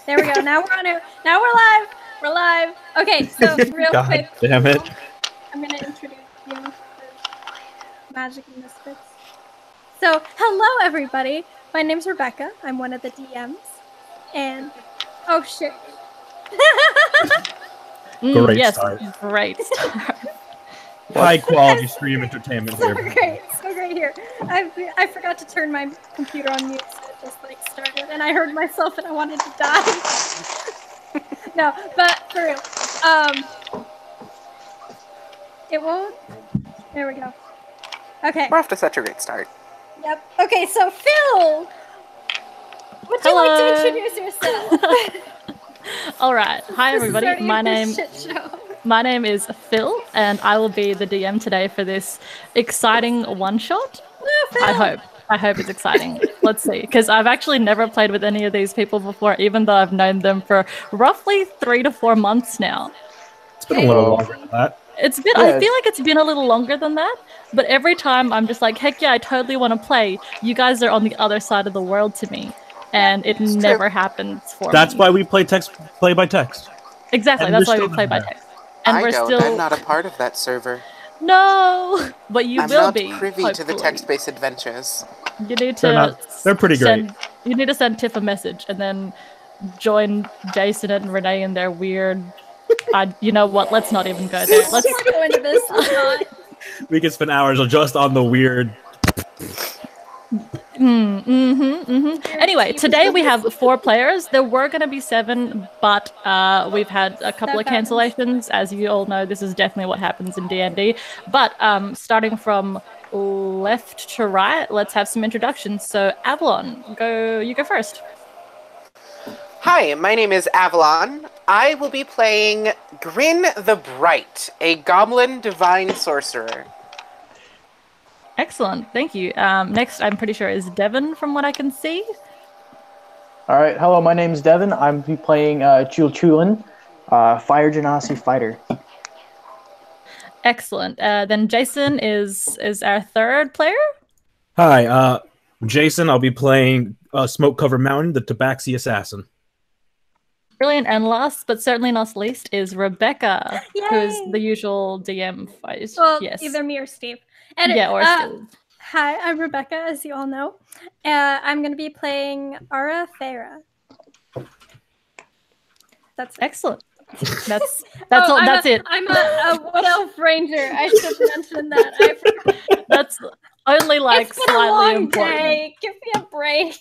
There we go. Now we're on it. Now we're live. We're live. Okay, so real God quick. damn it. I'm going to introduce you to Magic and Misfits. So, hello everybody. My name's Rebecca. I'm one of the DMs. And, oh shit. Great yes, start. Great start. High quality stream entertainment So here. great. So great here. I forgot to turn my computer on mute, so it just like started. And I heard myself and I wanted to die. No, but for real. It won't. There we go. Okay. We're off to such a great start. Yep. Okay, so Phil, would you like to introduce yourself? All right. Hi, everybody. My name is Phil, and I will be the DM today for this exciting one-shot. I hope it's exciting. Let's see, because I've actually never played with any of these people before, even though I've known them for roughly 3 to 4 months now. It's been a little longer than that. It's been. I feel like it's been a little longer than that, but every time I'm just like, heck yeah, I totally want to play. You guys are on the other side of the world to me, and it never happens for me. That's why we play by text. Exactly. And that's why we play by text. And I'm not a part of that server. No, but you will be. I'm not privy to the text-based adventures. You need to. They're pretty great. You need to send Tiff a message and then join Jason and Renee in their weird. You know what? Let's not even go there. Let's go into this. We can spend hours just on the weird. Anyway, today we have 4 players. There were going to be 7, but we've had a couple of cancellations. As you all know, this is definitely what happens in D&D. But starting from left to right, let's have some introductions. So Avalon, you go first. Hi, my name is Avalon. I will be playing Grin the Bright, a goblin divine sorcerer. Excellent, thank you. Next, I'm pretty sure is Devin, from what I can see. All right, hello, my name is Devin. I'm be playing Chulin, Fire Genasi fighter. Excellent. Then Jason is our 3rd player. Hi, Jason. I'll be playing Smoke Cover Mountain, the Tabaxi assassin. Brilliant. And last, but certainly not least, is Rebecca, Yay! who is the usual DM fight. Well, yes. either me or Steve. And Steve. Hi, I'm Rebecca, as you all know. I'm going to be playing Ara Farah. That's excellent. That's all. That's it. I'm a Wood Elf Ranger. I should mention that. That's only like it's been slightly a long important. Day. Give me a break.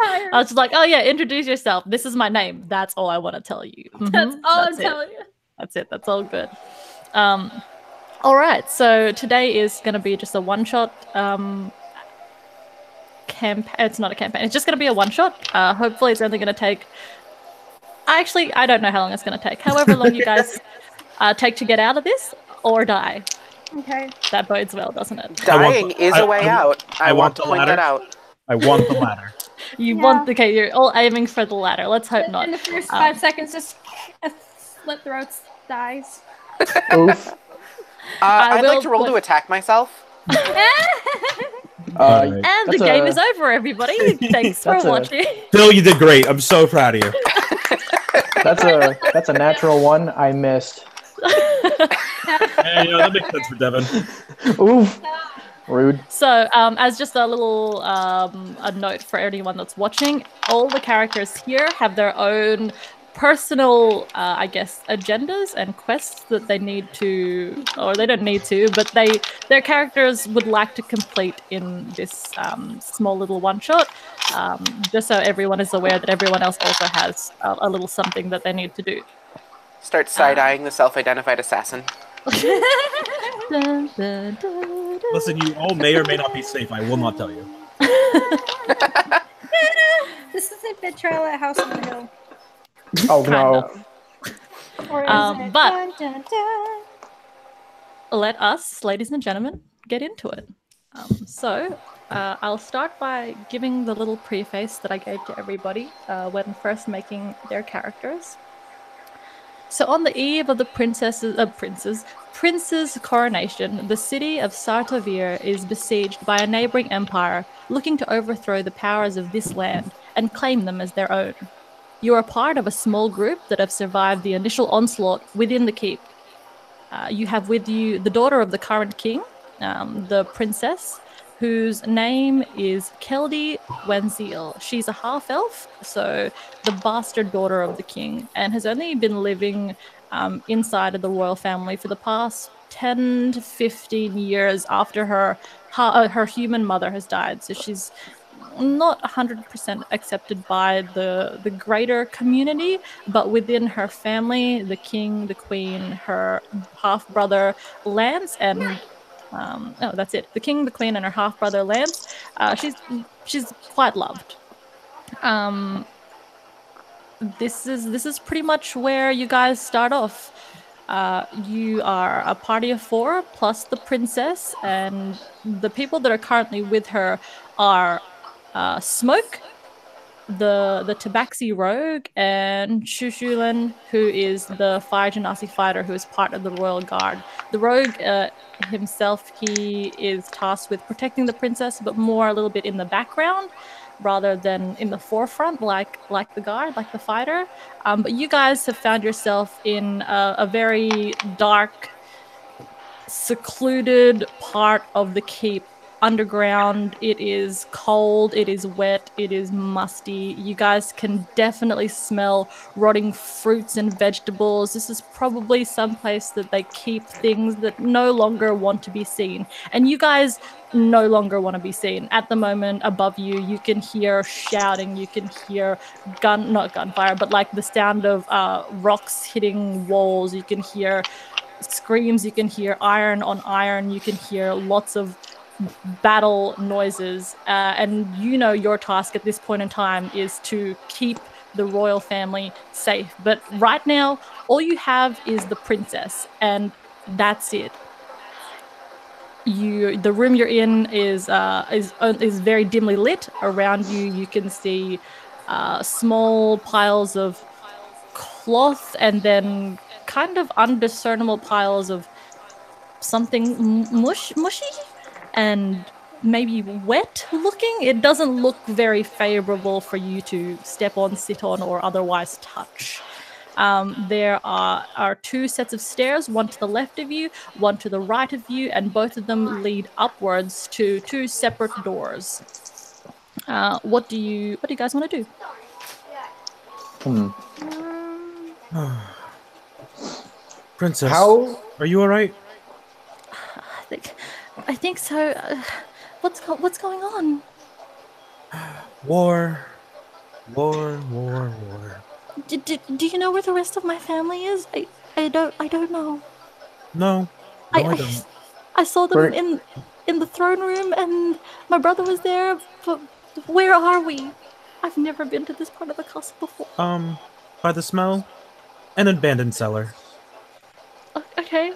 I was just like, oh yeah, introduce yourself. This is my name. That's all I want to tell you. That's all I'm telling you. That's it. That's all good. All right. So today is going to be just a one-shot campaign. It's not a campaign. It's just going to be a one-shot. Hopefully, it's only going to take. Actually, I don't know how long it's going to take. However long you guys take to get out of this or die. Okay. That bodes well, doesn't it? Dying is a way out. I want to point that out. I want the ladder. Okay, you're all aiming for the ladder. Let's hope not. In the first 5 seconds, just slit throats dies. Oof. I'd like to roll to attack myself. And the game is over, everybody. Thanks for watching. Phil, you did great. I'm so proud of you. That's a natural one. I missed. Hey, that makes sense for Devin. Oof. Rude. So, as just a little a note for anyone that's watching, all the characters here have their own personal, I guess, agendas and quests that they need to, or they don't need to, but their characters would like to complete in this small little one-shot, just so everyone is aware that everyone else also has a little something that they need to do. Start side-eyeing the self-identified assassin. Dun, dun, dun, dun. Listen, you all may or may not be safe. I will not tell you. This is a betrayal at House on the Hill. Oh no. Or is it but dun, dun, dun? Let us, ladies and gentlemen, get into it. I'll start by giving the little preface that I gave to everybody when first making their characters. So on the eve of the prince's coronation, the city of Sartavir is besieged by a neighboring empire looking to overthrow the powers of this land and claim them as their own. You are part of a small group that have survived the initial onslaught within the keep. You have with you the daughter of the current king, the princess, whose name is Keldy Wenzel. She's a half-elf, so the bastard daughter of the king, and has only been living inside of the royal family for the past 10 to 15 years after her human mother has died. So she's not 100% accepted by the greater community, but within her family, the king, the queen, her half brother Lance, and that's it. The king, the queen, and her half brother Lance. She's quite loved. This is pretty much where you guys start off. You are a party of 4 plus the princess, and the people that are currently with her are Smoke, the Tabaxi rogue, and Shushulan, who is the Fire Genasi fighter who is part of the Royal Guard. The rogue himself, he is tasked with protecting the princess, but more a little bit in the background rather than in the forefront like the guard, like the fighter. But you guys have found yourself in a very dark, secluded part of the keep. Underground, it is cold, it is wet, it is musty. You guys can definitely smell rotting fruits and vegetables. This is probably some place that they keep things that no longer want to be seen. And you guys no longer want to be seen. At the moment, above you, you can hear shouting, you can hear not gunfire, but like the sound of rocks hitting walls. You can hear screams, you can hear iron on iron, you can hear lots of battle noises, and you know your task at this point in time is to keep the royal family safe. But right now, all you have is the princess, and that's it. The room you're in is very dimly lit. Around you, you can see small piles of cloth, and then kind of undiscernible piles of something mushy and maybe wet looking. It doesn't look very favorable for you to step on, sit on, or otherwise touch. There are 2 sets of stairs, one to the left of you, one to the right of you, and both of them lead upwards to 2 separate doors. What do you guys want to do? Princess, are you all right? I think so. What's going on? War. Do you know where the rest of my family is? I don't know. No, I don't. I saw them in the throne room, and my brother was there. But where are we? I've never been to this part of the castle before. By the smell, an abandoned cellar. Okay.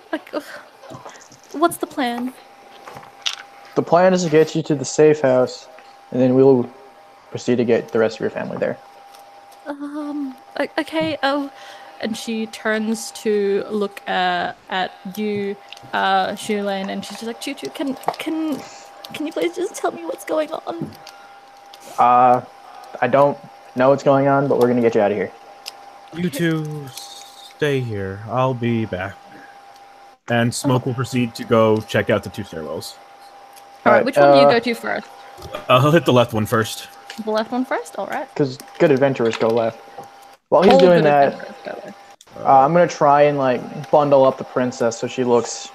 What's the plan? The plan is to get you to the safe house, and then we'll proceed to get the rest of your family there. Okay. Oh, and she turns to look at you, Shulane, and she's just like, Choo-Choo, can you please just tell me what's going on? I don't know what's going on, but we're gonna get you out of here. You two stay here. I'll be back. And Smoke will proceed to go check out the 2 stairwells. Alright, which one do you go to first? I'll hit the left one first. The left one first? Alright. Because good adventurers go left. While he's doing that, I'm going to try and bundle up the princess so she looks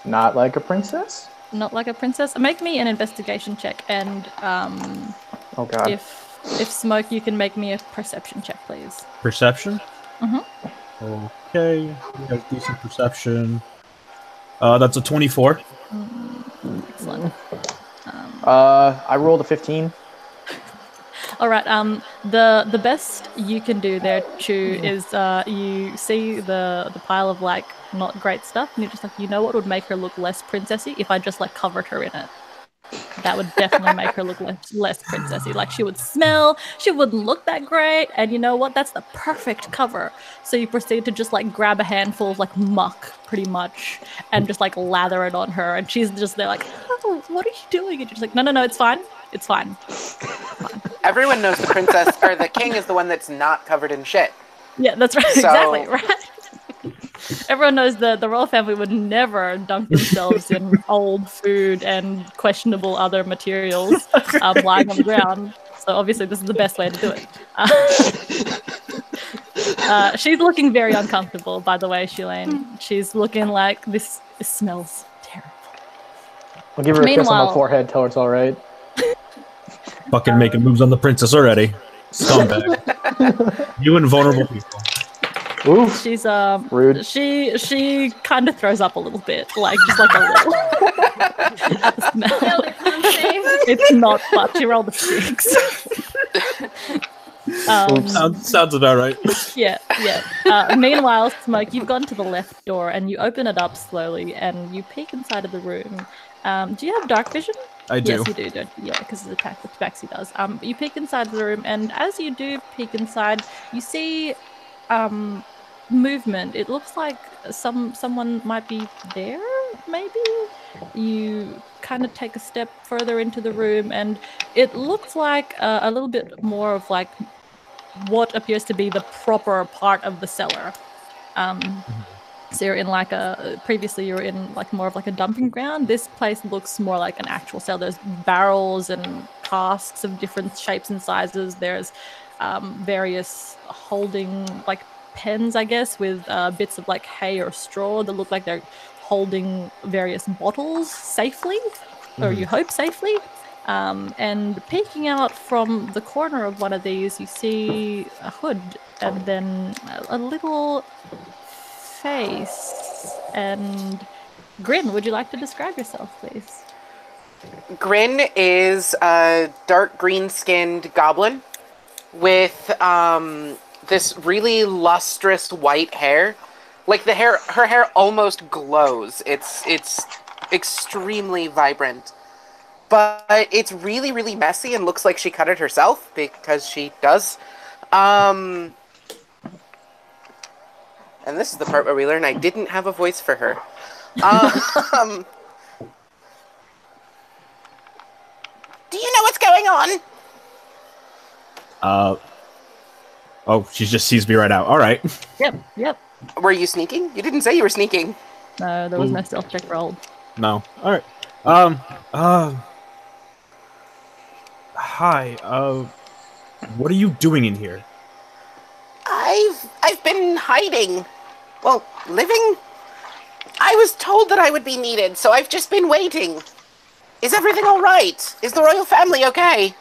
not like a princess. Not like a princess? Make me an investigation check, and oh god. If Smoke, you can make me a perception check, please. Perception? Mm-hmm. Okay, we have decent perception. That's a 24. Excellent. I rolled a 15. All right. The best you can do there, Chu, is you see the pile of not great stuff, and you're just like, you know what would make her look less princessy if I just covered her in it. that would definitely make her look less princessy. Like, she would smell, she wouldn't look that great, and you know what? That's the perfect cover. So you proceed to just like grab a handful of like muck, pretty much, and just like lather it on her, and she's just there like, oh, what are you doing? And you're just like, no, it's fine. It's fine. Everyone knows the princess or the king is the one that's not covered in shit. Yeah, that's right. So... Exactly, right. Everyone knows the royal family would never dunk themselves in old food and questionable other materials lying on the ground. So obviously this is the best way to do it. She's looking very uncomfortable, by the way, Shulaine. She's looking like this smells terrible. I'll give her a kiss on the forehead, tell her it's alright. Fucking making moves on the princess already. Scumbag. You and vulnerable people. Oof. She's rude. She kind of throws up a little bit, like just like a little. At the smell. It's not fun. She rolled a 6. Sounds about right. Yeah. Meanwhile, Smoke, you've gone to the left door and you open it up slowly and you peek inside of the room. Do you have dark vision? I do. Yes, you do, don't you? Yeah, because of the attack that Tabaxi does. You peek inside the room, and as you do peek inside, you see movement. It looks like someone might be there, maybe? You kind of take a step further into the room, and it looks like a little bit more of like what appears to be the proper part of the cellar. So you're in like previously you were in like more of like a dumping ground. This place looks more like an actual cell. There's barrels and casks of different shapes and sizes. There's various holding like pens, I guess, with bits of like hay or straw that look like they're holding various bottles safely, or you hope safely. And peeking out from the corner of one of these, you see a hood and then a little face. And Grin, would you like to describe yourself, please? Grin is a dark green-skinned goblin with this really lustrous white hair. Like her hair almost glows. It's extremely vibrant. But it's really, really messy and looks like she cut it herself, because she does. And this is the part where we learn I didn't have a voice for her. Do you know what's going on? Oh, she just sees me right out. All right. Yep. Were you sneaking? You didn't say you were sneaking. No, there was no stealth check rolled. No. All right. Hi. What are you doing in here? I've been hiding. Well, living? I was told that I would be needed, so I've just been waiting. Is everything all right? Is the royal family okay?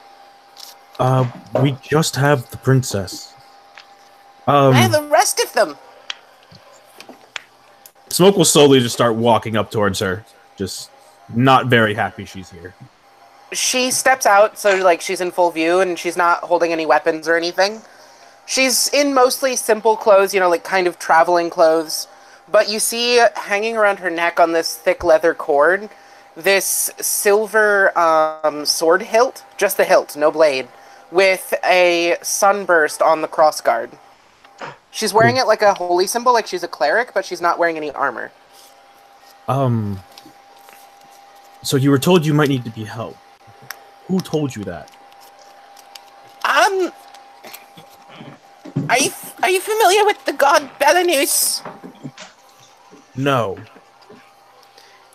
We just have the princess. And the rest of them? Smoke will slowly just start walking up towards her. Just not very happy she's here. She steps out, so like she's in full view, and she's not holding any weapons or anything. She's in mostly simple clothes, like kind of traveling clothes. But you see hanging around her neck on this thick leather cord, this silver sword hilt, just the hilt, no blade, with a sunburst on the crossguard. She's wearing it like a holy symbol, like she's a cleric, but she's not wearing any armor. So you were told you might need to be helped. Who told you that? Are you familiar with the god Belanus? No.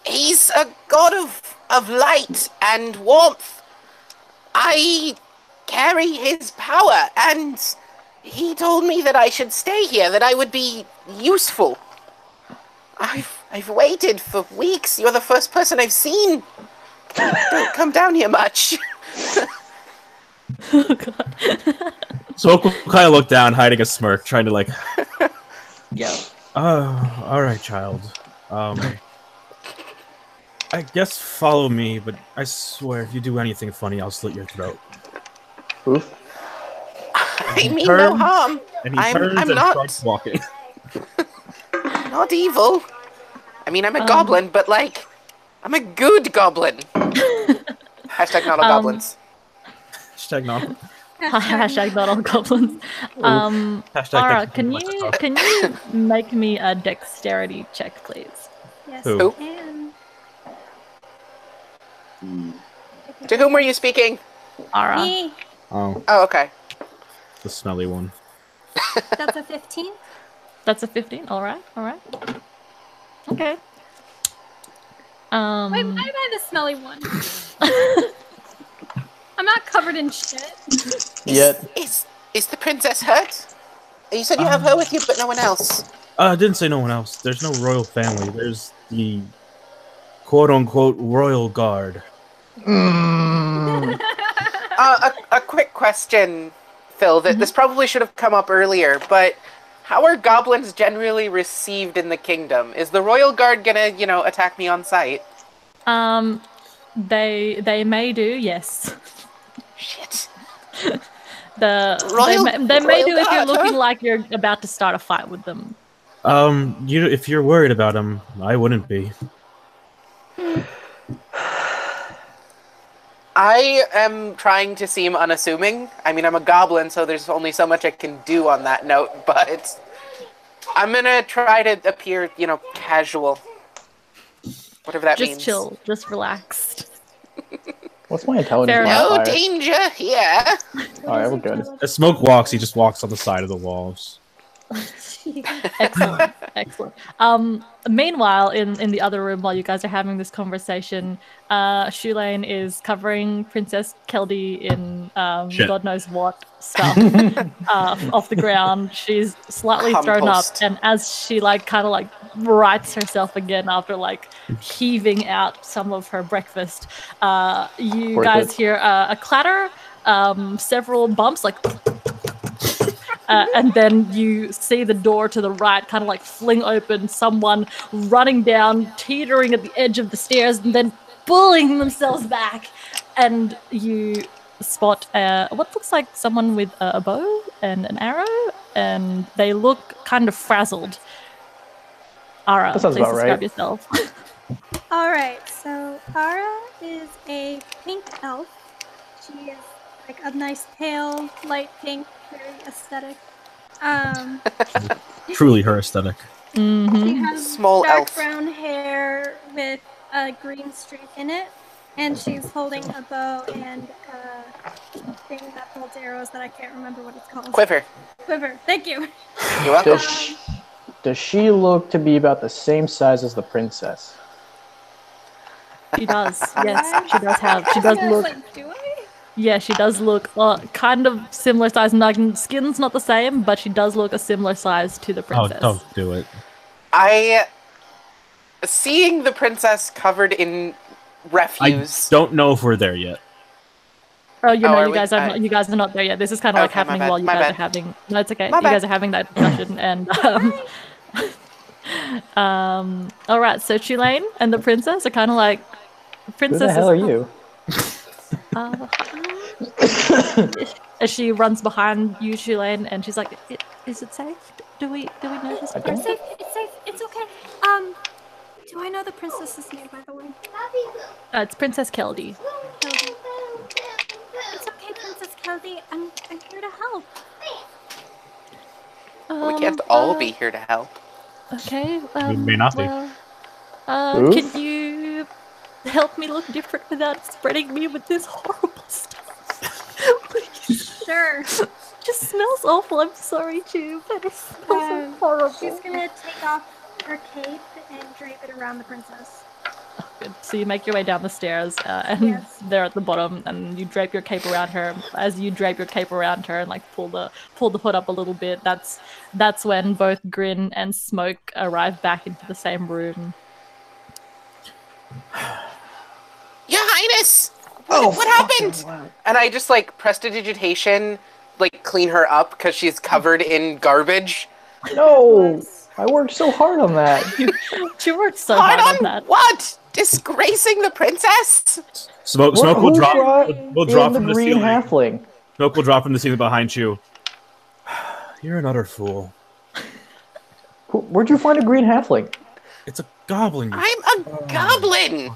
He's a god of light and warmth. I carry his power, and he told me that I should stay here, that I would be useful. I've waited for weeks. You're the first person I've seen. Don't come down here much. Oh, God. So we'll kind of look down, hiding a smirk, trying to like... Yeah. Alright, child. I guess follow me, but I swear if you do anything funny, I'll slit your throat. Oof. I mean no harm. And he turns and starts walking. Not evil. I mean, I'm a goblin, but like, I'm a good goblin. I Hashtag not all goblins. Hashtag not. Hashtag not all goblins. Hashtag Ara, thank you for can you make me a dexterity check, please? Yes, Who? I can. To whom were you speaking? Ara. Me. Oh, Oh, okay. the smelly one. That's a 15. That's a 15. All right. Okay. Why am I the smelly one? I'm not covered in shit. Yet. Is the princess hurt? You said you have her with you, but no one else. I didn't say no one else. There's no royal family. There's the quote-unquote royal guard. A quick question, Phil. This probably should have come up earlier, but how are goblins generally received in the kingdom? Is the royal guard gonna, attack me on sight? They may do, yes. Shit. They may do if you're guard, looking huh? like like you're about to start a fight with them. If you're worried about him, I wouldn't be. I am trying to seem unassuming. I mean, I'm a goblin, so there's only so much I can do on that note, but I'm gonna try to appear, casual. Whatever that means. Just chill, just relaxed. What's my intelligence Fair enough. No modifier? danger here. Alright, we're good. As Smoke walks, he just walks on the side of the walls. Excellent. Meanwhile, in the other room, while you guys are having this conversation, Shulane is covering Princess Keldy in Shit. God knows what stuff off the ground. She's slightly thrown up, Compost. and as she rights herself again after heaving out some of her breakfast, you Worth guys it. hear a clatter, several bumps, and then you see the door to the right kind of fling open, someone running down, teetering at the edge of the stairs, and then pulling themselves back. And you spot what looks like someone with a bow and an arrow, and they look kind of frazzled. Ara, That sounds please about describe right. yourself. Alright, so Ara is a pink elf. She is a nice pale, light pink, very aesthetic. Truly her aesthetic. She has Small dark elf. brown hair with a green streak in it, and she's holding a bow and a thing that holds arrows that I can't remember what it's called. Quiver. Quiver. Thank you. You're welcome. Does she look to be about the same size as the princess? She does. Yes, she does have. She does look. Do I? Yeah, she does look kind of similar size. Skin's not the same, but she does look a similar size to the Oh, princess. don't do it. Seeing the princess covered in refuse. I don't know if we're there yet. Oh, you know, are you we? guys are not there yet. This is kind of Okay, my happening bad, while you my guys bad. are having. No, it's okay. My You bad. guys are having that discussion, and all right. So Tulane and the princess are kind of like. Who Princess the hell are you? As she runs behind you, Tulane, and she's like, "Is it safe? Do we know this?" I don't. It's safe. It's safe. It's okay. Do I know the princess's name, by the way? It's Princess Keldy. Keldy. It's okay, Princess Keldy. I'm here to help. We can't all be here to help. Okay. We may not be. Well, Oof. can you help me look different without spreading me with this horrible stuff? Please. Sure. Just smells awful. I'm sorry, Tube, but it smells so horrible. She's gonna take off her cape and drape it around the princess. Good. So you make your way down the stairs, and Yes. they're at the bottom, and you drape your cape around her. As you drape your cape around her and pull the hood up a little bit, that's when both Grin and Smoke arrive back into the same room. Your Highness! What happened? And I just prestidigitation, clean her up because she's covered in garbage. No! I worked so hard on that. She worked so hard on that. What? Disgracing the princess? Smoke will Who drop. brought Will drop in the from the green ceiling. halfling? Smoke will drop from the ceiling behind you. You're an utter fool. Where'd you find a green halfling? It's a goblin. I'm a goblin.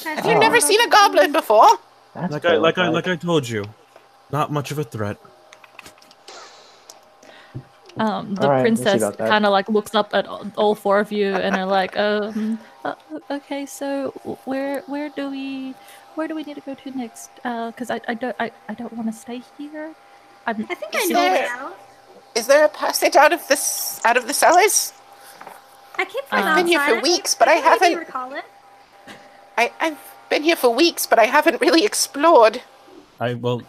Have you Oh. never seen a goblin before? That's like I told you, not much of a threat. The Alright, we'll see princess about that. kind of like looks up at all four of you and are like, okay, so where do we need to go to next? Because I don't want to stay here. I think I know a way out. Is there a passage out of the cellars? I came from I've been here for outside. weeks, but I maybe haven't. recall it. I've been here for weeks, but I haven't really explored. Well,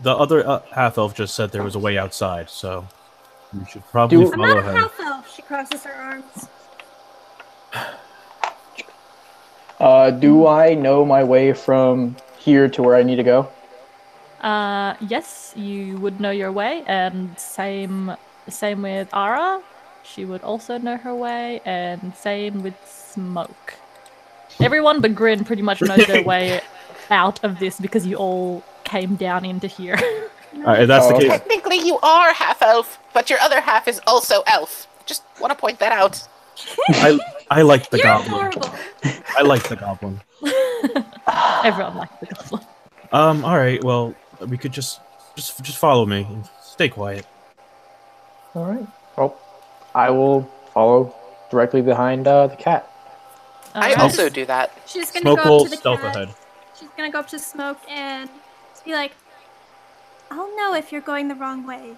the other half-elf just said there was a way outside, so you should probably I'm follow not a her. half-elf. She crosses her arms. Do I know my way from here to where I need to go? Yes, you would know your way, and same with Ara. She would also know her way, and same with Smoke. Everyone but Grin pretty much knows their way out of this because you all came down into here. Alright, that's the case. Technically, you are half elf, but your other half is also elf. Just want to point that out. I like the You're goblin. adorable. I like the goblin. Everyone likes the goblin. Alright, well, we could just follow me and stay quiet. Alright. Well, I will follow directly behind the cat. I also do that. She's gonna Smoke go will up to the stealth cat. ahead. She's gonna go up to Smoke and be like, "I'll know if you're going the wrong way,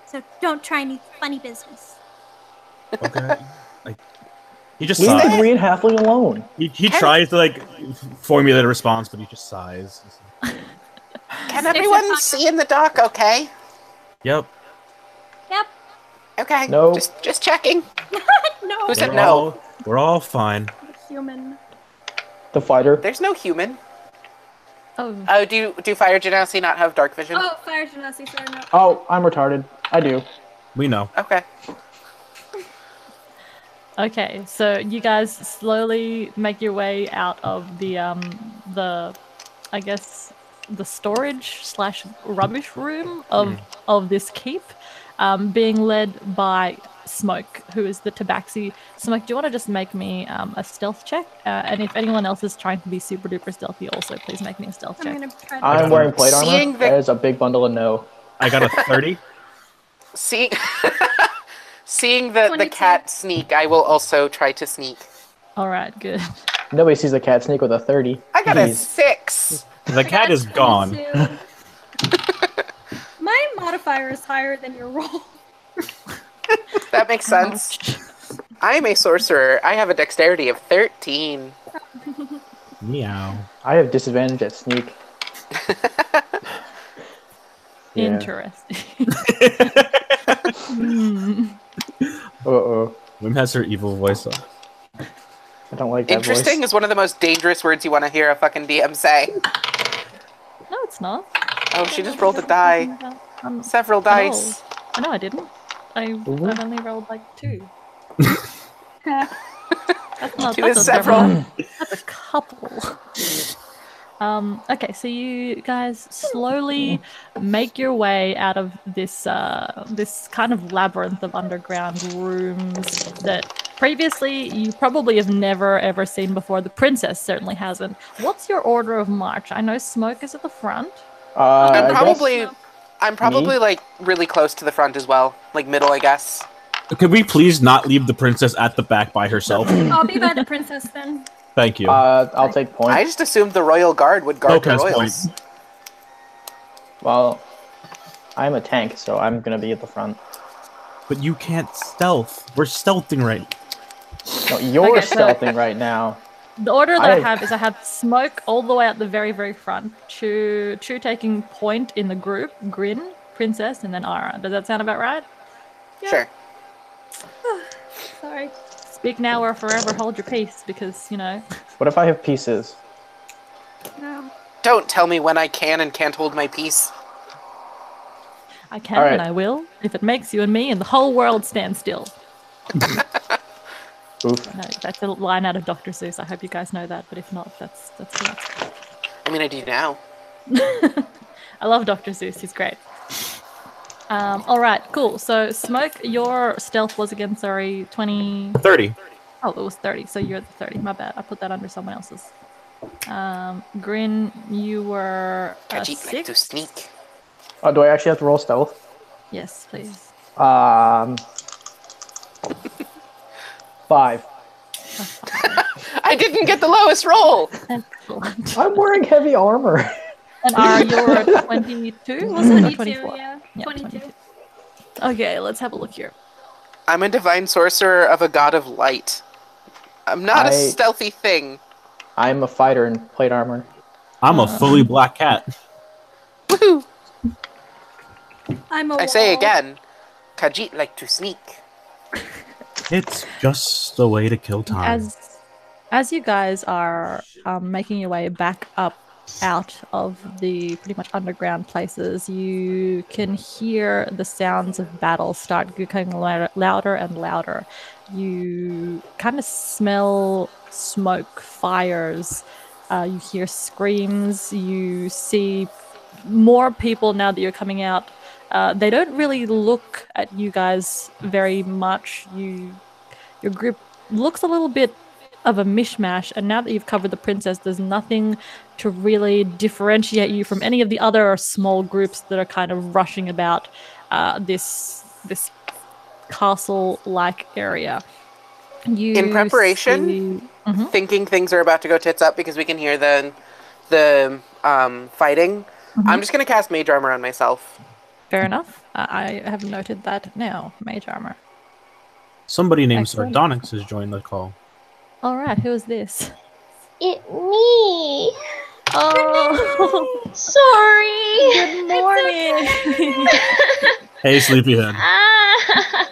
so don't try any funny business." Okay. He just Leave the sighs. green halfling alone. He tries to formulate a response, but he just sighs. Can everyone see in the dark? Okay. Yep. Yep. Okay. No. Just checking. No. Who said no? We're all fine. Human. The fighter. There's no human. Oh, Oh, do Fire Genasi not have dark vision? Oh, Fire Genasi, sorry, no. Oh, I'm retarded. I do. We know. Okay. okay. So you guys slowly make your way out of the I guess the storage / rubbish room of this keep, being led by Smoke, who is the tabaxi. Smoke, do you want to just make me a stealth check? And if anyone else is trying to be super duper stealthy, also please make me a stealth check. I'm gonna try to I'm wearing plate armor. Seeing the- That is a big bundle of no. I got a 30. Seeing the 22. cat sneak, I will also try to sneak. All right, good. Nobody sees a cat sneak with a 30. I got a Jeez. 6. The cat is gone. 22. My modifier is higher than your roll. That makes sense. I am a sorcerer. I have a dexterity of 13. Meow. I have disadvantage at sneak. Yeah. Interesting. Uh-oh. Wim has her evil voice on. I don't like that Interesting voice. is one of the most dangerous words you want to hear a fucking DM say. No, it's not. Oh, she just rolled a die. Several dice. Oh, no, I didn't. I've only rolled like 2. That's not. Two That's is a several. That's a couple. Okay, so you guys slowly make your way out of this this kind of labyrinth of underground rooms that previously you probably have never ever seen before. The princess certainly hasn't. What's your order of march? I know Smoke is at the front. I'm I probably like really close to the front as well, like middle, I guess. Could we please not leave the princess at the back by herself? I'll be by the princess then. Thank you. I'll take point. I just assumed the royal guard would guard the Has royals. point. Well, I'm a tank, so I'm gonna be at the front. But you can't stealth. We're stealthing right. No, you're Okay, so- stealthing right now. The order that I I- have is I have Smoke all the way at the very, very front, Chu taking point in the group, Grin, Princess, and then Ara. Does that sound about right? Sure. Sorry. Speak now or forever hold your peace, because, you know. What if I have pieces? No. Don't tell me when I can and can't hold my peace. I can Alright. and I will, if it makes you and me and the whole world stand still. Oof. No, that's a line out of Dr. Seuss. I hope you guys know that, but if not, that's correct. I mean, I do now. I love Dr. Seuss. He's great. All right, cool. So, Smoke, your stealth was again, sorry, 20... 30. Oh, it was 30, so you're at the 30. My bad. I put that under someone else's. Grin, you were Khajiit like to 6. sneak. Oh, do I actually have to roll stealth? Yes, please. 5. I didn't get the lowest roll. Excellent. I'm wearing heavy armor. And Ara, you were 22, was it? Or 22, 24? yeah. 22. Okay, let's have a look here. I'm a divine sorcerer of a god of light. I'm not a stealthy thing. I'm a fighter in plate armor. I'm a fully black cat. Woohoo! I'm a I say wall. again, Khajiit like to sneak. It's just a way to kill time. As you guys are making your way back up out of the pretty much underground places, you can hear the sounds of battle start becoming louder and louder. You kind of smell smoke, fires. You hear screams. You see more people now that you're coming out. They don't really look at you guys very much. Your group looks a little bit of a mishmash, and now that you've covered the princess, there's nothing to really differentiate you from any of the other small groups that are kind of rushing about this castle-like area. In preparation, thinking things are about to go tits up because we can hear the fighting. I'm just gonna cast Mage Armor on myself. Fair enough. I have noted that now. Mage Armor. Somebody named Excellent. Sardonyx has joined the call. All right, who is this? It me. Oh, Sorry. good morning. Hey, sleepyhead. I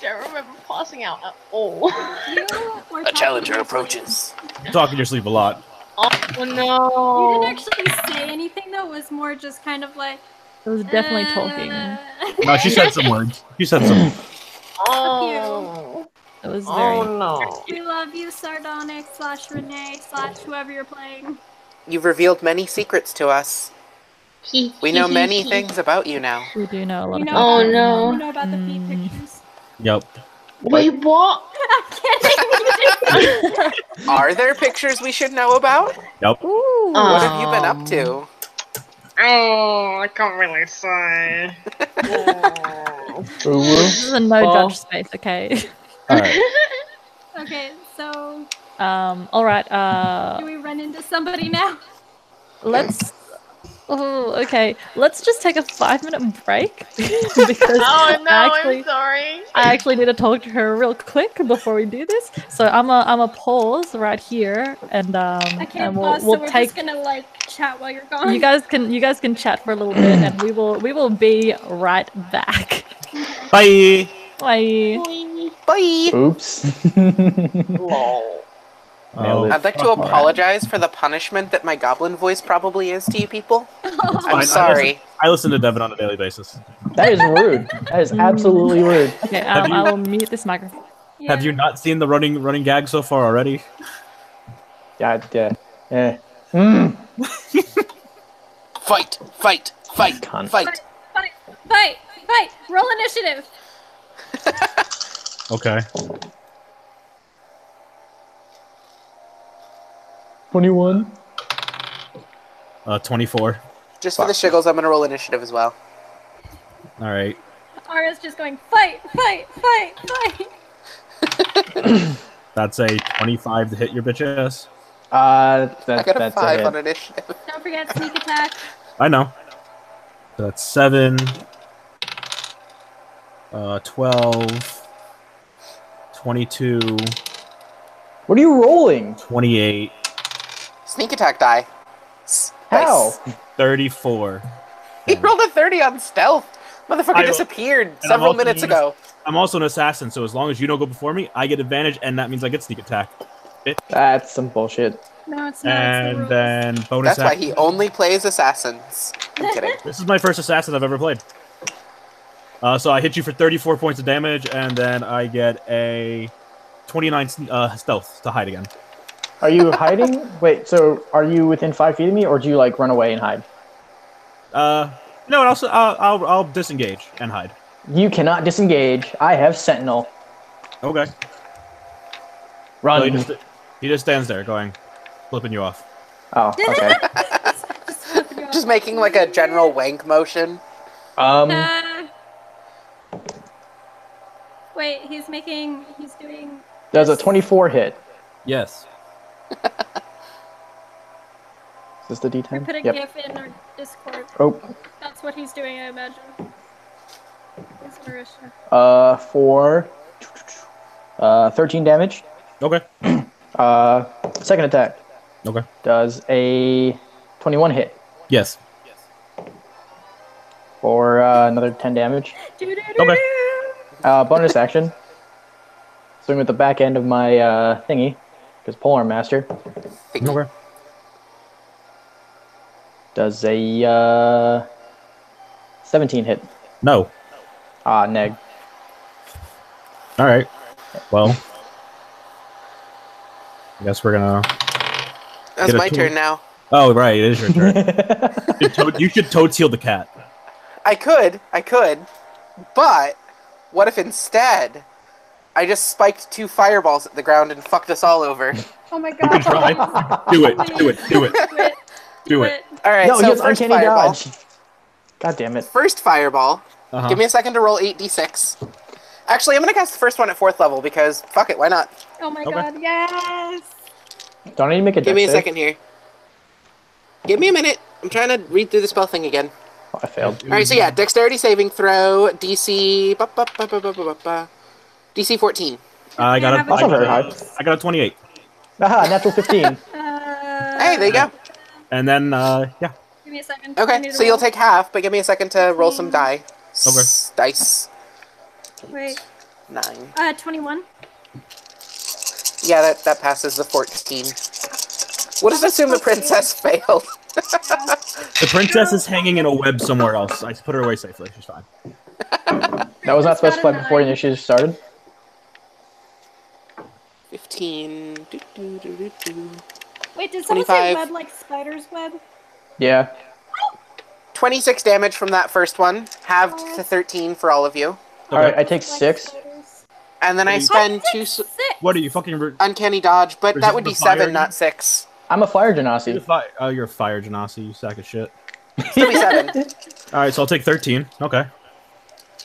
don't remember passing out at all. A challenger approaches. You talk in your sleep a lot. Oh You no. didn't actually say anything though. It was more just kind of like. It was definitely talking. No, she said some words. She said some. Oh. It was very. Oh no. We love you, Sardonic / Renee / whoever you're playing. You've revealed many secrets to us. We know many things about you now. We do know a lot You of know Oh, about, no. You know about the feet pictures. Yep. Wait, what? I'm kidding. Are there pictures we should know about? Yep. Ooh. What have you been up to? Oh, I can't really say. This is a no judge space, okay? All right. Okay, so All right. do we run into somebody now? Let's. Oh, okay. Let's just take a 5-minute break because Oh no, actually, I'm sorry. I actually need to talk to her real quick before we do this. So I'm a pause right here, and I can't and pause, we'll so we're take. just gonna like chat while you're gone. You guys can chat for a little bit, and we will be right back. Bye. Bye. Bye! Oops. Lol. Nailed it. I'd like to apologize for the punishment that my goblin voice probably is to you people. I'm Fine, sorry. I listen to Devin on a daily basis. That is rude. That is absolutely rude. Okay, Have you- I will mute this microphone. Yeah. Have you not seen the running gag so far already? Yeah. Eh. Fight! Fight! Fight! Cunt. Fight! Fight! Roll initiative. Okay. 21. 24. Just for the shiggles, I'm gonna roll initiative as well. All right. Ara's just going fight! That's a 25 to hit your bitch ass. I got a That's 5 a on hit. initiative. Don't forget sneak attack. I know. That's 7. 12. 22. What are you rolling? 28. Sneak attack die. How? Nice. 34. He rolled a 30 on stealth. Motherfucker disappeared I'm several also minutes an- ago. I'm also an assassin, so as long as you don't go before me, I get advantage, and that means I get sneak attack. That's some bullshit. No, it's not. It's the And rules. then bonus That's why action. he only plays assassins. I'm kidding. This is my first assassin I've ever played. So I hit you for 34 points of damage, and then I get a 29 stealth to hide again. Are you hiding? Wait, so are you within 5 feet of me, or do you like run away and hide? No, and also I'll disengage and hide. You cannot disengage. I have Sentinel. Okay. Run. So he just stands there going, flipping you off. Oh, okay. Just making like a general wank motion. Wait, he's doing... Does a 24 hit? Yes. Is this the D10? Put a GIF in our Discord. Oh. That's what he's doing, I imagine. He's Marisha. For 13 damage. Okay. Second attack. Okay. Does a 21 hit. Yes. For another 10 damage. Okay. Bonus action. Swing with the back end of my thingy, because Polearm Master. Okay. Does a 17 hit. No. Neg. All right. Well, I guess we're gonna. That's my turn now. Oh, right. It is your turn. You should toad seal the cat. I could, but what if instead I just spiked 2 fireballs at the ground and fucked us all over? Oh my god. Try. Do it. Do it. All right, No, so you have first uncanny fireball. dodge. God damn it. First fireball. Give me a second to roll 8d6. Actually, I'm going to cast the first one at 4th level because, fuck it, why not? Oh my god, yes! Don't I need to make a Give me a dex save? second here. Give me a minute. I'm trying to read through the spell thing again. Oh, I failed. Alright, so yeah, dexterity saving throw, DC... DC 14. I got That's not very high. I got a 28. Aha, natural 15. Hey, there you go. And then, yeah. Give me a second. I Okay, need to so you'll roll. take half, but give me a second to roll some die. Okay. Dice. Wait. 9. 21. Yeah, that passes the 14. We'll just assume the princess failed. The princess is hanging in a web somewhere else. I put her away safely. She's fine. That was not specified before the initiative started? 15. Wait, did someone say 25. web like spider's web? Yeah. 26 damage from that first one, halved to 13 for all of you. Alright, I take Like 6. spiders. And then I spend 2 What are you fucking? uncanny dodge, but that would be Resist the fire 7, again? not 6. I'm a fire genasi. Oh, you're a fire genasi, you sack of shit. Still be 7. Alright, so I'll take 13. Okay.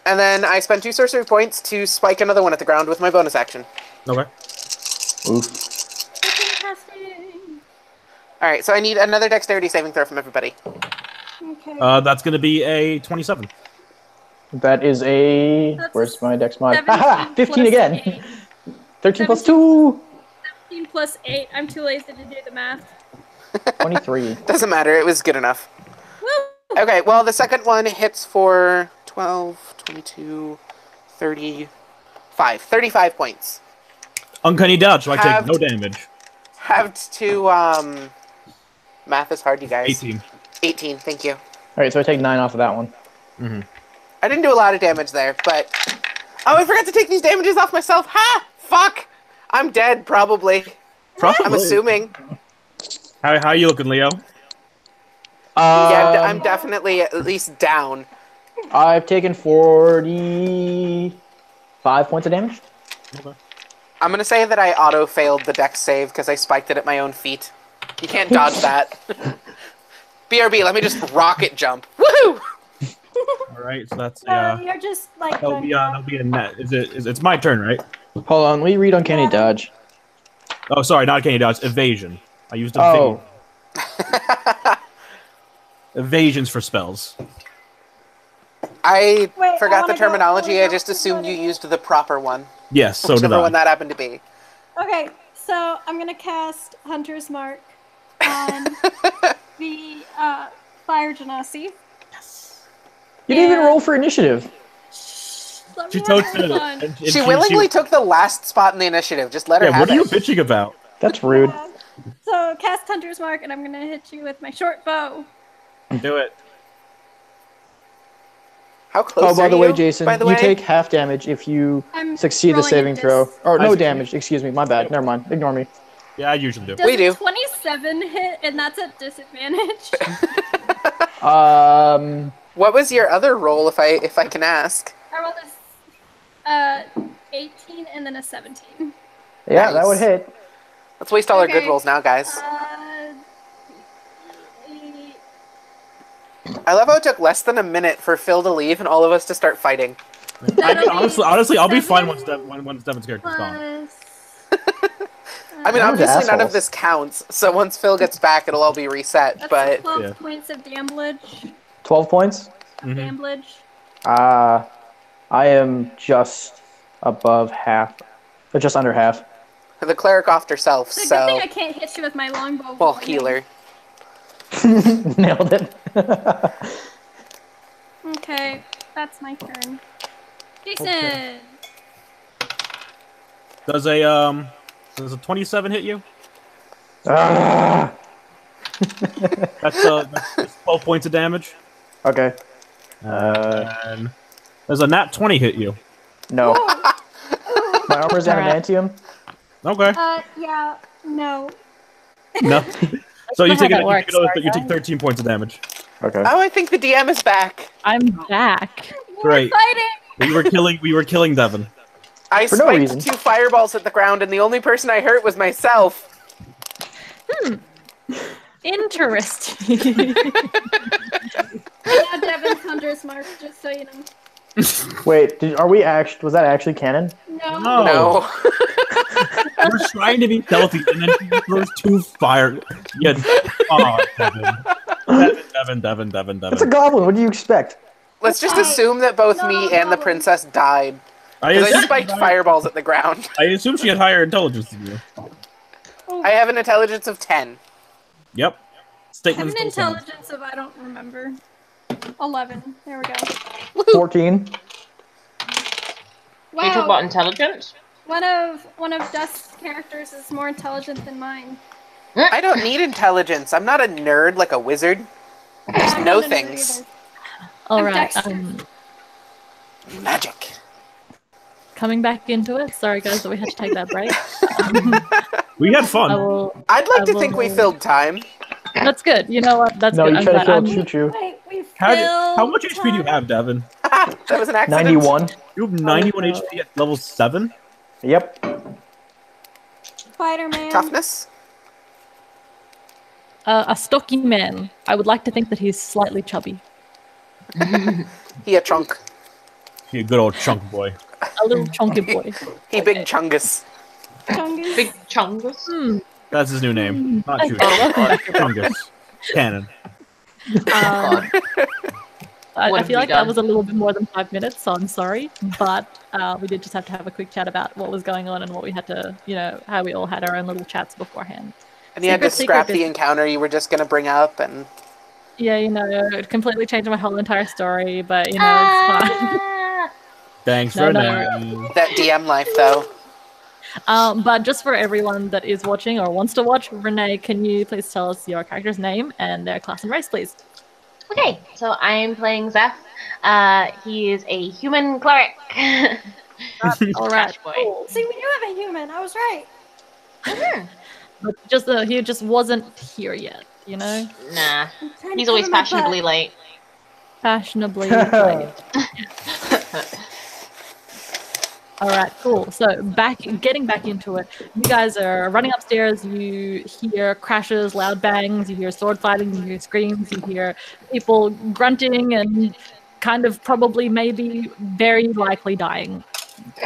And then I spend 2 sorcery points to spike another one at the ground with my bonus action. Okay. Oof. Casting. Alright, so I need another dexterity saving throw from everybody. Okay. That's gonna be a 27. That is a... That's Where's my dex mod? 17 Haha! 15 plus again! 8. 13 plus 17. 2! 17 plus 8. I'm too lazy to do the math. 23. Doesn't matter, it was good enough. Woo! Okay, well, the second one hits for 12, 22, 35. 35 points. Uncanny dodge, so I take Halved. no damage. Halved to, math is hard, you guys. 18. 18, thank you. Alright, so I take 9 off of that one. I didn't do a lot of damage there, but... Oh, I forgot to take these damages off myself! Ha! Fuck! I'm dead, probably. Probably. I'm assuming. How are you looking, Leo? Yeah, I'm definitely at least down. I've taken 45 points of damage. Okay. I'm gonna say that I auto-failed the dex save because I spiked it at my own feet. You can't dodge that. BRB, let me just rocket jump. Woohoo! Alright, so that's You're just like. that'll be a net. It's my turn, right? Hold on, let me read Uncanny Dodge. Oh, sorry, not uncanny dodge. Evasion. I used Oh. evasions for spells. I Wait, forgot I the wanna terminology. go I just assumed you used the proper one. Yes, so did Whichever I. one that happened to be. Okay, so I'm gonna cast Hunter's Mark on the Fire Genasi. You didn't even roll for initiative. Let She me told have it. fun. And She willingly took the last spot in the initiative. Just let her Yeah, have what are you it. bitching about? That's rude. So cast Hunter's Mark, and I'm gonna hit you with my short bow. Do it. How close Oh, by are the you, way, Jason, by the you way? take half damage if you I'm succeed the rolling saving at throw. dis- Or I no see. damage, excuse me, my bad. Never mind. Ignore me. Yeah, I usually do. Does We do. a 27 hit, and that's at disadvantage? What was your other roll, if I can ask? I rolled a 18 and then a 17. Yeah, Nice. that would hit. Let's waste all our good rolls now, guys. I love how it took less than a minute for Phil to leave and all of us to start fighting. Honestly, I'll be fine once Devin's character's gone. I mean, obviously none of this counts, so once Phil gets back, it'll all be reset, That's but... 12 points of damage. 12 points? Damage. I am just above half. Or just under half. The cleric offed herself, It's a so... good thing I can't hit you with my longbow. Well, healer. Nailed it. Okay, that's my turn. Jason! Okay. Does a 27 hit you? Ah! That's 12 points of damage. Okay. And does a nat 20 hit you? No. My armor's adamantium. Okay. Yeah, no. No. So you take, you take 13 points of damage. Okay. Oh, I think the DM is back. I'm back. Great. We're fighting! We were killing Devin. I For no spiked reason. 2 fireballs at the ground, and the only person I hurt was myself. Interesting. Yeah, Devin's Hunter's Mark, just so you know. Wait, was that actually canon? No. No. We're trying to be stealthy, and then she throws 2 fire. Yeah. Oh, Devin. It's a goblin. What do you expect? Let's just assume that both me and the princess died. I Because I spiked fireballs at the ground. I assume she had higher intelligence than you. I have an intelligence of 10. Yep. I have Statement an intelligence of, I don't remember. 11. There we go. 14. Wow. You talk about intelligence? One of Dust's characters is more intelligent than mine. I don't need intelligence. I'm not a nerd like a wizard. I just I'm know not a nerd things. either. All I'm right. dexterous. Magic. Coming back into it. Sorry, guys, that we had to take that break. We had fun. I'd like to think we filled time. That's good. You know what? That's No, good. you I'm tried to glad. kill Choo-Choo. Wait, we How much HP do you have, Devin? That was an accident. 91. You have 91 HP at level 7? Yep. Spider-Man. Toughness? A stocky man. I would like to think that he's slightly chubby. He a chunk. You good old chunk boy. A little chunky boy. He big chungus. Chungus. Big chungus? That's his new name. Not Choo. Chungus. Canon. I feel like that was a little bit more than 5 minutes, so I'm sorry. But we did just have to have a quick chat about what was going on and what we had to, how we all had our own little chats beforehand. And you had to scrap the encounter you were just going to bring up, and... Yeah, it completely changed my whole entire story, but, it's fine. Thanks for knowing. That DM life, though. But just for everyone that is watching or wants to watch, Renee, can you please tell us your character's name and their class and race, please? Okay, so I am playing Zeph. He is a human cleric. All right. Cool. See, we do have a human. I was right. But he just wasn't here yet, Nah, he's always fashionably late. Fashionably late. All right, cool. So getting back into it, you guys are running upstairs. You hear crashes, loud bangs. You hear sword fighting. You hear screams. You hear people grunting and kind of probably, maybe, very likely dying.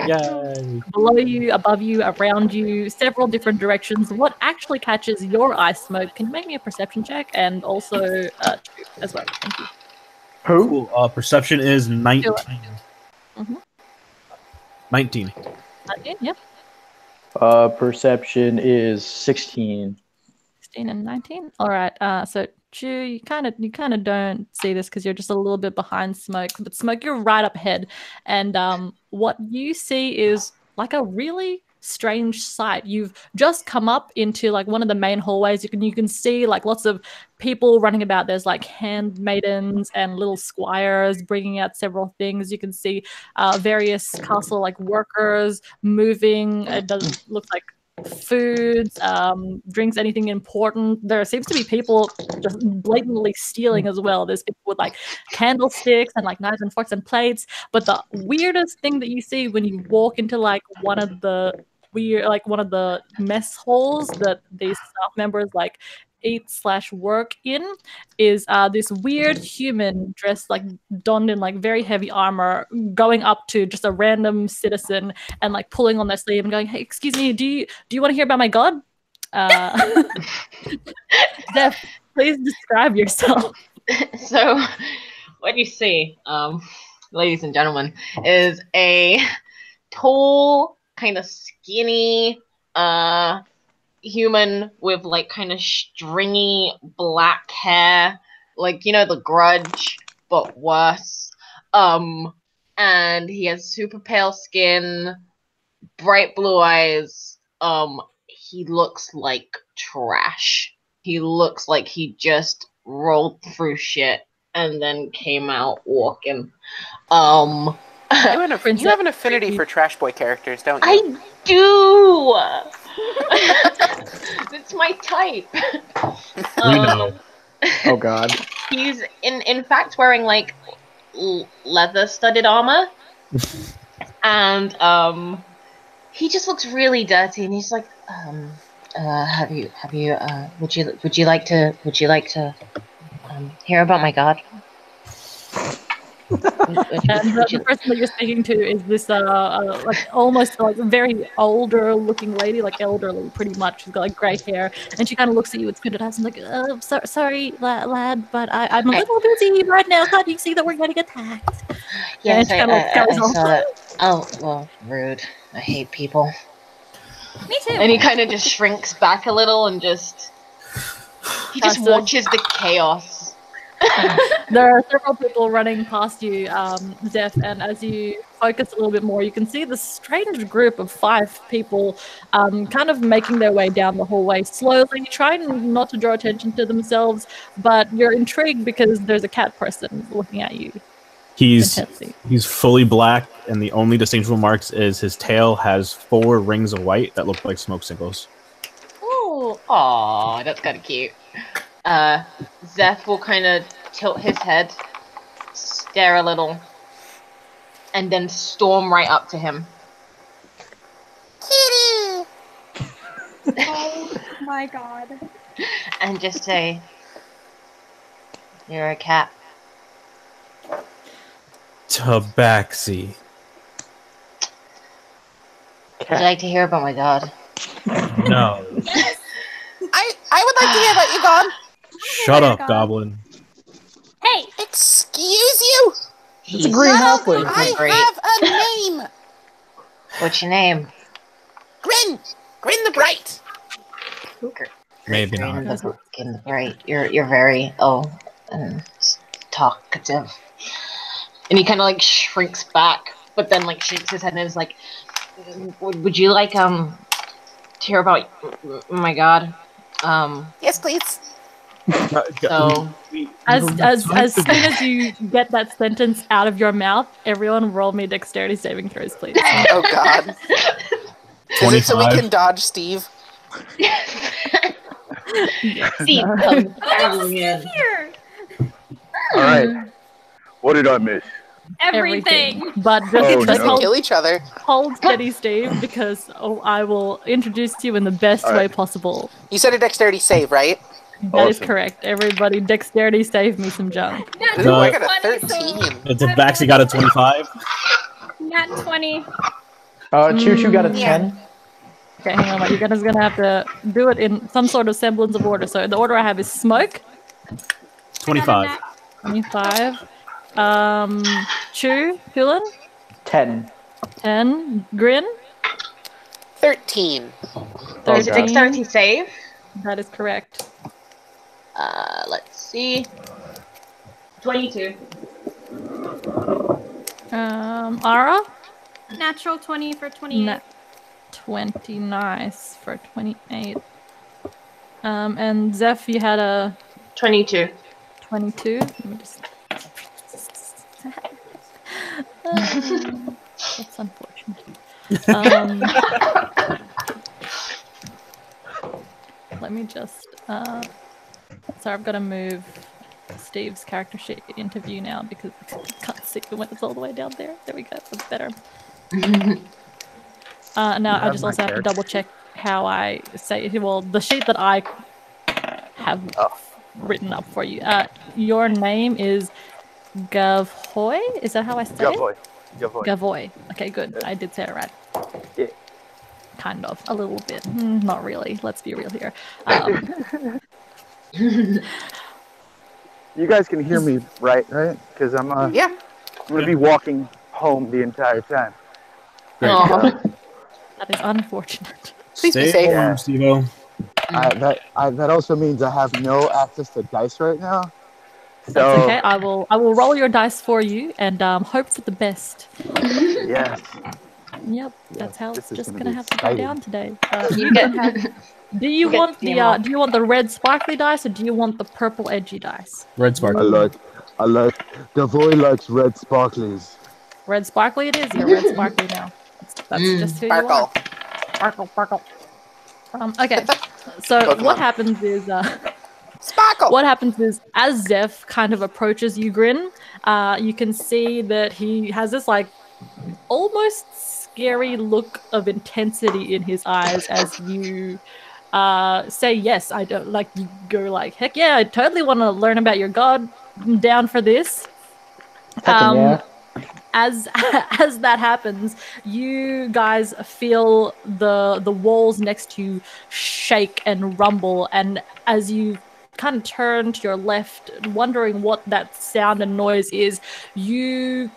Yay. Below you, above you, around you, several different directions. What actually catches your eye, Smoke? Can you make me a perception check? And also, as well. Thank you. Who? Cool. Perception is 19. Mm-hmm. 19. 19, yep. Perception is 16. 16 and 19. All right. So Chu, you kind of don't see this because you're just a little bit behind Smoke. But Smoke, you're right up ahead, and what you see is like a really strange sight. You've just come up into like one of the main hallways. You can see like lots of people running about. There's like handmaidens and little squires bringing out several things. You can see various castle like workers moving. It does look like foods, drinks, anything important. There seems to be people just blatantly stealing as well. There's people with like candlesticks and like knives and forks and plates. But the weirdest thing that you see when you walk into like one of the weird, like one of the mess halls that these staff members like eat/work in, is this weird human dressed like donned in like very heavy armor, going up to just a random citizen and like pulling on their sleeve and going, "Hey, excuse me, do you want to hear about my god?" Zeph, please describe yourself. So, what you see, ladies and gentlemen, is a tall, kind of skinny, human with like kind of stringy black hair, like, you know, the Grudge, but worse. And he has super pale skin, bright blue eyes. He looks like trash. He looks like he just rolled through shit and then came out walking. You have an affinity for Trash Boy characters, don't you? I do. It's my type. We know. Oh God. He's in fact wearing like leather studded armor, and he just looks really dirty, and he's like, would you like to hear about my god? And the person that you're speaking to is this like almost like very older looking lady, like elderly pretty much. She's got like grey hair, and she kind of looks at you with squinted eyes and like, sorry lad, but I'm a little busy right now. Can't you see that we're getting attacked? Yes, I saw that. Oh, well, rude. I hate people. Me too. And he kind of just shrinks back a little and just watches the chaos. There are several people running past you, Zeph, and as you focus a little bit more, you can see this strange group of 5 people kind of making their way down the hallway slowly, trying not to draw attention to themselves, but you're intrigued because there's a cat person looking at you. He's fully black, and the only distinguishable marks is his tail has 4 rings of white that look like smoke signals. Ooh, aw, that's kind of cute. Zeph will kind of tilt his head, stare a little, and then storm right up to him. Kitty! Oh my god. And just say, "You're a cat." Tabaxi. Would you like to hear about my god? No. I would like to hear about you, God. Shut up, Goblin. Hey! Excuse you? It's a green halfling. I have a name. What's your name? Grin. Grin the Bright. Maybe not. Grin the Bright. You're very talkative. And he kind of like shrinks back, but then like shakes his head and is like, "Would you like to hear about my god?" Yes, please. So as soon as you get that sentence out of your mouth, everyone roll me dexterity saving throws, please. Oh God. 25. Is it so we can dodge Steve? Steve comes barreling in. Here! All right. What did I miss? Everything! But Oh, just no. Kill each other. hold steady, Steve, because I will introduce you in the best way possible. You said a dexterity save, right? That is Awesome. correct. Everybody, dexterity save me some junk. Ooh, I got a 13. Tabaxi got a 25. Nat 20. Choo Choo got a Yeah. 10. Okay, hang on. You're guys gonna have to do it in some sort of semblance of order. So the order I have is Smoke, 25. 25. Chew, Hulan, 10. 10. Grin, 13. Oh, Is it God. dexterity save? that is correct. Let's see. 22. Ara, Natural 20 for 28. Nat 20, nice for 28. And Zeph, you had a 22. 22. Let me just. That's unfortunate. Let me just. Sorry, I've got to move Steve's character sheet into view now because I can't see it when it's all the way down there. There we go. That's better. Now I have just my also have to character. double check how I say it. Well, the sheet that I have written up for you. Your name is Gavoy? Is that how I say it? Gavoy. Okay, good. I did say it right. Yeah. Kind of. A little bit. Not really. Let's be real here. You guys can hear me, right? Because I'm Yeah. gonna be walking home the entire time. Great. Aw. That is unfortunate. Please be Stay safe. warm, Steve-O. That also means I have no access to dice right now. That's So okay. I will roll your dice for you and hope for the best. yes, Yep, that's how this it's is just gonna gonna be have to go exciting. down today. You You get- can have. Do you get want the the do you want the red sparkly dice or do you want the purple edgy dice? Red spark. I like the boy likes red sparklies. Red sparkly it is. You're red sparkly now. That's just who Sparkle. you are. Sparkle, sparkle. Okay, so Pokemon. what happens is Sparkle. what happens is as Zeph kind of approaches you, Grin, you can see that he has this like almost scary look of intensity in his eyes as you say yes. I don't like you go like heck yeah, I totally want to learn about your god. I'm down for this. Heckin' yeah. As as that happens, you guys feel the walls next to you shake and rumble, and as you kind of turn to your left, wondering what that sound and noise is, you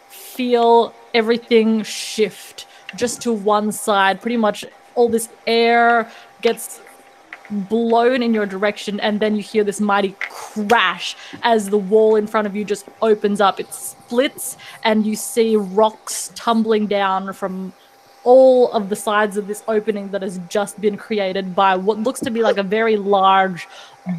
feel everything shift just to one side. Pretty much all this air gets blown in your direction, and then you hear this mighty crash as the wall in front of you just opens up. It splits, and you see rocks tumbling down from all of the sides of this opening that has just been created by what looks to be like a very large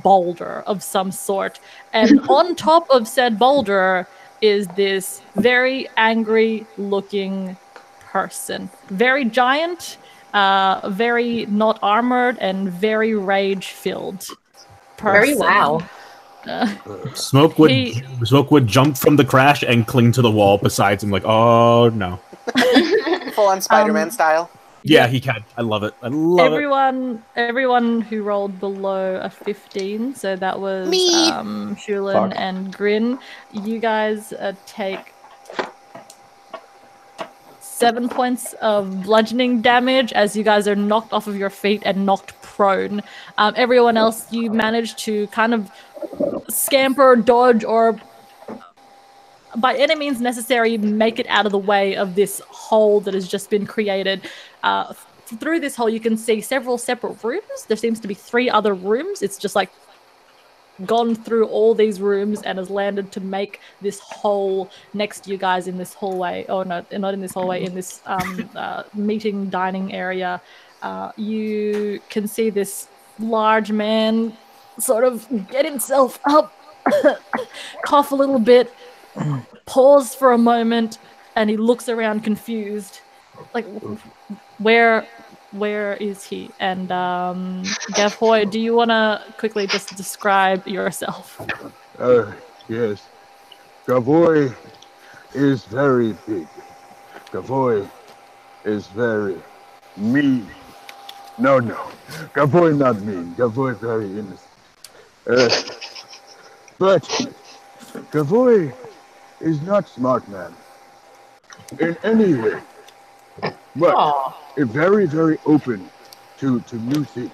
boulder of some sort. And on top of said boulder is this very angry looking person. Very giant, very not armored, and very rage-filled person. Very wow. Smoke would jump from the crash and cling to the wall besides him, like, oh no. Full on Spider-Man style. Yeah, he can. I love it. I love everyone who rolled below a 15, so that was Me. Shulin Fuck. and Grin. You guys take 7 points of bludgeoning damage as you guys are knocked off of your feet and knocked prone. Everyone else, you managed to kind of scamper, dodge, or by any means necessary, make it out of the way of this hole that has just been created. Through this hole, you can see several separate rooms. There seems to be 3 other rooms. It's just like gone through all these rooms and has landed to make this hole next to you guys in this hallway. Oh no, not in this hallway, in this meeting dining area. You can see this large man sort of get himself up, cough a little bit, pause for a moment, and he looks around confused, like, where is he? And Gavoy, do you want to quickly just describe yourself? Yes. Gavoy is very big. Gavoy is very mean. No. Gavoy not mean. Gavoy very innocent. But Gavoy is not smart man in any way. But very, very open to new things.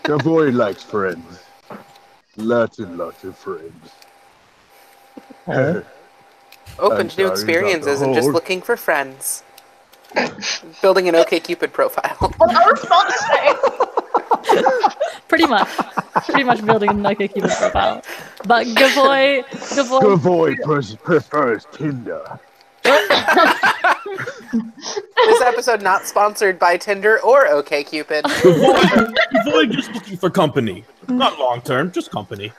Gavoy likes friends. Lots and lots of friends. Open I'm to new sorry experiences about and the just hold. looking for friends. Building an OkCupid profile. Pretty much building an OkCupid profile. But Gavoy Gavoy prefers Tinder. This episode not sponsored by Tinder or OkCupid. Avoid just looking for company. Not long term, just company.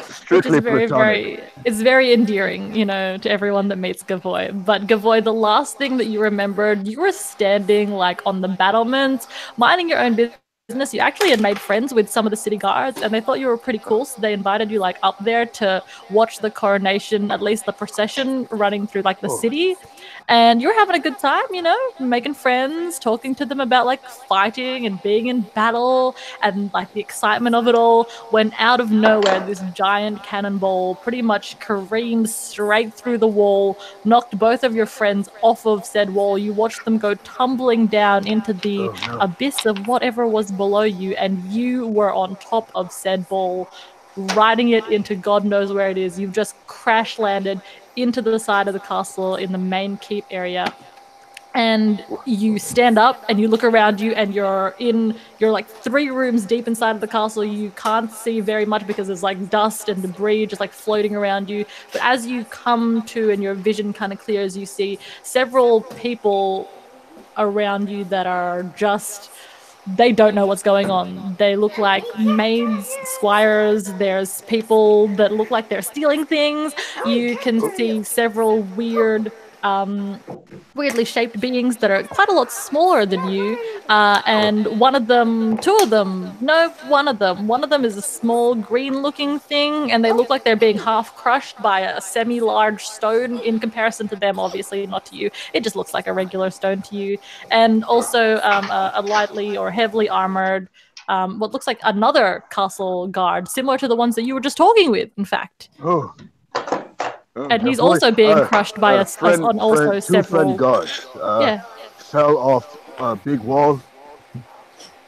Strictly which is platonic. it's very endearing, to everyone that meets Gavoy. But Gavoy, the last thing that you remembered, you were standing like on the battlement, minding your own business. business. You actually had made friends with some of the city guards, and they thought you were pretty cool, so they invited you like up there to watch the coronation, at least the procession running through like the city. And you were having a good time, you know, making friends, talking to them about like fighting and being in battle and like the excitement of it all, when out of nowhere this giant cannonball pretty much careened straight through the wall, knocked both of your friends off of said wall. You watched them go tumbling down into the abyss of whatever was below you, and you were on top of said ball, riding it into God knows where it is. You've just crash landed into the side of the castle in the main keep area. And you stand up and you look around you, and you're like 3 rooms deep inside of the castle. You can't see very much because there's like dust and debris just like floating around you. But as you come to and your vision kind of clears, you see several people around you that are just, they don't know what's going on. They look like maids, squires. There's people that look like they're stealing things. You can see several weirdly shaped beings that are quite a lot smaller than you, and one of them is a small green looking thing, and they look like they're being half crushed by a semi-large stone. In comparison to them, obviously not to you, it just looks like a regular stone to you. And also a lightly or heavily armored what looks like another castle guard, similar to the ones that you were just talking with, in fact. And he's also being crushed by us on also several. Friend guards. Yeah. Fell off a big wall.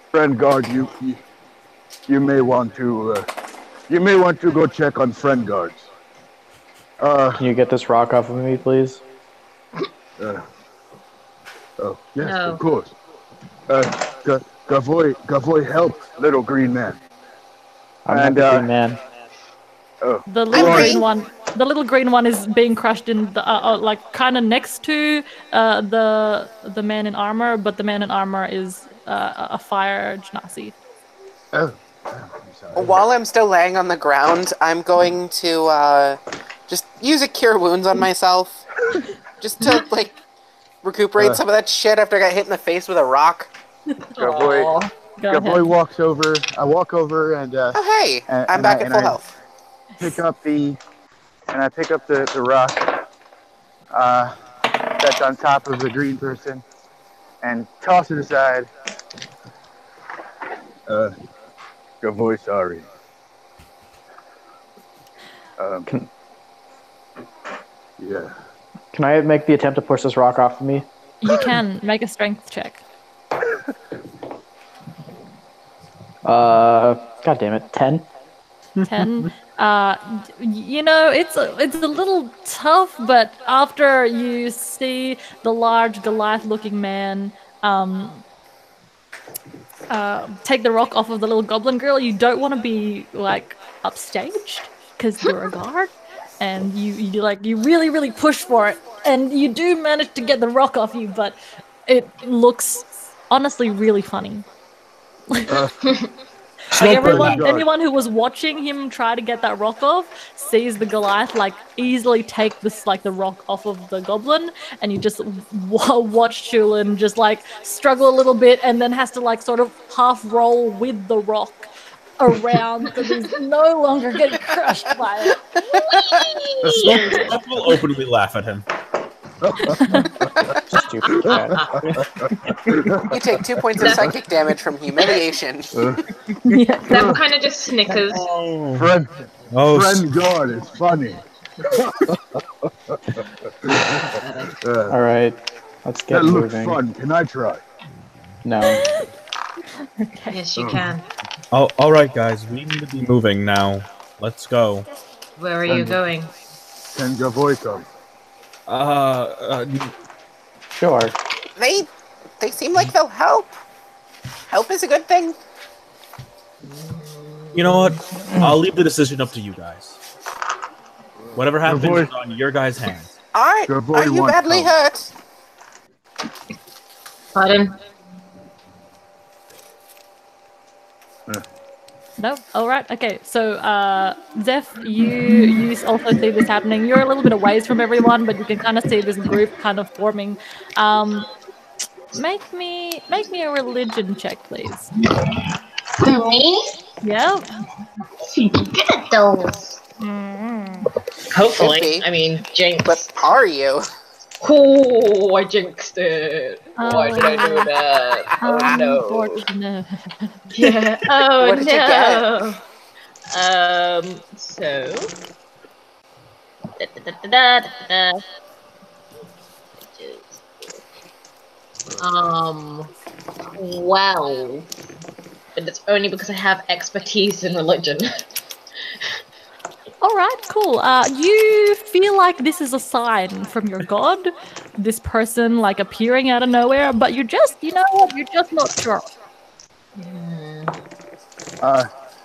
Friend guard, you may want to go check on friend guards. Can you get this rock off of me, please? Oh yes, No. of course. Gavoy, help, little green man. I'm not the green man. The little green one is being crushed in the like kind of next to the man in armor, but the man in armor is a fire genasi. While I'm still laying on the ground, I'm going to just use a cure wounds on myself, just to like recuperate some of that shit after I got hit in the face with a rock. Gavoy walks over. I walk over and oh hey, I'm back at full health. I pick up the rock that's on top of the green person and toss it aside. Gavoy, sorry. Yeah. Can I make the attempt to push this rock off of me? You can make a strength check. God damn it, 10. 10. You know, it's a little tough, but after you see the large Goliath-looking man take the rock off of the little goblin girl, you don't want to be like upstaged because you're a guard, and you really push for it, and you do manage to get the rock off you, but it looks honestly really funny. Like anyone who was watching him try to get that rock off sees the Goliath like easily take this like the rock off of the goblin, and you just watch Chulin just like struggle a little bit, and then has to like sort of half roll with the rock around so he's no longer getting crushed by it. Smoke will openly laugh at him. Stupid cat. You take 2 points of psychic damage from humiliation. That kind of just snickers. Friend guard is funny. All right, let's get that looks moving. fun. Can I try? No. Okay. Yes, you can. Oh, all right, guys, we need to be moving now. Let's go. Where are you going? Can Gavoy come? Sure. They seem like they'll help. Help is a good thing. You know what? I'll leave the decision up to you guys. Whatever happens is on your guys' hands. Alright, are you badly hurt? Pardon? No? Alright, okay. So, Zeph, you also see this happening. You're a little bit away from everyone, but you can kind of see this group kind of forming. Make me a religion check, please. Me? Yeah. Good at those. Hopefully. Okay. I mean, jinx. But are you? Oh, I jinxed it. Why did I do that? Oh no. Unfortunate. Yeah. Oh What did you no. So. Well. But it's only because I have expertise in religion. All right, cool. You feel like this is a sign from your god, this person appearing out of nowhere, but you're just, you know what? You're just not sure.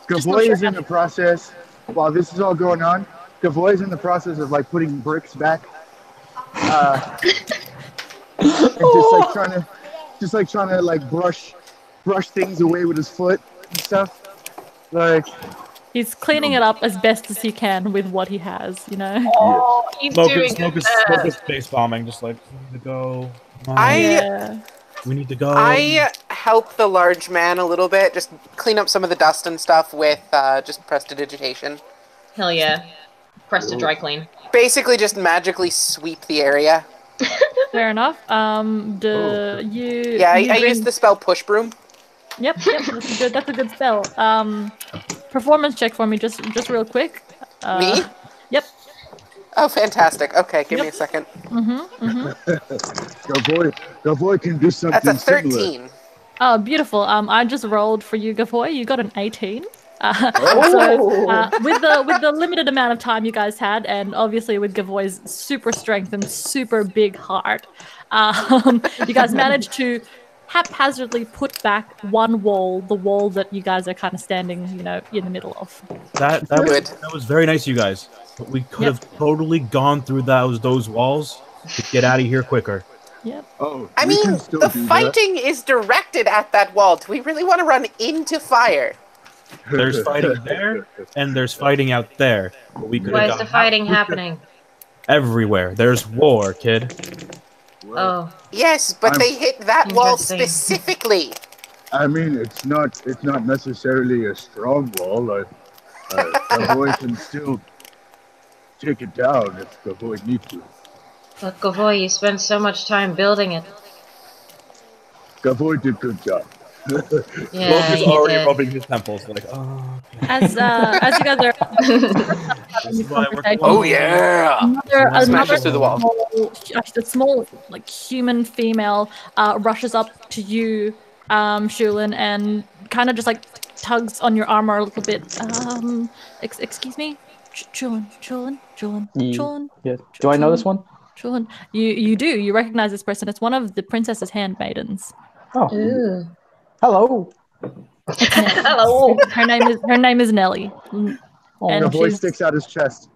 Gavoy is in the process, while this is all going on, Gavoy is in the process of putting bricks back. And just trying to brush things away with his foot and stuff. He's cleaning it up as best as he can with what he has, you know? Oh, he's doing Smoke is space bombing, just like, we need to go. We need to go. I help the large man a little bit, just clean up some of the dust and stuff with just prestidigitation. Hell yeah. Press to dry clean. Basically just magically sweep the area. Fair enough. I use the spell Push Broom. Yep, that's a good spell. Performance check for me, just real quick. Me? Yep. Oh, fantastic. Okay, give me a second. Gavoy can do something. That's a 13. Similar. Oh, beautiful. I just rolled for you, Gavoy. You got an 18. With the limited amount of time you guys had, and obviously with Gavoy's super strength and super big heart, you guys managed to haphazardly put back one wall, the wall that you guys are kind of standing, in the middle of. That was very nice, you guys. But we could have totally gone through those walls to get out of here quicker. Yep. Oh, I mean, the fighting is directed at that wall. Do we really want to run into fire? There's fighting there, and there's fighting out there. Where's the fighting happening? Everywhere. There's war, kid. Oh. Yes, but they hit that wall specifically. I mean, it's not necessarily a strong wall. Gavoy can still take it down if Gavoy needs to. But Gavoy, you spent so much time building it. Gavoy did a good job. Yeah, he's already rubbing his temples, okay. As you guys are oh yeah, another through the wall. small human female rushes up to you, Shulin, and kind of just tugs on your armor a little bit. Excuse me, Chulin. Yes. Do I know this one? Chulin, you do. You recognize this person. It's one of the princess's handmaidens. Oh. Ooh. Hello. Hello. Her name is Nellie. And the voice sticks out his chest.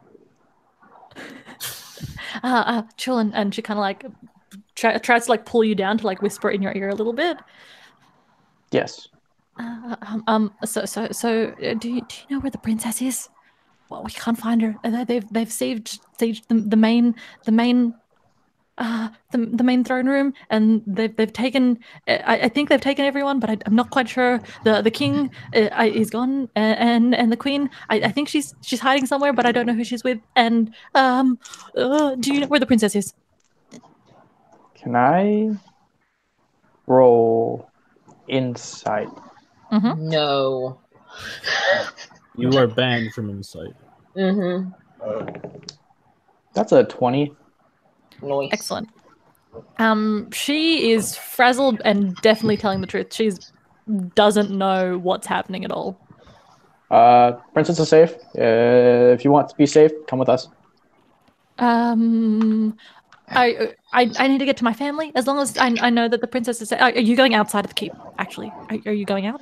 Chulin, and she kind of tries to pull you down to whisper in your ear a little bit. Yes. So do you know where the princess is? Well, we can't find her. They've saved the main throne room, and they've taken. I think they've taken everyone, but I'm not quite sure. The king is gone, and the queen. I think she's hiding somewhere, but I don't know who she's with. And do you know where the princess is? Can I roll insight? No. You are banned from insight. That's a 20. Nice. Excellent. She is frazzled and definitely telling the truth. She doesn't know what's happening at all. Princess is safe. If you want to be safe, come with us. I need to get to my family. As long as I know that the princess is safe. Are you going outside of the keep? Actually, are you going out?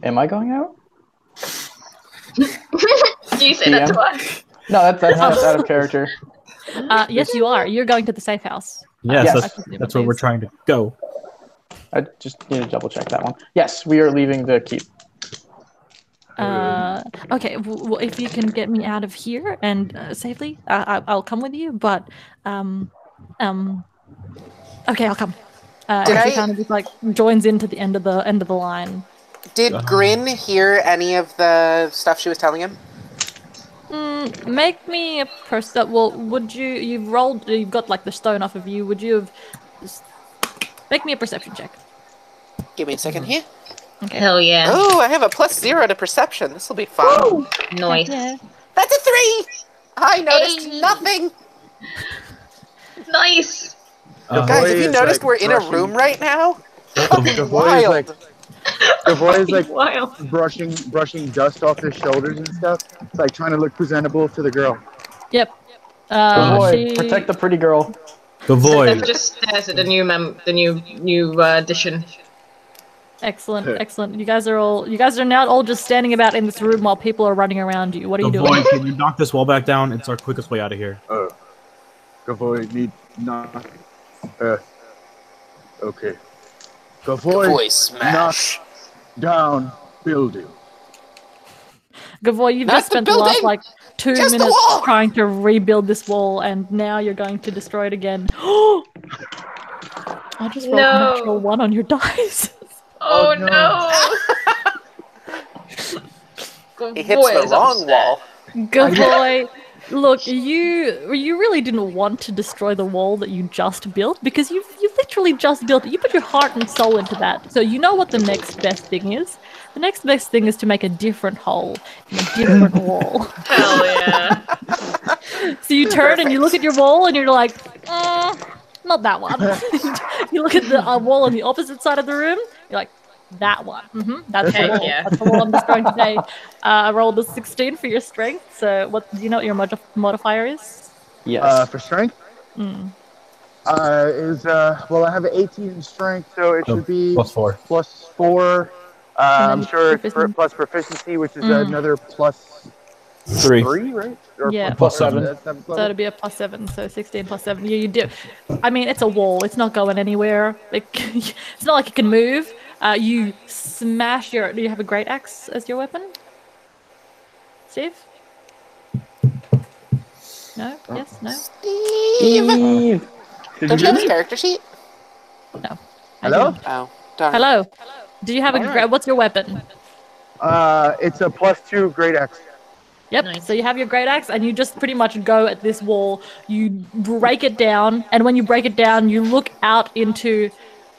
Am I going out? Do you say that to us? No, that's out of character. Yes, you are. You're going to the safe house. Yes, that's where we're trying to go. I just need to double check that one. Yes, we are leaving the keep. Okay. Well, if you can get me out of here and safely, I'll come with you. But okay, I'll come. And she kind of just like joins into the end of the line. Did Grin hear any of the stuff she was telling him? Make me a well, would you? You've got like the stone off of you. Would you have? Make me a perception check. Give me a second here. Okay. Hell yeah. Oh, I have a +0 to perception. This will be fun. Woo! Nice. Yeah. That's a 3! I noticed nothing! Nice. Guys, have you noticed we're in a room right now? The boy is like Wild. brushing dust off his shoulders and stuff. It's like trying to look presentable to the girl. Yep. Boy, protect the pretty girl. Gavoy. Just stares at the new addition. Excellent, excellent. You guys are now all just standing about in this room while people are running around you. What are you doing? Gavoy, can you knock this wall back down? It's our quickest way out of here. Gavoy need not. Okay. Gavoy smash. Knock down building. Gavoy, you've Not just spent the the last building! like 2 Just the minutes wall! trying to rebuild this wall, and now you're going to destroy it again. I just rolled a natural 1 on your dice. Oh no! He hits the wrong wall. Gavoy, look, you really didn't want to destroy the wall that you just built, because you literally just built it. You put your heart and soul into that. So you know what the next best thing is? The next best thing is to make a different hole in a different wall. Hell yeah! So you turn and you look at your wall and you're like, not that one. You look at the wall on the opposite side of the room, you're like, that one. That's the wall. Yeah. That's the wall I'm destroying today. I rolled a 16 for your strength. So do you know what your modifier is? Yes. For strength? Well, I have an 18 in strength, so it should be +4. +4. I'm sure it's proficiency. plus proficiency, which is another +3, right? Or Yeah. +7. So it'd be a +7, so 16 +7. You do. I mean, it's a wall. It's not going anywhere. Like, it's not like it can move. You smash Do you have a great axe as your weapon, Steve? No. Yes. No. Steve! Don't you have his character sheet? No. Hello? Oh, darn. Hello. Do you have what's your weapon? It's a +2 great axe. Yep. Nice. So you have your great axe, and you just pretty much go at this wall. You break it down, and when you break it down, you look out into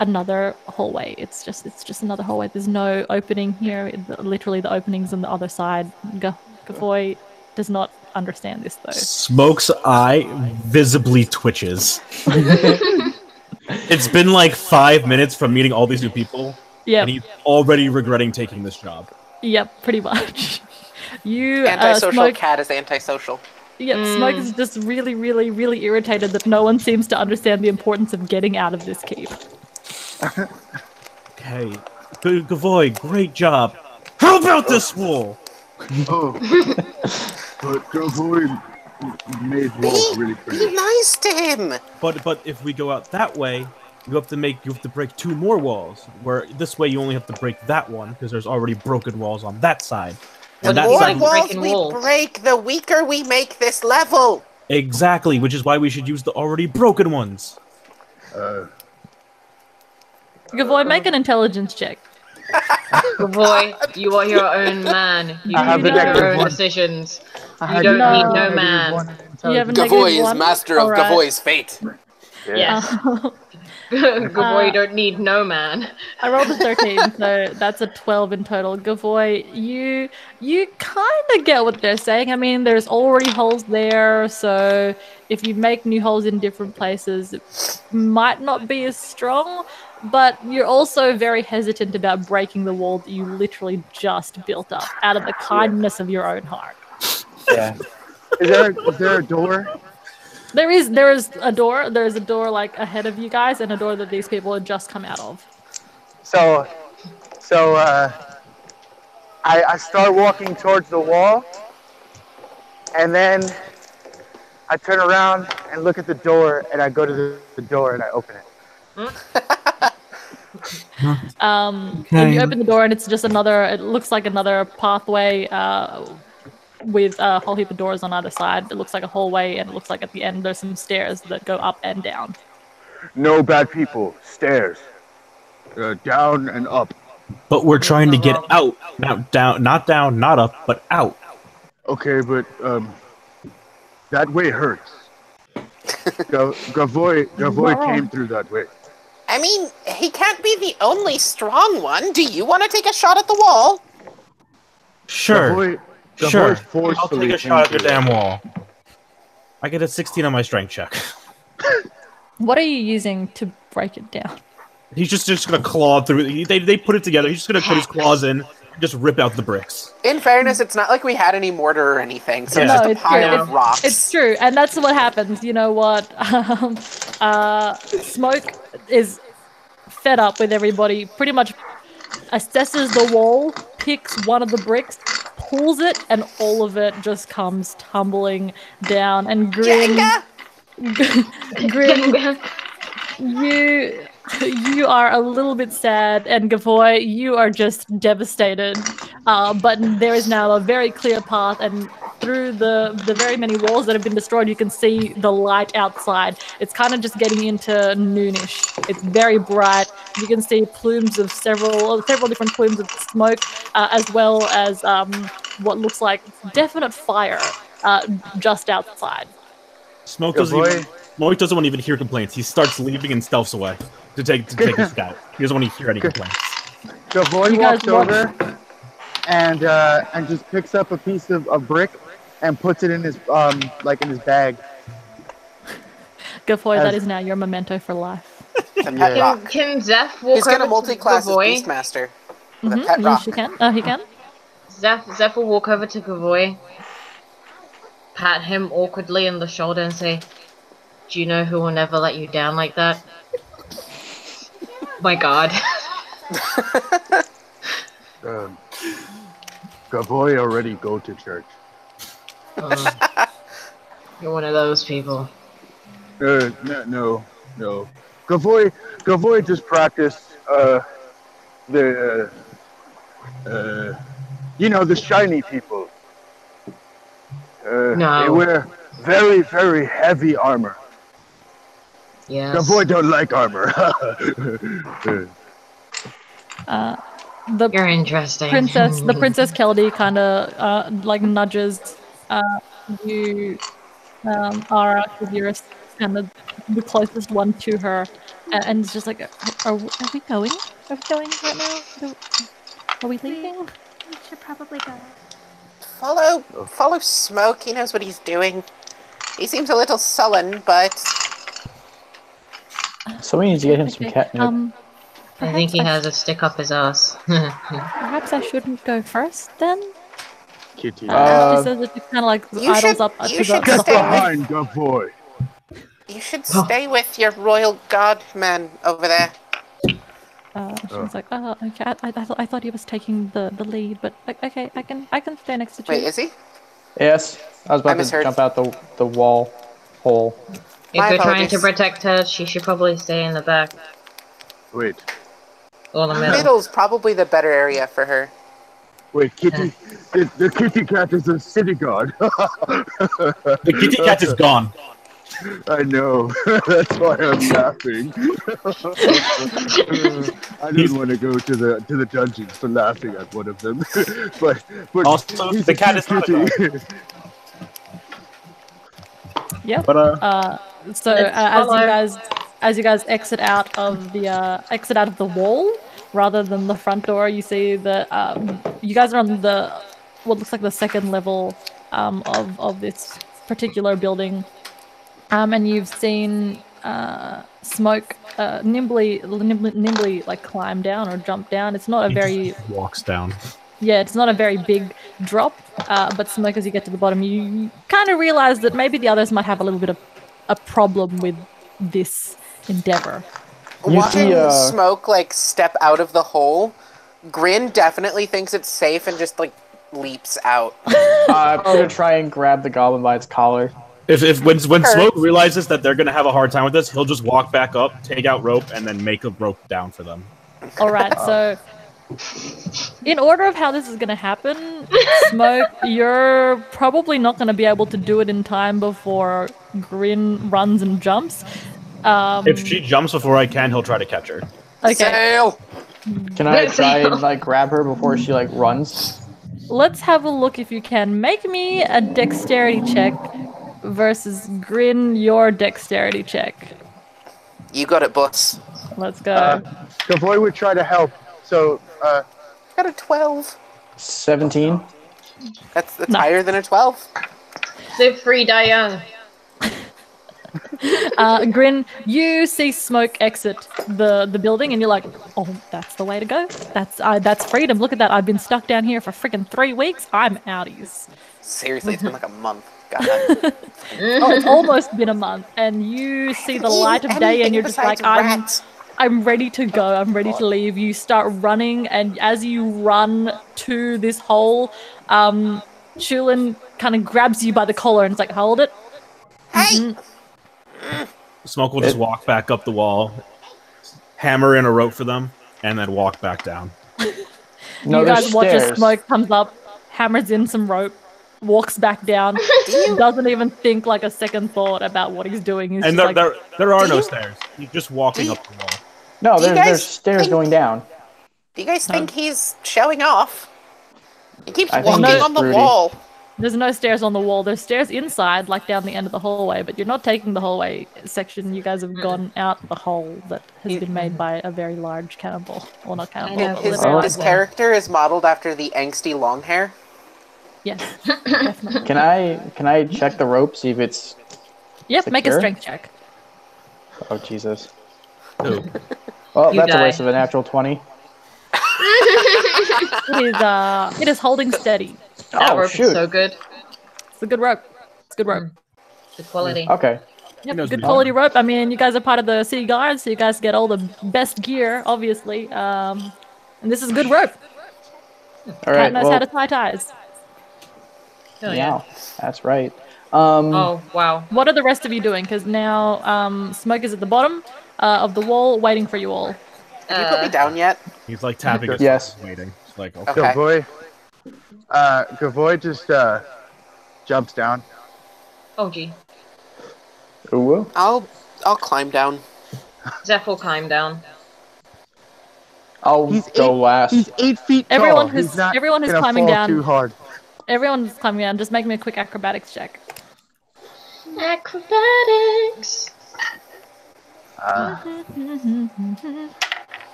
another hallway. It's just another hallway. There's no opening here. Literally, the opening's on the other side. Gavoy does not understand this though. Smoke's eye visibly twitches. It's been like 5 minutes from meeting all these new people, Yep. and he's already regretting taking this job. Yep. Pretty much. You Antisocial Smoke. cat is antisocial. Yep. Smoke is just really, really, really irritated that no one seems to understand the importance of getting out of this keep. Okay, Gavoy, great job. How about this wall? Oh. But Gavoy made walls really Be pretty. nice to him! But if we go out that way, you have to break 2 more walls. Where this way you only have to break that one because there's already broken walls on that side. The And that more side walls breaking we walls. break, the weaker we make this level! exactly, which is why we should use the already broken ones. Gavoy, make an intelligence check. Boy, you are your own man. You I have make the your negative own one. decisions. I You don't No. need no man. You have a Gavoy negative is 1? master of Alright. Gavoy's fate. Yes. Gavoy, you don't need no man. I rolled a 13, so that's a 12 in total. Gavoy, you kind of get what they're saying. I mean, there's already holes there, so if you make new holes in different places, it might not be as strong, but you're also very hesitant about breaking the wall that you literally just built up out of the kindness of your own heart. Yeah. Is there a door? There is a door. There's a door like ahead of you guys, and a door that these people had just come out of. So I start walking towards the wall, and then I turn around and look at the door, and I go to the door and I open it. And you open the door, and it's just another. It looks like another pathway with a whole heap of doors on either side. It looks like a hallway, and it looks like at the end there's some stairs that go up and down. No bad people. Stairs. Down and up. But we're trying to get out. Not down, not up, but out. Okay, but that way hurts. Gavoy came through that way. I mean, he can't be the only strong one. Do you want to take a shot at the wall? Sure. Gavoy I'll take a shot at your damn wall. I get a 16 on my strength check. What are you using to break it down? He's just gonna claw through. They put it together. He's just gonna put his claws in and just rip out the bricks. In fairness, it's not like we had any mortar or anything, so Yeah. it's just a pile of rocks. It's true, and that's what happens. You know what? Smoke is fed up with everybody. Pretty much assesses the wall, picks one of the bricks, pulls it, and all of it just comes tumbling down. And Grin, Grin, you are a little bit sad, and Gavoy, you are just devastated. But there is now a very clear path, and through the very many walls that have been destroyed, you can see the light outside. It's kind of just getting into noonish. It's very bright. You can see plumes of several different plumes of smoke, as well as what looks like definite fire just outside. Smoke doesn't want to even hear complaints. He starts leaving and stealths away to take his scout. He doesn't want to hear any complaints. Gavoy walks over and just picks up a piece of brick and puts it in his in his bag. Gavoy, that is now your memento for life. Can Zeph walk He's over gonna multi-class as Gavoy? Beastmaster with a pet Yes, rock. he can. He can. Zeph will walk over to Gavoy, pat him awkwardly on the shoulder and say, "Do you know who will never let you down like that?" My God. Gavoy already go to church. You're one of those people. No. Gavoy just practiced the shiny people. No. They wear very, very heavy armor. Yes. Gavoy don't like armor. You're interesting. The Princess Keldy kind of nudges you, Ara, because you're kind of the closest one to her, and it's just like, are we going? Are we going right now? Are we leaving? We should probably go. Follow Smoke. He knows what he's doing. He seems a little sullen, but So we need to get him some catnip. I think he has a stick up his ass. Perhaps I shouldn't go first then. Kitty. She says it kind of like idles up to the Get behind, Gavoy. You should stay with your royal godman over there. She was like, "Oh, okay. I thought he was taking the lead, but okay, I can stay next to you." Wait, is he? Yes, I was about to misheard. jump out the wall hole. If My you're trying to apologies. protect her, she should probably stay in the back Wait, or the middle. Middle's probably the better area for her. Kitty. The kitty cat is a city guard. The kitty cat is gone. I know. That's why I'm laughing. I didn't want to go to the dungeons for laughing at one of them. but Also, he's the a cat is not a kitty. Yep. But So as you guys exit out of the wall, rather than the front door, you see that you guys are on what looks like the second level of this particular building, and you've seen Smoke nimbly like climb down or jump down. It's not a very walks down. Yeah, it's not a very big drop, but Smoke, as you get to the bottom, you kind of realize that maybe the others might have a little bit of a problem with this endeavor. Watching Smoke step out of the hole, Grin definitely thinks it's safe and just leaps out. I'm gonna try and grab the goblin by its collar. When Smoke realizes that they're gonna have a hard time with this, he'll just walk back up, take out rope, and then make a rope down for them. All right, so in order of how this is going to happen, Smoke, you're probably not going to be able to do it in time before Grin runs and jumps. If she jumps before I can, he'll try to catch her. Okay. Sail! Can I try and like grab her before she like runs? Let's have a look if you can. Make me a dexterity check versus Grin your dexterity check. You got it, boss. Let's go. The boy would try to help. So, Got a 12. 17. That's No. higher than a 12. Live free, die young. Grin, you see smoke exit the building, and you're like, "Oh, that's the way to go. That's freedom. Look at that. I've been stuck down here for freaking 3 weeks. I'm outies." Seriously, it's been like a month. God. Oh, it's almost been a month, and you see the light of day, and you're just like, I'm ready to go. I'm ready to leave. You start running, and as you run to this hole, Shulin kind of grabs you by the collar and is like, "Hold it." Hey! Smoke will just walk back up the wall, hammer in a rope for them, and then walk back down. No, You there's guys watch stairs. as Smoke comes up, hammers in some rope, walks back down, doesn't even think like a second thought about what he's doing. He's And just there are no you- stairs. You're just walking up the wall. No, Do you there's guys stairs think- going down. Do you guys think he's showing off? He keeps I think walking he's on the broody. wall. There's no stairs on the wall. There's stairs inside, like down the end of the hallway, but you're not taking the hallway section. You guys have gone out the hole that has been made by a very large cannonball. Or not cannonball, know, but His, literally his like- character is modeled after the angsty long hair. Yes, definitely. Can I check the rope, see if it's... Yep, make a Secure? strength check. Oh, Jesus. Ooh. Well, You that's a die. waste of a natural 20. It is holding steady. That Oh, rope shoot. is so good. It's a good rope. It's a good rope. Good quality. Okay. Yep, knows good what quality rope. I mean, you guys are part of the city guards, so you guys get all the best gear, obviously. And this is good rope. All Cat right, knows well, how to tie ties. Hell yeah, yeah. that's right. Oh, wow. What are the rest of you doing? Because now Smoke is at the bottom of the wall, waiting for you all. Have you put me down yet? He's like tapping his Yes. phone, waiting. It's like, okay. Okay. Gavoy just jumps down. Oh, gee. Ooh. I'll climb down. Zeph will climb down. I'll go last. He's 8 feet tall. Everyone He's who's- not everyone who's gonna climbing fall down. too hard. Everyone's climbing down. Just make me a quick acrobatics check. Acrobatics.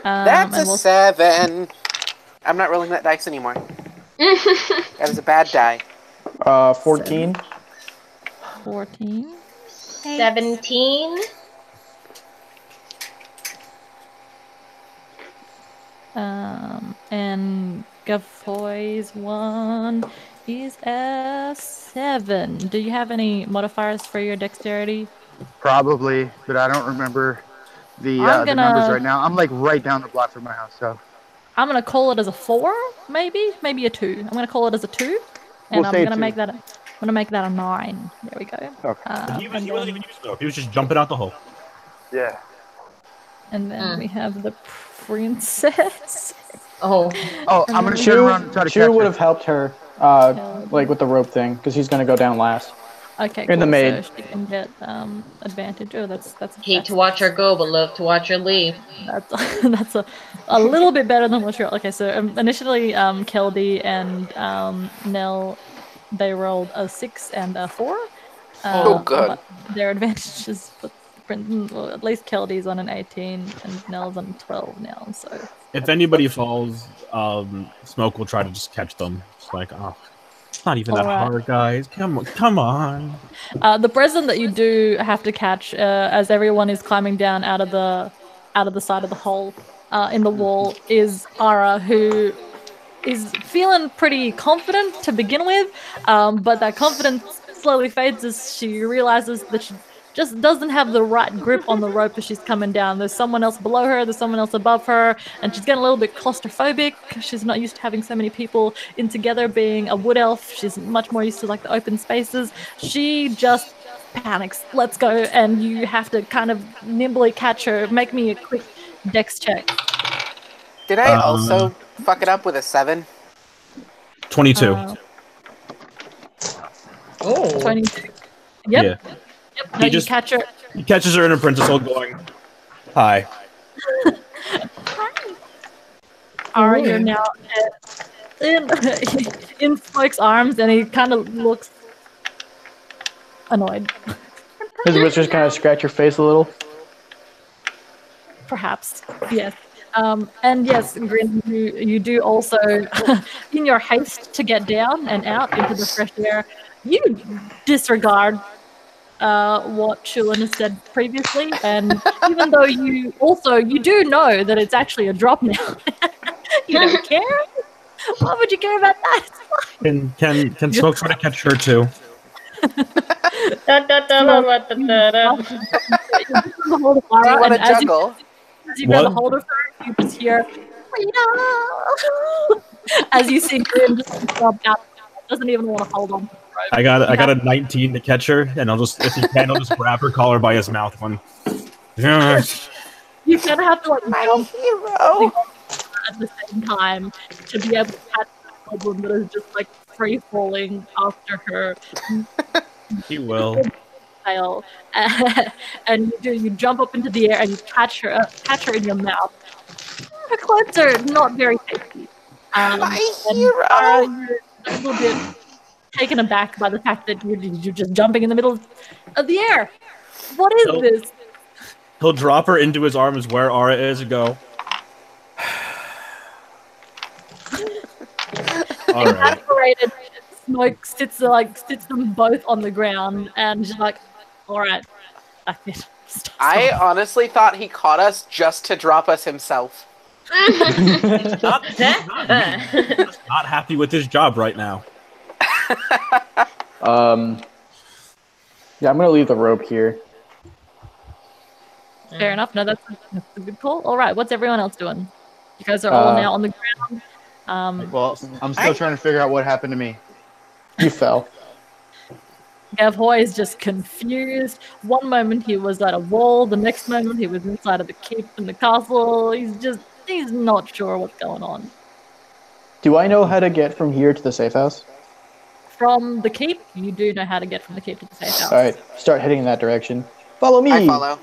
That's and a we'll- 7. I'm not rolling that dice anymore. That was a bad die. 14. 14. 17. And Gafoy's one is a 7. Do you have any modifiers for your dexterity? Probably, but I don't remember the I'm the gonna- numbers right now. I'm like right down the block from my house, so I'm gonna call it as a 4, maybe a 2. I'm gonna call it as a 2, and We'll I'm say gonna 2. make that. I'm gonna make that a 9. There we go. Okay. He wasn't And even then, using smoke. He was just jumping out the hole. yeah. and then we have the princess. Oh. Oh, I'm gonna turn Chu, around and try to catch Chu would her. have helped her, like with the rope thing, because he's gonna go down last. Okay, And the cool, maid. so she can get advantage. Oh, that's Hate to watch her go, but love to watch her leave. that's a little bit better than what you're. Okay, so initially, Keldy and Nell, they rolled a 6 and a 4. Oh, good. But their advantages, well, at least Keldy's on an 18 and Nell's on 12 now. So If anybody falls, Smoke will try to just catch them. It's like, oh, it's not even that Alright. hard, guys. Come on. the present that you do have to catch, as everyone is climbing down out of the side of the hole in the wall, is Ara, who is feeling pretty confident to begin with, but that confidence slowly fades as she realizes that she just doesn't have the right grip on the rope as she's coming down. There's someone else below her, there's someone else above her, and she's getting a little bit claustrophobic. She's not used to having so many people in together. Being a wood elf, she's much more used to like the open spaces. She just panics. Let's go, and you have to kind of nimbly catch her. Make me a quick dex check. Did I also fuck it up with a 7? 22. Uh, Oh. 22. Yep. Yeah. Yep. No, you catch her. He catches her in a princess hold going, "Hi." Ara, you're now in Smoke's arms, and he kind of looks annoyed. His whiskers kind of scratch your face a little. Perhaps, yes. And yes, Grin, you do also, in your haste to get down and out into the fresh air, you disregard what Shulin has said previously, and even though you do know that it's actually a drop now, you don't care. Why would you care about that? Can Smoke try to catch her too? Do you want to juggle? As you grab a hold of her, you just hear, as you see Grin just drop out, doesn't even want to hold on. I got a 19 to catch her, and I'll just, if he can, I'll just grab her collar by his mouth. One. You kind of have to like jump hero at the same time to be able to catch the goblin that is just like free falling after her. He will. Tail. And you jump up into the air and you catch her in your mouth. Her clothes are not very tasty. My hero. You're a little bit taken aback by the fact that you're just jumping in the middle of the air. What is this? He'll drop her into his arms where Ara is and go. All right. Exasperated, Smoke sits them both on the ground and she's like, all right, that's it. Stop. I honestly thought he caught us just to drop us himself. He's not happy with his job right now. Yeah, I'm gonna leave the rope here. Fair enough. No, that's a good call. All right, what's everyone else doing? You guys are all now on the ground. Well, I'm still trying to figure out what happened to me. You fell. Gavhoy is just confused. One moment he was at a wall, the next moment he was inside of the keep in the castle. He's not sure what's going on. Do I know how to get from here to the safe house? From the keep, you do know how to get from the keep to the safe house. Alright, start heading in that direction. Follow me! I follow.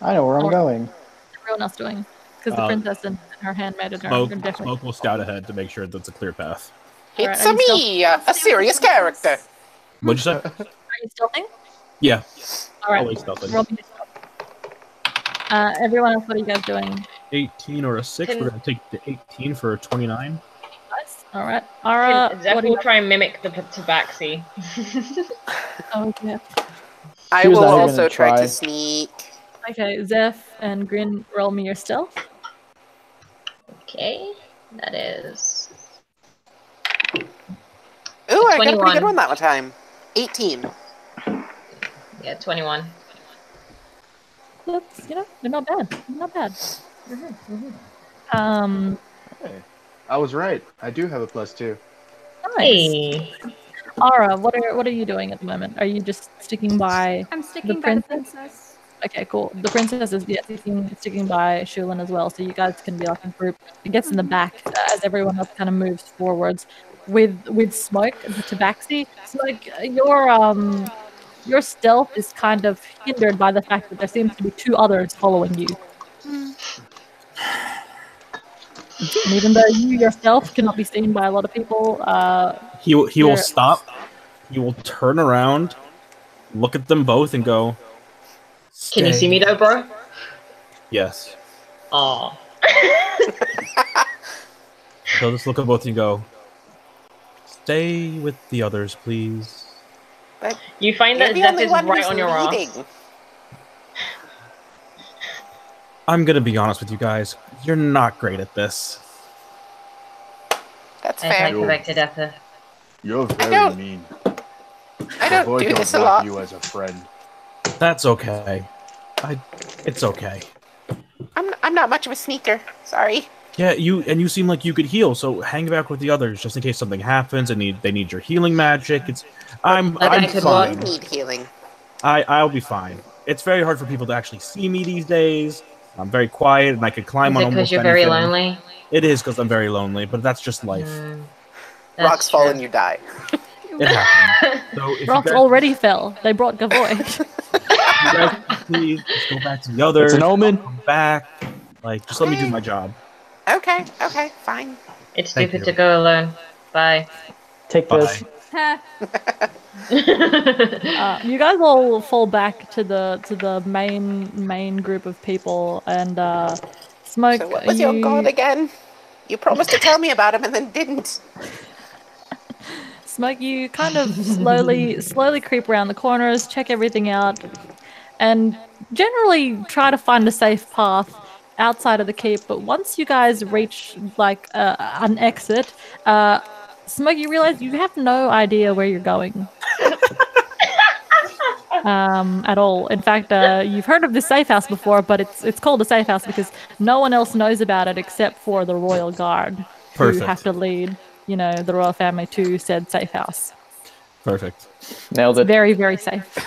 I know where I'm going. What's everyone else doing? Because the princess and her handmaid are definitely... Smoke will scout ahead to make sure that's a clear path. It's me, a serious character. What'd you say? Are you stealthing? Yeah. Alright. Always stealthing. Roll me a stealth. Everyone else, what are you guys doing? 18 or a 6. We're going to take the 18 for a 29. Nice. Alright. Ara, Zeph will try and mimic the tabaxi. Oh, yeah. I will also try to sneak. Okay, Zeph and Grin, roll me your stealth. Okay, that is... Ooh, I got a 21. pretty good one that time. 18. Yeah, 21. That's, they're not bad. Not bad. Hey, I was right. I do have a +2. Nice. Hey. Ara, what are you doing at the moment? Are you just sticking by I'm sticking by the princess. Okay, cool. The princess is sticking by Shulin as well, so you guys can be like a group. It gets in the back as everyone else kind of moves forwards with Smoke, the tabaxi. Smoke, your stealth is kind of hindered by the fact that there seems to be 2 others following you. And even though you yourself cannot be seen by a lot of people, he will stop. He will turn around, look at them both, and go. Can you see me though, bro? Yes. Aw. He'll just look at both of you and go. Stay with the others, please. But you find that Zeph is right on your ass. I'm gonna be honest with you guys. You're not great at this. That's fair. You're very mean. I don't do this a lot. You as a friend. That's okay. It's okay. I'm not much of a sneaker. Sorry. Yeah, you seem like you could heal, so hang back with the others just in case something happens and they need your healing magic. I'm fine. I need healing. I'll be fine. It's very hard for people to actually see me these days. I'm very quiet and I could climb on almost because you're anything. very lonely? It is because I'm very lonely, but that's just life. Rocks fall and you die. It happened. So if Rocks you guys, already fell. They brought Gavoid. you guys please just go back to the others. It's an omen. Come back. Like, just let me do my job. Okay, fine. It's Thank stupid you. to go alone. Bye. Take this. Bye. You guys all fall back to the main group of people, and Smoke. So what was your god again? You promised to tell me about him and then didn't. Smoke, you kind of slowly creep around the corners, check everything out, and generally try to find a safe path outside of the keep. But once you guys reach like an exit, Smoke, you realize you have no idea where you're going. At all. In fact, you've heard of this safe house before, but it's called a safe house because no one else knows about it except for the royal guard, who have to lead, the royal family to said safe house. Perfect. Nailed it. Very, very safe.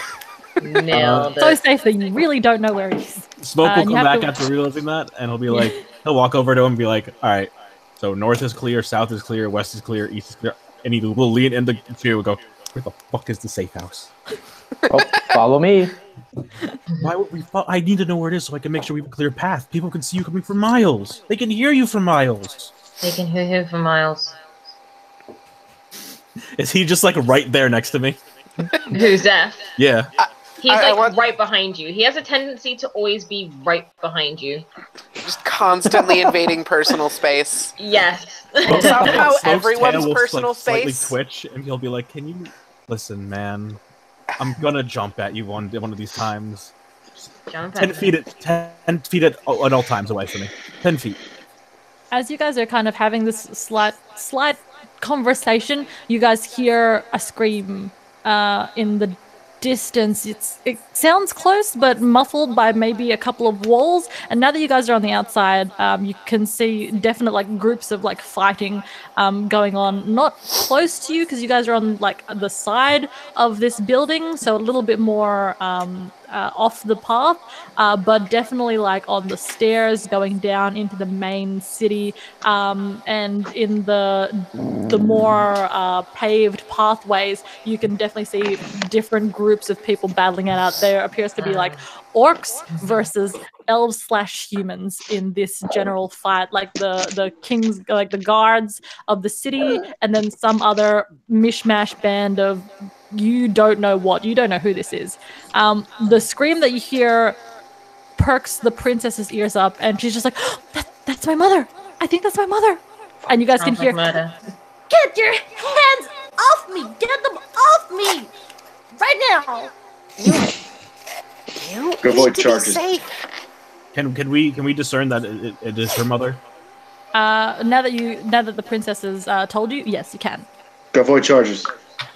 Nailed So it. safe that you really don't know where he is. Smoke will you come have back to- after realizing that, and he'll be like, he'll walk over to him and be like, all right, so north is clear, south is clear, west is clear, east is clear, and he will lean in the queue and go, where the fuck is the safe house? Oh, follow me. Why would we? I need to know where it is so I can make sure we have a clear path. People can see you coming for miles. They can hear you for miles. They can hear him for miles. Is he just like right there next to me? Who's Zeph? Yeah. He's I like want- right behind you. He has a tendency to always be right behind you. Just constantly invading personal space. Yes. Somehow Smoke's everyone's tail will, personal slightly space. twitch, and he'll be like, "Can you listen, man? I'm gonna jump at you one of these times. Jump 10 at feet him. at 10 feet at all times away from me. 10 feet." As you guys are kind of having this slight conversation, you guys hear a scream in the distance. It sounds close, but muffled by maybe a couple of walls. And now that you guys are on the outside, you can see definite like groups of like fighting going on. Not close to you because you guys are on like the side of this building, so a little bit more off the path, but definitely like on the stairs going down into the main city, and in the more paved pathways, you can definitely see different groups of people battling it out. There appears to be like orcs versus elves/humans in this general fight, like the kings, like the guards of the city, and then some other mishmash band of you don't know who this is. The scream that you hear perks the princess's ears up, and she's just like, oh, that's my mother. I think that's my mother. And you guys can Sounds hear, like murder. Get your hands off me! Get them off me! Right now! You Go need avoid to charges. be safe. Can we discern that it is her mother? now that the princess has told you, yes, you can. Go avoid charges.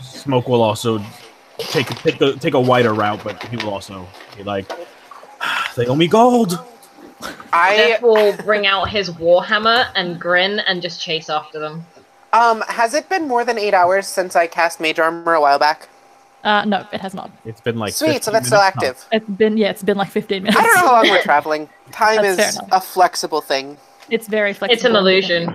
Smoke will also take a wider route, but he will also be like, they owe me gold. Zeph will bring out his warhammer and grin and just chase after them. Has it been more than 8 hours since I cast Mage Armor a while back? No, it has not. It's been like Sweet, so 15 that's still minutes now. active. It's been like 15 minutes. I don't know how long we're traveling. Time That's fair is enough. a flexible thing. It's very flexible. It's an illusion.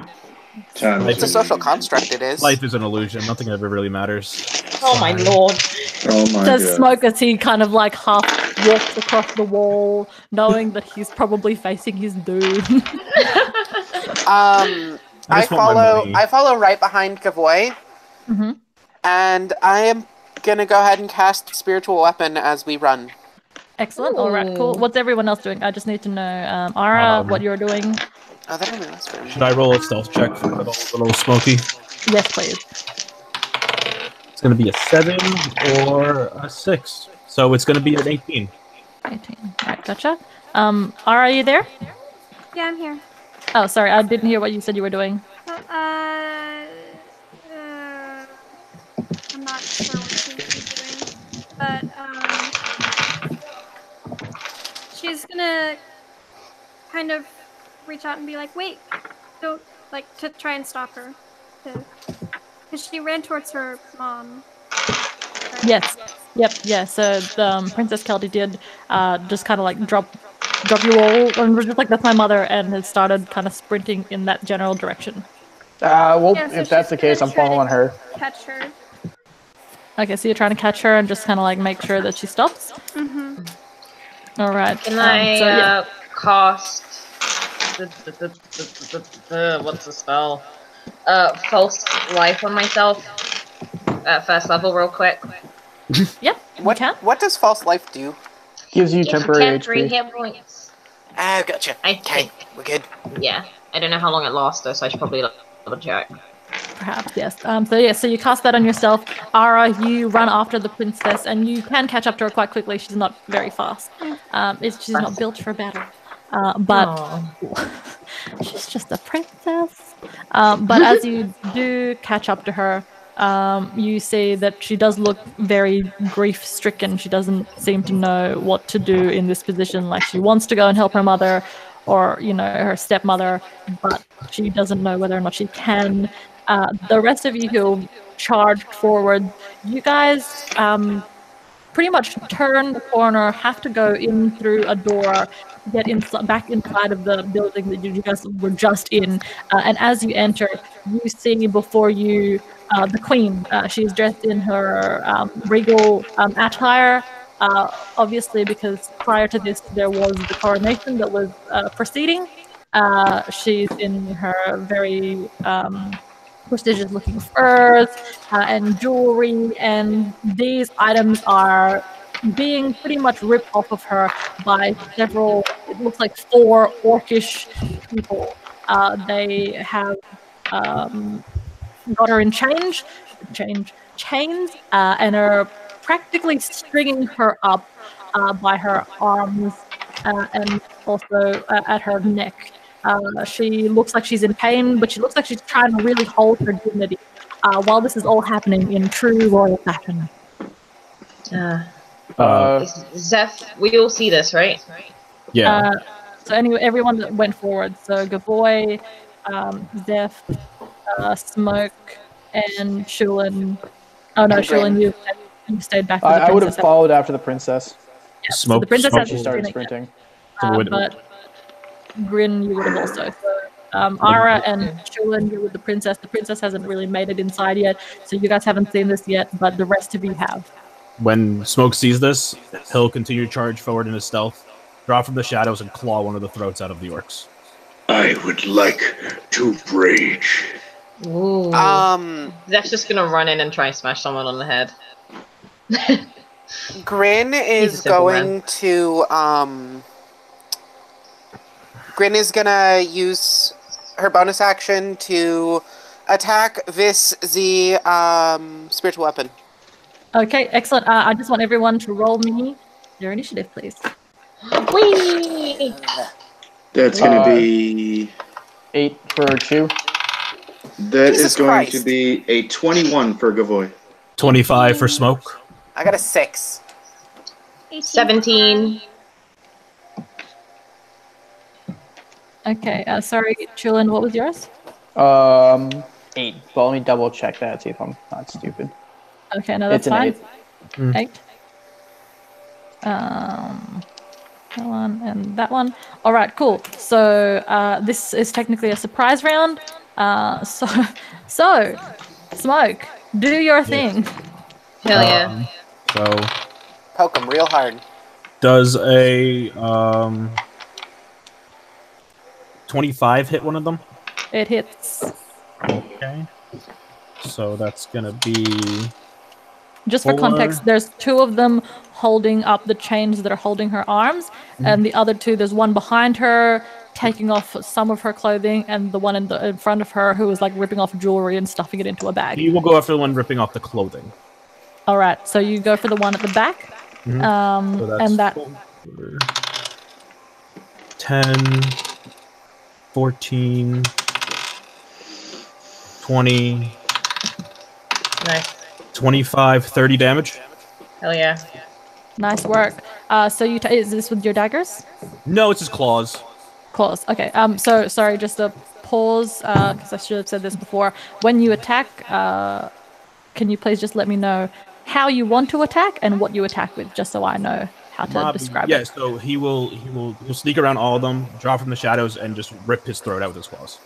Time It's a is- social construct, it is. Life is an illusion. Nothing ever really matters. Oh my lord. Oh my Does god. Smoke as he kind of like half walks across the wall, knowing that he's probably facing his doom. I just want my money. I follow right behind Kavoy, Mhm. and I am gonna go ahead and cast Spiritual Weapon as we run. Excellent. All right, cool. Ooh. What's everyone else doing? I just need to know, Ara, what you're doing. Oh, that only lasts for a minute. Should I roll a stealth check for little Smoky? Yes, please. It's gonna be a 7 or a 6, so it's gonna be an 18. 18. All right, gotcha. Ara, are you there? Yeah, I'm here. Oh, sorry, I didn't hear what you said you were doing. I'm not sure what she's doing, but she's gonna kind of reach out and be like, "Wait, don't," like to try and stop her, because she ran towards her mom. Right? Yes. Yep. Yeah. So Princess Kelty did just kind of like drop you all and was just like, "That's my mother," and has started kind of sprinting in that general direction. Well, Yeah, so if that's the she's case, gonna I'm try to following her. Catch her. Okay, so you're trying to catch her and just kind of like make sure that she stops. All right. Can I cast what's the spell? False life on myself at first level, real quick. Yep. What does false life do? Gives you temporary HP. hit points. Ah, gotcha. I Okay, think. we're good. Yeah, I don't know how long it lasts though, so I should probably double check. Perhaps, yes. So you cast that on yourself. Ara, you run after the princess, and you can catch up to her quite quickly. She's not very fast. She's not built for battle. But she's just a princess. But as you do catch up to her, you see that she does look very grief-stricken. She doesn't seem to know what to do in this position. Like, she wants to go and help her mother, or, you know, her stepmother, but she doesn't know whether or not she can. The rest of you who charged forward, you guys pretty much turn the corner, have to go in through a door, get back inside of the building that you guys were just in. And as you enter, you see before you the queen. She's dressed in her regal attire, obviously because prior to this there was the coronation that was proceeding. She's in her very prestigious looking furs and jewelry, and these items are being pretty much ripped off of her by several, it looks like 4 orcish people. They have got her in chains and are practically stringing her up by her arms and also at her neck. She looks like she's in pain, but she looks like she's trying to really hold her dignity while this is all happening in true royal fashion. Zeph, we all see this, right? Yeah. So anyway, everyone that went forward, so Gavoy, Zeph, Smoke, and Shulin. Oh no, Shulin, you stayed back. I would have followed after the princess. Yeah, so the princess hasn't started sprinting. But Grin, you would have also. So, Ara and Shulin, you're with the princess. The princess hasn't really made it inside yet, so you guys haven't seen this yet, but the rest of you have. When Smoke sees this, he'll continue to charge forward in his stealth, draw from the shadows, and claw one of the throats out of the orcs. I would like to rage. Ooh. Zeph's just gonna run in and try and smash someone on the head. Grin is going to Grin is gonna use her bonus action to attack the spiritual weapon. Okay, excellent. I just want everyone to roll me your initiative, please. Whee! That's going to be 8 for Chew. That Jesus is going Christ. to be a 21 for Gavoy. 25 for Smoke. I got a 6. 17. Okay, sorry, Chulin, what was yours? 8. But let me double check that, see if I'm not stupid. Okay, no, that's It's an fine. 8. 8. That one and that one. All right, cool. So this is technically a surprise round. So Smoke, do your thing. Hell yeah. So Poke him real hard. does a 25 hit one of them? It hits. Okay. So that's gonna be Just for context, there's 2 of them holding up the chains that are holding her arms, and the other 2, there's one behind her taking off some of her clothing, and the one in front of her who is like ripping off jewelry and stuffing it into a bag. You will go after the one ripping off the clothing. All right, so you go for the one at the back, So that's and that 10, 14, 20, Nice. 25, 30 damage. Hell yeah. nice work. So you is this with your daggers? No, it's his claws. Claws. Okay. So sorry, just a pause because I should have said this before. When you attack, can you please just let me know how you want to attack and what you attack with, just so I know how to describe Yeah, it. so he'll sneak around all of them, draw from the shadows, and just rip his throat out with his claws.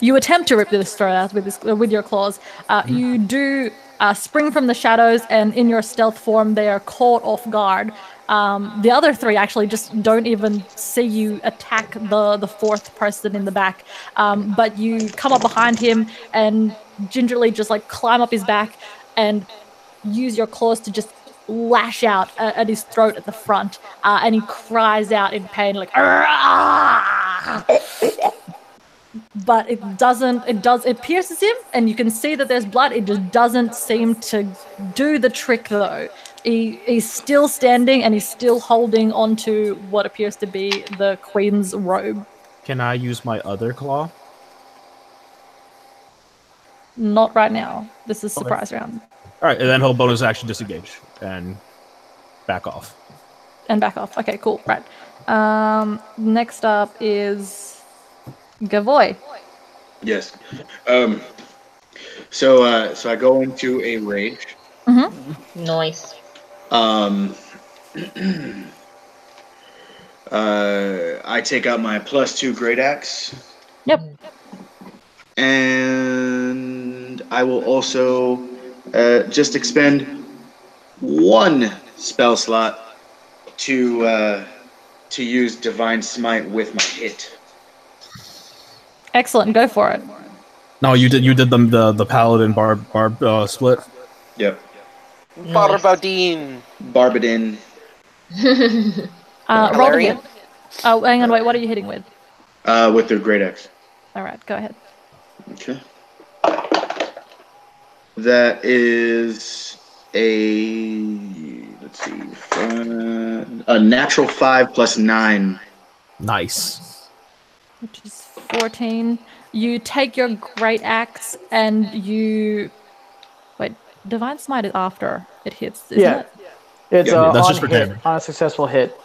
You attempt to rip this throat out with your claws. You do spring from the shadows, and in your stealth form, they are caught off guard. The other three actually just don't even see you attack the fourth person in the back, but you come up behind him and gingerly just like climb up his back and use your claws to just lash out at his throat at the front, and he cries out in pain like "Arrgh!" But it pierces him, and you can see that there's blood. It just doesn't seem to do the trick though. He's still standing, and he's still holding onto what appears to be the queen's robe. Can I use my other claw? Not right now. This is surprise round. All right, and then he'll bonus action disengage and back off. And back off. Okay, cool. Right. Next up is Gavoy. Yes. So I go into a rage. Mm-hmm. Nice. I take out my +2 great axe. Yep. And I will also just expend 1 spell slot to use Divine Smite with my hit. Excellent. Go for it. No, you did the paladin barb split. Yep. Barbadine. Barbadin. Roll to hit. Oh, hang on. Wait. What are you hitting with? With the great axe. All right. Go ahead. Okay. That is a natural 5 plus 9. Nice. Which is 14. You take your great axe and you... Wait, Divine Smite is after it hits, isn't it? It's that's just for hit, damage. on a successful hit.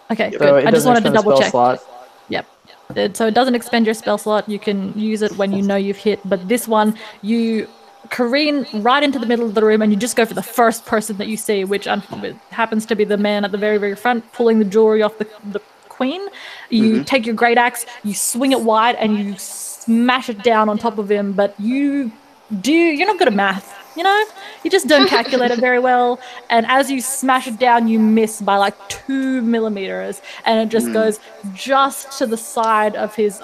Okay, So good. I just wanted to double check. Slot. Yep. So it doesn't expend your spell slot. You can use it when you know you've hit. But this one, you careen right into the middle of the room and you just go for the first person that you see, which happens to be the man at the very, very front pulling the jewelry off the queen. You take your great axe, you swing it wide, and you smash it down on top of him. But you're not good at math. You know, you just don't calculate it very well. And as you smash it down, you miss by like 2 millimeters, and it just goes just to the side of his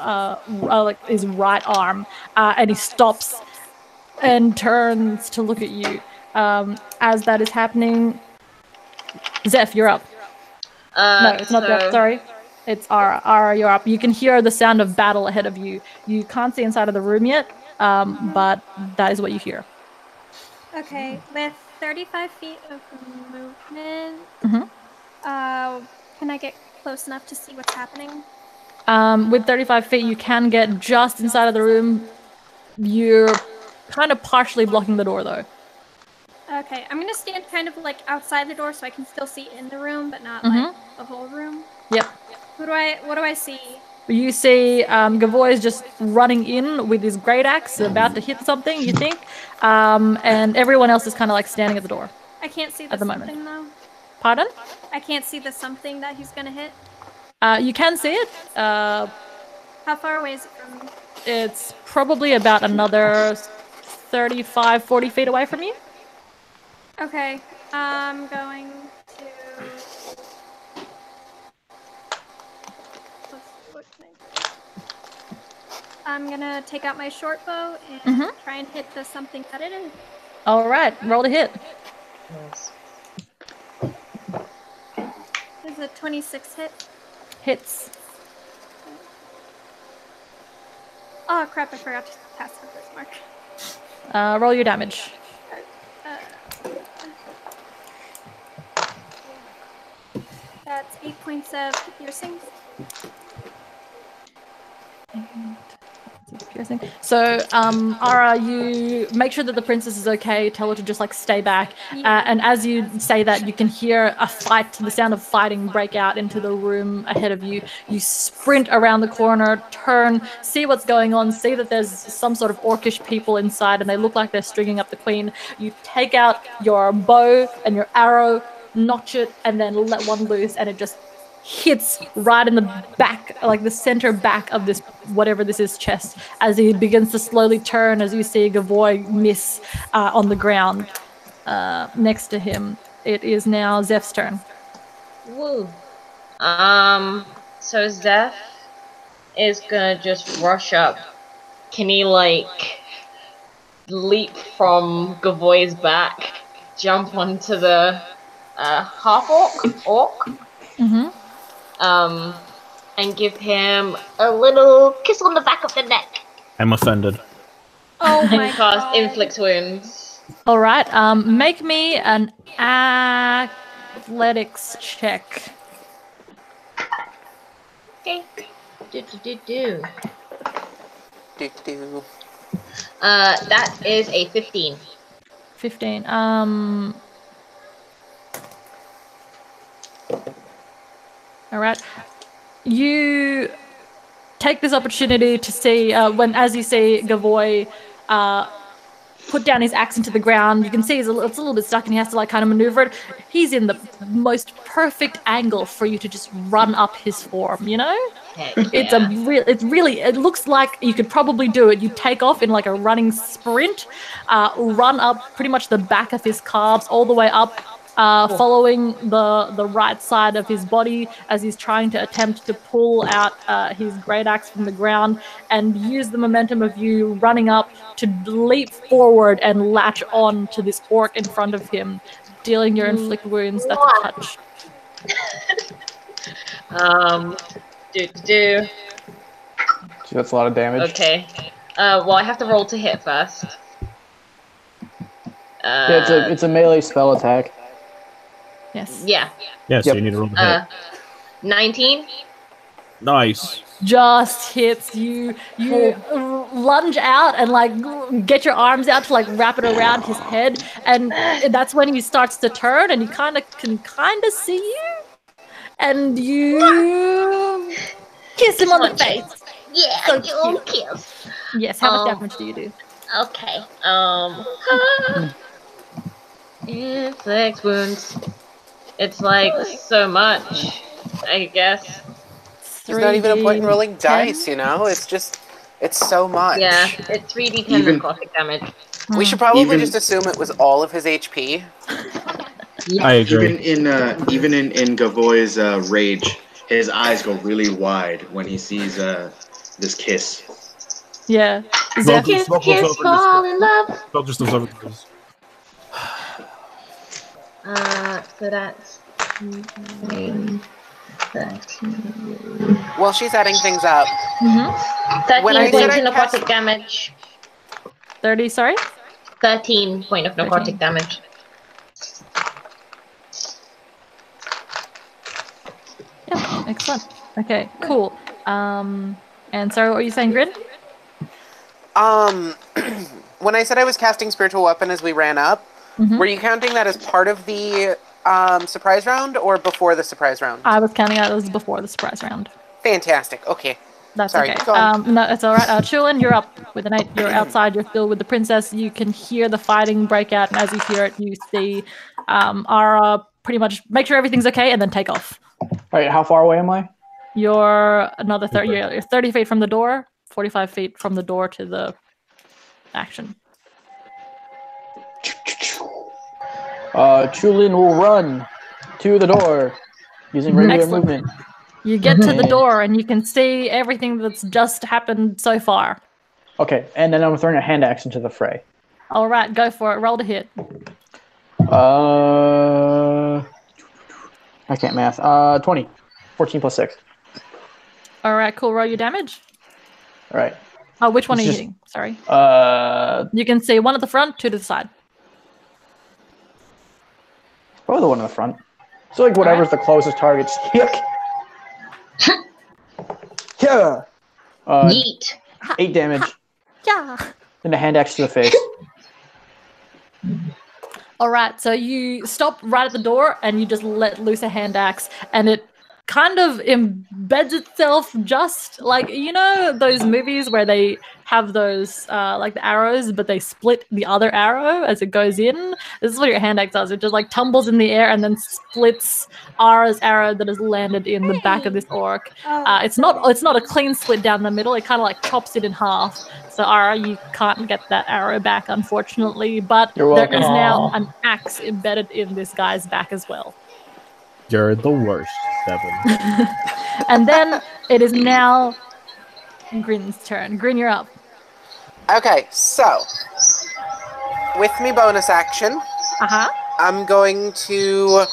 his right arm, and he stops and turns to look at you. As that is happening, Zeph, you're up. No, it's not Zeph. Sorry, it's Ara. Ara, you're up. You can hear the sound of battle ahead of you. You can't see inside of the room yet, but that is what you hear. Okay, with 35 feet of movement, can I get close enough to see what's happening? With 35 feet, you can get just inside of the room. You're kind of partially blocking the door, though. Okay, I'm gonna stand kind of like outside the door so I can still see in the room, but not like the whole room. Yep. What do I see? You see Gavoy is just running in with his great axe, about to hit something, you think, and everyone else is kind of like standing at the door. I can't see the at the something moment. though. Pardon? I can't see the something that he's gonna hit. You can see it. How far away is it from me? It's probably about another 35, 40 feet away from you. Okay, I'm going to... I'm gonna take out my short bow and try and hit the something that it is. All right, roll to hit. Nice. Is a 26 hit? Hits. Oh crap, I forgot to pass the first mark. Roll your damage. That's 8 points of piercing. So, Ara, you make sure that the princess is okay, tell her to just like stay back, and as you say that, you can hear a fight, the sound of fighting break out into the room ahead of you. You sprint around the corner, turn, see what's going on, see that there's some sort of orcish people inside and they look like they're stringing up the queen. You take out your bow and your arrow, notch it, and then let one loose, and it just hits right in the back, like the center back of this, whatever this is, chest, as he begins to slowly turn, as you see Gavoy miss on the ground next to him. It is now Zeph's turn. Woo. So Zeph is gonna just rush up. Can he, like, leap from Gavoy's back, jump onto the half-orc? Mm-hmm. And give him a little kiss on the back of the neck. I'm offended. Oh my And cast god. inflict wounds. All right. Make me an athletics check. Okay. Do. Do. That is a 15. 15. All right. You take this opportunity to see as you see Gavoy put down his axe into the ground. You can see it's a little bit stuck, and he has to like kind of maneuver it. He's in the most perfect angle for you to just run up his form. You know, Heck it's yeah. it looks like you could probably do it. You take off in like a running sprint, run up pretty much the back of his calves all the way up. Following the right side of his body as he's trying to attempt to pull out his great axe from the ground, and use the momentum of you running up to leap forward and latch on to this orc in front of him, dealing your inflict wounds. That's a touch. Do. So that's a lot of damage. Okay. Well, I have to roll to hit first. Yeah, it's a melee spell attack. Yes. Yeah. Yeah, so you need to roll the hit. 19? Nice. Just hits you. You lunge out and like get your arms out to like wrap it around his head, and that's when he starts to turn, and you can see you, and you kiss him on the face. Yeah, So you cute. kiss. Yes. How much damage do you do? Okay. Inflict wounds. It's like so much, I guess. There's not even a point in rolling dice, you know? It's so much. Yeah, it's 3d10 necrotic damage. We should probably just assume it was all of his HP. I agree. Even in Gavoy's rage, his eyes go really wide when he sees this kiss. Yeah. Kiss, fall in love. Smoke just over this. So that's 13. Well, she's adding things up. 13 points of necrotic damage. 30, sorry? 13 point of necrotic damage. Yeah, excellent. Okay, cool. And so what were you saying, Grid? When I said I was casting Spiritual Weapon as we ran up, were you counting that as part of the surprise round or before the surprise round? I was counting out it was before the surprise round. Fantastic. Okay. That's Sorry, okay. go on. No, it's all right. Chulin, you're up with an 8. You're outside. You're still with the princess. You can hear the fighting break out, and as you hear it, you see Ara pretty much make sure everything's okay, and then take off. All right, how far away am I? You're another 30. You're 30 feet from the door. 45 feet from the door to the action. Chulin will run to the door using regular Excellent. movement. You get to the door, and you can see everything that's just happened so far. Okay, and then I'm throwing a hand axe into the fray. All right, go for it. Roll to hit. I can't math. 20. 14 plus 6. All right, cool. Roll your damage. All right. Oh, which one are you hitting? Sorry. You can see 1 at the front, 2 to the side. Probably the one in the front. So like whatever's the closest target. Yuck. Yeah. Yeet. 8 damage. Yeah. And a hand axe to the face. All right, so you stop right at the door and you just let loose a hand axe, and it kind of embeds itself just like, you know, those movies where they have those like the arrows, but they split the other arrow as it goes in. This is what your hand axe does. It just like tumbles in the air and then splits Ara's arrow that has landed in the back of this orc. It's not a clean split down the middle. It kind of like chops it in half. So Ara, you can't get that arrow back, unfortunately. But there is now an axe embedded in this guy's back as well. You're the worst, Devin. And then it is now Grin's turn. Grin, you're up. Okay, so with me bonus action, I'm going to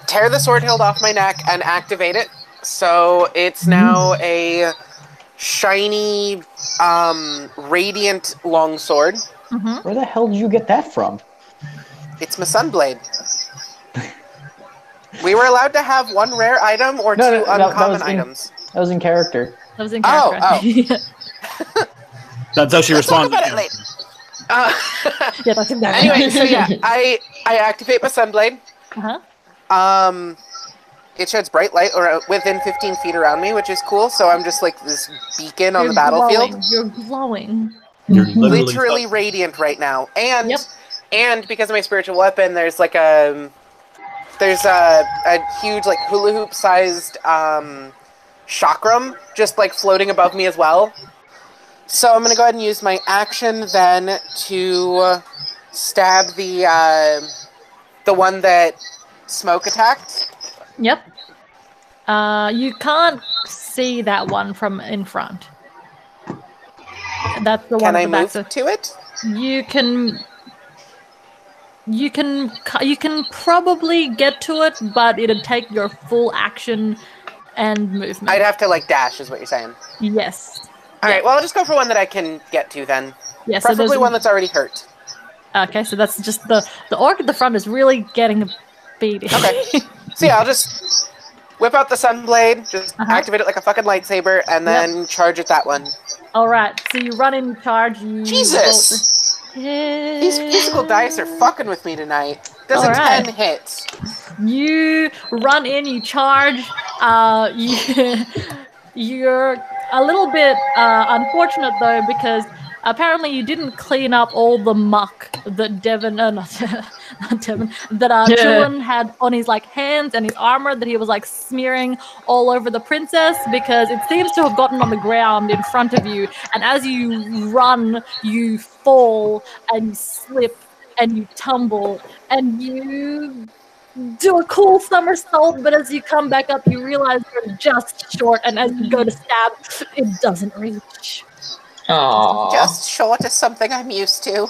tear the sword hilt off my neck and activate it. So it's now a shiny, radiant longsword. Where the hell did you get that from? It's my sunblade. We were allowed to have one rare item or two uncommon items. That was in character. That was in character. Oh. That's how she responded. Talk about it later. Yeah, that's in there. Anyway, so yeah, I activate my sunblade. It sheds bright light within 15 feet around me, which is cool. So I'm just like this beacon on the battlefield. You're glowing. You're literally radiant right now. And and because of my spiritual weapon, there's like a huge like hula hoop sized chakram just like floating above me as well. So I'm gonna go ahead and use my action then to stab the one that Smoke attacked. Yep. You can't see that one from in front. That's the one. Can I move to it? You can probably get to it, but it'd take your full action and movement. I'd have to like dash, is what you're saying. Yes. All right. Well, I'll just go for one that I can get to then. Yeah. Preferably one that's already hurt. Okay, so that's just the orc at the front is really getting a beating. Okay. So yeah, I'll just whip out the sunblade, just activate it like a fucking lightsaber, and then charge at that one. All right. So you run in, charge. Jesus. These physical dice are fucking with me tonight. Does a 10 hit? You run in, you charge. You're a little bit unfortunate though, because apparently you didn't clean up all the muck that Chillin had on his like hands and his armor that he was like smearing all over the princess, because it seems to have gotten on the ground in front of you, and as you run you fall and you slip and you tumble and you do a cool somersault, but as you come back up you realize you're just short, and as you go to stab it doesn't reach. Aww. Just short is something I'm used to.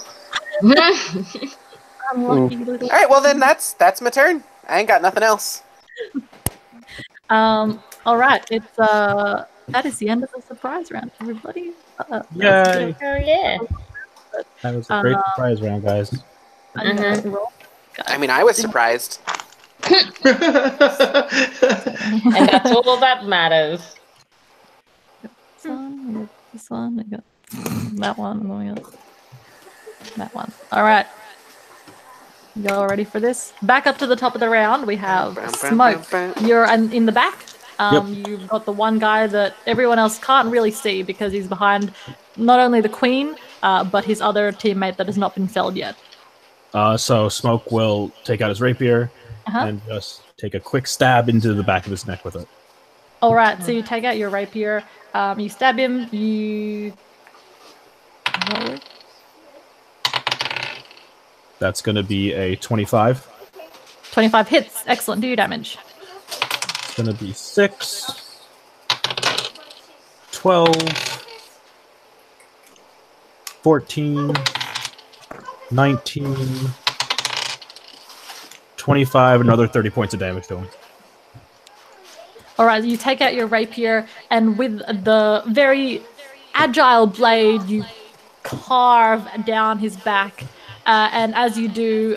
Unlucky little. All right, well then that's my turn. I ain't got nothing else. All right, it's that is the end of the surprise round, everybody. Yay! Oh yeah. That was a great surprise round, guys. I mean, I was surprised. And that's all that matters. This one, I got that one, and then we got that one. All right. Y'all ready for this? Back up to the top of the round, we have Smoke. You're in the back. You've got the one guy that everyone else can't really see because he's behind not only the queen, but his other teammate that has not been felled yet. So Smoke will take out his rapier and just take a quick stab into the back of his neck with it. All right, so you take out your rapier, you stab him, you... That's going to be a 25. 25 hits. Excellent. Do your damage. It's going to be 6, 12, 14, 19, 25, another 30 points of damage to him. All right, you take out your rapier, and with the very agile blade, you carve down his back. And as you do,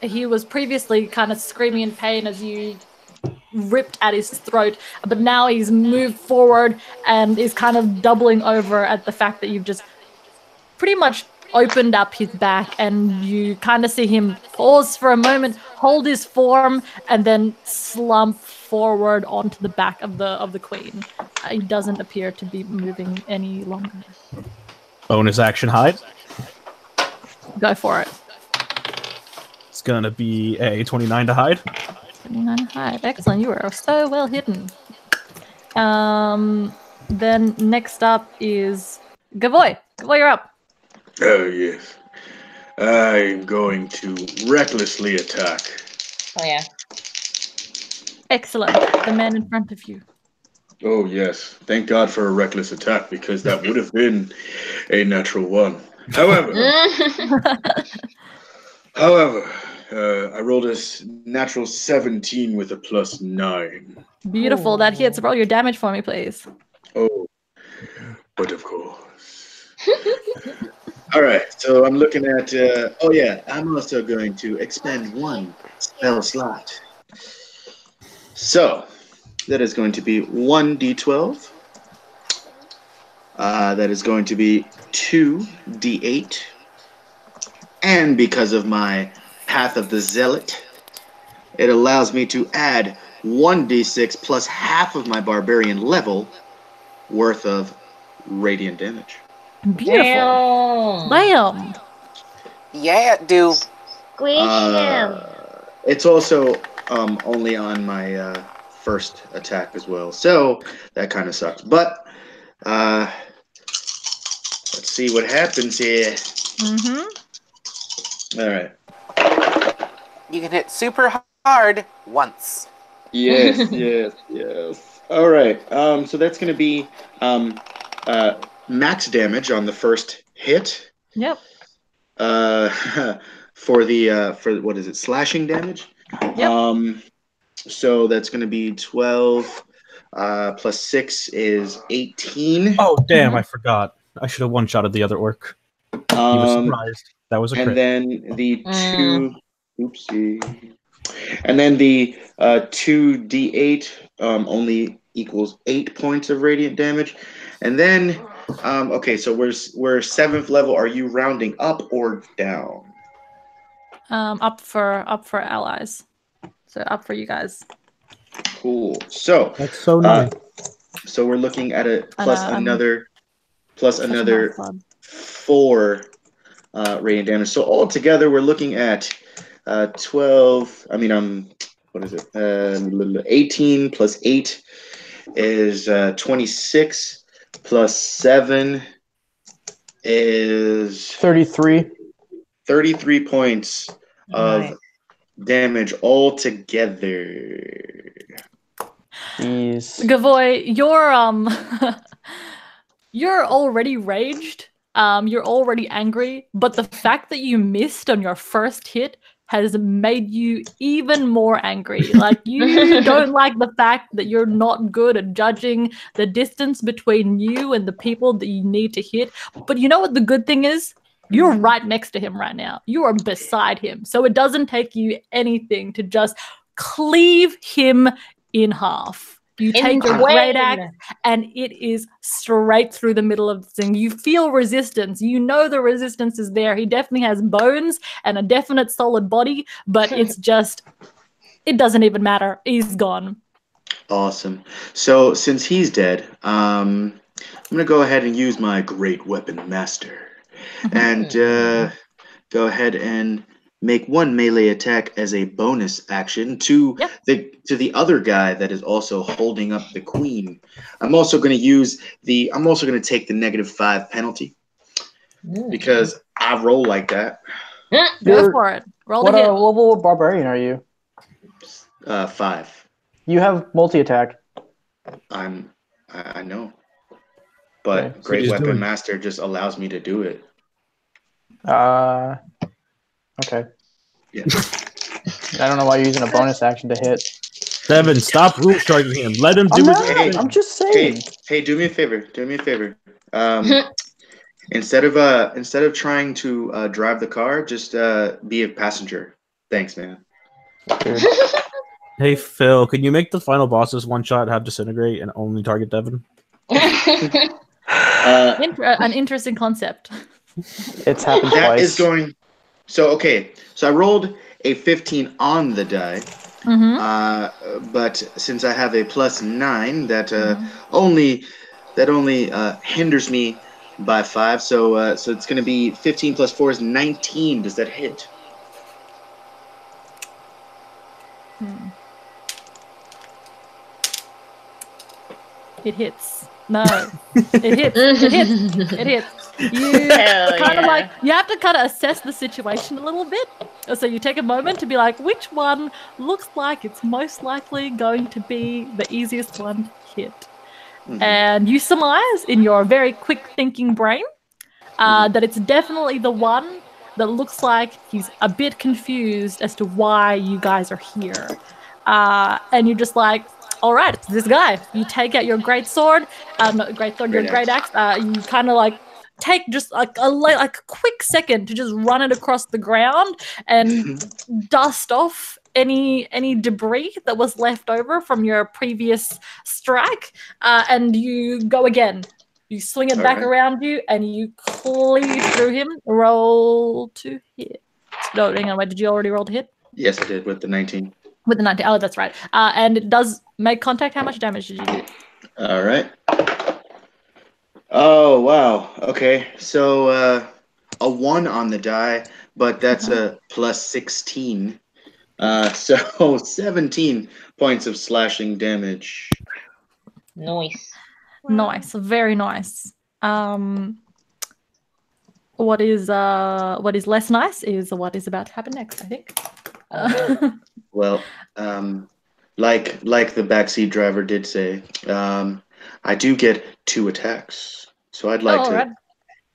he was previously kind of screaming in pain as you ripped at his throat, but now he's moved forward and is kind of doubling over at the fact that you've just pretty much opened up his back, and you kind of see him pause for a moment, hold his form, and then slump forward onto the back of the queen. He doesn't appear to be moving any longer. Bonus action hide. Go for it. It's gonna be a 29 to hide. 29 to hide. Excellent. You are so well hidden. Then next up is Gavoy. Gavoy, you're up. Oh, yes. I'm going to recklessly attack. Oh yeah. Excellent. The man in front of you. Oh, yes. Thank God for a reckless attack, because that would have been a natural one. However, I rolled a natural 17 with a +9. Beautiful. That hits. Roll your damage for me, please. Oh, but of course. All right, so I'm looking at. Oh yeah, I'm also going to expend 1 spell slot. So that is going to be 1d12. That is going to be 2d8. And because of my Path of the Zealot, it allows me to add 1d6 plus half of my barbarian level worth of radiant damage. Beautiful. Bam. Yeah, do. Squish him. It's also only on my first attack as well, so that kind of sucks. But let's see what happens here. Mm-hmm. All right. You can hit super hard once. Yes, yes. All right. So that's going to be max damage on the first hit. Yep. For what is it? Slashing damage. Yep. So that's going to be 12 plus 6 is 18. Oh damn! I forgot. I should have one-shotted the other orc. He was surprised. That was a crit. And then the two. Oopsie. And then the 2d8 only equals 8 points of radiant damage. And then, okay, so we're 7th level. Are you rounding up or down? Up for allies. So up for you guys. Cool. So That's so nice. So we're looking at a another 4 radiant damage. So altogether, we're looking at 12. I mean, what is it? 18 plus 8 is 26. Plus 7 is 33. 33 points of damage altogether. Jeez. Gavoy, you're already raged. You're already angry, but the fact that you missed on your first hit has made you even more angry. Like, you don't like the fact that you're not good at judging the distance between you and the people that you need to hit. But you know what the good thing is? You're right next to him right now. You are beside him. So it doesn't take you anything to just cleave him in half. You take your great axe, and it is straight through the middle of the thing. You feel resistance. You know the resistance is there. He definitely has bones and a definite solid body, but it's just, it doesn't even matter. He's gone. Awesome. So since he's dead, I'm going to go ahead and use my Great Weapon Master. And go ahead and make 1 melee attack as a bonus action to the other guy that is also holding up the queen. I'm also going to take the -5 penalty because I roll like that. Go for it. Roll what the hit. level of barbarian are you? 5. You have multi-attack. I know, but Okay. Great Weapon Master just allows me to do it. Okay. Yeah. I don't know why you're using a bonus action to hit. Devin, stop rule charging him. Let him do his thing. I'm just saying. Hey, do me a favor. Instead of trying to drive the car, just be a passenger. Thanks, man. Hey Phil, can you make the final bosses one shot have disintegrate and only target Devin? An interesting concept. It's happened That twice. is going. So okay. So I rolled a 15 on the die. But since I have a +9, that only hinders me by 5. So it's going to be 15 plus 4 is 19. Does that hit? It hits. No, it hits. It hits. It hits. You kind of like you have to kind of assess the situation a little bit. So you take a moment to be like, which one looks like it's most likely going to be the easiest one to hit, and you surmise in your very quick thinking brain that it's definitely the one that looks like he's a bit confused as to why you guys are here, and you're just like, all right, it's this guy. You take out your great sword, not great sword, your great axe. You kind of like take just like a quick second to just run it across the ground and dust off any debris that was left over from your previous strike, and you go again. You swing it back around you, and you cleave through him. Roll to hit. No, hang on. Wait, did you already roll to hit? Yes, I did with the 19. With the 19. Oh, that's right. And it does make contact. How much damage did you do? All right. Oh, wow. Okay. So a 1 on the die, but that's a +16. So 17 points of slashing damage. Nice. Nice. Very nice. What is less nice is what is about to happen next, I think. Well, like the backseat driver did say, I do get 2 attacks, so I'd like to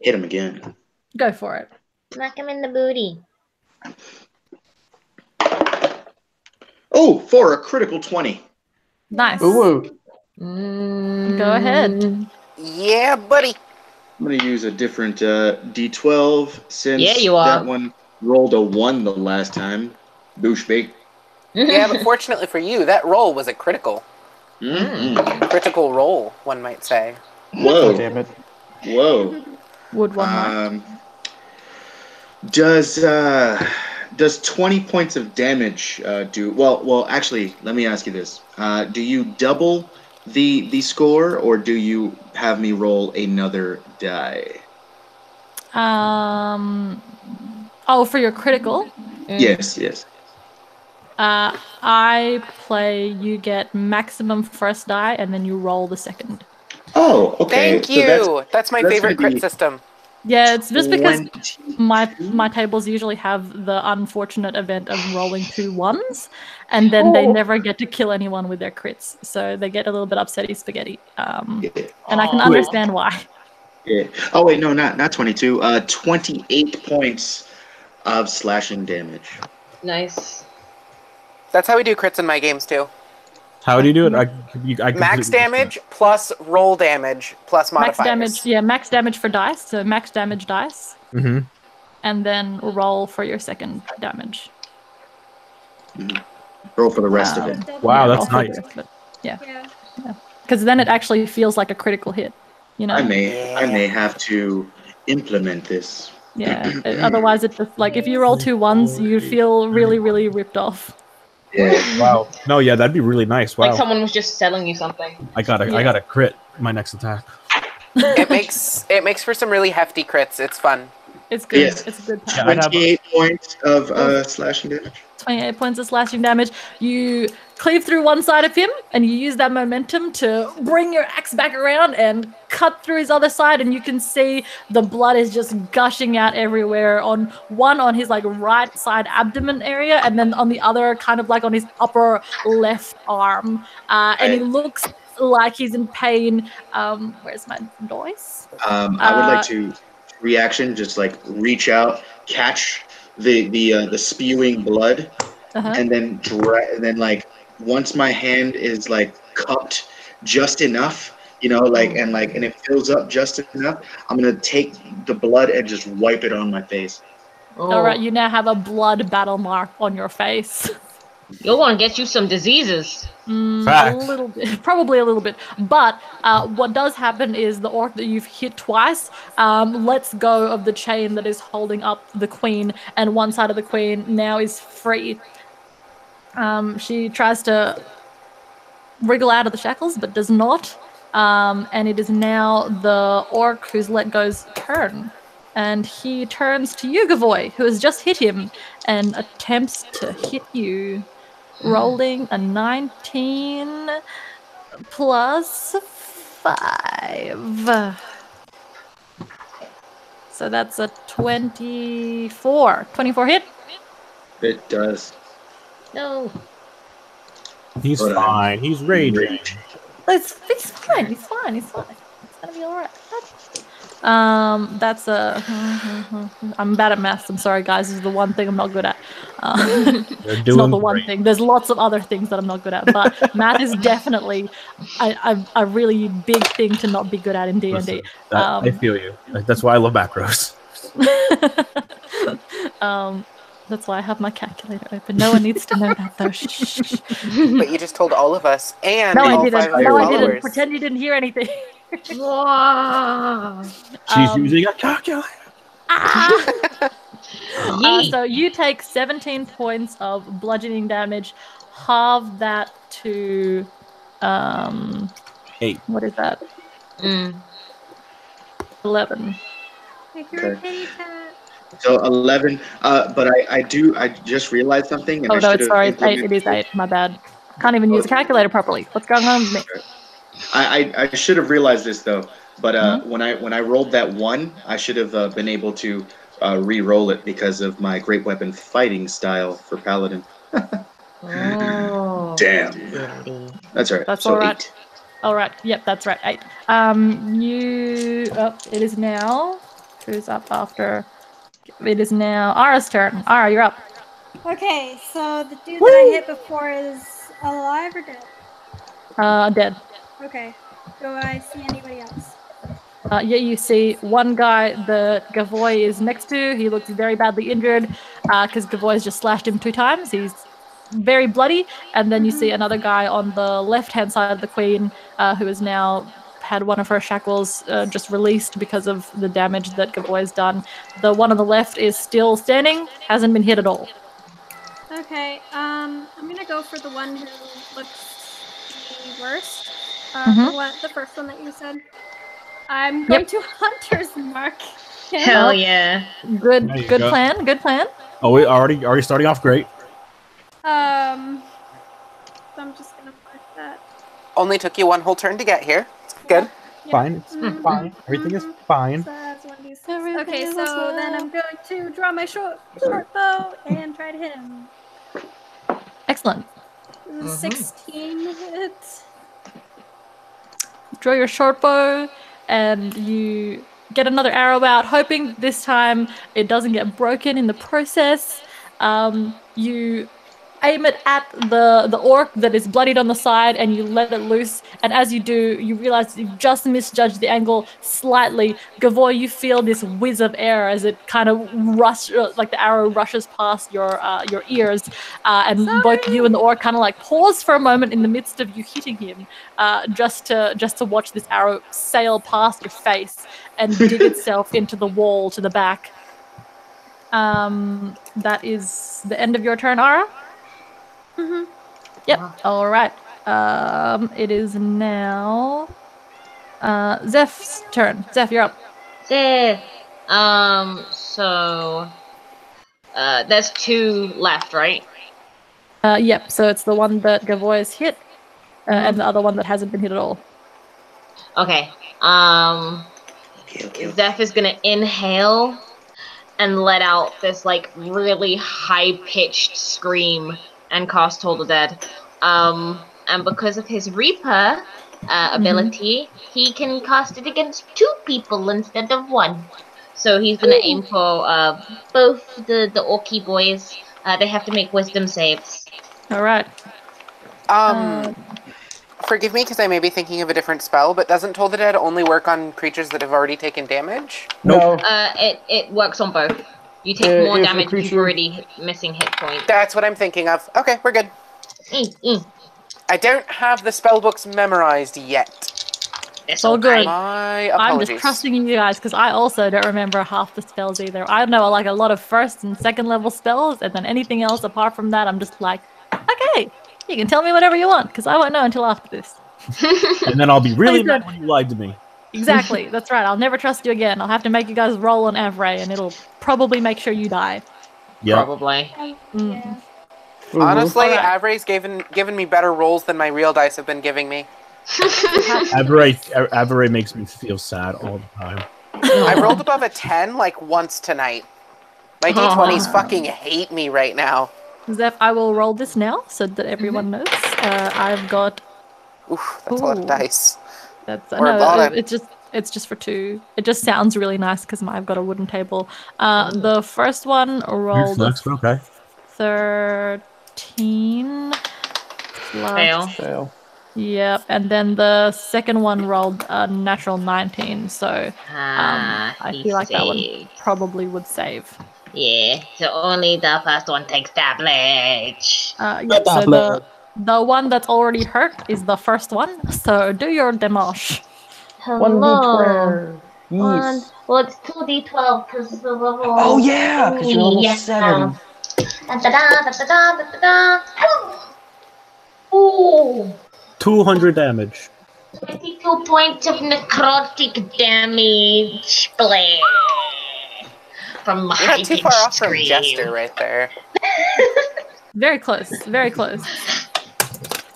hit him again. Go for it. Smack him in the booty. Oh, for a critical 20. Nice. Ooh. Go ahead. Yeah, buddy. I'm going to use a different D12 since you are. that one rolled a 1 the last time. Douchebag. Yeah, but fortunately for you, that roll was a critical. Critical roll, one might say. Whoa. Oh, damn it. Whoa. Would one like? Does 20 points of damage do... Well, actually, let me ask you this. Do you double the score, or do you have me roll another die? Oh, for your critical? Yes. I play you get maximum first die, and then you roll the second. Oh, okay. Thank you. That's my favorite crit system. Yeah, it's just because my tables usually have the unfortunate event of rolling 2 1s, and then they never get to kill anyone with their crits, so they get a little bit upsetty spaghetti. And I can understand why. Yeah. Oh wait, no, not 22. 28 points of slashing damage. Nice. That's how we do crits in my games too. How do you do it? I max damage plus roll damage plus modifiers. Max damage, yeah, max damage for dice, so max damage dice. And then roll for your second damage. Roll for the rest of it. Wow, that's nice. Yeah. Because then it actually feels like a critical hit. You know. I may have to implement this. Yeah. Otherwise, it just like if you roll 2 1s, you feel really, really ripped off. Yeah. Wow. No, yeah, that'd be really nice. Wow. Like someone was just selling you something. I got a crit my next attack. It makes for some really hefty crits. It's fun. It's good. Yes. It's a good time. 28 points of slashing damage. 28 points of slashing damage. You cleave through one side of him, and you use that momentum to bring your axe back around and cut through his other side, and you can see the blood is just gushing out everywhere on his like right side abdomen area, and then on the other kind of like on his upper left arm. And he looks like he's in pain. Where's my voice? I would like to reaction, just like reach out, catch the spewing blood, and then like once my hand is like cupped just enough, you know, and it fills up just enough, I'm gonna take the blood and just wipe it on my face. All right, you now have a blood battle mark on your face. You'll want to get you some diseases. A little bit, probably a little bit. But what does happen is the orc that you've hit twice lets go of the chain that is holding up the queen, and one side of the queen now is free. She tries to wriggle out of the shackles, but does not. And it is now the orc who's let go's turn. And he turns to you, Gavoy, who has just hit him, and attempts to hit you. Rolling a 19 plus 5. So that's a 24. 24 hit? It does. No. He's fine. He's raging. He's fine. He's fine. He's fine. It's gonna be alright. That's a. I'm bad at maths. I'm sorry, guys. This is the one thing I'm not good at. It's not the one thing. There's lots of other things that I'm not good at, but math is definitely a really big thing to not be good at in D&D. I feel you. That's why I love macros. That's why I have my calculator open. No one needs to know that, though. Shh. But you just told all of us, and no, all I didn't. 5 of your No, I followers. didn't. Pretend you didn't hear anything. She's using a calculator. So you take 17 points of bludgeoning damage. Halve that to 8. What is that? 11. Okay. So 11. But I just realized something. And Oh I no, should it's have sorry. It's 8. It is 8. My bad. Can't even use a calculator properly. What's going on with me? I should have realized this though. But when I rolled that 1, I should have been able to re-roll it because of my great weapon fighting style for paladin. Oh. Damn. That's all right. That's so all right. 8. All right. Yep, that's right. 8. It is now. Who's up after? It is now Ara's turn. Ara, you're up. Okay, so the dude that I hit before is alive or dead? Dead. Okay. Do I see anybody else? Yeah, you see one guy that Gavoy is next to. He looks very badly injured because Gavoy's just slashed him 2 times. He's very bloody. And then you see another guy on the left-hand side of the queen who has now had one of her shackles just released because of the damage that Gavoy's done. The one on the left is still standing, hasn't been hit at all. Okay, I'm gonna go for the one who looks the worst. The first one that you said. I'm going to Hunter's Mark. him. Hell yeah. Good go. plan, good plan. Oh, we already starting off great. So I'm just gonna mark that. Only took you 1 whole turn to get here. It's good. Yeah. Fine, it's fine. Everything is fine. So that's 1d6. Okay, so then I'm going to draw my short bow and try to hit him. Excellent. 16 hits. Draw your short bow and you get another arrow out, hoping this time it doesn't get broken in the process. You aim it at the orc that is bloodied on the side and you let it loose, and as you do you realize you've just misjudged the angle slightly. Gavoy, you feel this whiz of air as it kind of like the arrow rushes past your ears, and both you and the orc kind of like pause for a moment in the midst of you hitting him, just to watch this arrow sail past your face and dig itself into the wall to the back. That is the end of your turn, Ara? Yep. All right. It is now Zeph's turn. Zeph, you're up. There. So there's 2 left, right? Yep. So it's the one that Gavoy has hit, and the other one that hasn't been hit at all. Okay. Zeph is gonna inhale and let out this like really high-pitched scream and cast Toll the Dead. And because of his Reaper ability, he can cast it against 2 people instead of 1. So he's gonna aim for both the Orky boys. They have to make wisdom saves. All right. Forgive me because I may be thinking of a different spell, but doesn't Toll the Dead only work on creatures that have already taken damage? No. It works on both. You take more if a damage if you're creature- already missing hit points. That's what I'm thinking of. Okay, we're good. I don't have the spell books memorized yet. It's all good. My I'm apologies. just trusting you guys because I also don't remember half the spells either. I know like a lot of first and second level spells, and then anything else apart from that, I'm just like, okay, you can tell me whatever you want because I won't know until after this. And then I'll be really Please mad don't. when you lied to me. Exactly, that's right. I'll never trust you again. I'll have to make you guys roll on Avray, and it'll probably make sure you die. Yep. Probably. Mm. Honestly, Alright. Avray's given me better rolls than my real dice have been giving me. Avery makes me feel sad all the time. I rolled above a 10 like once tonight. My d20s fucking hate me right now. Zeph, I will roll this now so that everyone knows. I've got. Oof, that's a lot of dice. That's Or a lot of- it's just for 2. It just sounds really nice because I've got a wooden table. The first one rolled a Okay. 13 plus. Fail. Yep, and then the second one rolled a natural 19. So I feel like that one probably would save. Yeah, so only the first one takes damage. Yep, so the one that's already hurt is the first one. So do your damage. Hello. 1d12. Yes. Well, it's 2d12 because the level. Oh yeah, because you're level 7. Ooh, 200 damage. 22 points of necrotic damage. Bleh. From my You're not too far off from scream. Jester right there. Very close, very close.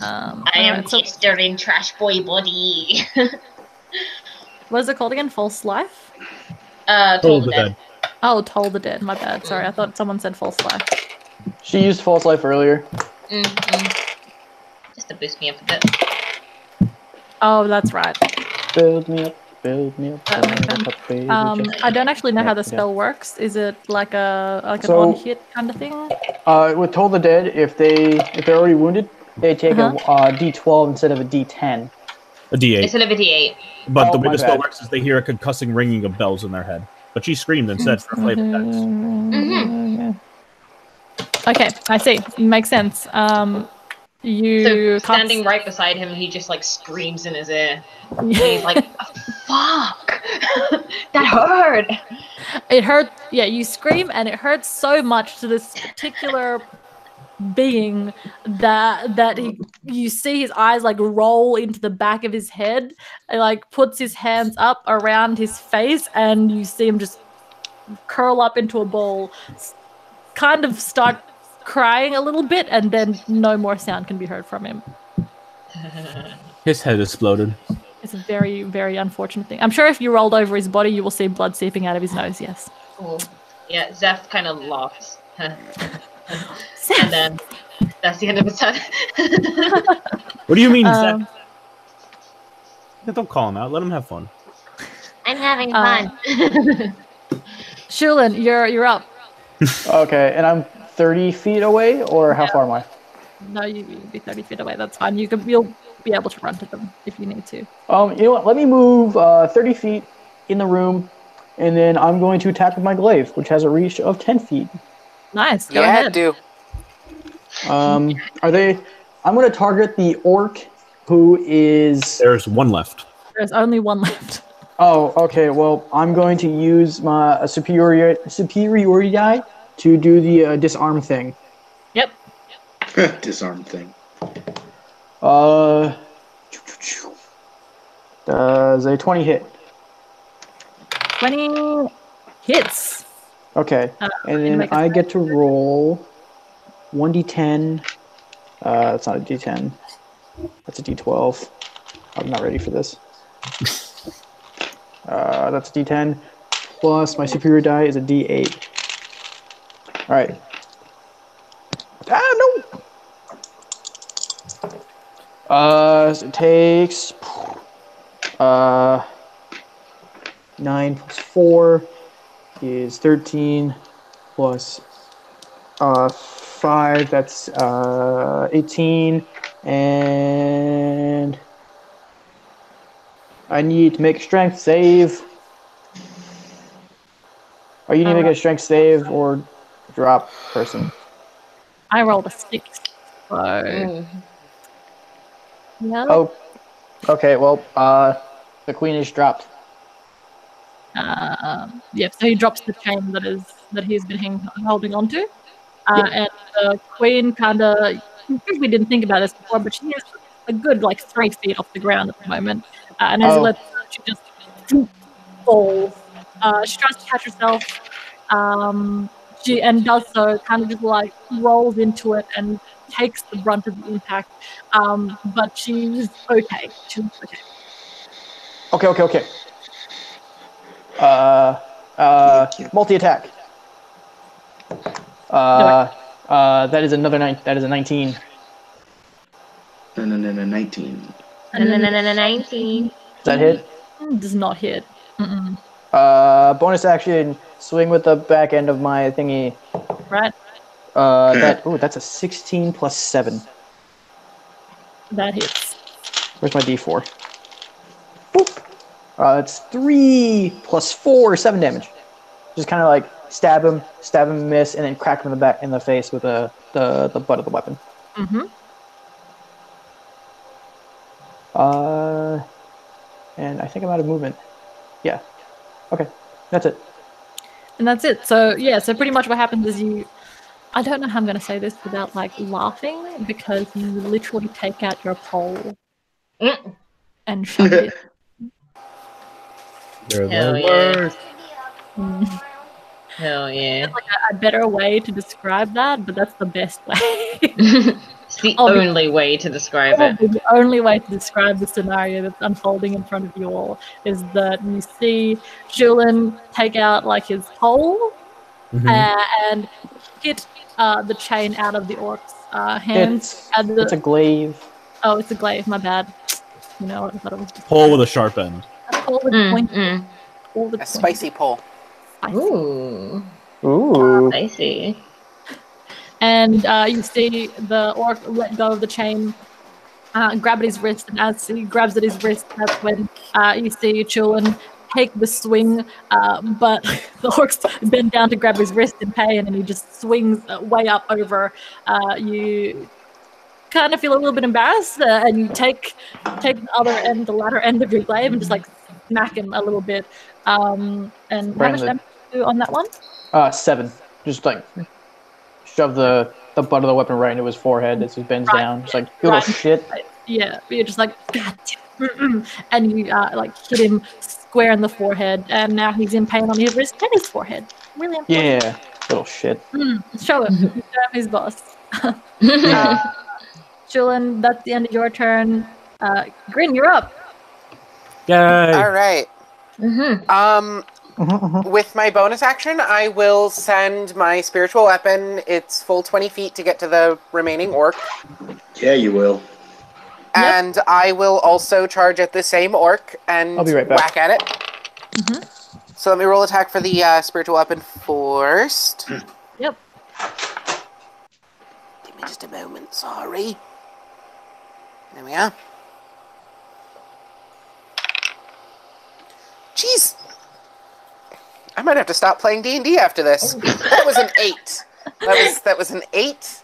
I am Jester in Trash Boy body. What is it called again? False life? Toll the Dead. Oh, Toll the Dead. My bad. Sorry, I thought someone said false life. She used false life earlier. Just to boost me up a bit. Oh, that's right. Build me up. Build me up. That makes sense. I don't actually know how the spell works. Is it like an on-hit kind of thing? With Toll the Dead, if they're already wounded, they take a D12 instead of a D10. A D8. Instead of a D8. But the way my the spell bad. works is they hear a concussing ringing of bells in their head. But she screamed instead for flavor text. Okay, I see. Makes sense. You So standing right beside him, he just like screams in his ear. And he's like, "Fuck, that hurt." It hurt. Yeah, you scream, and it hurts so much to this particular being that you see his eyes like roll into the back of his head, and like puts his hands up around his face, and you see him just curl up into a ball, kind of start crying a little bit, and then no more sound can be heard from him. His head exploded. It's a very, very unfortunate thing. I'm sure if you rolled over his body, you will see blood seeping out of his nose, yes. Cool. Yeah, Zeph kind of laughs. And then that's the end of his turn. What do you mean, Zeph? Don't call him out. Let him have fun. I'm having fun. Shulin, you're up. Okay, and I'm 30 feet away, or how far am I? No, you'd be 30 feet away. That's fine. You'll be able to run to them if you need to. You know what? Let me move 30 feet in the room, and then I'm going to attack with my glaive, which has a reach of 10 feet. Nice. Go ahead. Do. I'm going to target the orc who is... There's one left. There's only one left. Oh, okay. Well, I'm going to use my superiority die to do the disarm thing. Yep. Disarm thing. Does a 20 hit? 20 hits. Okay. And then I get to roll 1d10. That's not a d10. That's a d12. I'm not ready for this. That's a d10. Plus my superior die is a d8. Alright. No! So it takes 9 plus 4 is 13 plus 5, that's 18, and I need to make a strength save. Are you need to make a strength save or drop person? I rolled a 6. So. Yeah. Oh. Okay. Well, the queen is dropped. Yep. So he drops the chain that he's been holding on to, and the queen kind of. We didn't think about this before, but she is a good 3 feet off the ground at the moment, and as she just falls. She tries to catch herself. She does so, kind of just rolls into it and takes the brunt of the impact. But she's okay. She's okay. Okay. Multi-attack. That is another 9. That is a 19. No, 19. 19. Does that hit? Does not hit. Bonus action, swing with the back end of my thingy. Right. That's a 16 plus 7. That hits. Where's my D4? Boop. It's 3 plus 4, 7 damage. Just kind of stab him, miss, and then crack him in the face with the butt of the weapon. And I think I'm out of movement. Yeah. Okay. That's it. And that's it. So so pretty much what happens is I don't know how I'm going to say this without laughing, because you literally take out your pole and shove it. They're Hell the worst. Hell yeah. There's a better way to describe that, but that's the best way. It's the only way to describe it. The only way to describe the scenario that's unfolding in front of you all is that you see Julian take out his pole and hit the chain out of the orc's hands. It's a glaive. Oh, it's a glaive. My bad. You know, I thought it was just pole with a sharp end. A pole with a point. A spicy pole. Ooh. Spicy. And you see the orc let go of the chain, grab at his wrist, and as he grabs at his wrist, that's when you see Chulin take the swing, but the orc's bent down to grab his wrist in pain, and he just swings way up over. You kind of feel a little bit embarrassed, and you take the latter end of your glaive, and just smack him a little bit. And how much damage do you do on that one? 7. Just shove the butt of the weapon right into his forehead as he bends down. Just you little shit. Yeah, you're just God damn. And you hit him square in the forehead, and now he's in pain on his wrist and his forehead. Really important. Yeah, little shit. Show him. Show him his boss. Julian, that's the end of your turn. Grin, you're up. Yay! All right. With my bonus action, I will send my spiritual weapon its full 20 feet to get to the remaining orc. Yeah, you will. And I will also charge at the same orc and I'll be right back. whack at it. So let me roll attack for the spiritual weapon first. Yep. Give me just a moment, sorry. There we are. Jeez. I might have to stop playing D&D after this. That was an 8. That was an 8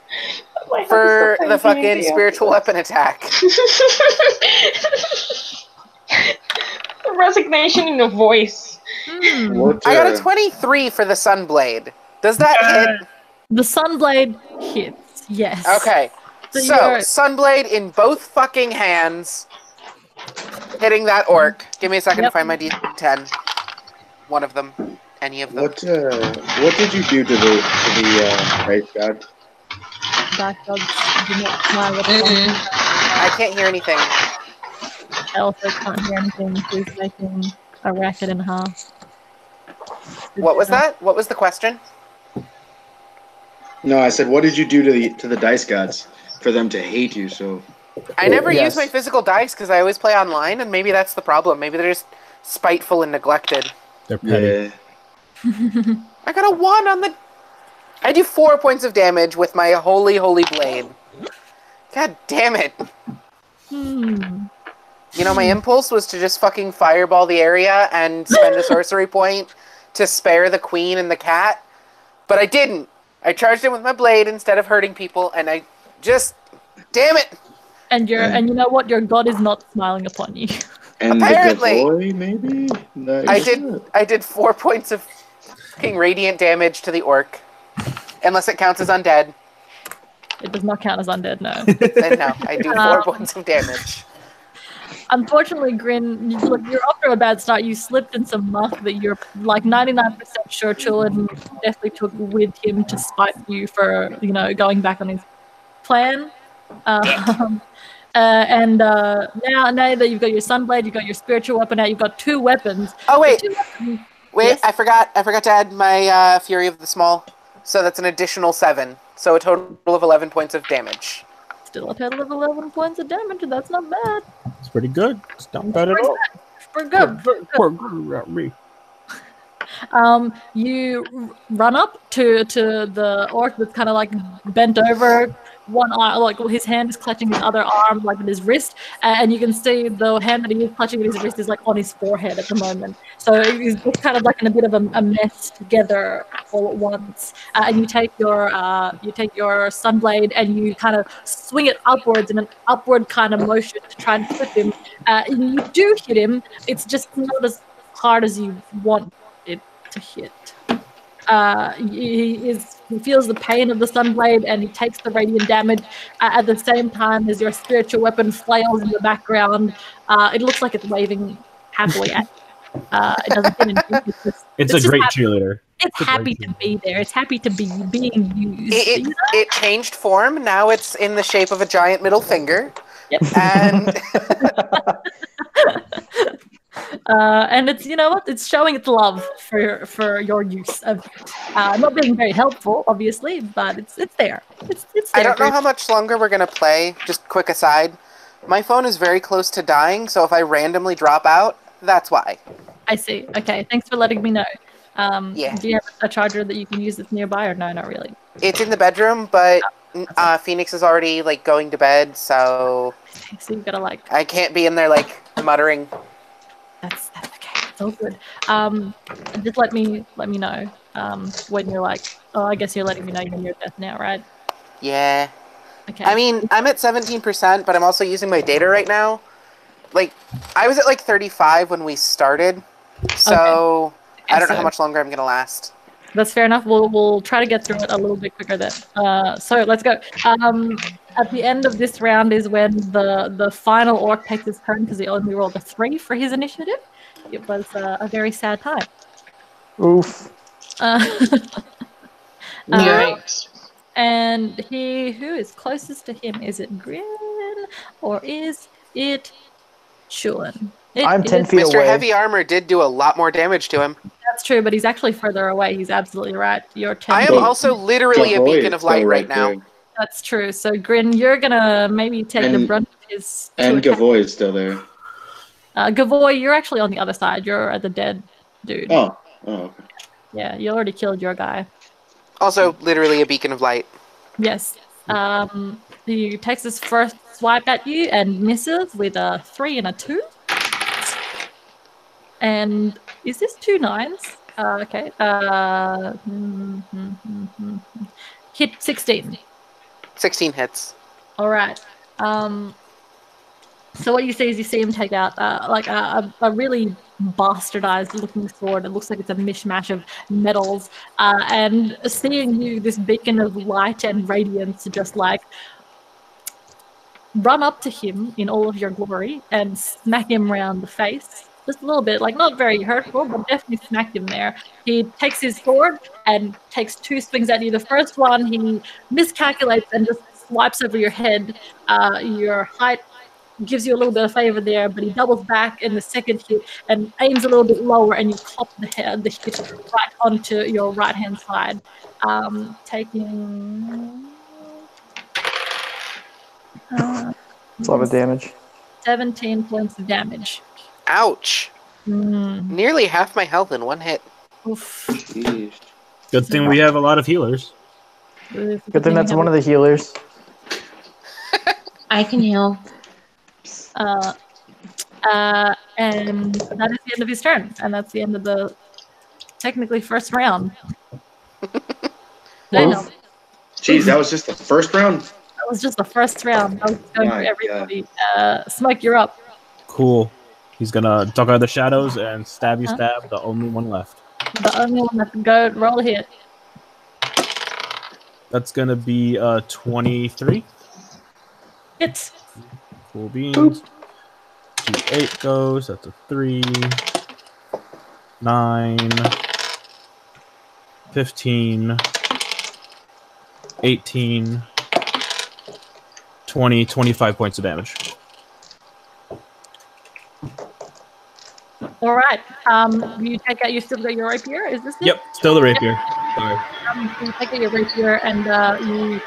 for the fucking spiritual weapon attack. Resignation in your voice. I got a 23 for the Sunblade. Does that hit? The Sunblade hits, yes. Okay. So Sunblade in both fucking hands, hitting that orc. Give me a second to find my D10. One of them. Any of them. What did you do to the right god? Dark gods do not smile with them. I can't hear anything. I also can't hear anything. He's making a racket in half. What was that? What was the question? No, I said, what did you do to the dice gods for them to hate you so? I never use my physical dice because I always play online, and maybe that's the problem. Maybe they're just spiteful and neglected. They're petty. Yeah. I got a 1 on the... I do 4 points of damage with my holy blade. God damn it. You know, my impulse was to just fucking fireball the area and spend a sorcery point to spare the queen and the cat, but I didn't. I charged him with my blade instead of hurting people, and I just... Damn it! And you know what? Your god is not smiling upon you. And Apparently. the Gavoy, maybe? Nice. I did 4 points of fucking radiant damage to the orc. Unless it counts as undead. It does not count as undead, no. Then no, I do 4 points of damage. Unfortunately, Grin, you're off to a bad start. You slipped in some muck that you're like 99% sure Chulin definitely took with him to spite you for, going back on his plan. Now that you've got your Sunblade, you've got your spiritual weapon out, you've got 2 weapons. Oh, wait. Wait, Yes? I forgot to add my Fury of the Small. So that's an additional 7. So a total of 11 points of damage. Still a total of 11 points of damage, and that's not bad. It's pretty good. It's not bad at all. Pretty good. You run up to the orc that's kind of like bent over. One arm, like his hand is clutching his other arm, like with his wrist, and you can see the hand that he is clutching with his wrist is like on his forehead at the moment. So he's just kind of like in a bit of a mess together all at once. And you take your Sunblade and you kind of swing it upwards in an upward kind of motion to try and flip him. And you do hit him. It's just not as hard as you want it to hit. He feels the pain of the Sunblade and he takes the radiant damage at the same time as your spiritual weapon flails in the background. It looks like it's waving happily at you. It doesn't hit anything. It's a great cheerleader. It's happy to be there. It's happy to be being used. It changed form. Now it's in the shape of a giant middle finger. Yep. And... and it's, it's showing its love for your use of it. Not being very helpful, obviously, but it's there. It's there. I don't know how much longer we're going to play. Just quick aside. My phone is very close to dying, so if I randomly drop out, that's why. I see. Okay, thanks for letting me know. Yeah. Do you have a charger that you can use that's nearby, or no, not really? It's in the bedroom, but Phoenix is already, going to bed, so... So you've got to, I can't be in there, muttering... That's okay. It's all good. Just let me know when you're I guess you're letting me know you're near death now, right? Yeah. Okay. I mean, I'm at 17%, but I'm also using my data right now. I was at 35 when we started, so okay. I don't know how much longer I'm gonna last. That's fair enough. We'll try to get through it a little bit quicker then. So let's go. At the end of this round is when the final orc takes his turn because he only rolled a 3 for his initiative. It was a very sad time. Oof. Yikes. And who is closest to him? Is it Grin or is it Chulin? I'm 10 feet Mr. away. Heavy Armor did do a lot more damage to him. That's true, but he's actually further away. He's absolutely right. You're 10 I am also literally a beacon of light right now. That's true. So, Grin, you're going to maybe take the brunt of his... And Gavoy is still there. Gavoy, you're actually on the other side. You're at the dead dude. Oh, okay. Yeah, you already killed your guy. Also, literally a beacon of light. Yes. He takes his first swipe at you and misses with a 3 and a 2. And is this 2 9s? Okay. Hit 16. 16 hits. All right. So what you see is you see him take out a really bastardized looking sword. It looks like it's a mishmash of metals. And seeing you, this beacon of light and radiance, just run up to him in all of your glory and smack him round the face. Just a little bit, not very hurtful, but definitely smacked him there. He takes his sword and takes 2 swings at you. The first one, he miscalculates and just swipes over your head. Your height gives you a little bit of favor there, but he doubles back in the second hit and aims a little bit lower, and you clop the hit right onto your right-hand side, taking... It's a lot of damage. 17 points of damage. Ouch. Nearly half my health in one hit. Oof. Good thing we have a lot of healers. Good thing that's one of the healers. I can heal. And that is the end of his turn, and that's the end of the technically first round. Oof. Jeez, that was just the first round? That was just the first round. I was going for My everybody. Smoke, you're up. Cool. He's gonna duck out of the shadows and stab you, stab, the only one left. The only one that can go roll a hit. That's gonna be 23. Hits. Cool beans. 8 goes, that's a 3. 9. 15. 18. 20, 25 points of damage. All right. You take out. You still got your rapier. Is this it? Yep, still the rapier. Sorry. You take out your rapier and you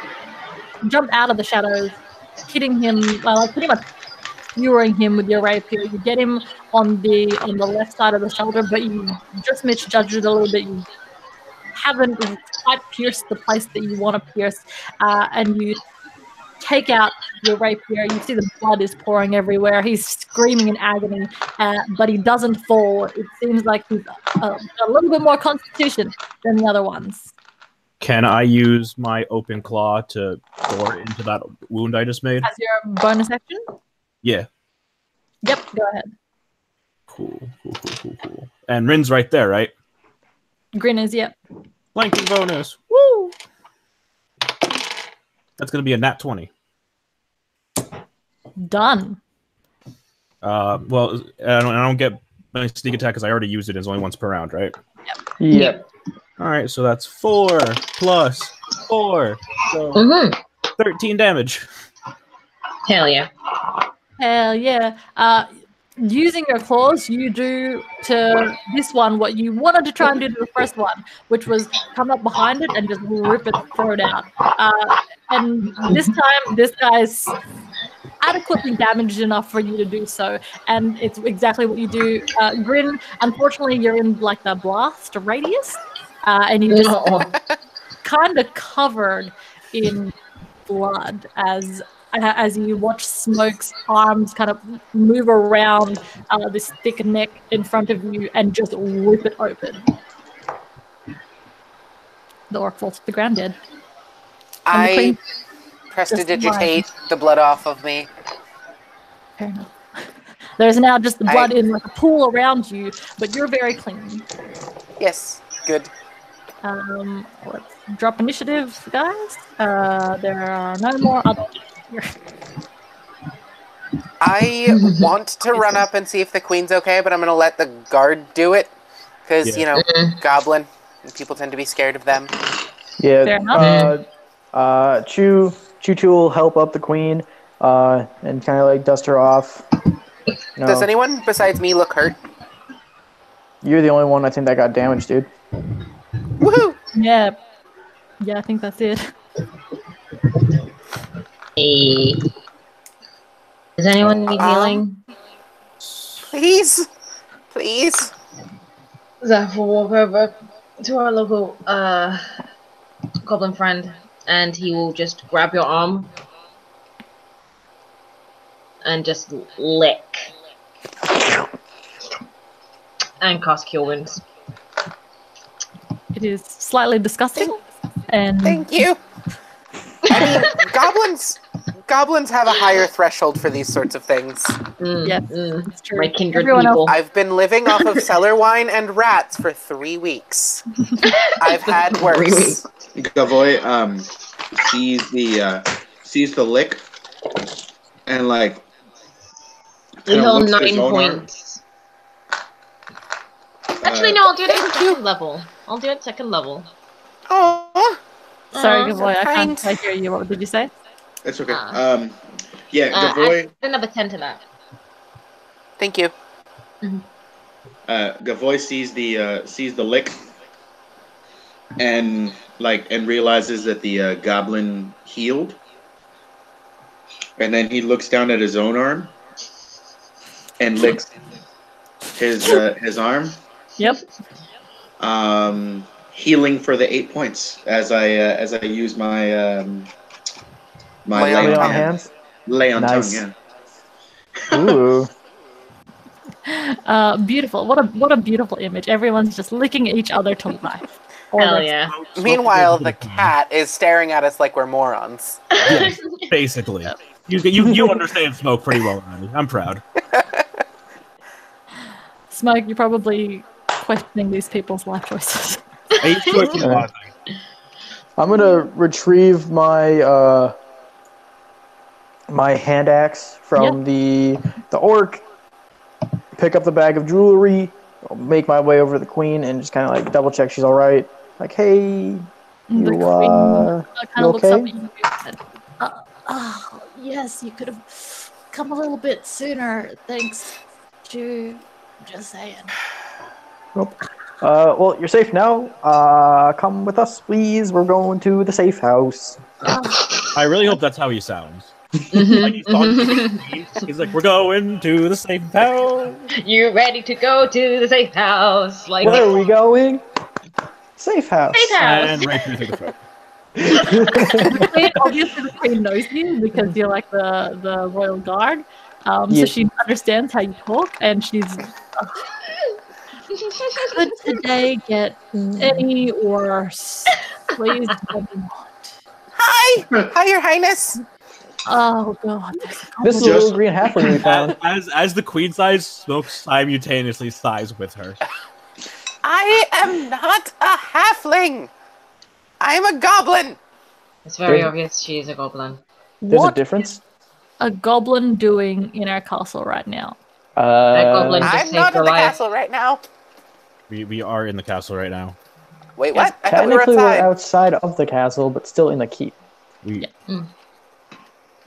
jump out of the shadows, hitting him, like pretty much skewering him with your rapier. You get him on the left side of the shoulder, but you just misjudged it a little bit. You haven't quite pierced the place that you want to pierce, and you take out your rapier. You see the blood is pouring everywhere. He's screaming in agony, but he doesn't fall. It seems like he's a little bit more constitution than the other ones. Can I use my open claw to bore into that wound I just made? As your bonus action? Yeah. Yep, go ahead. Cool. And Rin's right there, right? Grin is, yep. Flanking bonus. Woo! That's going to be a nat 20. Done. Well, I don't get my sneak attack because I already used it. It's only once per round, right? Yep. All right, so that's 4 plus 4. So 13 damage. Hell yeah. Hell yeah. Using your claws, you do to this one what you wanted to try and do to the first one, which was come up behind it and just rip its throat out. And this time, this guy's adequately damaged enough for you to do so, and it's exactly what you do. Grin, unfortunately, you're in like the blast radius, and you just kind of covered in blood as you watch Smoke's arms kind of move around this thick neck in front of you and just rip it open. The orc falls to the ground dead. I prestidigitate the blood off of me. Fair enough. There's now just the blood in like a pool around you, but you're very clean. Yes, good. Let's drop initiative, guys. There are no more other here. I want to run up and see if the queen's okay, but I'm going to let the guard do it. Because, you know, goblin, and people tend to be scared of them. Yeah. Fair enough. Chew will help up the queen and kind of like dust her off. No. Does anyone besides me look hurt? You're the only one I think that got damaged, dude. Woohoo! Yeah. Yeah, I think that's it. Hey. Does anyone need healing? Please? Please? Zeph will walk over to our local goblin friend and he will just grab your arm and just lick and cast Cure Wounds. It is slightly disgusting. And thank you. I mean, goblins have a higher threshold for these sorts of things. It's true. My kindred people. I've been living off of cellar wine and rats for 3 weeks. I've had worse. Gavoy sees the lick and like we hold 9 points. Actually, no, I'll do it at second level. I'll do it second level. Oh, sorry, Gavoy, I can't quite hear you. What did you say? It's okay. Yeah, Gavoy. Add another 10 to that. Thank you. Gavoy sees the lick and realizes that the goblin healed, and then he looks down at his own arm and licks his arm. Yep. Healing for the 8 points as I use my my lay on hands. Lay on nice. tongue, yeah. Ooh. Beautiful. What a beautiful image. Everyone's just licking each other to life. Hell yeah. Meanwhile, the cat is staring at us like we're morons. Yes, basically. You understand Smoke pretty well, Randy. I'm proud. Smoke, you're probably questioning these people's life choices. I'm gonna retrieve my my hand axe from the orc, pick up the bag of jewelry, make my way over to the queen, and just kind of like double check she's all right. Like, hey, you okay? Yes, you could have come a little bit sooner. Thanks, Jew. Just saying. Nope. Well, you're safe now. Come with us, please. We're going to the safe house. I really hope that's how he sounds. Like he's like, we're going to the safe house. You ready to go to the safe house? Like, where are we going? Safe house. Safe house. And right through the throat. Obviously, the queen knows you because you're like the royal guard. So she understands how you talk, and she's. Could today get any worse? Please, what do you want? Hi, Your Highness. Oh god, this is a little green halfling we found. As the queen sighs, Smoke simultaneously sighs with her. I am not a halfling. I am a goblin. It's very obvious she's a goblin. There's a difference. A goblin doing in our castle right now? That goblin just I'm not in the castle right now. We are in the castle right now. Wait, what? I thought Technically, we were we're outside of the castle, but still in the keep.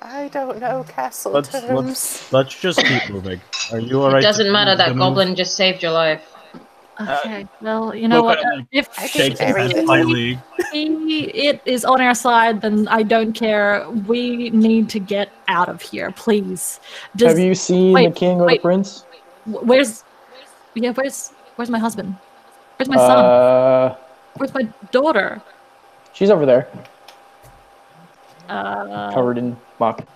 I don't know castle terms. Let's just keep moving. Are you alright? It doesn't matter. That goblin just saved your life. Okay, well, you know what? If it is on our side, then I don't care. We need to get out of here, please. Have you seen the king or the prince? Where's my husband? Where's my son? Where's my daughter? She's over there. Uh, Covered in muck.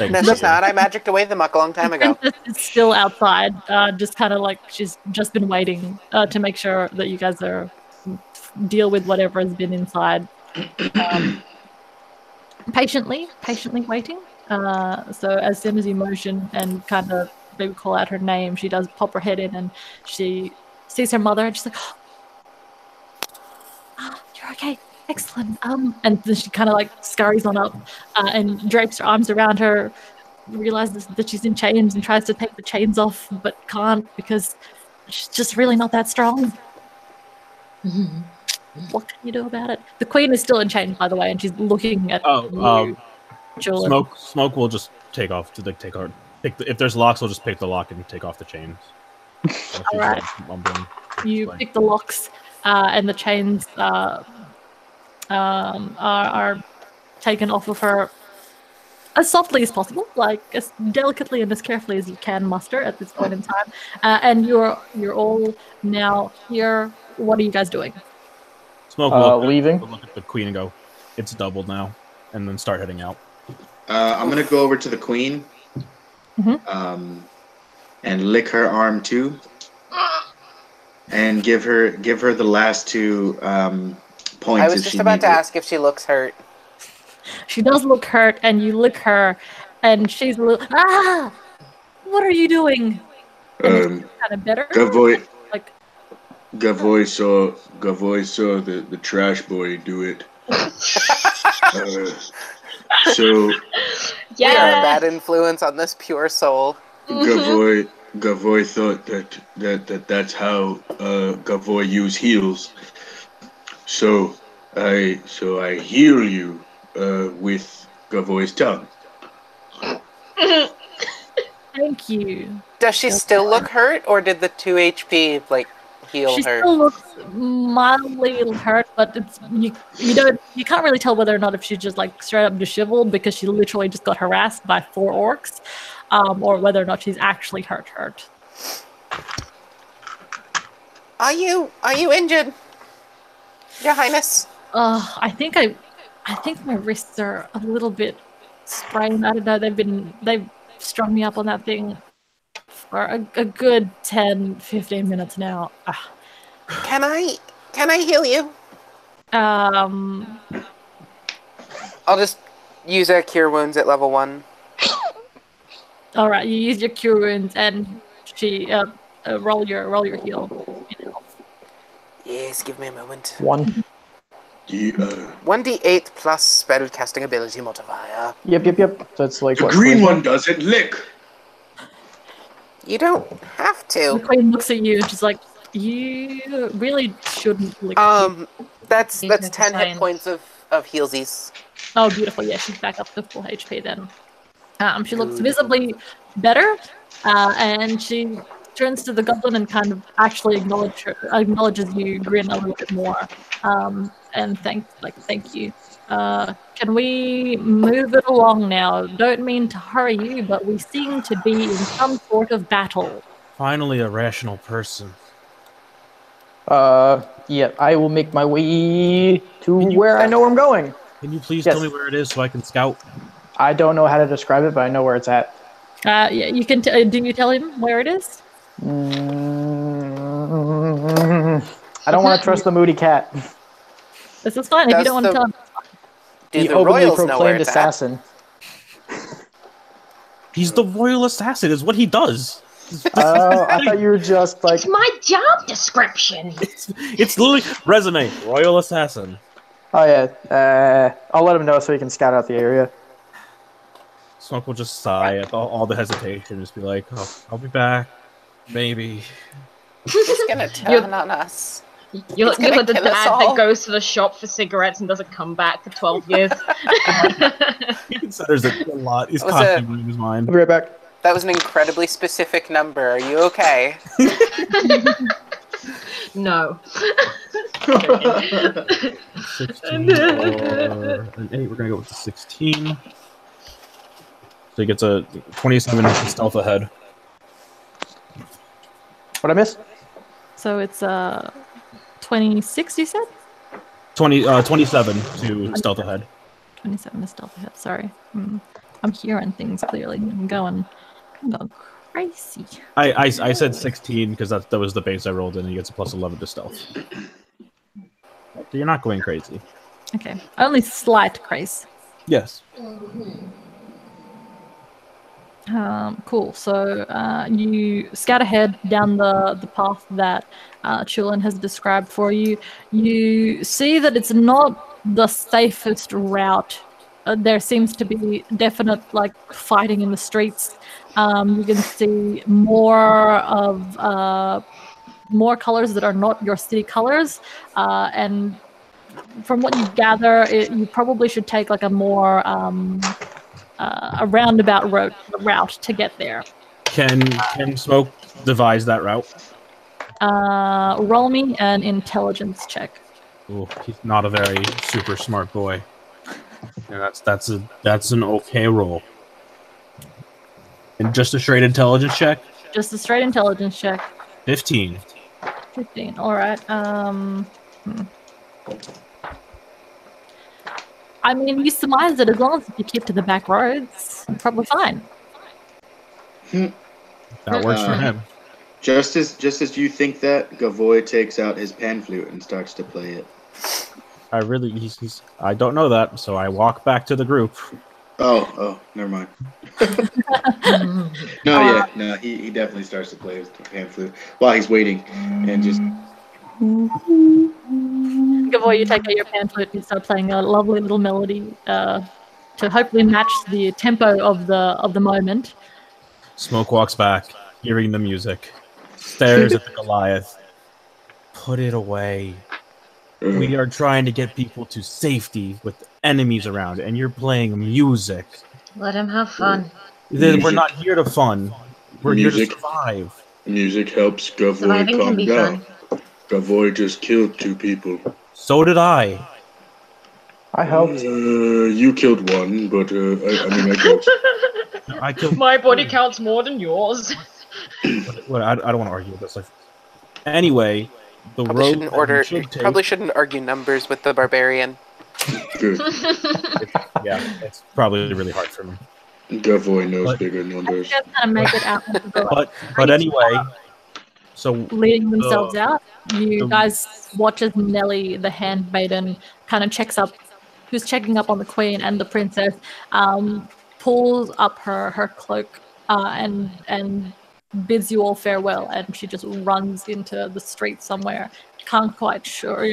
No, she's not. I magicked away the muck a long time ago. It's still outside, just kind of like she's just been waiting to make sure that you guys are deal with whatever has been inside. Patiently waiting. So as soon as you motion and kind of maybe call out her name, she does pop her head in and she sees her mother and she's like, "Oh, you're okay. Excellent." And then she kind of like scurries on up and drapes her arms around her, realizes that she's in chains and tries to take the chains off, but can't because she's just really not that strong. What can you do about it? The queen is still in chains, by the way, and she's looking at you, Julian. Smoke will just take off to take her. If there's locks, we'll just pick the lock and take off the chains. All right. You pick the locks, and the chains are taken off of her as softly as possible, like as delicately and as carefully as you can muster at this point in time. And you're all now here. What are you guys doing? Smoke will leaving. Look at the queen and go, "It's doubled now," and then start heading out. I'm gonna go over to the queen, and lick her arm too, and give her the last 2 points. I was just about to ask if she looks hurt. She does look hurt, and you lick her, and she's a little. Ah! What are you doing? Kind of better. Gavoy saw the trash boy do it. So we are a bad influence on this pure soul. Gavoy thought that's how Gavoy use heals. So I heal you with Gavoy's tongue. Thank you. Does she still look hurt, or did the 2 HP heal she her? She still looks mildly hurt, but it's you can't really tell whether or not if she's just straight up disheveled because she literally just got harassed by 4 orcs, or whether or not she's actually hurt. Are you injured, Your Highness? I think my wrists are a little bit sprained. I don't know. They've strung me up on that thing for a good 10, 15 minutes now. Can I heal you? Um, I'll just use a cure wounds at level 1. all right, you use your cure wounds, and she roll your heal. Yes, give me a moment. 1. 1d8 plus spell casting ability modifier. Yep. So it's like The what? green 24? one doesn't lick. You don't have The to. queen looks at you and she's like, "You really shouldn't lick." That's He's 10 hit science. points of healsies. Oh, beautiful. Yeah, she's back up to full HP then. She looks visibly better, and she turns to the goblin and kind of actually acknowledges you, grin a little bit more, and thank you. Can we move it along now? Don't mean to hurry you, but we seem to be in some sort of battle. Finally, a rational person. Yeah, I will make my way to where I know where I'm going. Can you please Yes. tell me where it is so I can scout? I don't know how to describe it, but I know where it's at. Yeah, you can. Do you tell him where it is? I don't want to trust the moody cat. This is fine if you don't want to tell him. Do The the openly royals know where proclaimed it's at? assassin. He's the royal assassin, is what he does. Oh, I thought you were just like. It's my job description. It's literally resume, royal assassin. Oh yeah. I'll let him know so he can scout out the area. Smoke will just sigh at all the hesitation, just be like, "Oh, I'll be back, maybe." He's gonna turn on us. You're It's gonna like the kill us dad all. that goes to the shop for cigarettes and doesn't come back for 12 years. He considers it a lot. He's That was constantly in his mind. I'll be right back. That was an incredibly specific number. Are you okay? No. 16 or an 8. We're gonna go with the 16. So he gets a 27 inch stealth ahead. What I miss? So it's 26. You said 27 to stealth ahead. 27 is stealth ahead. Sorry, I'm hearing things clearly. I'm going crazy. I said 16 because that was the base I rolled in, and he gets a plus 11 to stealth. So you're not going crazy. Okay, only slight craze. Yes. Cool. So you scout ahead down the path that Chulin has described for you. You see that it's not the safest route. There seems to be definite fighting in the streets. You can see more colors that are not your city colors, and from what you gather, you probably should take a more a roundabout route to get there. Can Smoke devise that route? Roll me an intelligence check. Ooh, he's not a very super smart boy. Yeah, that's an okay roll. And just a straight intelligence check? Just a straight intelligence check. 15. 15. All right. I mean, you surmise that as long as you keep to the back roads, you're probably fine. That works for him. Just as you think that, Gavoy takes out his pan flute and starts to play it. I don't know that, so I walk back to the group. Oh, never mind. No, he definitely starts to play his pan flute while he's waiting, and just. Gavoy, you take out your pan flute and start playing a lovely little melody to hopefully match the tempo of the moment. Smoke walks back, hearing the music, stares at the Goliath. Put it away. We are trying to get people to safety with enemies around, and you're playing music. Let him have fun. We're not here to fun. We're here to survive. Music helps Gavoy Surviving can calm be down. fun. Gavoy just killed 2 people. So did I. I helped. You killed 1, but I guess. I killed. My body counts more than yours. Well, I don't want to argue with this. Anyway, the Probably shouldn't argue numbers with the barbarian. Good. Yeah, it's probably really hard for me. Gavoy knows bigger numbers. Just kind of make it out into the But anyway, so leading themselves out. You the- guys watch as Nellie, the handmaiden, kind of who's checking up on the queen and the princess, pulls up her cloak and bids you all farewell, and she just runs into the street somewhere. You're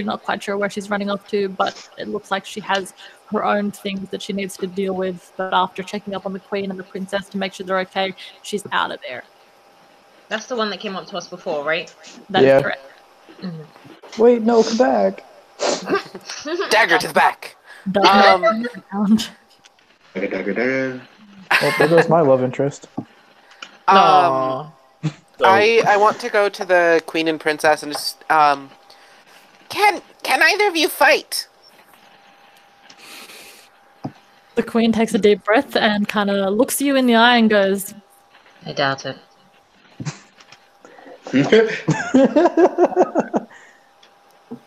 not quite sure where she's running off to, but it looks like she has her own things that she needs to deal with. But after checking up on the queen and the princess to make sure they're okay, she's out of there. That's the one that came up to us before, right? That's correct. Mm-hmm. Wait, no, come back. Dagger to the back. Well, there goes my love interest. Aww. I want to go to the queen and princess and just can either of you fight? The queen takes a deep breath and kind of looks you in the eye and goes, I doubt it.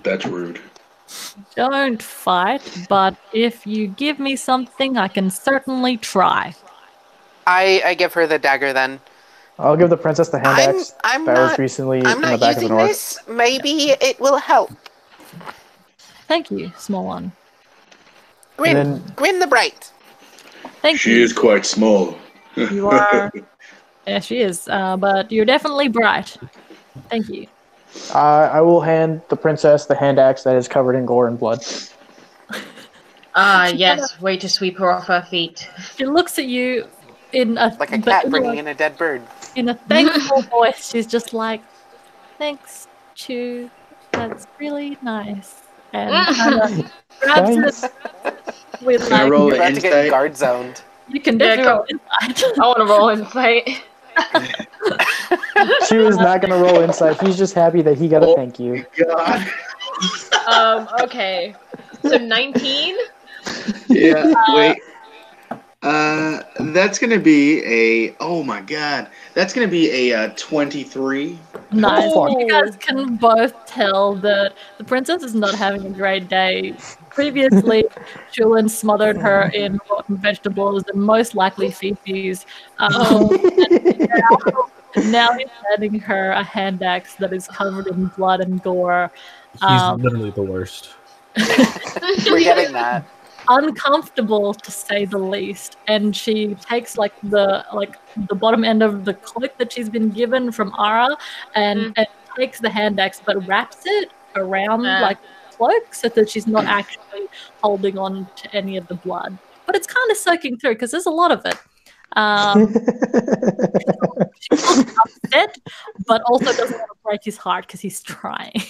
That's rude. don't fight, but if you give me something, I can certainly try. I give her the dagger then. I'll give the princess the hand axe I'm that was not- recently I'm in the not back of using an orc. this. Maybe it will help. Thank you, small one. Grin, then- Grin the Bright. Thank She you. is quite small. You are. Yeah, she is. But you're definitely bright. Thank you. I will hand the princess the hand axe that is covered in gore and blood. Yes, way to sweep her off her feet. She looks at you in a Like a cat bringing in a dead bird. in a thankful voice. She's just like, "Thanks, Chew. That's really nice." And kind of grabs Thanks. it with Can I like, roll You're an about to get insight? guard zoned. you can Yeah, definitely roll inside. I want to roll insight. She was not going to roll insight. He's just happy that he got a thank you. God. Okay. So 19? Yeah, wait. That's gonna be a. Oh my god, that's gonna be a 23. Nice. Oh, fuck. You guys can both tell that the princess is not having a great day. Previously, Chulin smothered her in rotten vegetables and most likely feces. Now he's handing her a hand axe that is covered in blood and gore. He's literally the worst. We're getting that. Uncomfortable to say the least, and she takes the bottom end of the cloak that she's been given from Ara and takes the hand axe but wraps it around like the cloak so that she's not actually holding on to any of the blood, but it's kind of soaking through because there's a lot of it. She's upset but also doesn't want to break his heart because he's trying.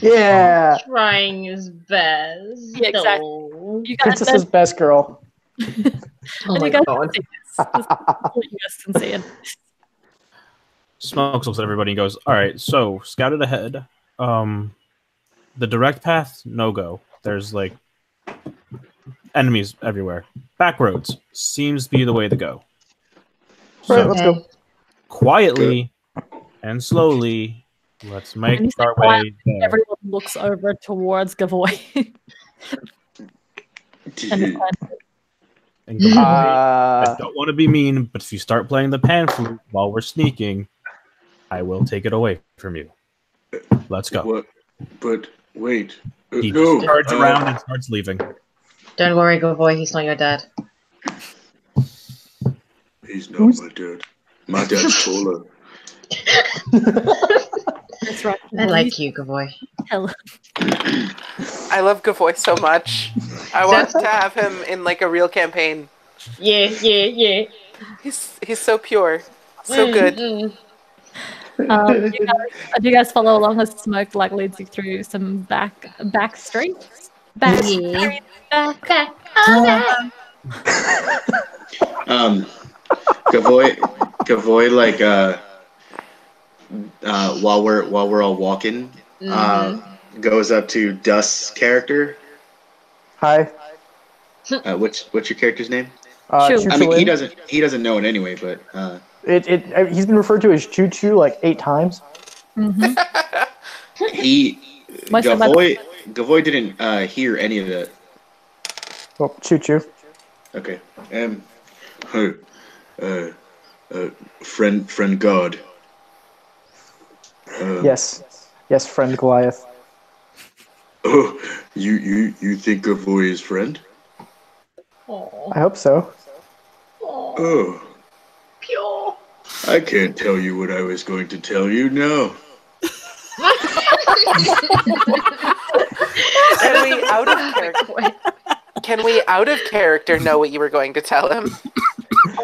Yeah. Trying his best. Yeah, exactly. No. You guys, Princess's best girl. Oh my you guys god. can see this. You guys can see it. Smokes looks at everybody and goes, "All right, so scouted ahead. The direct path, no go. There's like enemies everywhere. Back roads seems to be the way to go. Right, So let's go. quietly and slowly, let's make And you say our way quietly, there." everyone looks over towards Gavoy. And And Gavoy, I don't want to be mean, but if you start playing the pan flute while we're sneaking, I will take it away from you. Let's go. What? But wait. He No. just turns around and starts leaving. Don't worry, good boy, he's not your dad. He's not my dad. My dad's taller. that's right. I like you, good boy. Hello. I love Gavoy so much. I want to have him in like a real campaign. Yeah. He's so pure, so good. Do you guys follow along as smoke leads you through some back streets? Back streets, back. Gavoy, like while we're all walking, goes up to Dust's character. Hi. What's your character's name? Choo. I mean, Choo-choo-in. he doesn't know it anyway, but He's been referred to as Choo Choo like 8 times. Mm-hmm. Gavoy didn't hear any of that. Well, Choo Choo. Okay. Hey, friend God. Yes, friend Goliath. Oh, you think Gavoy is friend? I hope so. Oh, Pure. I can't tell you what I was going to tell you now. Can we out of character? Can we out of character know what you were going to tell him?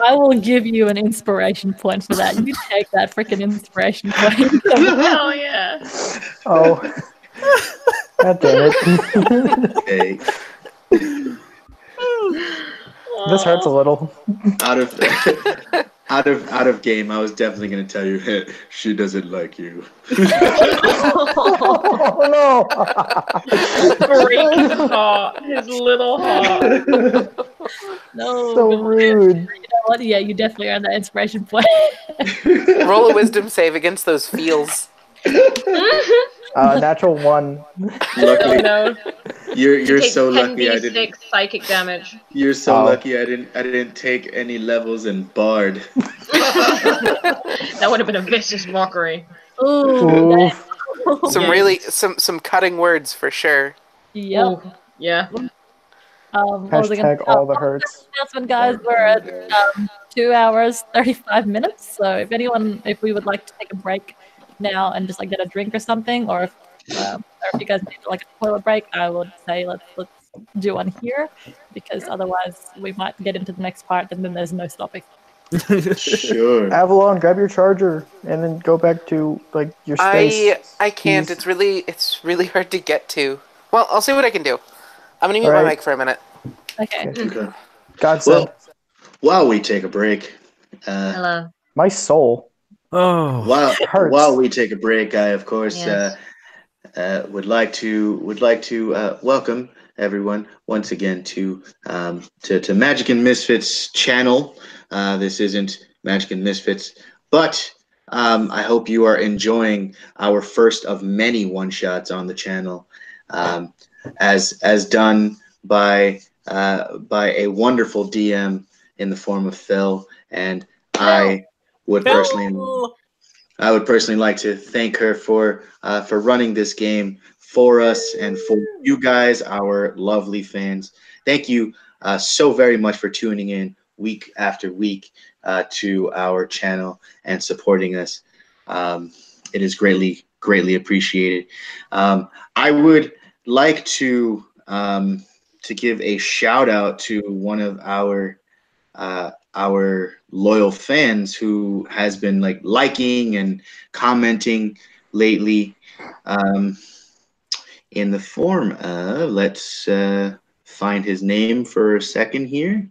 I will give you an inspiration point for that. You take that freaking inspiration point. Hell yeah. Oh. God damn it. Hey, This hurts a little. out of out of game, I was definitely going to tell you she doesn't like you. Oh no! Break his heart, his little heart. No, So God. rude. You know what? Yeah, you definitely earned that inspiration point. Roll a wisdom save against those feels. Natural 1. Luckily, No. you're Take so lucky I 10d6 didn't. psychic damage. You're so Oh. lucky I didn't take any levels in Bard. That would have been a vicious mockery. Ooh, Oof. Some really some cutting words for sure. Yep. Ooh, yeah. What was I gonna Hashtag all the hurts. announcement, guys? We're at 2 hours 35 minutes. So if we would like to take a break now and just like get a drink or something, or if you guys need like a toilet break, I would say let's do one here, because otherwise we might get into the next part and then there's no stopping. Sure. Avalon, grab your charger and then go back to like your space. I can't. Please. It's really hard to get to. Well, I'll see what I can do. I'm gonna mute my mic for a minute. Okay. Okay. Godsend. Well, while we take a break, Hello. My soul. Oh, while we take a break, I of course Yes. would like to welcome everyone once again to Magic and Misfits channel. This isn't Magic and Misfits, but I hope you are enjoying our first of many one shots on the channel, as done by a wonderful DM in the form of Phil, and I would personally like to thank her for running this game for us and for you guys, our lovely fans. Thank you so very much for tuning in week after week to our channel and supporting us. It is greatly appreciated. I would like to give a shout out to one of our loyal fans who has been liking and commenting lately, in the form of, let's find his name for a second here.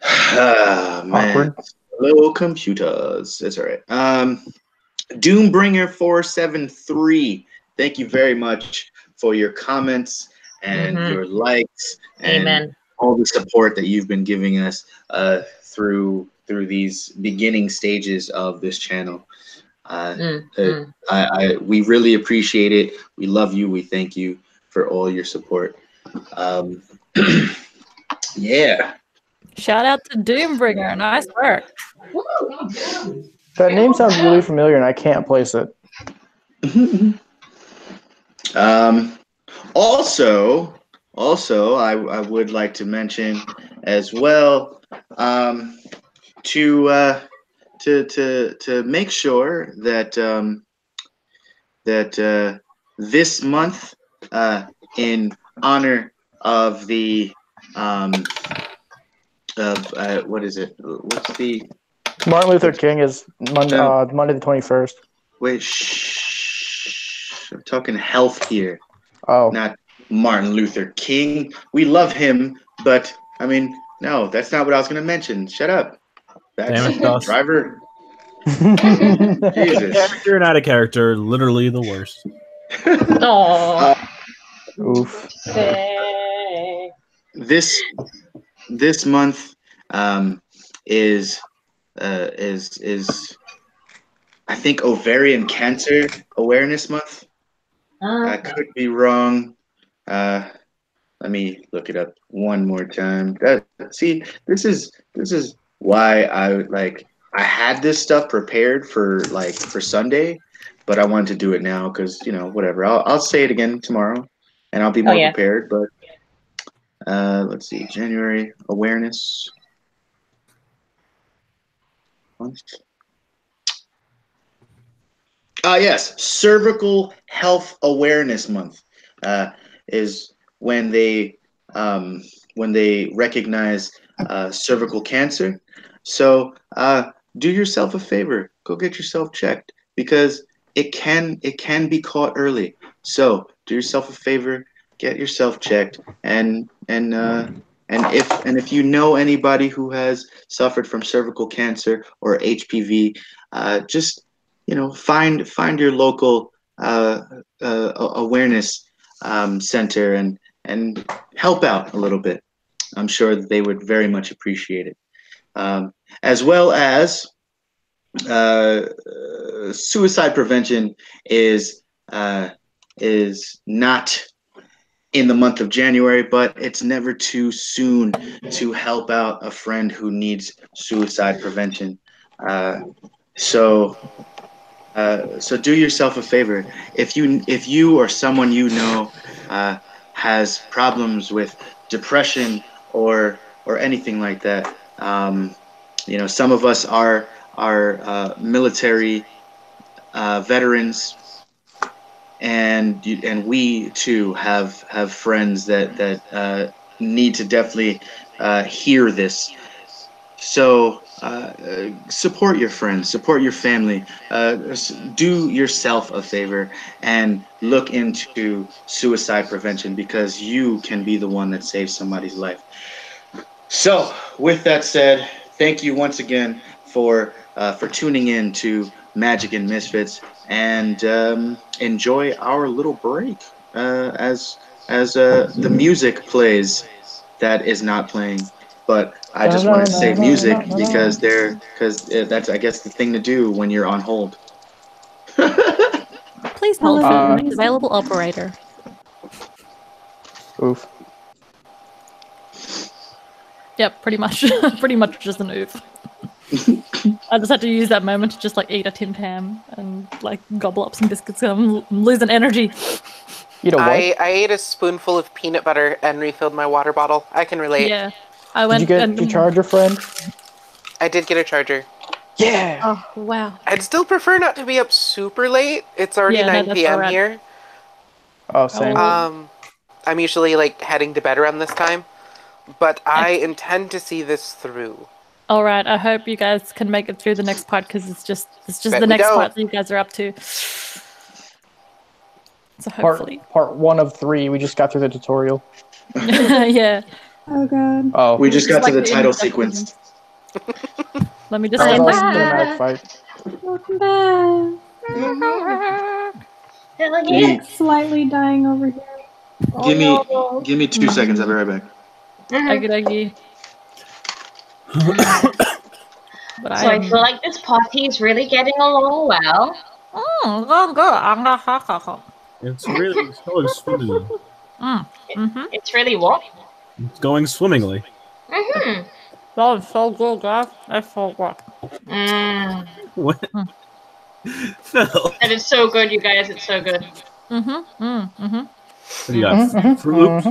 Ah, man. Awkward. Hello, computers. That's all right. Doombringer473. Thank you very much for your comments and your likes and Amen. all the support that you've been giving us through these beginning stages of this channel. We really appreciate it. We love you. We thank you for all your support. Yeah. Shout out to Doombringer. Nice work. That name sounds really familiar and I can't place it. Also, I would like to mention as well, to make sure that that this month, in honor of the what is it? What's the Martin Luther King is Monday the 21st. wait? Shh. I'm talking health here. Oh. Not Martin Luther King. We love him, but I mean, no, that's not what I was going to mention. Shut up. Damn it, Joss. Driver. Jesus. Character and out of character, literally the worst. Oof. This month is I think Ovarian Cancer Awareness Month. I could be wrong. Let me look it up one more time. This is why I had this stuff prepared for Sunday, but I wanted to do it now because whatever. I'll say it again tomorrow, and I'll be more prepared. But let's see, January awareness month. Yes, cervical health awareness month is when they recognize cervical cancer. So do yourself a favor, go get yourself checked because it can be caught early. So do yourself a favor, get yourself checked, and if you know anybody who has suffered from cervical cancer or HPV, just find your local awareness center and help out a little bit. I'm sure that they would very much appreciate it. As well as suicide prevention is not in the month of January, but it's never too soon to help out a friend who needs suicide prevention. So do yourself a favor. If you or someone you know has problems with depression or anything like that, some of us are military veterans, and we too have friends that need to definitely hear this. So support your friends, support your family, do yourself a favor and look into suicide prevention because you can be the one that saves somebody's life. So with that said, thank you once again for tuning in to Magic and Misfits, and enjoy our little break as the music plays that is not playing. But I just wanted to say music because that's, I guess, the thing to do when you're on hold. Please hold for the next available operator. Oof. Yep, pretty much. Pretty much just an oof. I just had to use that moment to just eat a Tim Tam and gobble up some biscuits. I'm losing energy. You know what? I ate a spoonful of peanut butter and refilled my water bottle. I can relate. Yeah. Did you get your charger, friend? I did get a charger. Yeah. Oh, wow. I'd still prefer not to be up super late. It's already 9 p.m. here. Oh, same. I'm usually heading to bed around this time, but I intend to see this through. All right. I hope you guys can make it through the next part because it's just the next part that you guys are up to. So hopefully. Part 1 of 3. We just got through the tutorial. Yeah. Oh god. Oh. We just got to the title sequence. Let me just end end this cinematic fight. Welcome back. Slightly dying over here. Give me 2 seconds. I'll be right back. Okie So I feel like this party is really getting along well. It's really going swimmingly. It's really what? It's going swimmingly. That was so good, guys. That's so good. What? Phil. That is so good, you guys. It's so good. What do you got? Fruit Loops?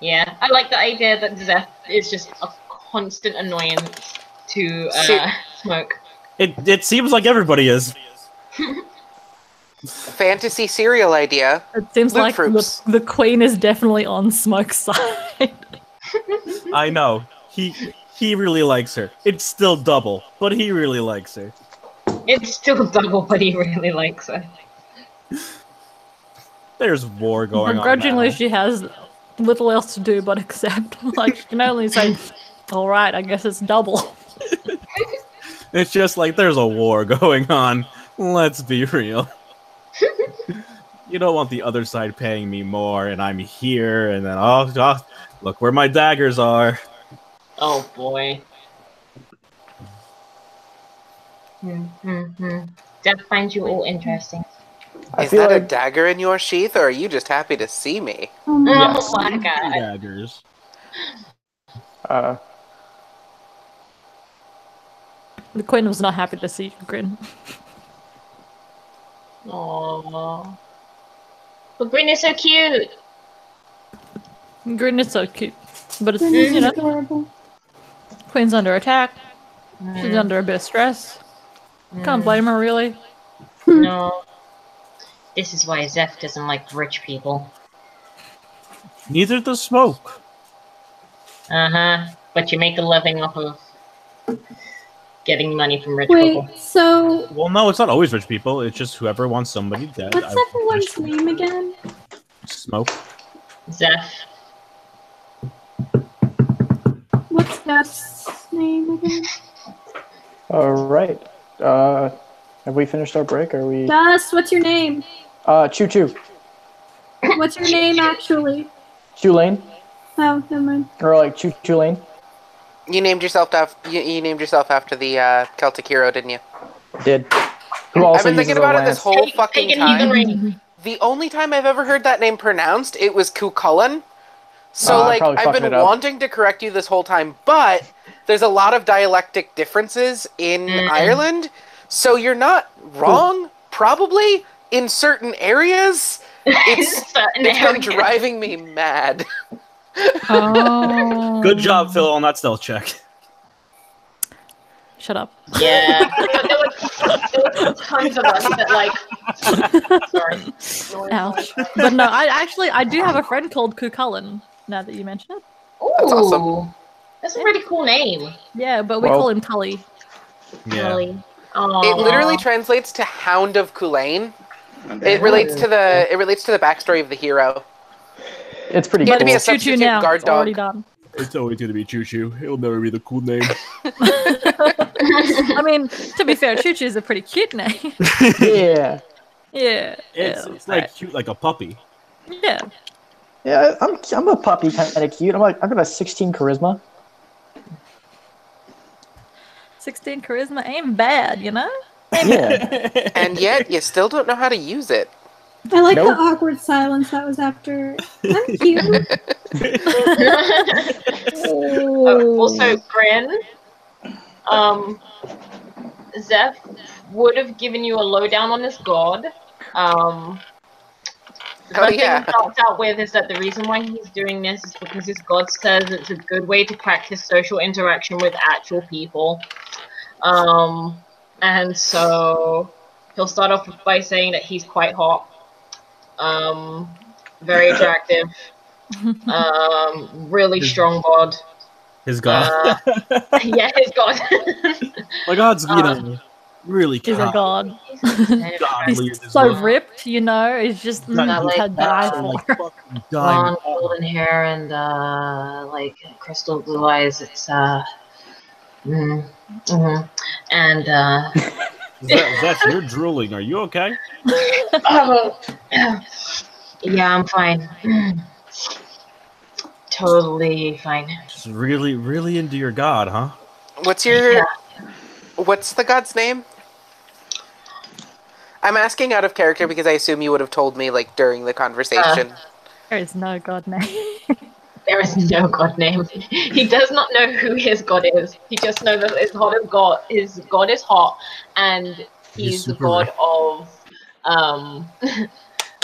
Yeah, I like the idea that Zeth is just a constant annoyance to Smoke. It seems like everybody is. Fantasy cereal idea. It seems like the queen is definitely on Smoke's side. I know. He really likes her. It's still double, but he really likes her. It's still double, but he really likes her. There's war going on. Begrudgingly, she has little else to do but accept. She can only say, all right, I guess it's double. It's just there's a war going on. Let's be real. You don't want the other side paying me more, and I'm here, and then, oh, look where my daggers are. Oh, boy. Death finds you all interesting. Is that a dagger in your sheath, or are you just happy to see me? Oh Yes. my god. Daggers. The queen was not happy to see you grin. Aww. But Green is so cute. Grin is so cute, but it's Green is you know, adorable. queen's under attack. She's under a bit of stress. Can't blame her really. No. This is why Zeph doesn't like rich people. Neither does Smoke. Uh-huh. But you make a living off of getting money from rich Wait, people. so Well, no, it's not always rich people. It's just whoever wants somebody dead. what's everyone's name again? Smoke. Zeph. What's Steph's name again? All right. Have we finished our break? Or are we? Dust, what's your name? Choo Choo. What's your name actually? Choo Lane. Oh, never mind. Or like Choo Choo Lane. You named yourself you named yourself after the Celtic hero, didn't you? Did. Who also I've been thinking uses a about it this lance. whole fucking time. Heathenry. The only time I've ever heard that name pronounced, it was Cuchulainn. So, I'm like, probably I've fucking been it up. wanting to correct you this whole time, but there's a lot of dialectic differences in Ireland, so you're not wrong, probably, in certain areas. It's been driving me mad. Oh. Good job, Phil, on that stealth check. Shut up. Yeah. there were tons of us that, like... Sorry. Ouch. But no, I do have a friend called Cuchulainn, now that you mention it. Ooh. That's awesome. That's a pretty cool name. Yeah, but we call him Tully. Yeah. Really. It literally translates to Hound of Culainn. It relates to the backstory of the hero. It's pretty He had cool. to be a Choo Choo substitute now. guard It's already dog. done. It's always going to be Choo Choo. It'll never be the cool name. I mean, to be fair, Choo Choo is a pretty cute name. Yeah. Yeah. It's like cute like a puppy. Yeah. Yeah, I'm a puppy kind of cute. I've got a 16 charisma. 16 charisma ain't bad, you know? Yeah. And yet, you still don't know how to use it. I like Nope. the awkward silence that was after. I'm cute. Also, Grin, Zeph would have given you a lowdown on his god. The first thing he starts out with is that the reason why he's doing this is because his god says it's a good way to practice social interaction with actual people. And so he'll start off by saying that he's quite hot, very attractive, really strong god. His god. Yeah, his god. My god's, you know, really He's a god. godly. He's so ripped, you know? He's just to die for. Blonde, golden hair, and like crystal blue eyes. It's and Zeph, you're drooling. Are you okay? yeah, I'm fine. Totally fine. Just really, really into your god, huh? What's the god's name? I'm asking out of character because I assume you would have told me, like, during the conversation. There is no god name. There is no god name. He does not know who his god is. He just knows that his god is hot, and he's the god of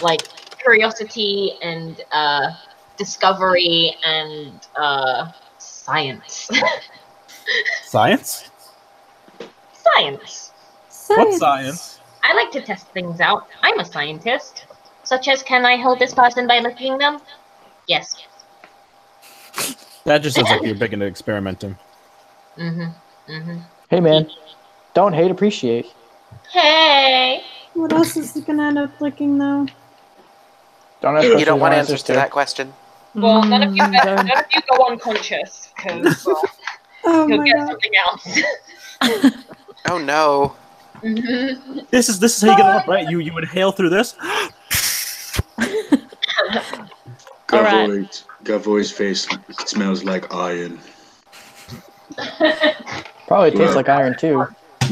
like curiosity and discovery and science. Science? Science. What science? I like to test things out. I'm a scientist. Such as, can I hold this person by licking them? Yes. That just sounds like you're big into experimenting. Hey, man. Don't hate, appreciate. Hey! What else is it gonna end up licking though? Don't ask You don't want answers to that question. Well, none of you go unconscious, because Oh you'll my get god. something else. Oh no. This is how you get up, right? You inhale through this. Gavoy's face smells like iron. Probably tastes like iron, too.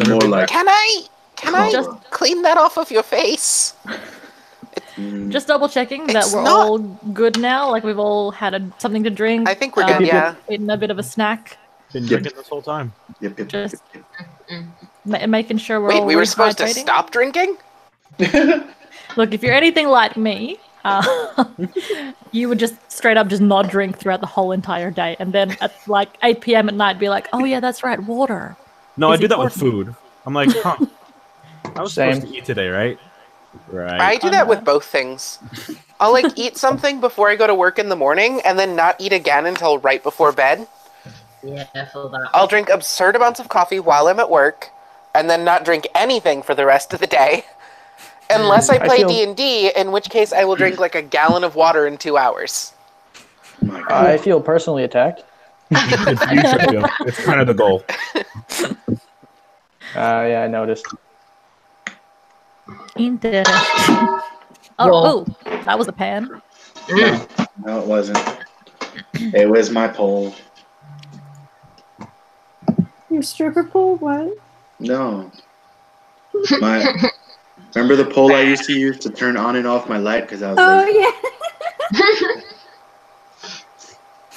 More like... Can I clean that off of your face? Just double checking that It's we're not- all good now. Like we've all had something to drink. I think we're good, yeah. Eaten a bit of a snack. Been drinking this whole time. Yep. Just making sure we're Wait, all we were supposed to rehydrating. stop drinking? Look, if you're anything like me, you would just straight up just not drink throughout the whole entire day, and then at like 8 p.m. at night be like, oh yeah, that's right, water. No, I Is do that with important. food. I'm like, huh. I was Same. supposed to eat today, right? Right. I do that with both things. I'll like eat something before I go to work in the morning and then not eat again until right before bed. Yeah, I feel that. I'll drink absurd amounts of coffee while I'm at work and then not drink anything for the rest of the day. Unless I play feel- D&D, in which case I will drink like a gallon of water in 2 hours. My God. I feel personally attacked. You should do. It's kind of the goal. Yeah, I noticed. Interesting. Well- That was a pan. No, it wasn't. It was my pole. Your stripper pole? What? No. Remember the pole I used to use to turn on and off my light because I was Oh lazy? yeah.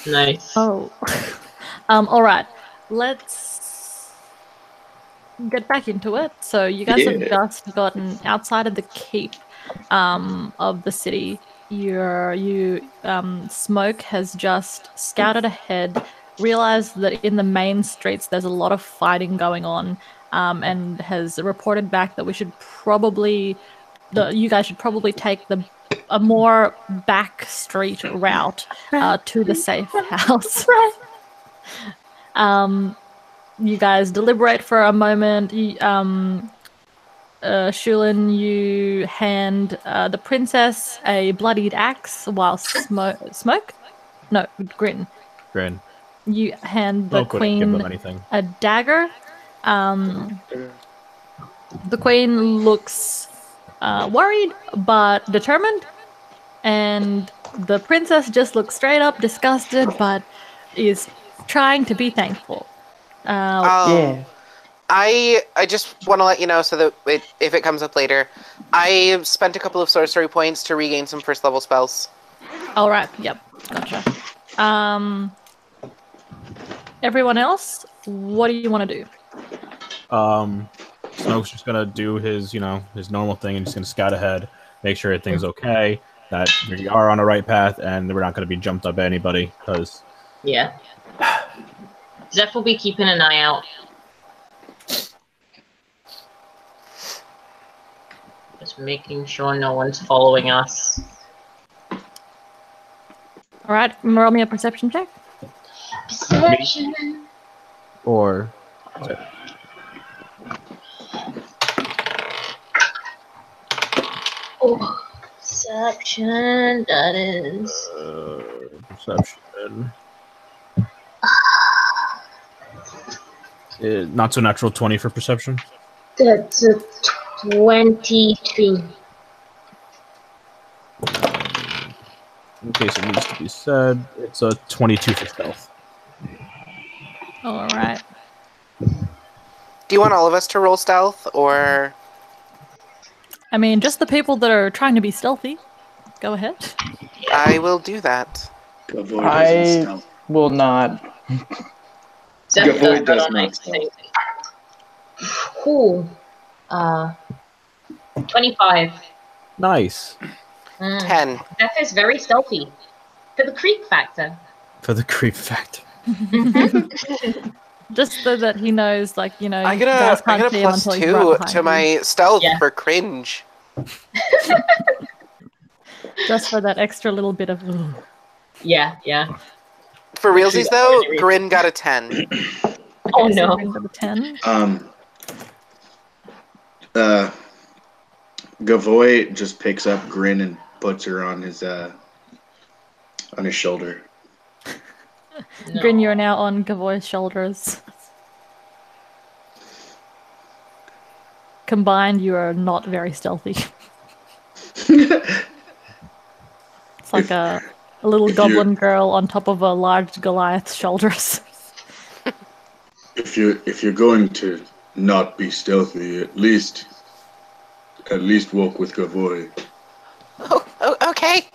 Nice. Oh. All right. Let's get back into it. So you guys have just gotten outside of the keep of the city. Smoke has just scouted ahead, realized that in the main streets there's a lot of fighting going on, and has reported back that you guys should probably take a more back street route to the safe house. You guys deliberate for a moment. Shulin, you hand the princess a bloodied axe, while Grin. You hand the Couldn't give them queen anything. a dagger. The queen looks worried but determined, and the princess just looks straight up disgusted but is trying to be thankful. Yeah. I just want to let you know so that if it comes up later, I spent a couple of sorcery points to regain some first level spells. All right. Yep. Gotcha. Everyone else, what do you want to do? Smoke's just gonna do his normal thing and just gonna scout ahead, make sure everything's okay, that we are on the right path, and we're not gonna be jumped up by anybody. Because Yeah. Zeph will be keeping an eye out. Just making sure no one's following us. All right. Roll me a perception check. Perception. or Oh, perception. That is. perception. Not so natural 20 for perception. That's a 22. In case it needs to be said, it's a 22 for stealth. All right. Do you want all of us to roll stealth, or... I mean, just the people that are trying to be stealthy. Go ahead. I will do that. Avoid I isn't stealth. will not. Zeph Avoid does does that, not I stealth. think. Cool. 25. Nice. 10. Zeph is very stealthy. For the creep factor. For the creep factor. Just so that he knows, like, you know, I you get guys a can't see him plus until he's right 2 behind to you. my stealth Yeah. for cringe. Just for that extra little bit of... "Ugh." Yeah, yeah. For realsies, That's though, really reasonable. Grin got a 10. Oh, Okay, so no. we're into the 10. Gavoy just picks up Grin and puts her on his shoulder. No. Grin, you're now on Gavoy's shoulders. Combined, you are not very stealthy. It's like a little If goblin girl on top of a large Goliath's shoulders. If you're going to not be stealthy, at least walk with Gavoy. Okay.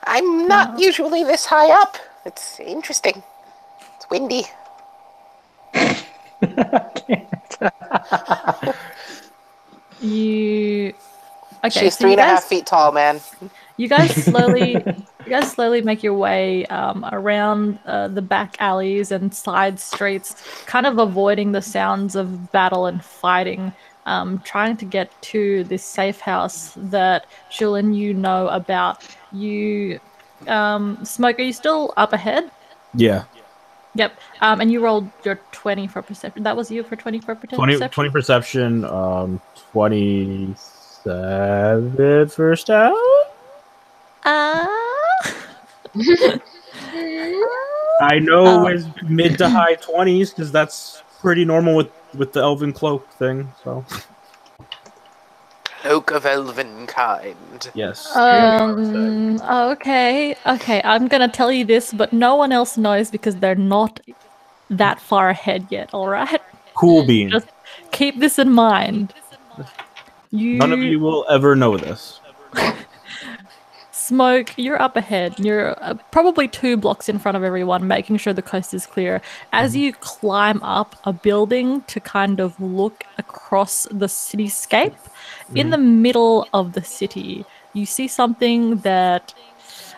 I'm not usually this high up. It's interesting. It's windy. You okay? She's So you 3.5 guys, feet tall, man. you guys slowly make your way around the back alleys and side streets, kind of avoiding the sounds of battle and fighting. Trying to get to this safe house that Shulin you know about. You, Smoke, are you still up ahead? Yeah. Yep. And you rolled your 20 for perception. That was you for 20 for 20 perception? perception, 27 for stealth? I know it's mid to high 20s because that's pretty normal with the elven cloak thing. So Cloak of elven kind. yes. Okay. I'm gonna tell you this, but no one else knows because they're not that far ahead yet. All right. Cool bean. Just keep this in mind. None of you will ever know this. Smoke, you're up ahead. You're probably 2 blocks in front of everyone, making sure the coast is clear. As you climb up a building to kind of look across the cityscape, in the middle of the city, you see something that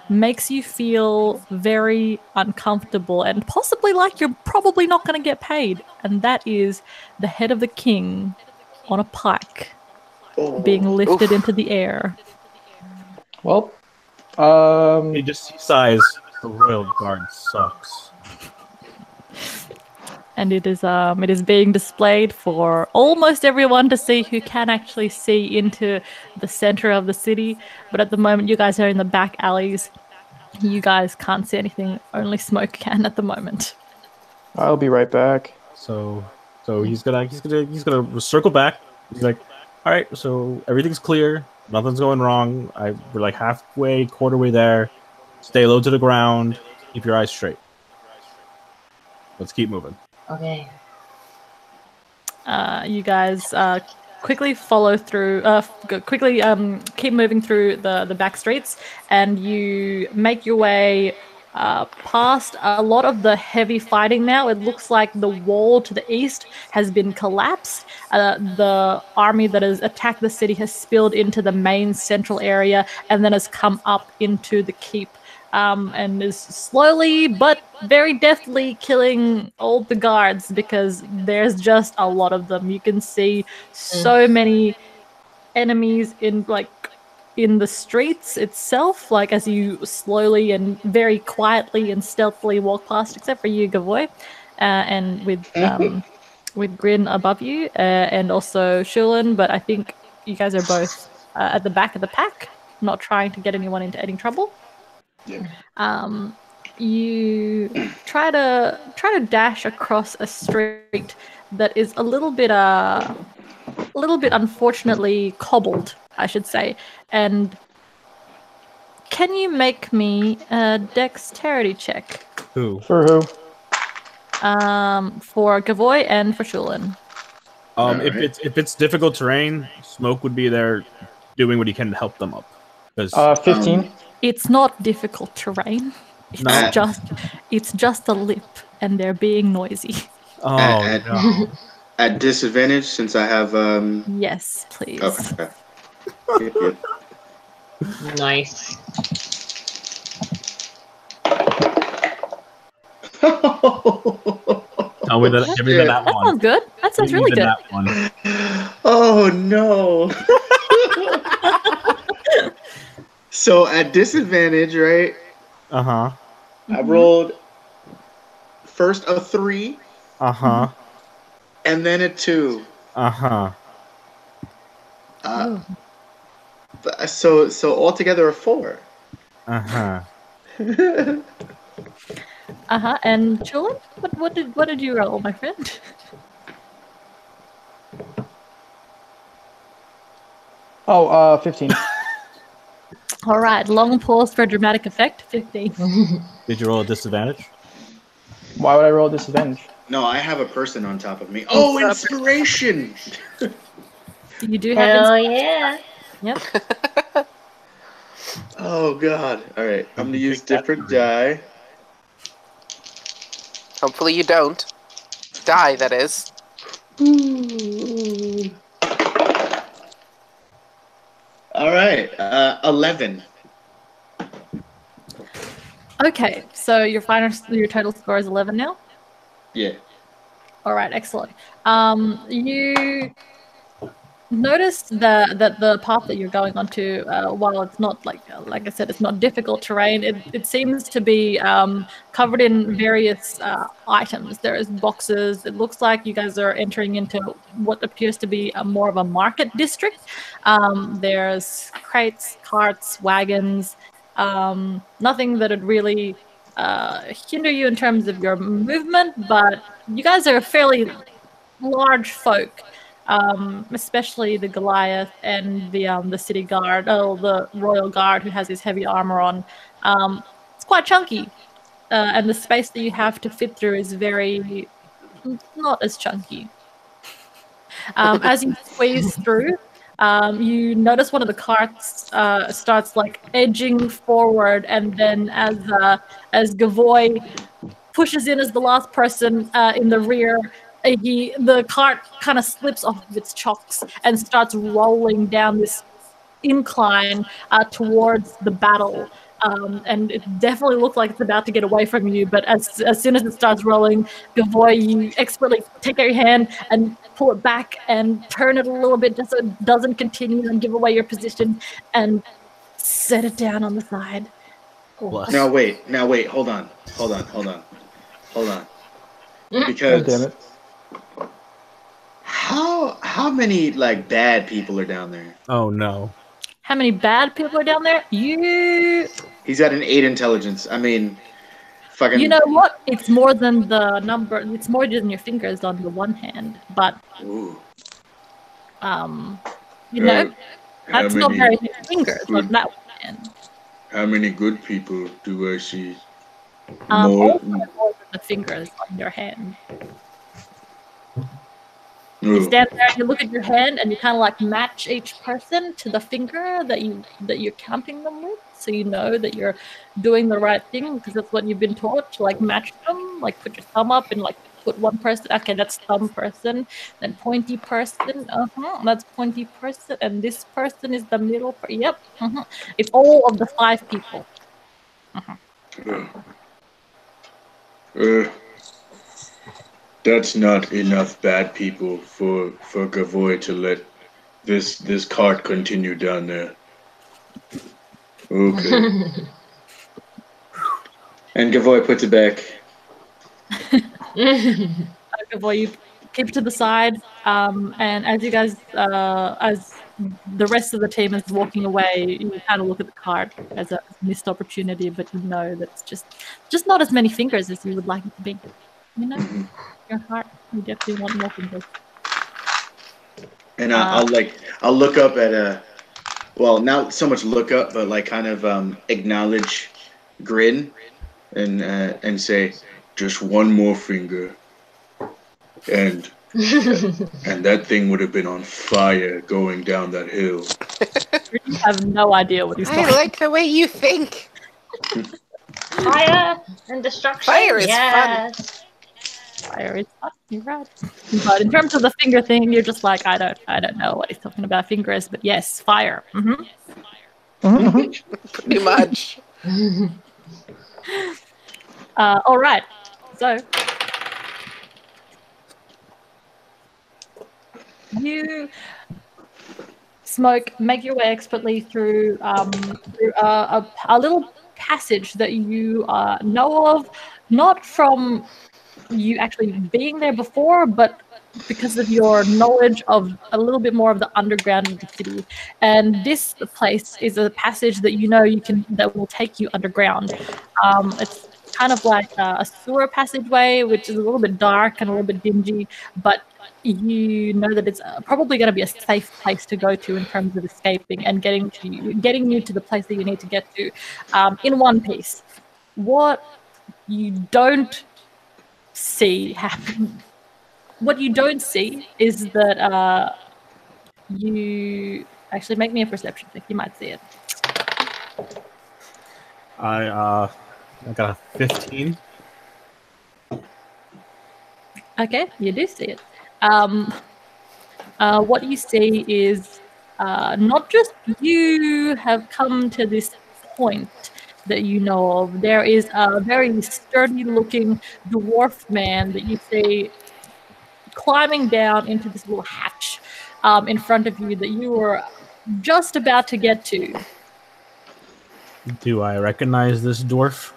makes you feel very uncomfortable and possibly like you're probably not going to get paid. And that is the head of the king on a pike being lifted into the air. Well, You just sighs. The royal guard sucks. And it is being displayed for almost everyone to see who can actually see into the center of the city. But at the moment, you guys are in the back alleys. You guys can't see anything. Only Smoke can at the moment. I'll be right back. So he's gonna circle back. He's like, all right, so everything's clear. Nothing's going wrong. We're like halfway, quarter way there. Stay low to the ground. Keep your eyes straight. Let's keep moving. Okay. You guys quickly follow through. Quickly keep moving through the back streets, and you make your way past a lot of the heavy fighting. Now it looks like the wall to the east has been collapsed. The army that has attacked the city has spilled into the main central area, and then has come up into the keep. And is slowly but very deftly killing all the guards because there's just a lot of them. You can see so many enemies in the streets itself, like as you slowly and very quietly and stealthily walk past, except for you, Gavoy, and with Grin above you, and also Shulin. But I think you guys are both at the back of the pack, not trying to get anyone into any trouble. Yeah. You try to dash across a street that is a little bit unfortunately cobbled, I should say. And can you make me a dexterity check? Who? For who? For Gavoy and for Shulin. If it's difficult terrain, Smoke would be there doing what he can to help them up. 15. It's not difficult terrain. It's just a lip, and they're being noisy. No. At disadvantage, since I have Yes, please. Okay. Yep. Nice. Tell me that. Give me that That one. sounds good. That sounds really good. That one. Oh no. So at disadvantage, right? Uh-huh. I rolled first a 3. Uh-huh. And then a 2. Uh-huh. So altogether a 4. Uh-huh. And Chulin, what did you roll, my friend? Oh, 15. All right, long pause for dramatic effect. 15. Did you roll a disadvantage? Why would I roll disadvantage? No, I have a person on top of me. Oh, inspiration! You do have. Hell yeah. Yep. Oh god. Alright, I'm gonna use different die. Hopefully you don't. Die, that is. Alright, 11. Okay, so your total score is 11 now. Yeah. All right, excellent. You noticed that the path that you're going onto, while it's not like I said, it's not difficult terrain. It seems to be covered in various items. There's boxes. It looks like you guys are entering into what appears to be more of a market district. There's crates, carts, wagons. Nothing that would really hinder you in terms of your movement, but you guys are fairly large folk. Especially the Goliath and the city guard, the royal guard who has his heavy armor on. It's quite chunky, and the space that you have to fit through is very not as chunky. As you squeeze through, you notice one of the carts starts like edging forward, and then as Gavoy pushes in as the last person in the rear, the cart kind of slips off of its chocks and starts rolling down this incline towards the battle. And it definitely looks like it's about to get away from you, but as soon as it starts rolling, Gavoy, you expertly take out your hand and pull it back and turn it a little bit just so it doesn't continue and give away your position, and set it down on the side. Now wait, hold on. Because God damn it. how many like bad people are down there? Oh no. How many bad people are down there? He's got an 8 intelligence. I mean, fucking. You know what? It's more than the number. It's more than your fingers on the one hand, but Ooh. you know, that's not very many fingers on that one hand. How many good people do I see? Also more than the fingers on your hand. You stand there and you look at your hand and you kind of like match each person to the finger that you're counting them with, so you know that you're doing the right thing, because that's what you've been taught, to like match them, like put your thumb up and like put one person. Okay, that's thumb person, then pointy person. That's pointy person, and this person is the middle. Yep. It's all of the 5 people. That's not enough bad people for Gavoy to let this cart continue down there. Okay. And Gavoy puts it back. Gavoy, you keep to the side, and as you guys, as the rest of the team is walking away, you kind of look at the cart as a missed opportunity, but you know that's just not as many fingers as you would like it to be. You know, your heart, you definitely want more fingers. And I'll look up at well, not so much look up, but like kind of acknowledge, grin, and say, just one more finger, and that thing would have been on fire going down that hill. You have no idea what he's talking I like the way you think. Fire and destruction. Fire is fun. Fire is fun, you're right. But in terms of the finger thing, you're just like, I don't know what he's talking about fingers, but yes, fire. Pretty much. All right, so you make your way expertly through a little passage that you know of, not from you actually being there before, but because of your knowledge of a little bit more of the underground of the city. And this place is a passage that you know that will take you underground. It's kind of like a sewer passageway, which is a little bit dark and a little bit dingy, but you know that it's probably going to be a safe place to go to in terms of escaping and getting you to the place that you need to get to in one piece. What you don't see happen. What you don't see is that you actually make me a perception check. You might see it. I got a 15. Okay, you do see it. What you see is not just you have come to this point that you know of. There is a very sturdy-looking dwarf man that you see climbing down into this little hatch in front of you that you were just about to get to. Do I recognize this dwarf?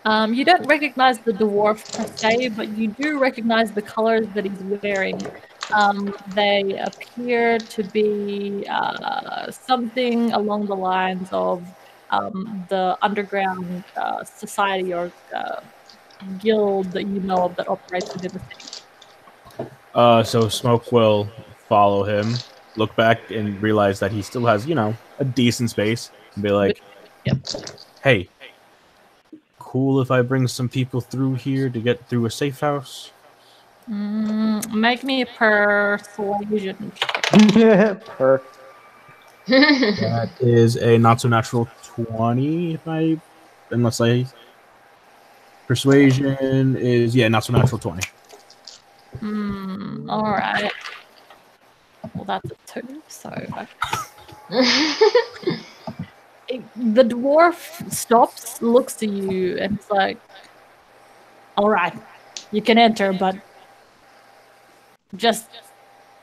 You don't recognize the dwarf per se, but you do recognize the colors that he's wearing. They appear to be something along the lines of the underground society or guild that you know of that operates within the city. So Smoke will follow him, look back, and realize that he still has, a decent space, and be like, Yep. "Hey, cool if I bring some people through here to get through a safe house?" Make me a persuasion. Per. That is a not so natural 20. Unless I persuasion is not so natural 20. All right. Well, that's a 2, so. The dwarf stops, looks at you, and it's like, "All right, you can enter, but just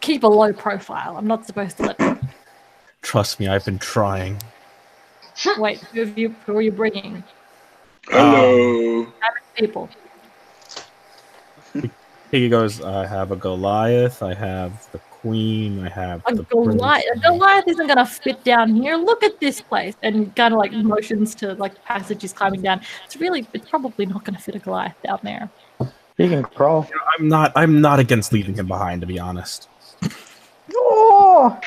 keep a low profile. I'm not supposed to let you." Trust me, I've been trying. Wait, who are you bringing? Hello. How many people? He goes, I have a Goliath, I have the Queen, I have A the Goliath. A Goliath isn't gonna fit down here. Look at this place, and kind of like motions to like the passage he's climbing down. It's probably not gonna fit a Goliath down there. He can crawl. I'm not against leaving him behind, to be honest. Oh!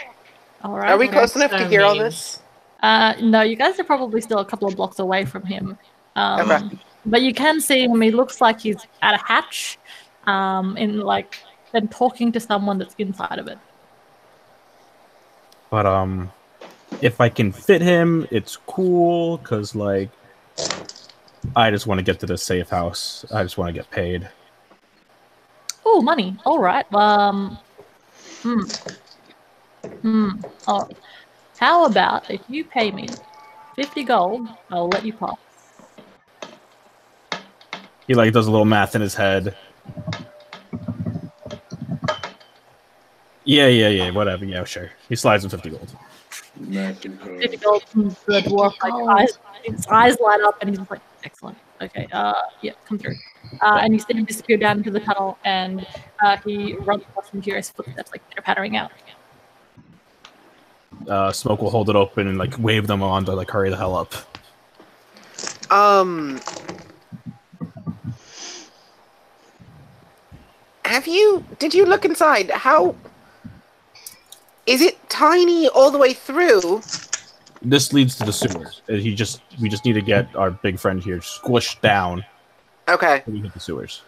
All right. Are we close That's enough to so hear all mean. this? No, you guys are probably still a couple of blocks away from him. Okay. But you can see him. He looks like he's at a hatch, and talking to someone that's inside of it. But if I can fit him, it's cool, because I just want to get to the safe house. I just want to get paid. Oh, money. All right. Oh, how about if you pay me 50 gold, I'll let you pass. He does a little math in his head. Yeah, whatever. Yeah, sure. He slides him 50 gold. 50 gold from the dwarf, his eyes light up, and he's just like, "Excellent. Okay, yeah, come through." And you see him disappear down into the tunnel, and he runs across some curious footsteps, pitter-pattering out. Smoke will hold it open and wave them on to hurry the hell up. Did you look inside? How is it tiny all the way through? This leads to the sewers. We just need to get our big friend here squished down. Okay. So we hit the sewers.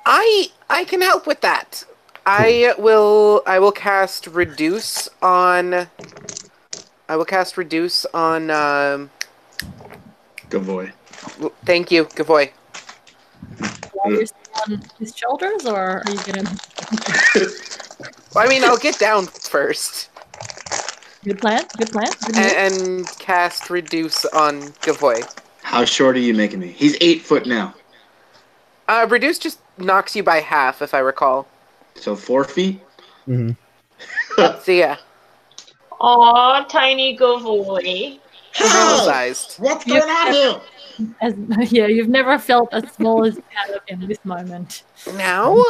I can help with that. Cool. I will cast reduce on. Gavoy. Thank you, Gavoy. While you're on his shoulders, or are you gonna? I mean, I'll get down first. Good plan. And cast reduce on Gavoy. How short are you making me? He's 8 foot now. Reduce just knocks you by half, if I recall. So 4 feet? Mm-hmm. So yeah. Aw, tiny Gavoy. Sized. What's going on here? You've never felt as small as you have in this moment. Now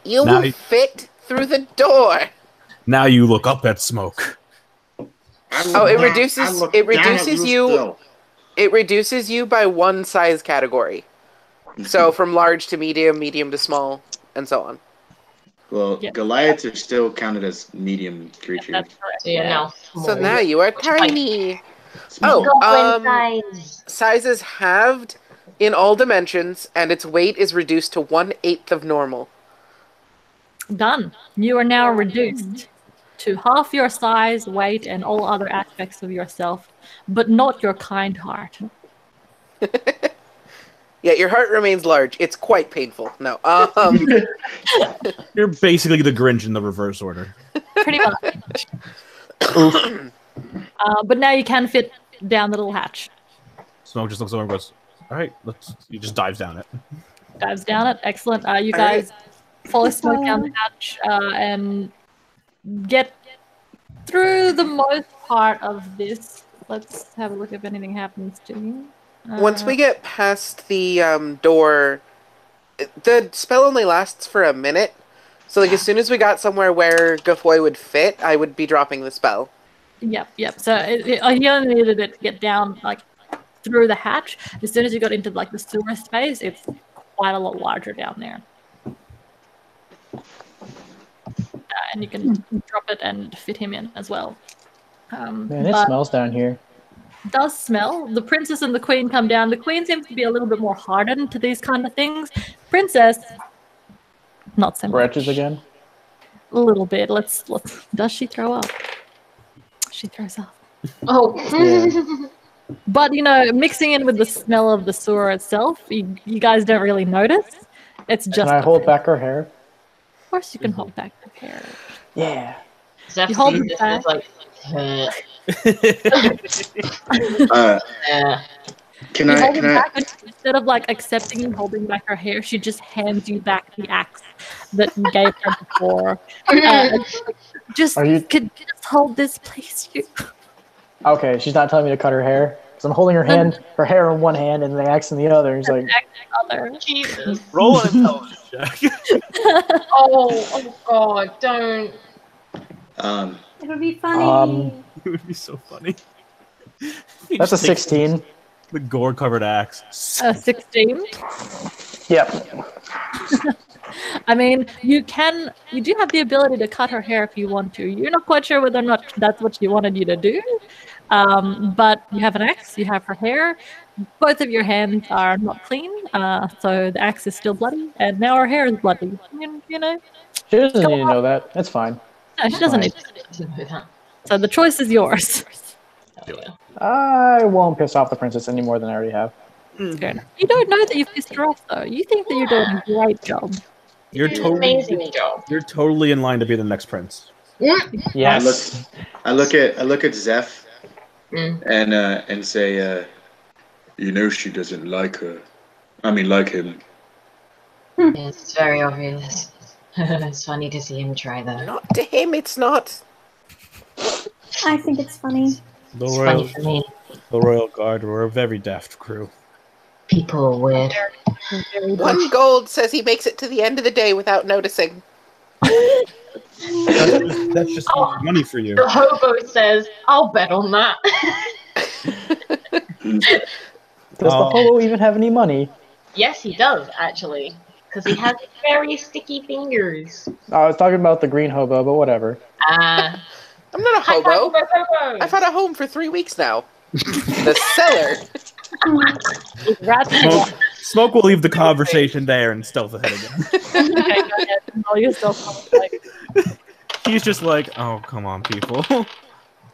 you will fit through the door. Now you look up at Smoke. It reduces you. It reduces you by 1 size category. So from large to medium, medium to small, and so on. Well, yep. Goliaths are still counted as medium creatures. That's correct. Yeah. So now you are tiny. Sizes halved in all dimensions, and its weight is reduced to 1/8 of normal. Done. You are now reduced to half your size, weight, and all other aspects of yourself, but not your kind heart. Yeah, your heart remains large. It's quite painful. No. You're basically the Grinch in the reverse order. Pretty much. But now you can fit down the little hatch. Smoke just looks over and goes, "All right, let's." He just dives down it. Dives down it. Excellent. You guys follow Smoke down the hatch and get through the most part of this. Let's have a look if anything happens to you. Once we get past the door, the spell only lasts for a minute. So, like, as soon as we got somewhere where Gafoy would fit, I would be dropping the spell. Yep. So you only needed it to get down, like, through the hatch. As soon as you got into, like, the sewer space, it's quite a lot larger down there. And you can drop it and fit him in as well. Man, it smells down here. Does smell. The princess and the queen come down. The queen seems to be a little bit more hardened to these kind of things. Princess, not so much. Scratches again? A little bit. Let's. Does she throw up? She throws up. Oh. Yeah. But, you know, mixing in with the smell of the sewer itself, you guys don't really notice. It's just. Can I hold back her hair? Of course you can hold back her hair. Yeah. You hold it back. Like, Can I? Instead of like accepting and holding back her hair, she just hands you back the axe that you gave her before. Just could you just hold this, please? Okay, she's not telling me to cut her hair. So I'm holding her hair in one hand and the axe in the other. It's like, Jesus. Roll an intelligence check. Oh God! Don't. It would be funny. It would be so funny. That's a 16. The gore-covered axe. 16? Yep. I mean, you do have the ability to cut her hair if you want to. You're not quite sure whether or not that's what she wanted you to do. But you have an axe, you have her hair. Both of your hands are not clean, so the axe is still bloody, and now her hair is bloody. You know? She doesn't need to know that. That's fine. No, she doesn't need to know that. So the choice is yours. I won't piss off the princess any more than I already have. Fair enough. You don't know that you've pissed her off, though. You think that you're doing a great job. You're amazing job. You're totally in line to be the next prince. Yes. I look at Zeph and say, you know, she doesn't like her. I mean, like him. It's very obvious. It's funny to see him try that. Not to him, it's not. I think it's funny. The Royal Guard were a very daft crew. People are weird. 1 gold says he makes it to the end of the day without noticing. That's just money for you. The hobo says, "I'll bet on that." Does the hobo even have any money? Yes, he does, actually. Because he has very sticky fingers. I was talking about the green hobo, but whatever. I'm not a hobo. I've had a home for 3 weeks now. The cellar. Smoke will leave the conversation there and stealth ahead again. Okay, go ahead. No, you still He's just like, oh, come on, people. Can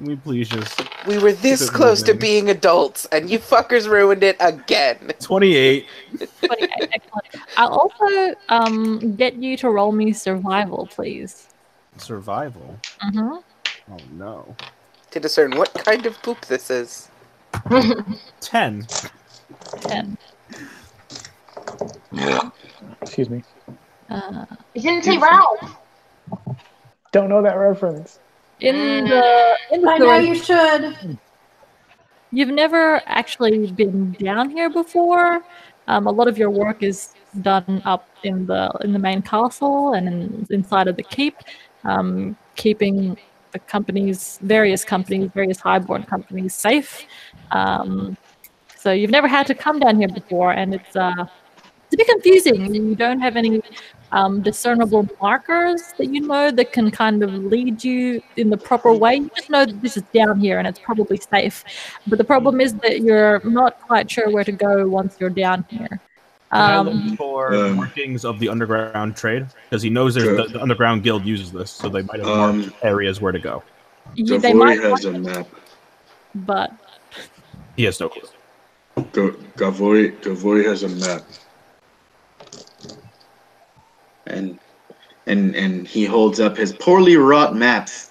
we please just... We were this close to being adults, and you fuckers ruined it again. 28. 28, excellent. I'll also get you to roll me survival, please. Survival? Mm-hmm. Oh, no. To discern what kind of poop this is. 10. 10. Excuse me. You didn't say Ralph. Don't know that reference. In the I know you should. You've never actually been down here before. A lot of your work is done up in the main castle and inside of the keep, keeping the various highborn companies safe. So you've never had to come down here before, and it's a bit confusing. You don't have any discernible markers that you know that can kind of lead you in the proper way. You just know that this is down here and it's probably safe. But the problem is that you're not quite sure where to go once you're down here. I look for markings of the underground trade, because he knows there's the underground guild uses this, so they might have marked areas where to go. They might has a map. but he has no clue. Gavoy has a map. And he holds up his poorly wrought maps.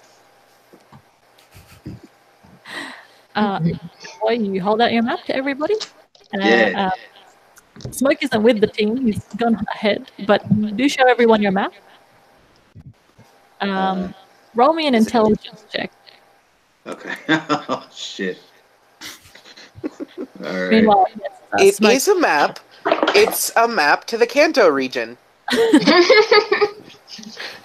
Boy, you hold out your map to everybody. Yeah. Smoke isn't with the team; he's gone ahead. But you do show everyone your map. Roll me an intelligence check. Okay. Oh shit. All right. Meanwhile, It Smoke. is a map. It's a map to the Kanto region.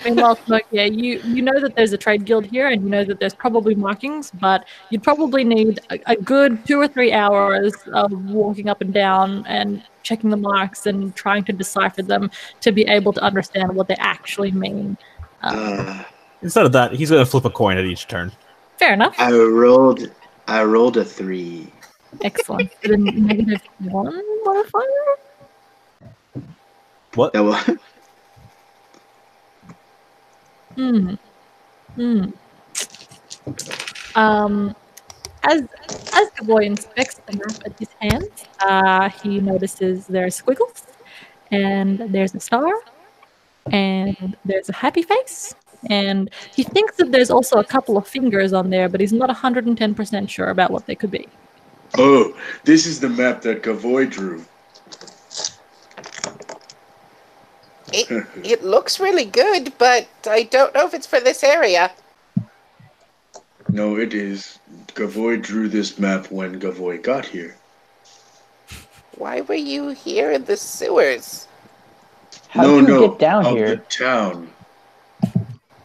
Meanwhile, Smoke, yeah, you know that there's a trade guild here, and you know that there's probably markings, but you'd probably need a good 2 or 3 hours of walking up and down and checking the marks and trying to decipher them to be able to understand what they actually mean. Instead of that, he's gonna flip a coin at each turn. Fair enough. I rolled a 3. Excellent. The -1 modifier? What? That was As the boy inspects the map at his hands, he notices there's squiggles, and there's a star, and there's a happy face, and he thinks that there's also a couple of fingers on there, but he's not 110% sure about what they could be. Oh, this is the map that Gavoy drew. It looks really good, but I don't know if it's for this area. No, it is. Gavoy drew this map when Gavoy got here. Why were you here in the sewers? How did you get down of here? The town.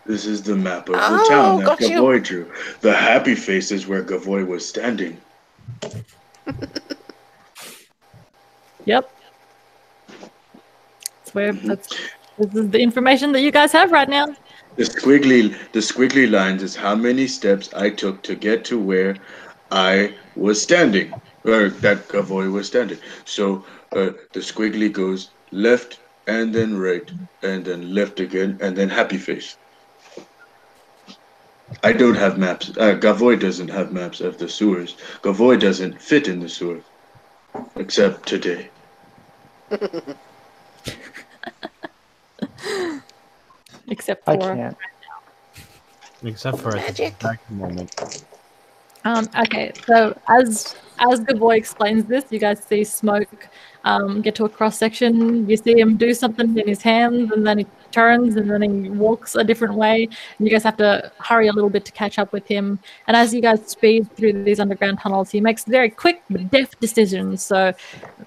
This is the map of the town that Gavoy drew. The happy face is where Gavoy was standing. Yep. This is the information that you guys have right now. The squiggly lines is how many steps I took to get to where I was standing, or that Gavoy was standing. So the squiggly goes left and then right and then left again and then happy face. I don't have maps. Gavoy doesn't have maps of the sewers. Gavoy doesn't fit in the sewer, except today. Except I for can't. Except for at the exact moment. okay, so as the boy explains this, you guys see Smoke get to a cross section. You see him do something in his hands, and then he turns, and then he walks a different way. And you guys have to hurry a little bit to catch up with him. And as you guys speed through these underground tunnels, he makes very quick but deft decisions. So,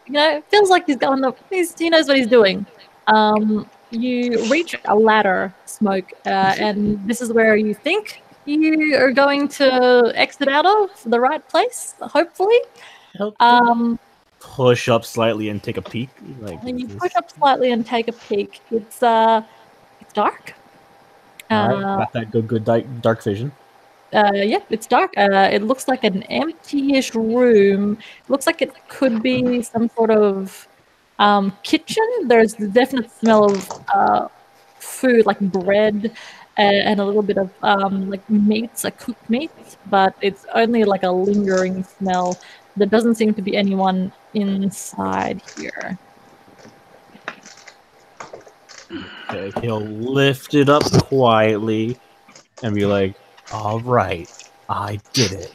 it feels like he knows what he's doing. You reach a ladder, Smoke, and this is where you think you are going to exit out of the right place, hopefully. Push up slightly and take a peek. And you push up slightly and take a peek. It's dark. Got that good dark vision. Yeah, it's dark. It looks like an empty-ish room. It looks like it could be some sort of kitchen. There's the definite smell of food, like bread, and a little bit of like meats, like cooked meats, but it's only like a lingering smell. There doesn't seem to be anyone inside here. Okay, he'll lift it up quietly and be like, "All right, I did it."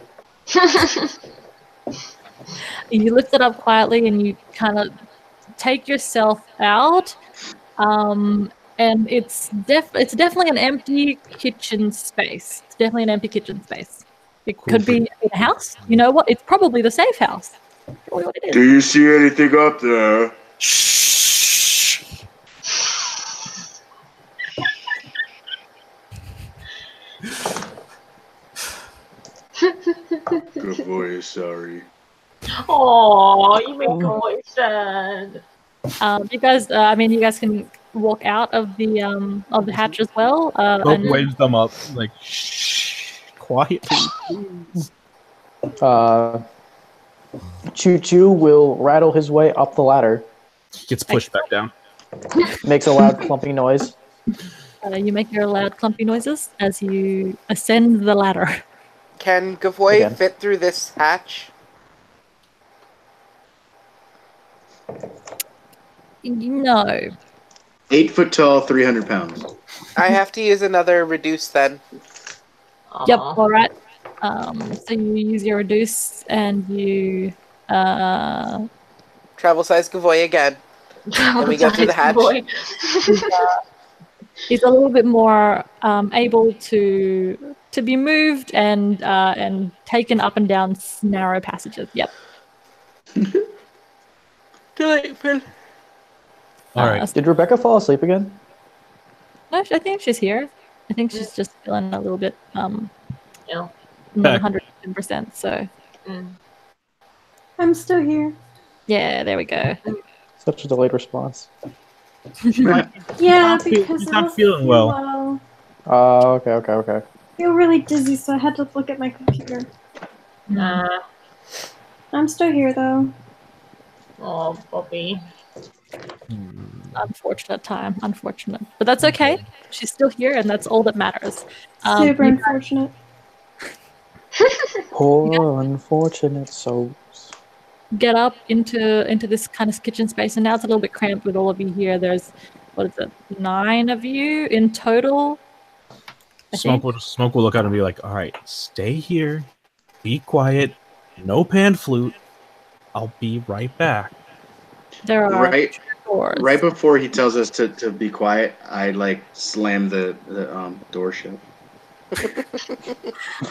You lift it up quietly and you kind of take yourself out, and it's definitely an empty kitchen space. It's definitely an empty kitchen space. It could be in a house. You know what? It's probably the safe house. Probably what it is. Do you see anything up there? Shh. Good boy, sorry. Oh, you make Gavoy sad. You guys, you guys can walk out of the hatch as well. Both waves them up, like, shh, quietly, please. Choo Choo will rattle his way up the ladder. He gets pushed back down. Makes a loud clumping noise. You make your loud clumpy noises as you ascend the ladder. Can Gavoy fit through this hatch? No. 8 foot tall, 300 pounds. I have to use another reduce then. Yep, alright. So you use your reduce and you Travel size Gavoy again. And we go through the hatch. he's a little bit more able to be moved and taken up and down narrow passages. Yep. Delightful. All right. Did Rebecca fall asleep again? No, I think she's here. I think she's just feeling a little bit Yeah. not 110%. So I'm still here. yeah, there we go. Such a delayed response. Yeah, because he's I not don't feeling feel well. Oh, okay. I feel really dizzy, so I had to look at my computer. I'm still here, though. Oh, Bobby. Unfortunate time, unfortunate. But that's okay. She's still here, and that's all that matters. Super unfortunate. Poor unfortunate souls. Get up into this kind of kitchen space, and now it's a little bit cramped with all of you here. There's, what is it, 9 of you in total? Smoke will look out and be like, all right, stay here, be quiet, no pan flute. I'll be right back. There are Right, doors. right before he tells us to be quiet, I like slam the door shut.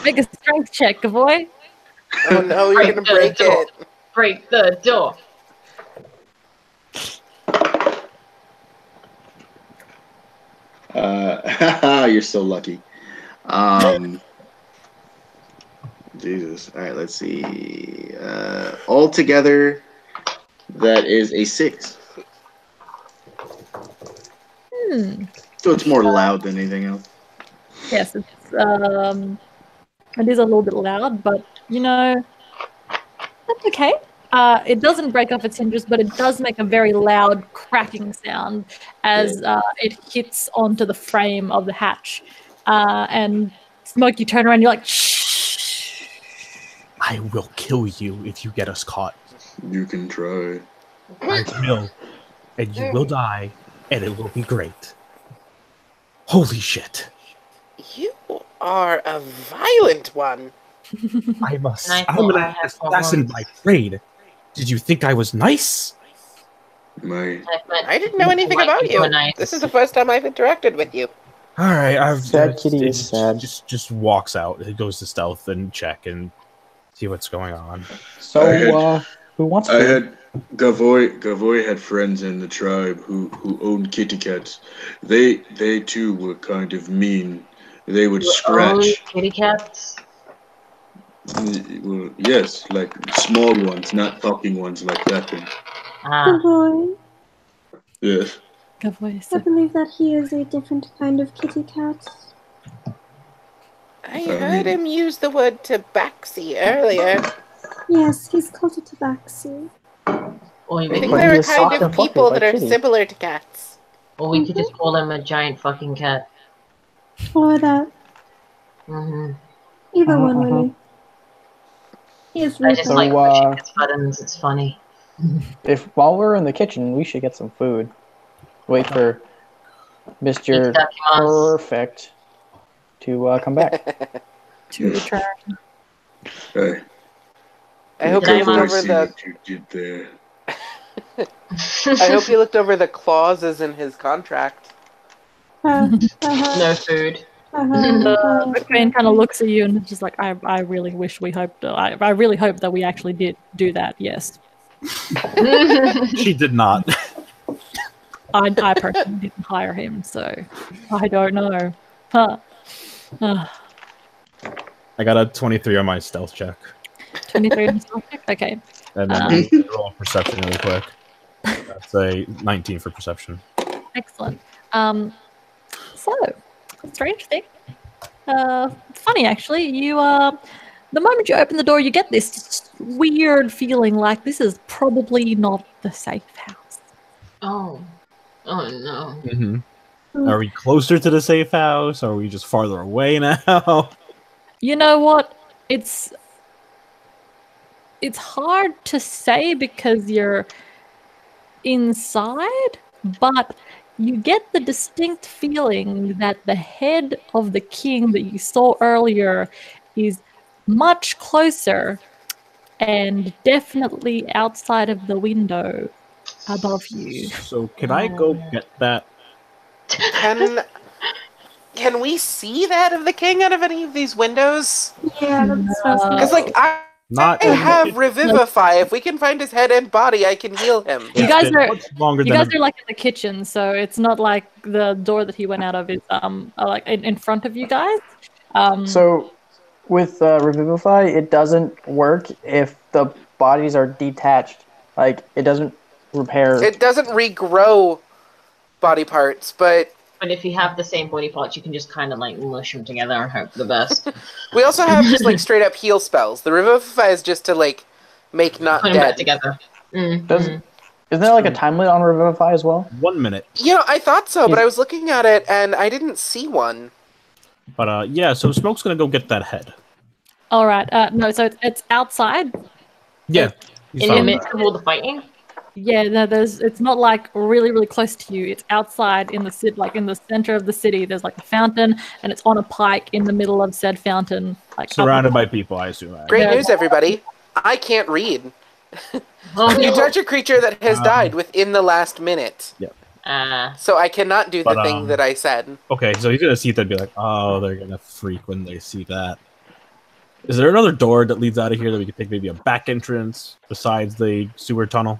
Make a strength check, boy. Oh no, you're gonna break it. Break the door. You're so lucky. Jesus. All right, let's see. Altogether, that is a 6. So it's more loud than anything else. Yes, it is a little bit loud, but you know, that's okay. It doesn't break off its hinges, but it does make a very loud cracking sound as it hits onto the frame of the hatch. And Smoke, you turn around, you're like, shh. I will kill you if you get us caught. You can try. I will. And you will die, and it will be great. Holy shit. You are a violent one. I'm I thought an I had assassin problems. by trade. Did you think I was nice? I didn't know anything about you. This is the first time I've interacted with you. All right, Sad kitty is sad. Just walks out. It goes to stealth and check and see what's going on. So, who wants to? I had Gavoy had friends in the tribe who owned kitty cats. They too were kind of mean. They would scratch. Kitty cats. Well, yes, like small ones, not talking ones like that thing. Good boy. Yes. Good voice. I believe that he is a different kind of kitty cat. I heard him use the word tabaxi earlier. Yes, he's called a tabaxi. Or I we think But there he are was kind soft of and fluffy people like that are Kitty. similar to cats. could just call him a giant fucking cat. Or that. Either one, really. He is I really just So, like pushing his buttons. It's funny. If while we're in the kitchen, we should get some food. Wait for Mr. Perfect to come back. To return. Hey. I hope Did you I looked over see the. what you did there. I hope you looked over the clauses in his contract. No food. The queen kind of looks at you and is just like, I really wish we hoped. I really hope that we actually did do that. Yes, She did not. I personally didn't hire him, so I don't know. Huh. I got a 23 on my stealth check. 23 in the stealth check? Okay. And then roll perception really quick. That's a 19 for perception. Excellent. So, strange thing. Funny actually. You the moment you open the door, you get this weird feeling like this is probably not the safe house. Oh no. Mm-hmm. Are we closer to the safe house? Are we just farther away now? You know what? It's hard to say because inside, but you get the distinct feeling that the head of the king that you saw earlier is much closer and definitely outside of the window above you. So can I go get that? Can we see that of the king out of any of these windows? Yeah, that's Because like I have Revivify. If we can find his head and body, I can heal him. You guys are longer you guys are like in the kitchen, so it's not like the door that he went out of is like in front of you guys. So with Revivify, it doesn't work if the bodies are detached. Like it doesn't repair. It doesn't regrow body parts, but if you have the same body parts, you can just kind of like mush them together and hope for the best. we also have just like straight up heal spells. The Revivify is just to like make not Put them dead back together. Isn't there like a time limit on Revivify as well? 1 minute. You know, I thought so, but I was looking at it and I didn't see one. But yeah, so Smoke's gonna go get that head. All right. No, so it's outside. Yeah. In the midst of all the fighting. Yeah, no, it's not like really close to you. It's outside in the city, like in the center of the city. There's like a fountain, and it's on a pike in the middle of said fountain, like surrounded by people. I assume. Great news, everybody! I can't read. You touch a creature that has died within the last minute. Yeah. So I cannot do the thing that I said. Okay, so he's gonna see that and be like, "Oh, they're gonna freak when they see that." Is there another door that leads out of here that we could take maybe a back entrance besides the sewer tunnel?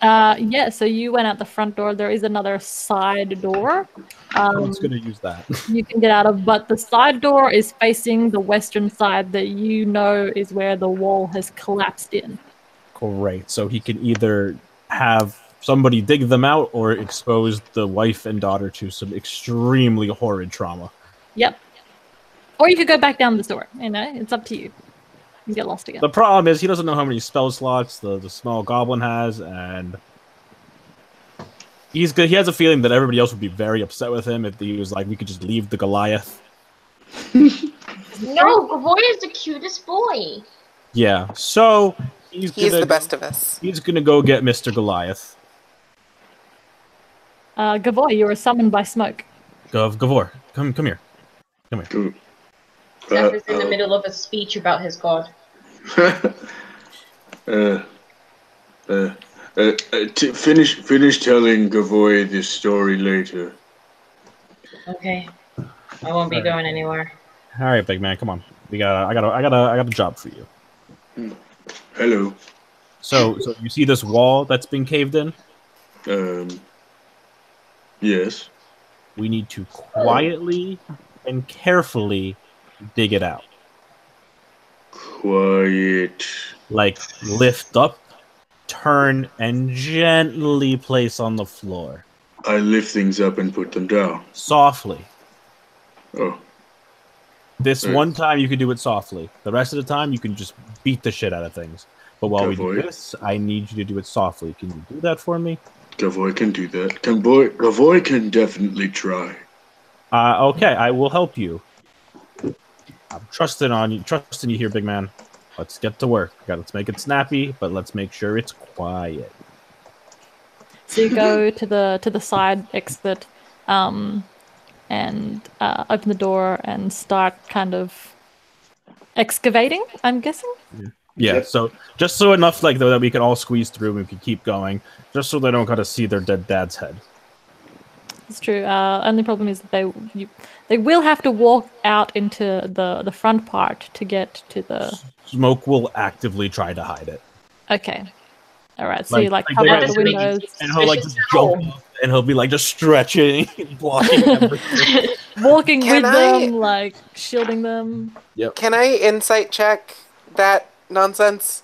Yeah, so you went out the front door. There is another side door. Who's going to use that? You can get out of, but the side door is facing the western side that you know is where the wall has collapsed in. Great. So he can either have somebody dig them out or expose the wife and daughter to some extremely horrid trauma. Yep. Or you could go back down the door. You know, it's up to you. You get lost again. The problem is he doesn't know how many spell slots the small goblin has, and he has a feeling that everybody else would be very upset with him if he was like, we could just leave the Goliath. No, Gavoy is the cutest boy. Yeah, so he's the best of us. He's gonna go get Mr. Goliath. Gavoy, you were summoned by Smoke. Gavor, come here. Come here. Seth is in the middle of a speech about his god. Finish telling Gavoy this story later. Okay, I won't be going anywhere. All right, big man, come on. I got a job for you. Hello. So you see this wall that's been caved in? Yes. We need to quietly and carefully dig it out. Quiet. Like lift up, turn, and gently place on the floor. I lift things up and put them down. Softly. Oh. This one time you can do it softly. The rest of the time you can just beat the shit out of things. But while we do this, I need you to do it softly. Can you do that for me? Gavoy can do that. Gavoy can definitely try. Okay, I will help you. I'm trusting you here, big man. Let's get to work. Let's make it snappy, but let's make sure it's quiet. So you go to the side exit, and open the door and start kind of excavating, I'm guessing? Yeah, so just so enough like that we can all squeeze through and we can keep going, just so they don't kind of see their dead dad's head. It's true. Only problem is that they will have to walk out into the front part to get to the... Smoke will actively try to hide it. Okay. All right, so you cover up the windows. And he'll just jump, and he'll be just stretching, blocking everything. Walking with them, shielding them. Yep. Can I insight check that nonsense?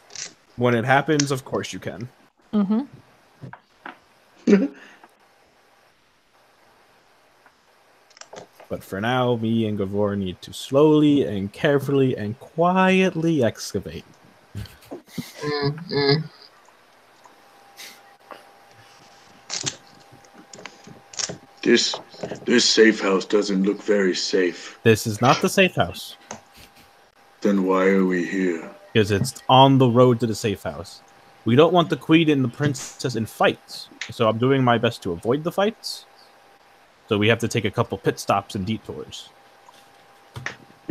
When it happens, of course you can. Mm-hmm. But for now, me and Gavor need to slowly and carefully and quietly excavate. Mm-hmm. This safe house doesn't look very safe. This is not the safe house. Then why are we here? Because it's on the road to the safe house. We don't want the queen and the princess in fights, so I'm doing my best to avoid the fights. So we have to take a couple pit stops and detours.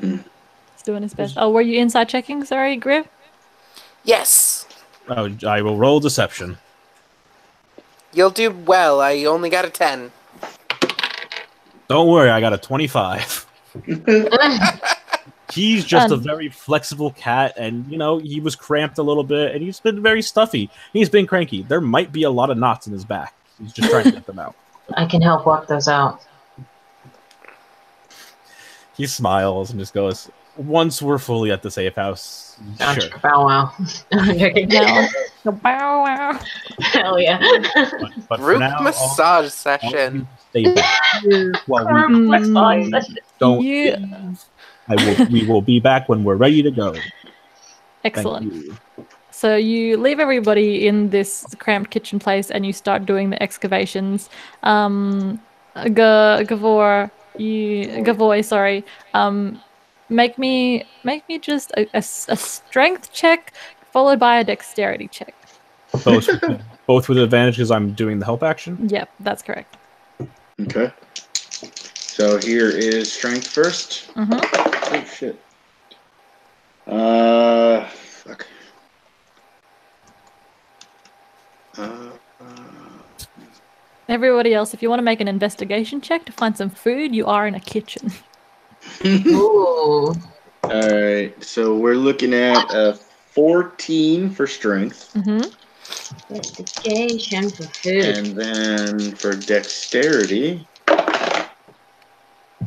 He's doing his best. Oh, were you inside checking? Sorry, Griff? Yes. Oh, I will roll deception. You'll do well. I only got a 10. Don't worry, I got a 25. He's just a very flexible cat, and, you know, he was cramped a little bit, and he's been very stuffy. He's been cranky. There might be a lot of knots in his back. He's just trying to get them out. I can help work those out. He smiles and just goes, once we're fully at the safe house, sure. Bow wow. Bow wow. Hell yeah. But Group for now, massage session. Stay back here while we don't leave. We will be back when we're ready to go. Excellent. So you leave everybody in this cramped kitchen place and you start doing the excavations. Gavoy, sorry. Make me just a strength check followed by a dexterity check. Both with advantage because I'm doing the help action? Yep, that's correct. Okay. So here is strength first. Mm-hmm. Oh shit. Fuck. Everybody else, if you want to make an investigation check to find some food, you are in a kitchen. Ooh. Alright, so we're looking at 14 for strength. Mm-hmm. Investigation for food. And then for dexterity.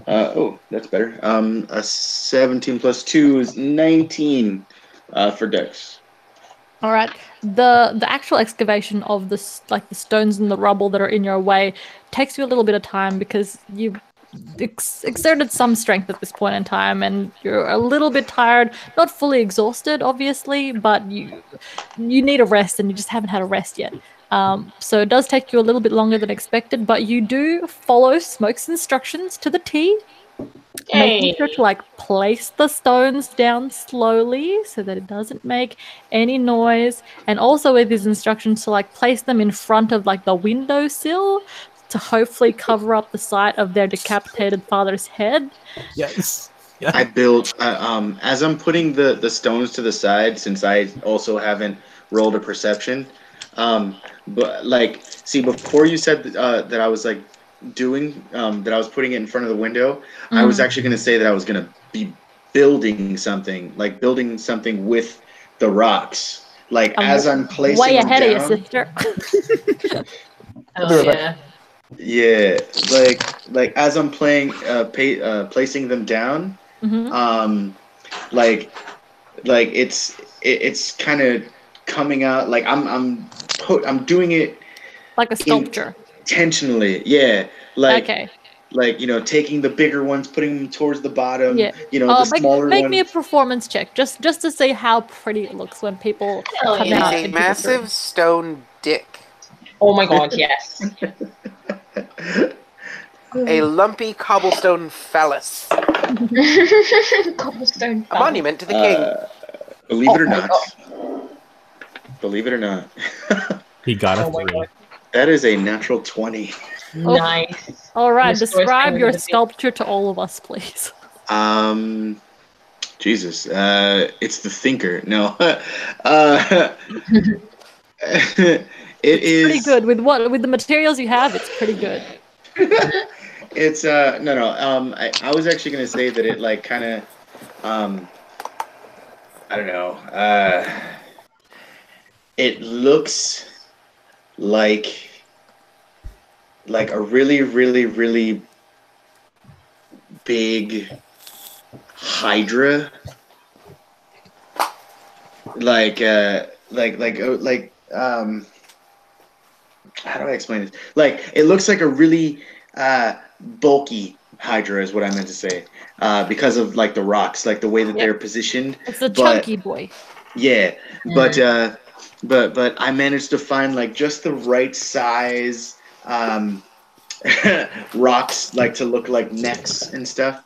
Oh, that's better. A 17 plus 2 is 19 for dex. All right. The actual excavation of the stones and the rubble that are in your way takes you a little bit of time because you exerted some strength at this point in time and you're a little bit tired, not fully exhausted obviously, but you need a rest and you just haven't had a rest yet. So it does take you a little bit longer than expected, but you do follow Smoke's instructions to the T. Making sure to place the stones down slowly so that it doesn't make any noise, and also with his instructions to place them in front of the windowsill to hopefully cover up the sight of their decapitated father's head. Yes. Yeah. I built as I'm putting the stones to the side, since I also haven't rolled a perception. But see, before you said that I was doing that I was putting it in front of the window, I was actually going to say that I was going to be building something with the rocks, as I'm placing way them ahead down. of your sister. Oh yeah. Yeah, as I'm placing them down, it's kind of coming out I'm doing it like a sculpture. Intentionally, yeah. Okay. Taking the bigger ones, putting them towards the bottom. Yeah. The smaller make ones. me a performance check, just to see how pretty it looks when people come out. A massive stone dick. Oh my god, yes. A lumpy cobblestone phallus. Cobblestone phallus. A monument to the king. Believe it or not. Believe it or not. He got a 3. That is a natural 20. Nice. All right, describe your sculpture to all of us, please. Jesus, it's the thinker. No, it's pretty good with the materials you have. It's pretty good. It's no. I was actually gonna say that it kind of I don't know. It looks like a really, really, really big hydra. How do I explain this? It looks like a really bulky hydra is what I meant to say. Because of the rocks, the way that they're positioned. It's a chunky boy. Yeah, but I managed to find just the right size rocks to look like necks and stuff.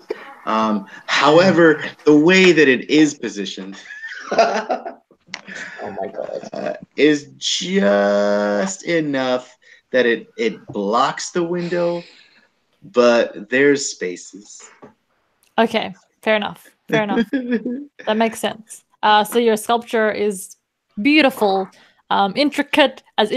However, the way that it is positioned, Oh my god. Is just enough that it blocks the window, but there's spaces. Okay, fair enough. Fair enough. That makes sense. So your sculpture is beautiful, intricate as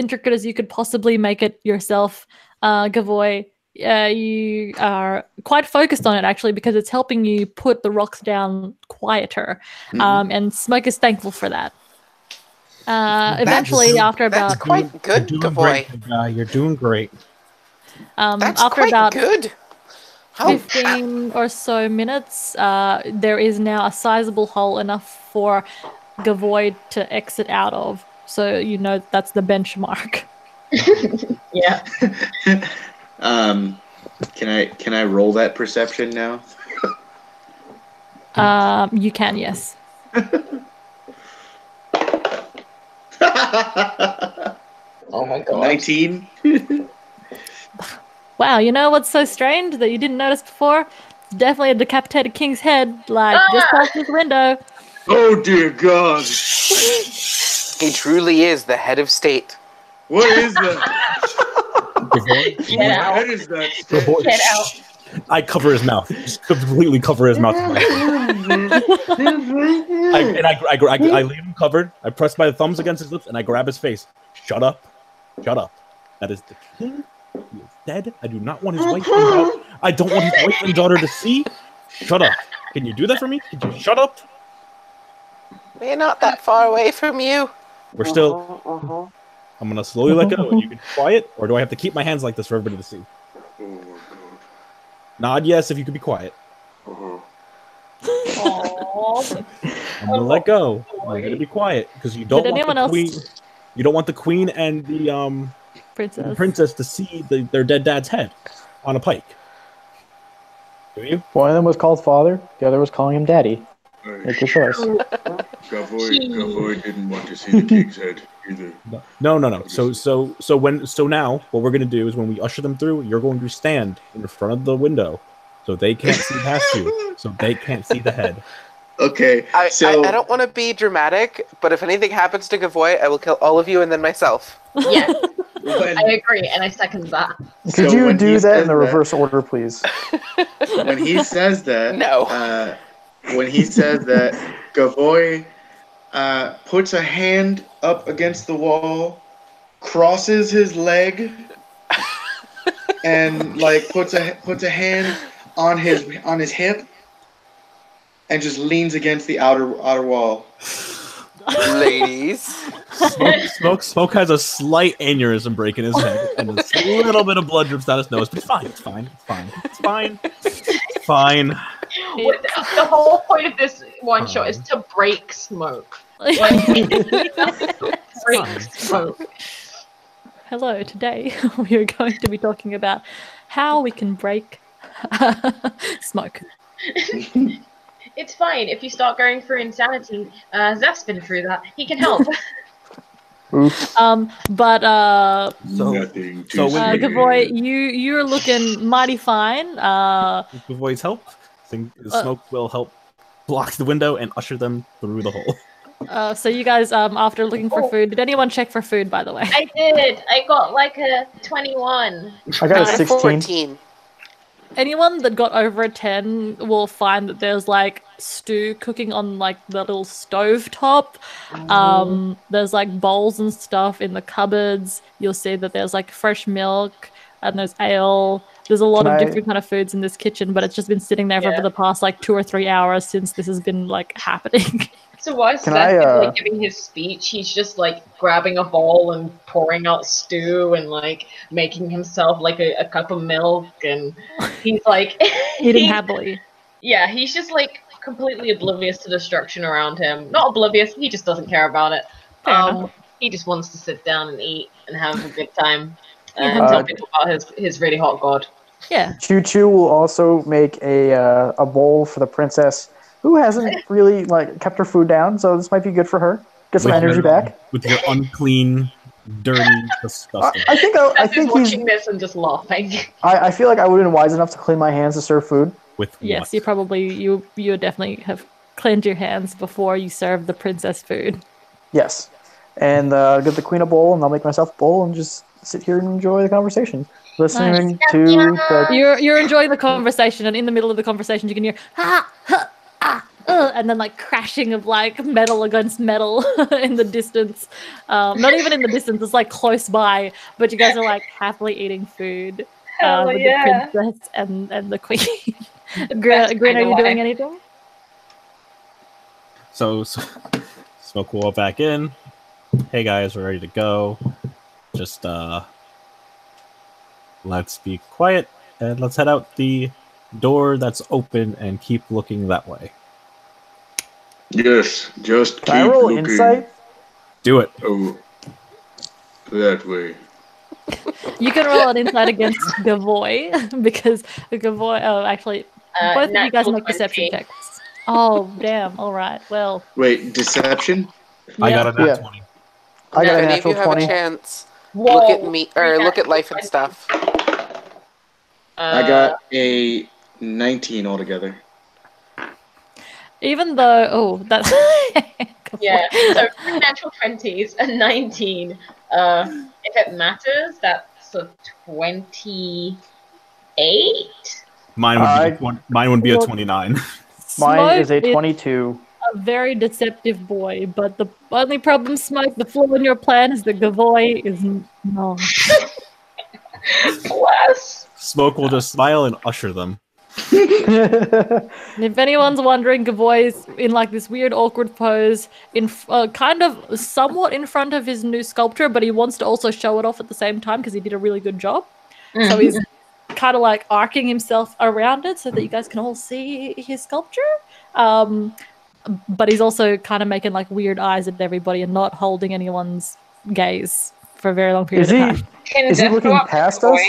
you could possibly make it yourself. Gavoy, you are quite focused on it actually because it's helping you put the rocks down quieter. And Smoke is thankful for that. Eventually, after about That's quite good, You're doing Gavoy. great, you're doing great. That's after quite about good. 15 or so minutes, there is now a sizable hole enough for Gavoy to exit out of. So you know that's the benchmark. Yeah. Can I roll that perception now? You can, yes. Oh my god. 19. Wow, you know what's so strange that you didn't notice before? It's definitely a decapitated king's head, like just past this window. Oh dear God! He truly is the head of state. What is that? Get out. What is that? Get out. I cover his mouth. Just completely cover his mouth. I leave him covered. I press my thumbs against his lips and I grab his face. Shut up. Shut up. That is the king. He is dead. I do not want his wife and daughter. I don't want his wife and daughter to see. Shut up. Can you do that for me? Can you shut up? We're not that far away from you. We're still... I'm gonna slowly let go and you can be quiet, or do I have to keep my hands like this for everybody to see? Nod yes if you could be quiet. Aww. I'm gonna let go. I'm gonna be quiet because you don't want the queen. You don't want the queen and the princess to see their dead dad's head on a pike. Do you? One of them was called father. The other was calling him daddy. Make your choice. Gavoy didn't want to see the king's head either. No. So now what we're gonna do is when we usher them through, you're going to stand in front of the window, so they can't see past you, so they can't see the head. Okay. I don't want to be dramatic, but if anything happens to Gavoy, I will kill all of you and then myself. Yes, I agree, and I second that. Could you do that in the reverse order, please? When he says that, no. When he says that, Gavoy puts a hand up against the wall, crosses his leg, and like puts a hand on his hip, and just leans against the outer wall. Ladies, Smoke has a slight aneurysm break in his head, and a little bit of blood drips down his nose. But it's fine. The whole point of this one shot is to break Smoke. Break Smoke. Hello, today we are going to be talking about how we can break Smoke. It's fine if you start going through insanity. Zeph's been through that. He can help. Gavoy, you're looking mighty fine. Gavoy's help. I think Smoke will help block the window and usher them through the hole. So you guys, after looking for food, did anyone check for food, by the way? I did. I got like a 21. I got a 16. 14. Anyone that got over a 10 will find that there's like stew cooking on like the little stove top. There's like bowls and stuff in the cupboards. You'll see that there's like fresh milk and there's ale. There's a lot of different kind of foods in this kitchen, but it's just been sitting there for the past like 2 or 3 hours since this has been like happening. So while Seth is like giving his speech, he's just like grabbing a bowl and pouring out stew and like making himself like a cup of milk, and he's like eating happily. Yeah, he's just like completely oblivious to destruction around him. Not oblivious, he just doesn't care about it. He just wants to sit down and eat and have a good time and tell people about his really hot god. Yeah. Choo Choo will also make a bowl for the princess, who hasn't really like kept her food down, so this might be good for her. Get some energy back. With your unclean, dirty, disgusting. I think he's watching this and just laughing. I feel like I would have been wise enough to clean my hands to serve food. Yes, you would definitely have cleaned your hands before you served the princess food. Yes. And get the queen a bowl, and I'll make myself a bowl and just sit here and enjoy the conversation. Listening to the... You're enjoying the conversation, and in the middle of the conversation, you can hear and then like crashing of like metal against metal in the distance. Not even in the distance; it's like close by. But you guys are like happily eating food with the princess and the queen. Green, are you doing anything? So Smoke will walk back in. Hey guys, we're ready to go. Just let's be quiet and let's head out the door that's open and keep looking that way. Yes, just Can I keep roll looking. insight? Do it. Oh, that way. You can roll an insight against Gavoy because Gavoy. Oh, actually, both of you guys make deception checks. Oh, damn! All right. Well. Wait, deception? I got a nat 20. I got a If natural you have 20. a chance, look at me or look at life and stuff. I got a 19 altogether. Even though, that's Yeah. So for natural 20s, a 19. If it matters, that's a 28. Mine would be a 29. Mine is a Smoke 22. A very deceptive boy, but the only problem, Smoke, the flaw in your plan is that Gavoy is not. Bless. Smoke will just smile and usher them. And if anyone's wondering, Gavoy's in like this weird awkward pose, in kind of somewhat in front of his new sculpture, but he wants to also show it off at the same time because he did a really good job. So he's kind of like arcing himself around it so that you guys can all see his sculpture. But he's also kind of making like weird eyes at everybody and not holding anyone's gaze for a very long period of time. Is he looking past us?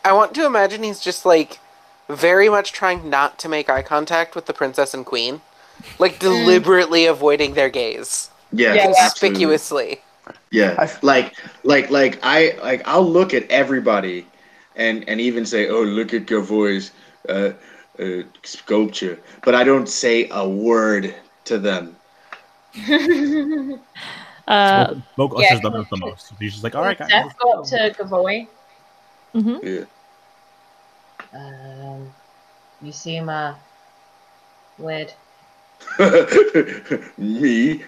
I want to imagine he's just like very much trying not to make eye contact with the princess and queen, like deliberately avoiding their gaze. Yeah, conspicuously. Yeah, I'll look at everybody, and even say, "Oh, look at Gavoy's sculpture," but I don't say a word to them. Smoke ushers them the most. He's just like, "All right, guys." Seth, go up to Gavoy. Yeah. You seem weird. Me?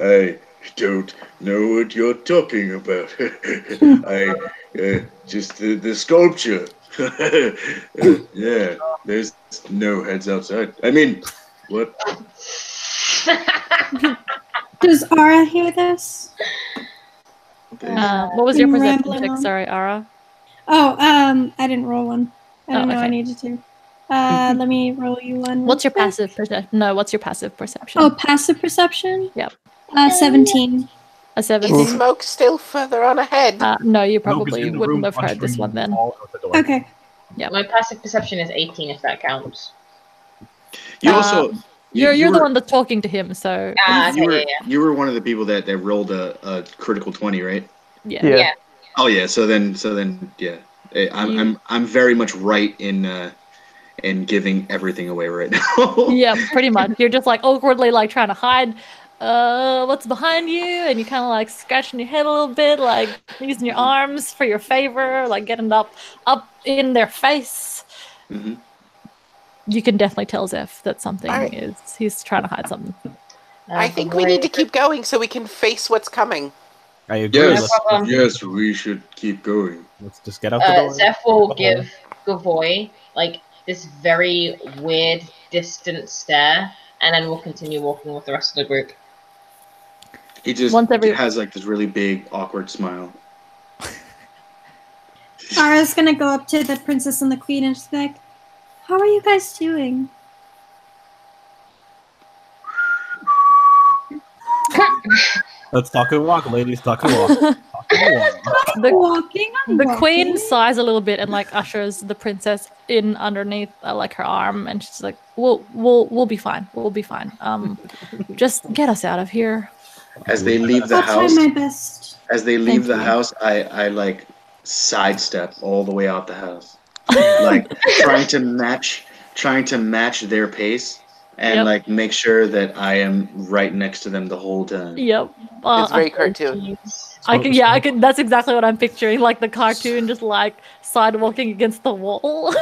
I don't know what you're talking about. I just the sculpture. Yeah, there's no heads outside. I mean, what? Does Ara hear this? What was your perception check? Sorry, Ara. Oh, I didn't roll one. I didn't know I okay. needed to. Let me roll you one. What's your passive perception? No, what's your passive perception? Oh, passive perception? Yep. 17. A 17. Is Smoke still further on ahead? No, you probably wouldn't have heard this one then. Okay. Yeah. My passive perception is 18, if that counts. You also you're the one that's talking to him, so you were one of the people that rolled a critical 20, right? Yeah. Oh yeah. So then yeah. I'm very much right in giving everything away right now. Yeah, pretty much. You're just like awkwardly like trying to hide what's behind you, and you're kind of like scratching your head a little bit, like using your arms for your favor, like getting up in their face. Mm-hmm. You can definitely tell Zeph that something he's trying to hide something. I think we need to keep going so we can face what's coming. I agree. Yes, we should keep going. Let's just get out the door. Zeph will give Gavoy like this very weird, distant stare, and then we'll continue walking with the rest of the group. He just has like this really big, awkward smile. Ara's gonna go up to the princess and the queen and just be like, "How are you guys doing?" Let's talk and walk, ladies. Talk and walk. The queen sighs a little bit and like ushers the princess in underneath like her arm, and she's like, "We'll be fine. We'll be fine. Just get us out of here." As they leave the I'll house, try my best. as they leave the house, I like sidestep all the way out the house, like trying to match their pace, and like make sure that I am right next to them the whole time. Yep. It's very cartoon. I can. That's exactly what I'm picturing, like the cartoon, just like sidewalking against the wall.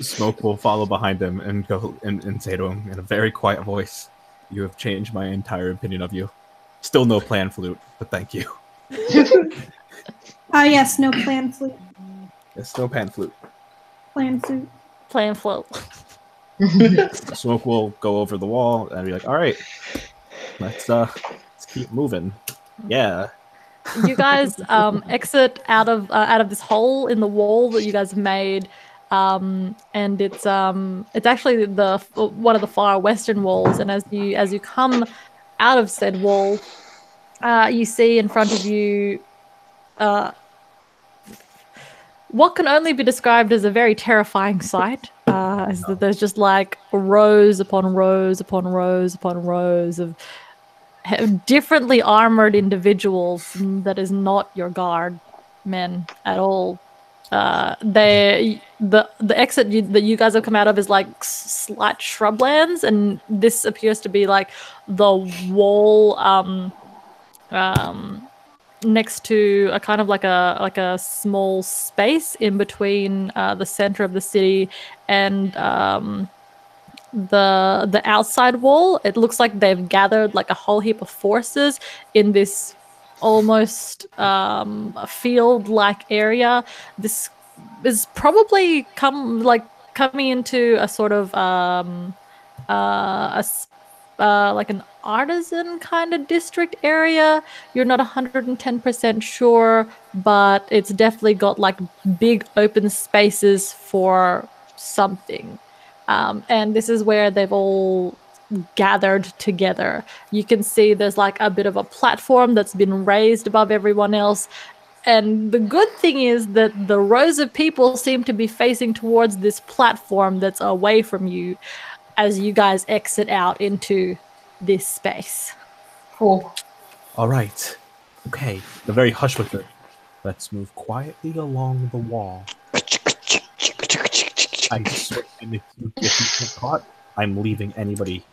Smoke will follow behind him and go and say to him in a very quiet voice, "You have changed my entire opinion of you. Still no plan flute, but thank you." Yes, no plan flute. Yes, no pan flute. Plan flute. Plan float. Smoke will go over the wall and be like, "All right, let's keep moving." Yeah. You guys exit out of this hole in the wall that you guys have made, and it's actually the one of the far western walls. And as you come out of said wall, you see in front of you what can only be described as a very terrifying sight. Is that there's just like rows upon rows upon rows upon rows of differently armored individuals that is not your guard men at all. The exit that you guys have come out of is like slight shrublands, and this appears to be like the wall next to a kind of like a small space in between the center of the city and the outside wall. It looks like they've gathered like a whole heap of forces in this almost a field-like area. This is probably coming into a sort of like an artisan kind of district area. You're not 110% sure, but it's definitely got like big open spaces for something. And this is where they've all gathered together. You can see there's like a bit of a platform that's been raised above everyone else. And the good thing is that the rows of people seem to be facing towards this platform that's away from you as you guys exit out into this space. Cool. All right. Okay. The very hush with it. Let's move quietly along the wall. I swear, if you get caught, I'm leaving anybody.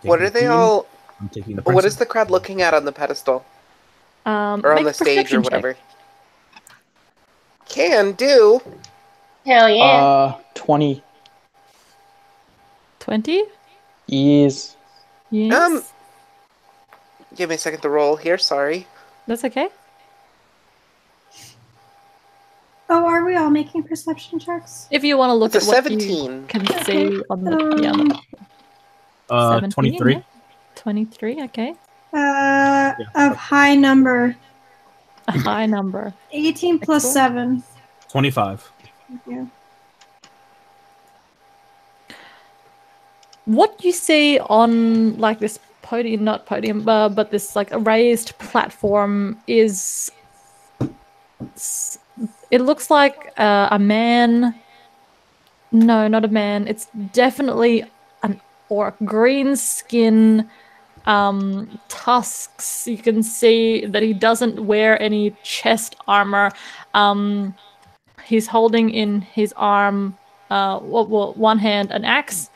What are they all? I'm taking the. What is the crowd looking at on the pedestal? Or on the stage or whatever? Can do. Hell yeah. 20. 20? Yes. Yes. Give me a second to roll here. Sorry. That's okay. Oh, are we all making perception checks? If you want to look It's at a what 17. you can see on the 23. Yeah. 23, okay. Of high number. A high number. 18 plus Excellent. 7. 25. Thank you. What you see on like this podium, not podium, but this like a raised platform is, it looks like a man. No, not a man. It's definitely an orc. Green skin, tusks. You can see that he doesn't wear any chest armor. He's holding in his arm, one hand an axe,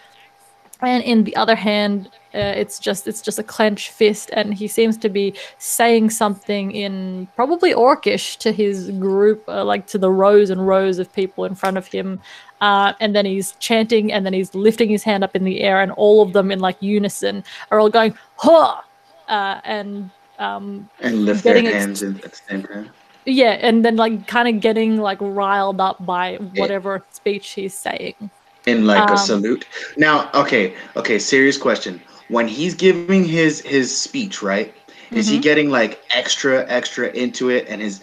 and in the other hand, it's just a clenched fist, and he seems to be saying something in probably Orcish to his group, like to the rows and rows of people in front of him. And then he's chanting, and then he's lifting his hand up in the air, and all of them in like unison are all going "Huh!" And lift their hands at the same time. Yeah, and then like kind of getting like riled up by whatever speech he's saying. In like a salute. Now, okay, serious question. When he's giving his speech, right? Is he getting like extra into it, and his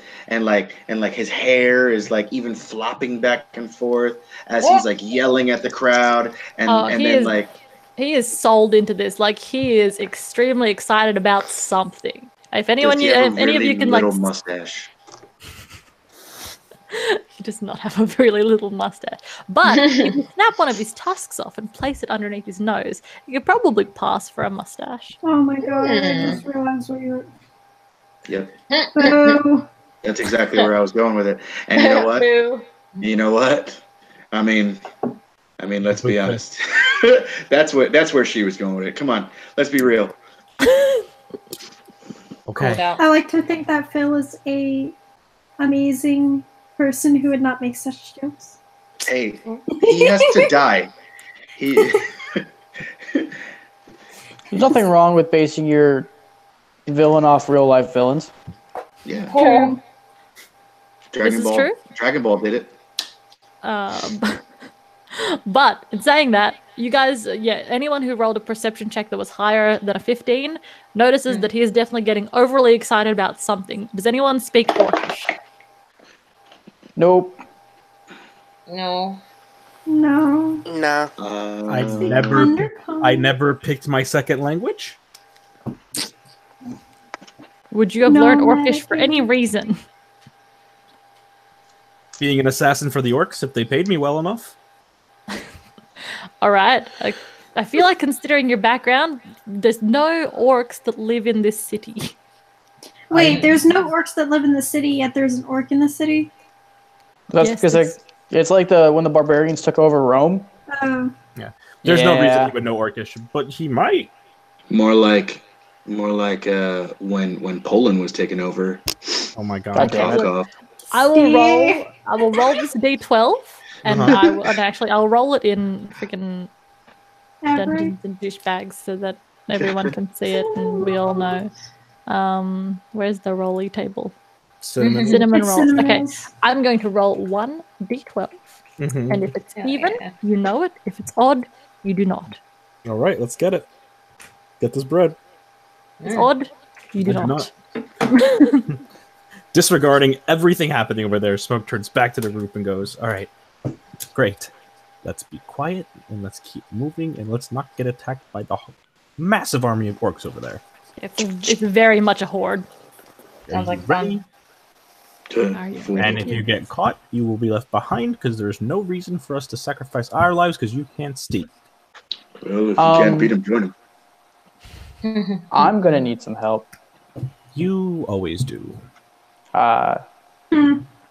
hair is like even flopping back and forth as he's like yelling at the crowd, he is sold into this. Like he is extremely excited about something. If anyone, if any of you can little mustache. He does not have a really little mustache. But if you snap one of his tusks off and place it underneath his nose, you could probably pass for a mustache. Oh my god, I just realized what you were... Yep. Boo. That's exactly where I was going with it. And you know what? I mean, I mean, let's be honest. That's where she was going with it. Come on, let's be real. Okay. I like to think that Phil is a amazing person who would not make such jokes. Hey, he has to die. He. There's nothing wrong with basing your villain off real life villains. Yeah. True. Dragon Ball. True? Dragon Ball did it. But in saying that, you guys, anyone who rolled a perception check that was higher than a 15 notices that he is definitely getting overly excited about something. Does anyone speak Orcish? Nope. No. No. No. I never picked my second language. Would you have learned Orcish for any reason? Being an assassin for the orcs, if they paid me well enough. All right. I feel like considering your background, there's no orcs that live in this city. Wait, there's no orcs that live in the city, yet there's an orc in the city? That's because it's like when the barbarians took over Rome. Yeah. There's no reason he would know Orcish, but he might. More like when Poland was taken over. Oh my god. I will roll this D12 and I'll roll it in freaking Dungeons and Douchebags so that everyone can see it and we all know. Where's the rolly table? Cinnamon rolls. Okay, I'm going to roll 1 D12. And if it's even, you know it. If it's odd, you do not. All right, let's get it. Get this bread. It's odd, you do not. Disregarding everything happening over there, Smoke turns back to the group and goes, all right, great. Let's be quiet and let's keep moving and let's not get attacked by the massive army of orcs over there. It's very much a horde. Sounds like fun. And if you get caught, you will be left behind because there's no reason for us to sacrifice our lives because you can't steal. Well, if you can't beat him, join him. I'm gonna need some help. You always do.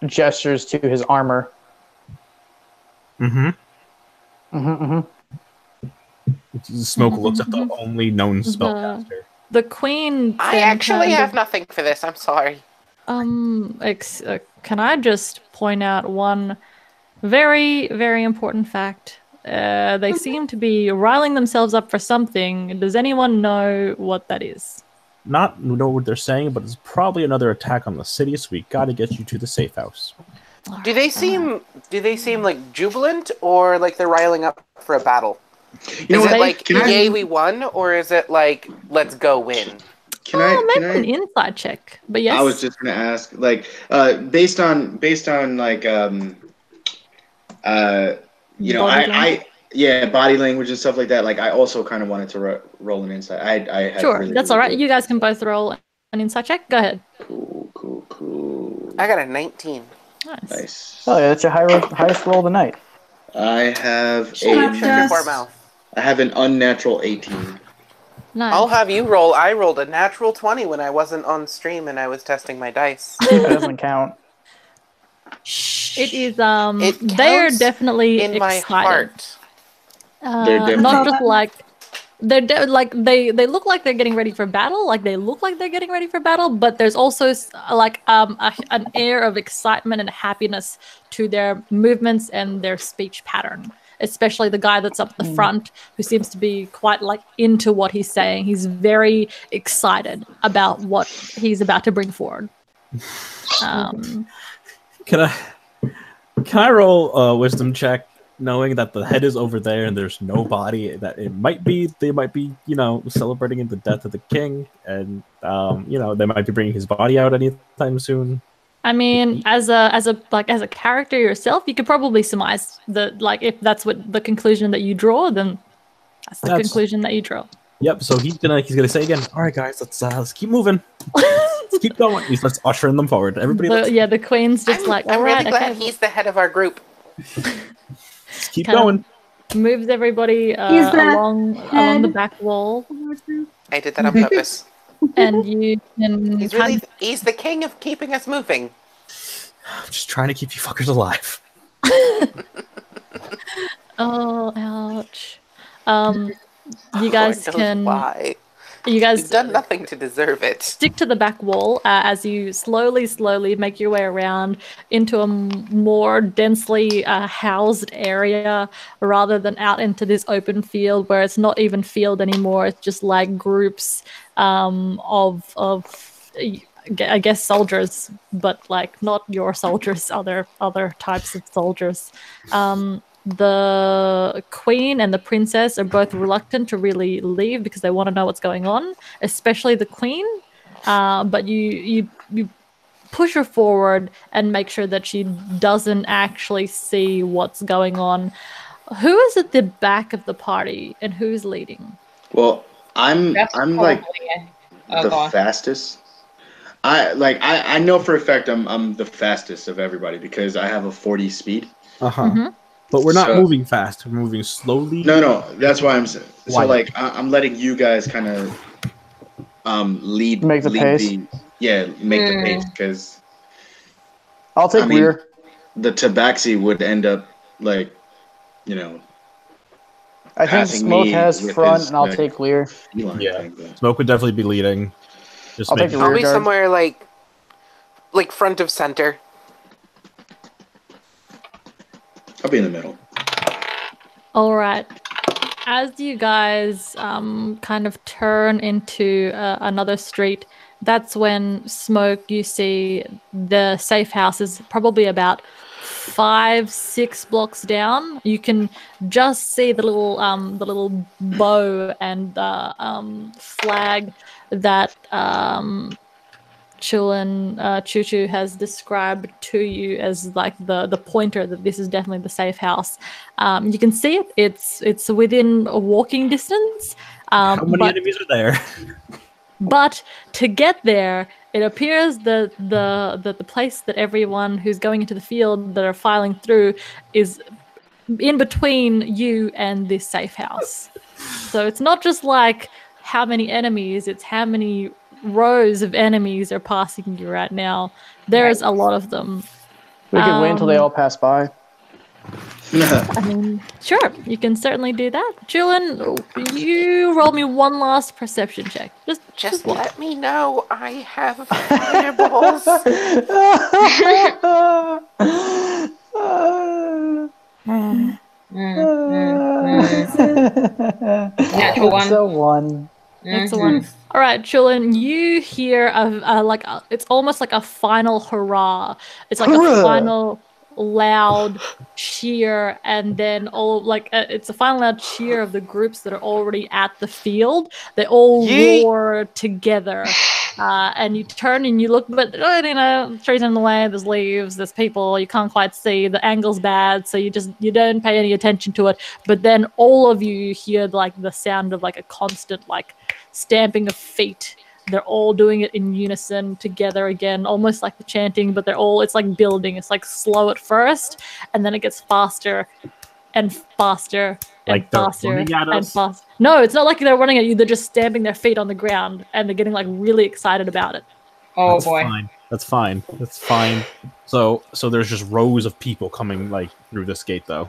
Gestures to his armor. Smoke looks at the only known spellcaster. The queen. I actually have nothing for this. I'm sorry. Can I just point out one very, very important fact? They seem to be riling themselves up for something. Does anyone know what that is? Not know what they're saying, but it's probably another attack on the city, so we gotta get you to the safe house. Do they seem like jubilant or like they're riling up for a battle? Is it like yay we won, or is it like let's go win? Can I an inside check? But yes, I was just gonna ask, like, based on like you know, body language and stuff like that. Like, I also kind of wanted to roll an insight. I had sure, that's all right. You guys can both roll an insight check. Go ahead. Cool. I got a 19. Nice. Oh yeah, that's your highest roll of the night. I have I have an unnatural 18. Nice. I'll have you roll. I rolled a natural 20 when I wasn't on stream and I was testing my dice. That doesn't count. It is they're definitely in my excited. Heart. Not just like they look like they're getting ready for battle. Like they look like they're getting ready for battle, but there's also like an air of excitement and happiness to their movements and their speech pattern. Especially the guy that's up the front, who seems to be quite like into what he's saying. He's very excited about what he's about to bring forward. Can I roll a wisdom check, knowing that the head is over there and there's no body? That they might be, you know, celebrating the death of the king, and you know, they might be bringing his body out anytime soon. I mean, as a character yourself, you could probably surmise that, like, if that's what the conclusion that you draw, then that's the conclusion that you draw. Yep. So he's gonna say again. All right, guys, let's keep moving. Let's keep going. He starts ushering them forward. Everybody. The queen's just I'm really glad he's the head of our group. Let's keep going. Moves everybody along the back wall. I did that on purpose. And you can. He's the king of keeping us moving. I'm just trying to keep you fuckers alive. Oh, ouch. You guys Lord knows can. why. You We've guys done nothing to deserve it. stick to the back wall as you slowly make your way around into a more densely housed area rather than out into this open field where it's not even field anymore. It's just like groups of I guess soldiers, but like not your soldiers, other types of soldiers. The queen and the princess are both reluctant to really leave because they want to know what's going on, especially the queen. But you push her forward and make sure that she doesn't actually see what's going on. Who is at the back of the party and who's leading? Well, I'm like the God. fastest. I know for a fact I'm the fastest of everybody because I have a 40 speed. But we're not So- moving fast. We're moving slowly. No, that's why I'm saying. So Why? like I'm letting you guys kind of lead Make the pace. Make the pace because I'll take rear. the tabaxi would end up like you know I think passing Smoke me has with front, his, and I'll like, take rear. feline Yeah. thing, but- Smoke would definitely be leading. Just I'll take make the I'll rear be guard. somewhere like front of center. I'll be in the middle. All right. As you guys kind of turn into another street, that's when Smoke, you see the safe house is probably about 5-6 blocks down. You can just see the little bow and flag that Choo has described to you as like the pointer that this is definitely the safe house. You can see it. It's within a walking distance. How many enemies are there? But to get there, it appears that the place that everyone who's going into the field that are filing through is in between you and this safe house. So it's not just like how many enemies, it's how many rows of enemies are passing you right now. There's a lot of them. We can wait until they all pass by. I mean, sure, you can certainly do that. Julian, you roll me one last perception check. Just let me know I have fireballs. Natural one. It's a one. That's the one. All right, Julian, you hear it's almost like a final hurrah. It's like a final loud cheer, and then it's a final loud cheer of the groups that are already at the field. They all roar together. And you turn and you look, but trees in the way, there's leaves, there's people, you can't quite see, the angle's bad, so you don't pay any attention to it. But then all of you hear like the sound of like a constant like stamping of feet. They're all doing it in unison together again, almost like the chanting, but it's like building. It's like slow at first, and then it gets faster and faster. Like they're running at us? Fast. No, it's not like they're running at you. They're just stamping their feet on the ground, and they're getting like really excited about it. Oh That's boy. fine. That's fine. So there's just rows of people coming like through this gate, though.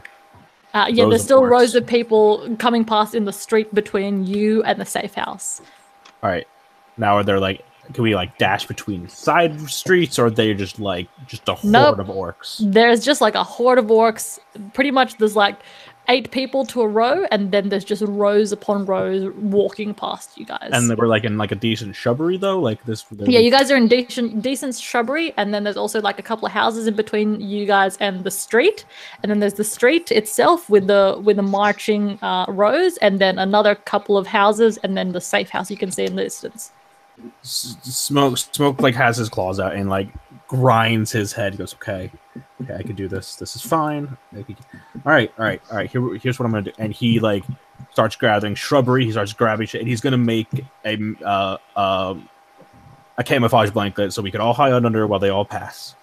There's still rows of people coming past in the street between you and the safe house. All right. Now are there like? Can we like dash between side streets, or are they just a horde of orcs? There's just like a horde of orcs. Pretty much, there's like 8 people to a row, and then there's just rows upon rows walking past you guys. And they were like in like a decent shrubbery though, like this. Yeah, you guys are in decent shrubbery, and then there's also like a couple of houses in between you guys and the street, and then there's the street itself with the marching rows, and then another couple of houses, and then the safe house you can see in the distance. Smoke like has his claws out and like grinds his head. He goes, okay, I can do this. This is fine. All right. Here's what I'm gonna do. And he like starts gathering shrubbery. He starts grabbing shit, and he's gonna make a camouflage blanket so we can all hide under while they all pass.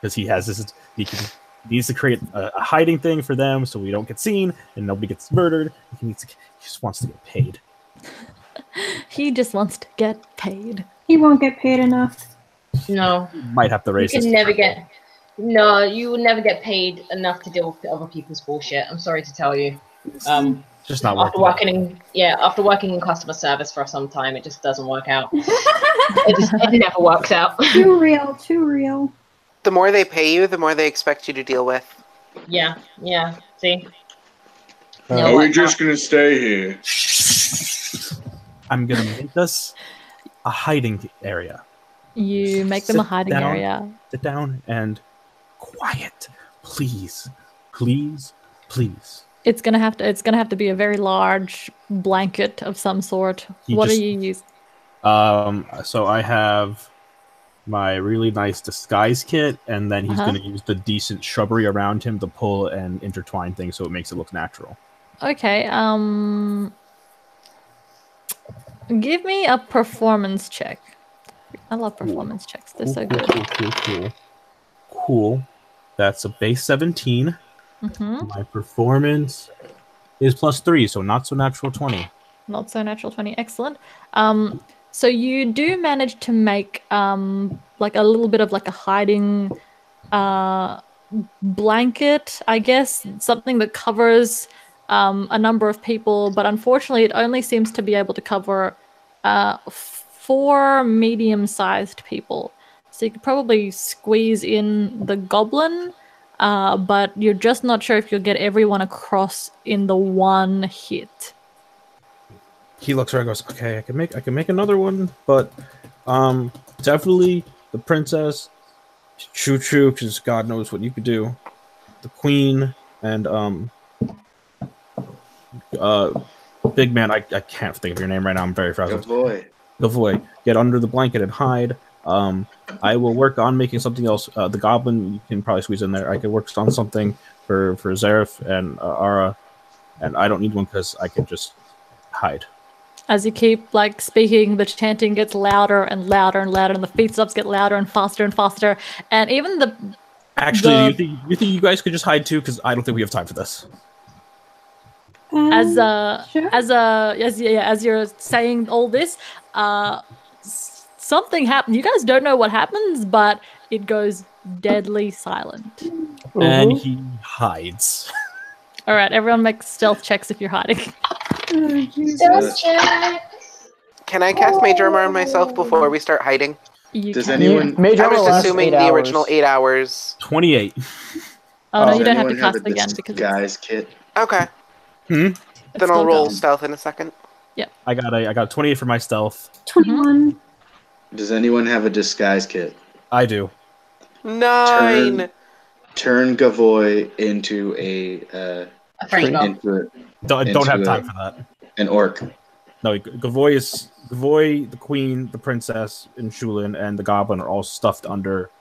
Because he has this, he needs to create a hiding thing for them so we don't get seen and nobody gets murdered. He just wants to get paid. He just wants to get paid. He won't get paid enough. No. Might have to raise You his can never get. No, you will never get paid enough to deal with other people's bullshit. I'm sorry to tell you. Just not After working. after working in customer service for some time, it just doesn't work out. it never works out. Too real, too real. The more they pay you, the more they expect you to deal with. Yeah. See. Are we just gonna stay here? I'm gonna make us a hiding area. You make them a hiding area. Sit down and quiet, please, please, please. It's gonna have to be a very large blanket of some sort. What are you using? So I have my really nice disguise kit, and then he's gonna use the decent shrubbery around him to pull and intertwine things so it makes it look natural. Okay. Give me a performance check. I love performance checks. They're so good. Cool. That's a base 17. My performance is +3, so not so natural 20. Not so natural 20. Excellent. So you do manage to make like a little bit of like a hiding blanket, I guess, something that covers a number of people, but unfortunately it only seems to be able to cover 4 medium-sized people. So you could probably squeeze in the goblin, but you're just not sure if you'll get everyone across in the one hit. He looks around and goes, okay, I can make another one, but definitely the princess, Choo-Choo, because God knows what you could do, the queen, and big man, I can't think of your name right now, I'm very frazzled. Gavoy. Get under the blanket and hide. I will work on making something else. The goblin, you can probably squeeze in there. I could work on something for Zareth and Ara, and I don't need one because I can just hide. As you keep like speaking, the chanting gets louder and louder and louder, and the footsteps get louder and faster, and even the. Actually, do you think you guys could just hide too? Because I don't think we have time for this. As sure. as you're saying all this, something happened. You guys don't know what happens, but it goes deadly silent. And he hides. All right, everyone make stealth checks if you're hiding. Stealth checks. Can I cast Mage Armor on myself before we start hiding? Does anyone? Mage I Armor was lasts assuming 8 the hours. original 8 hours. 28. Oh no, you Does don't have to anyone cast a it again because disguise kit. Okay. Then I'll roll stealth in a second. Yep. I got 28 for my stealth. 21. Does anyone have a disguise kit? I do. 9. Turn Gavoy into a Don't have time for that. An orc. No, Gavoy, the queen, the princess, and Shulin, and the goblin are all stuffed under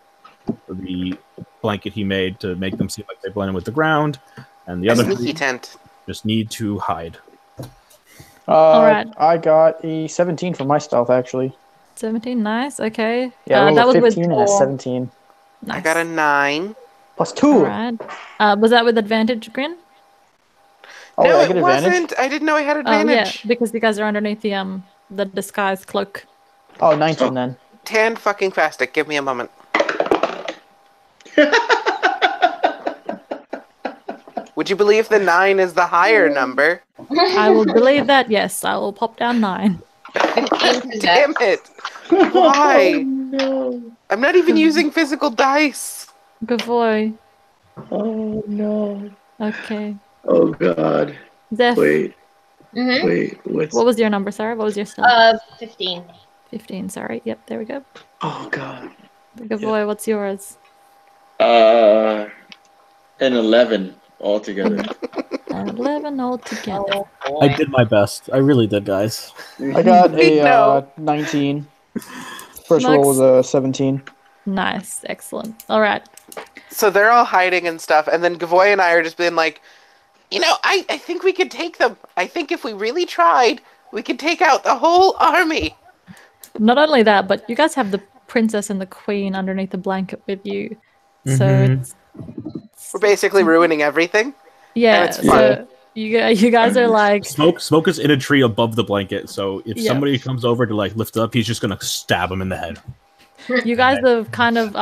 the blanket he made to make them seem like they blend in with the ground. And the other sneaky tent. Just need to hide. All right. I got a 17 for my stealth, actually. 17, nice. Okay. Yeah, that was 15 with and a 17. Nice. I got a 9. Plus 2. All right. Was that with advantage, Grin? Oh, no, I it get wasn't. advantage? I didn't know I had Oh advantage. yeah, because you guys are underneath the disguise cloak. Oh, 19 then. Tan fucking fastic. Give me a moment. Would you believe the 9 is the higher number? I will believe that. Yes, I will pop down 9. Damn it! Why? Oh, no. I'm not even using physical dice. Good boy. Oh no. Okay. Oh God. Zeph, Wait. Mm-hmm. Wait. What's? what was your number, Sarah? What was your stealth? 15. 15, sorry. Yep, there we go. Oh God. Good boy, what's yours? An 11 altogether. 11 altogether. I did my best. I really did, guys. I got a No. 19. First roll was a 17. Nice, excellent. All right. So they're all hiding and stuff, and then Gavoy and I are just being like, you know, I think we could take them. I think if we really tried, we could take out the whole army. Not only that, but you guys have the princess and the queen underneath the blanket with you. So it's, We're basically ruining everything. yeah, And it's so you guys are like, Smoke is in a tree above the blanket, so if Yeah. somebody comes over to like lift it up, he's just gonna stab him in the head. you guys have kind of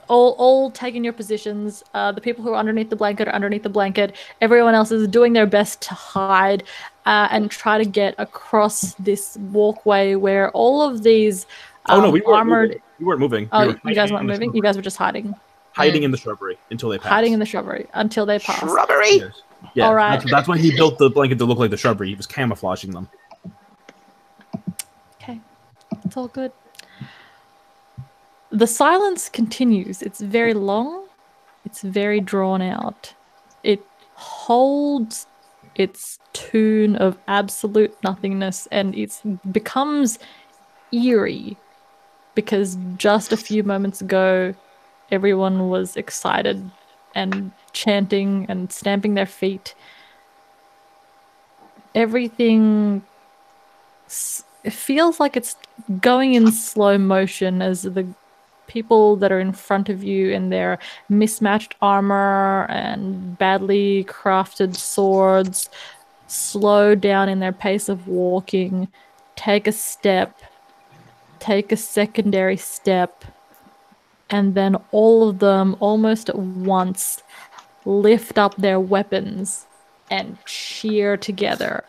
all taking your positions. The people who are underneath the blanket are underneath the blanket. Everyone else is doing their best to hide and try to get across this walkway where all of these Oh no, we weren't armored. moving. We weren't moving. Oh, We were you guys hiding weren't in the moving. You shrubbery. guys were just hiding. Hiding in the shrubbery until they passed. Hiding in the shrubbery until they passed. Shrubbery? Yes. Yeah, All right. that's why he built the blanket to look like the shrubbery. He was camouflaging them. Okay, it's all good. The silence continues. It's very long. It's very drawn out. It holds its tune of absolute nothingness, and it becomes eerie because just a few moments ago, everyone was excited and chanting and stamping their feet. Everything it feels like it's going in slow motion as the people that are in front of you in their mismatched armor and badly crafted swords slow down in their pace of walking, take a step, take a secondary step, and then all of them almost at once lift up their weapons and cheer together.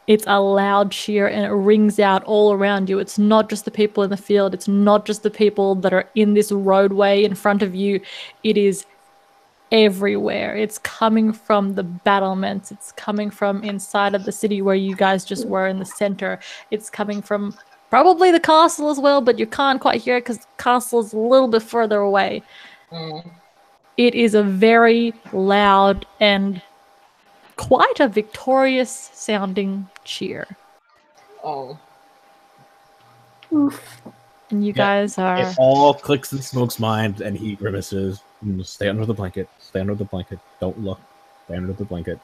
It's a loud cheer and it rings out all around you. It's not just the people in the field. It's not just the people that are in this roadway in front of you. It is everywhere. It's coming from the battlements. It's coming from inside of the city where you guys just were in the center. It's coming from probably the castle as well, but you can't quite hear it because the castle is a little bit further away. It is a very loud and quite a victorious sounding cheer. Oh. Oof. And you guys are... It all clicks in Smoke's mind, and he grimaces. Stay under the blanket. Stay under the blanket. Don't look. Stay under the blanket.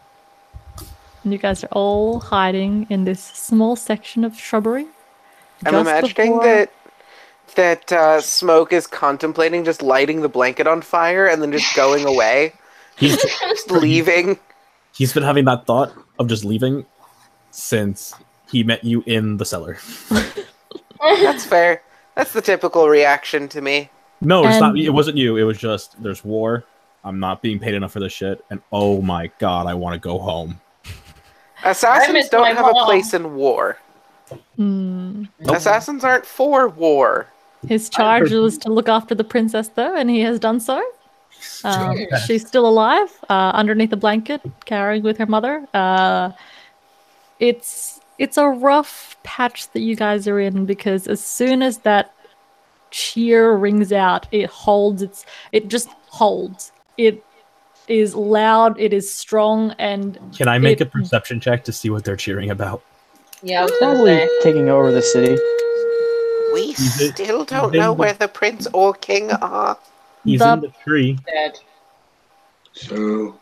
And you guys are all hiding in this small section of shrubbery. I'm imagining that Smoke is contemplating just lighting the blanket on fire and then just going away. He's just leaving. He's been having that thought of just leaving since he met you in the cellar. That's fair. That's the typical reaction to me. No, it's not. It wasn't you. It was just, there's war. I'm not being paid enough for this shit. And oh my god, I want to go home. Assassins don't have a place in war. Nope. Assassins aren't for war. His charge was to look after the princess, though, and he has done so. She's still alive, underneath the blanket, carrying with her mother. It's a rough patch that you guys are in because as soon as that cheer rings out, it just holds. It is loud, it is strong, and can I make a perception check to see what they're cheering about? Yeah, I was probably taking over the city. We still don't know where the prince or king are. He's in the tree. Dead. So,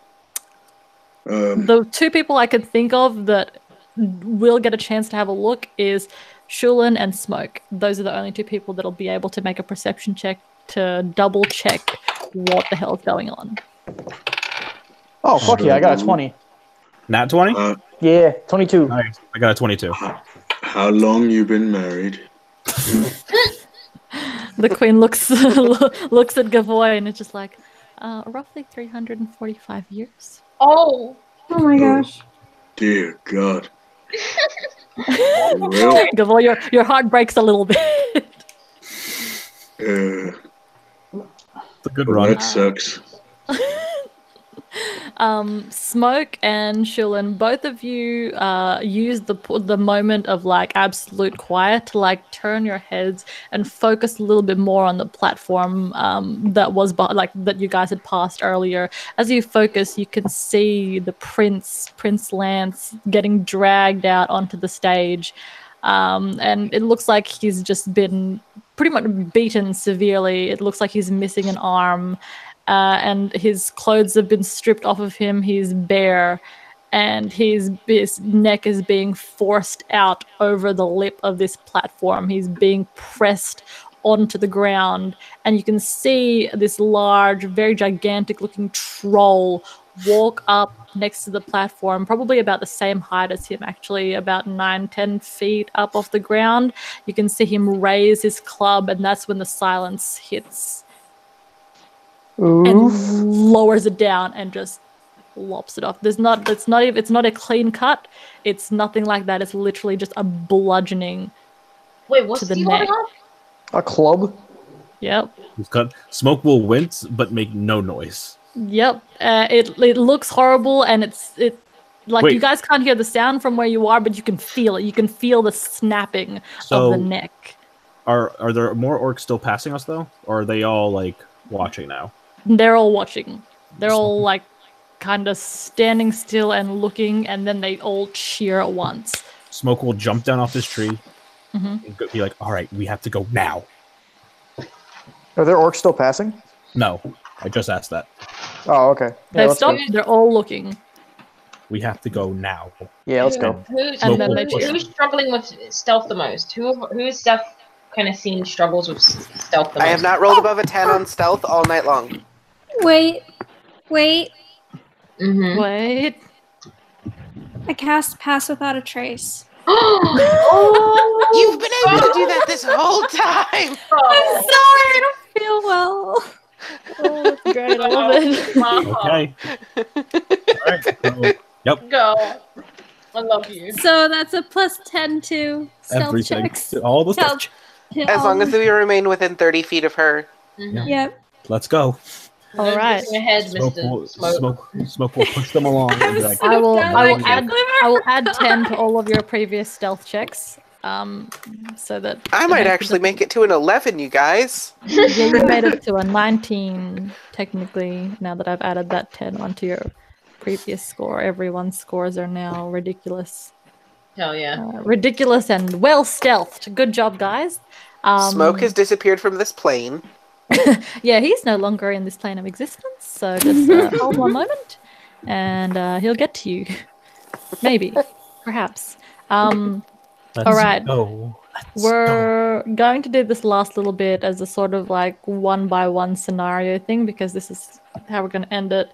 the two people I could think of that will get a chance to have a look is Shulin and Smoke. Those are the only two people that'll be able to make a perception check to double check what the hell is going on. Oh, fuck yeah, I got a 20. Nat 20? Yeah, 22. Nice. I got a 22. How long you been married? The queen looks at Gavoy and it's just like, roughly 345 years. Oh. Oh my gosh. Dear God. Gavoy, your heart breaks a little bit. It's a good run. That sucks. Smoke and Shulin, both of you use the moment of like absolute quiet to like turn your heads and focus a little bit more on the platform that you guys had passed earlier. As you focus, you can see the Prince Lance getting dragged out onto the stage. And it looks like he's just been pretty much beaten severely. It looks like he's missing an arm. And his clothes have been stripped off of him. He's bare, and his neck is being forced out over the lip of this platform. He's being pressed onto the ground, and you can see this large, very gigantic-looking troll walk up next to the platform, probably about the same height as him, actually, about 9-10 feet up off the ground. You can see him raise his club, and that's when the silence hits. Oof. And lowers it down and just lops it off. It's not a clean cut. It's nothing like that. It's literally just a bludgeoning. Wait, what's to the he neck. holding up? A club? Yep. He's got Smoke will wince but make no noise. Yep. It looks horrible, and it like Wait. you guys can't hear the sound from where you are, but you can feel it. You can feel the snapping of the neck. Are there more orcs still passing us though, or are they all like watching now? They're all watching. They're all like kind of standing still and looking, and then they all cheer at once. Smoke will jump down off this tree Mhm. and be like, "All right, we have to go now." Are there orcs still passing? No, I just asked that. Oh, okay. Yeah, They've let's stopped. go. They're all looking. We have to go now. Yeah, let's go. And then they cheer. Who's struggling with stealth the most? Who's Steph kind of seen struggles with stealth the most? I have not rolled above a 10 on stealth all night long. Wait. Mm-hmm. Wait. I cast Pass Without a Trace. You've been able to do that this whole time! I'm sorry, I don't feel well. Oh, that's great. I love it. Okay. All right. So, yep. Go. I love you. So that's a +10 to stealth Everything. checks. All the stuff. As long as we remain within 30 feet of her. Yep. Let's go. All right. Ahead, Smoke Mr. will, Smoke. Smoke will push them along. And be like, I will I add 10 to all of your previous stealth checks. So that I might actually make it to an 11, you guys. Yeah, you made it to a 19 technically. Now that I've added that 10 onto your previous score, everyone's scores are now ridiculous. Hell yeah. Ridiculous and well stealthed. Good job, guys. Smoke has disappeared from this plane. Yeah, he's no longer in this plane of existence. So just hold one moment, and he'll get to you. Maybe, perhaps. Let's All right. go. We're going to do this last little bit as a sort of like 1-by-1 scenario thing because this is how we're going to end it.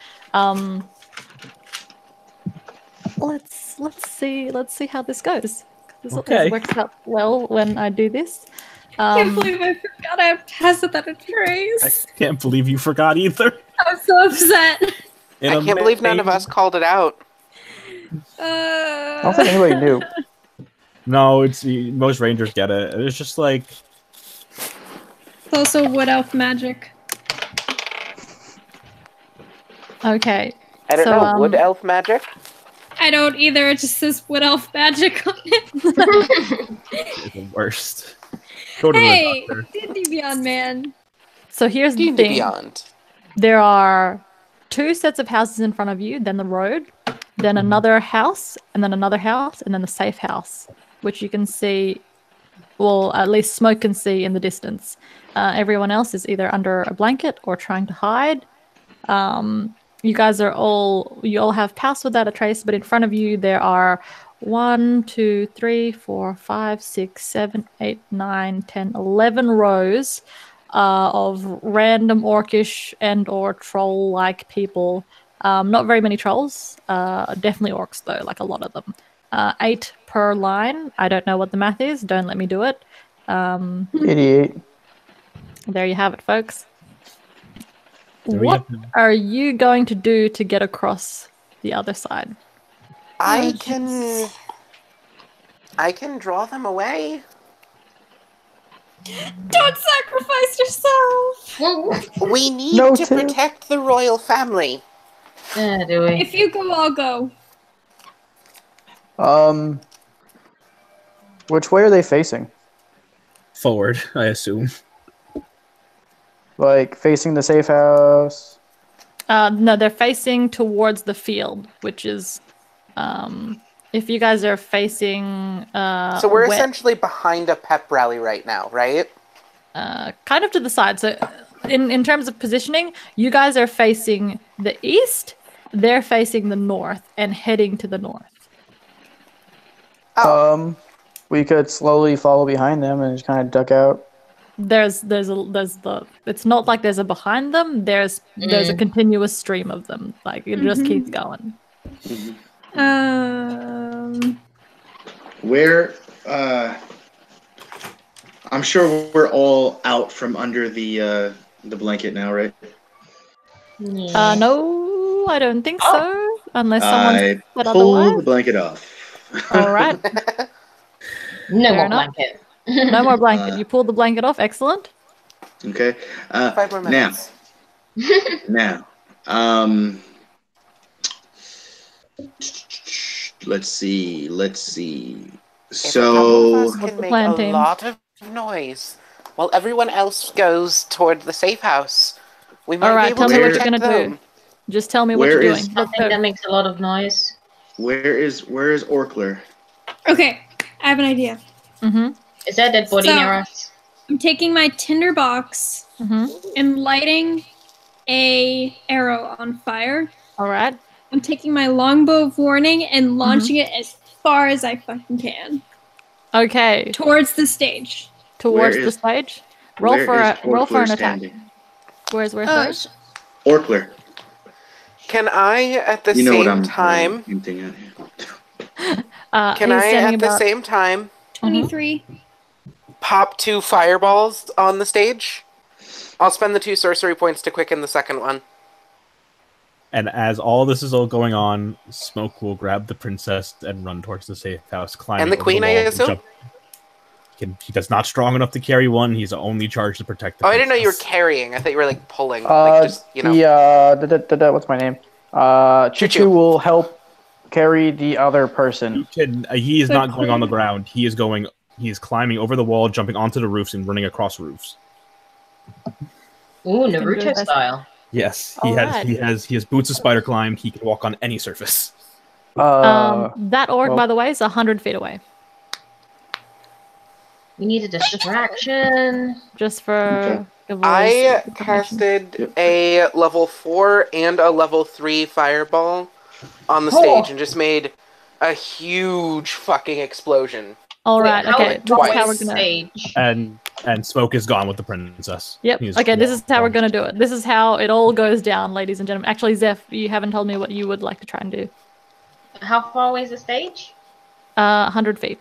Let's see how this goes. This always works out well when I do this. I can't believe I forgot I have Pass Without a Trace. I can't believe you forgot either. I'm so upset. I can't believe none of us called it out. I don't think anybody knew. No, it's most rangers get it. It's just like It's also wood elf magic. Okay. I don't know. Wood elf magic? I don't either. It just says wood elf magic on it. it's the worst. Go to Hey, the doctor. D&D Beyond, man. So here's the D&D thing. Beyond. There are 2 sets of houses in front of you, then the road, then another house, and then another house, and then the safe house, which you can see, well, at least Smoke can see in the distance. Everyone else is either under a blanket or trying to hide. You guys you all have Pass Without a Trace, but in front of you there are 1, 2, 3, 4, 5, 6, 7, 8, 9, 10, 11 rows of random orcish and or troll-like people. Not very many trolls. Definitely orcs though, like a lot of them. 8 per line. I don't know what the math is. Don't let me do it. 88. There you have it, folks. There we What go. are you going to do to get across the other side? I can draw them away. Don't sacrifice yourself. We need No, to Tim. protect the royal family. Do we? If you go, I'll go. Which way are they facing? Forward, I assume. Like facing the safe house? No, they're facing towards the field, which is, if you guys are facing, So we're essentially behind a pep rally right now, right? kind of to the side. So, in terms of positioning, you guys are facing the east. They're facing the north and heading to the north. We could slowly follow behind them and just kind of duck out. There's it's not like there's a behind them. There's a continuous stream of them. Like it just keeps going. Where I'm sure we're all out from under the blanket now, right? No, I don't think so. Unless someone I said pull otherwise. the blanket off. All right. No Fair more enough. blanket. No more blanket. You pulled the blanket off. Excellent. Okay. 5 more minutes. Now, let's see. So If a couple of us What's can the make plan, a team? lot of noise while everyone else goes toward the safe house, we might All right. be able Tell me to what you're protect gonna them. do. Just tell me what Where you're is- doing. I Let's think go. that makes a lot of noise. where is Orkler? Okay, I have an idea. Is there a dead body So- near us? I'm taking my tinder box and lighting a arrow on fire. All right. I'm taking my longbow of warning and launching it as far as I fucking can Okay. towards the stage. Towards Where the is- stage. Roll where for is roll for an Orkler attack. standing? Where's Oh, sorry? Orkler. Can I, at the You know what same I'm time, hinting at here. can he's I, standing at the about- same time, 23. pop 2 fireballs on the stage? I'll spend the 2 sorcery points to quicken the second one. And as all this is all going on, Smoke will grab the princess and run towards the safe house, climbing And the over queen, the I wall and assume? jump. He's not strong enough to carry one. He's only charged to protect the Oh, I didn't know you were princess. carrying. I thought you were, like, pulling. Like, just, you know. What's my name? Choo-Choo will help carry the other person. He is not going on the ground. He is climbing over the wall, jumping onto the roofs, and running across roofs. Ooh, Naruto style. Yes, All right. he has boots of spider climb. He can walk on any surface. That orc, well- by the way, is 100 feet away. We need a distraction. Just for I casted a level 4 and a level 3 fireball on the stage and just made a huge fucking explosion. All right. Wait, Okay. This is how we're gonna. Stage. And Smoke is gone with the princess. Yep. Okay. This is how we're gonna do it. This is how it all goes down, ladies and gentlemen. Actually, Zeph, you haven't told me what you would like to try and do. How far away is the stage? 100 feet.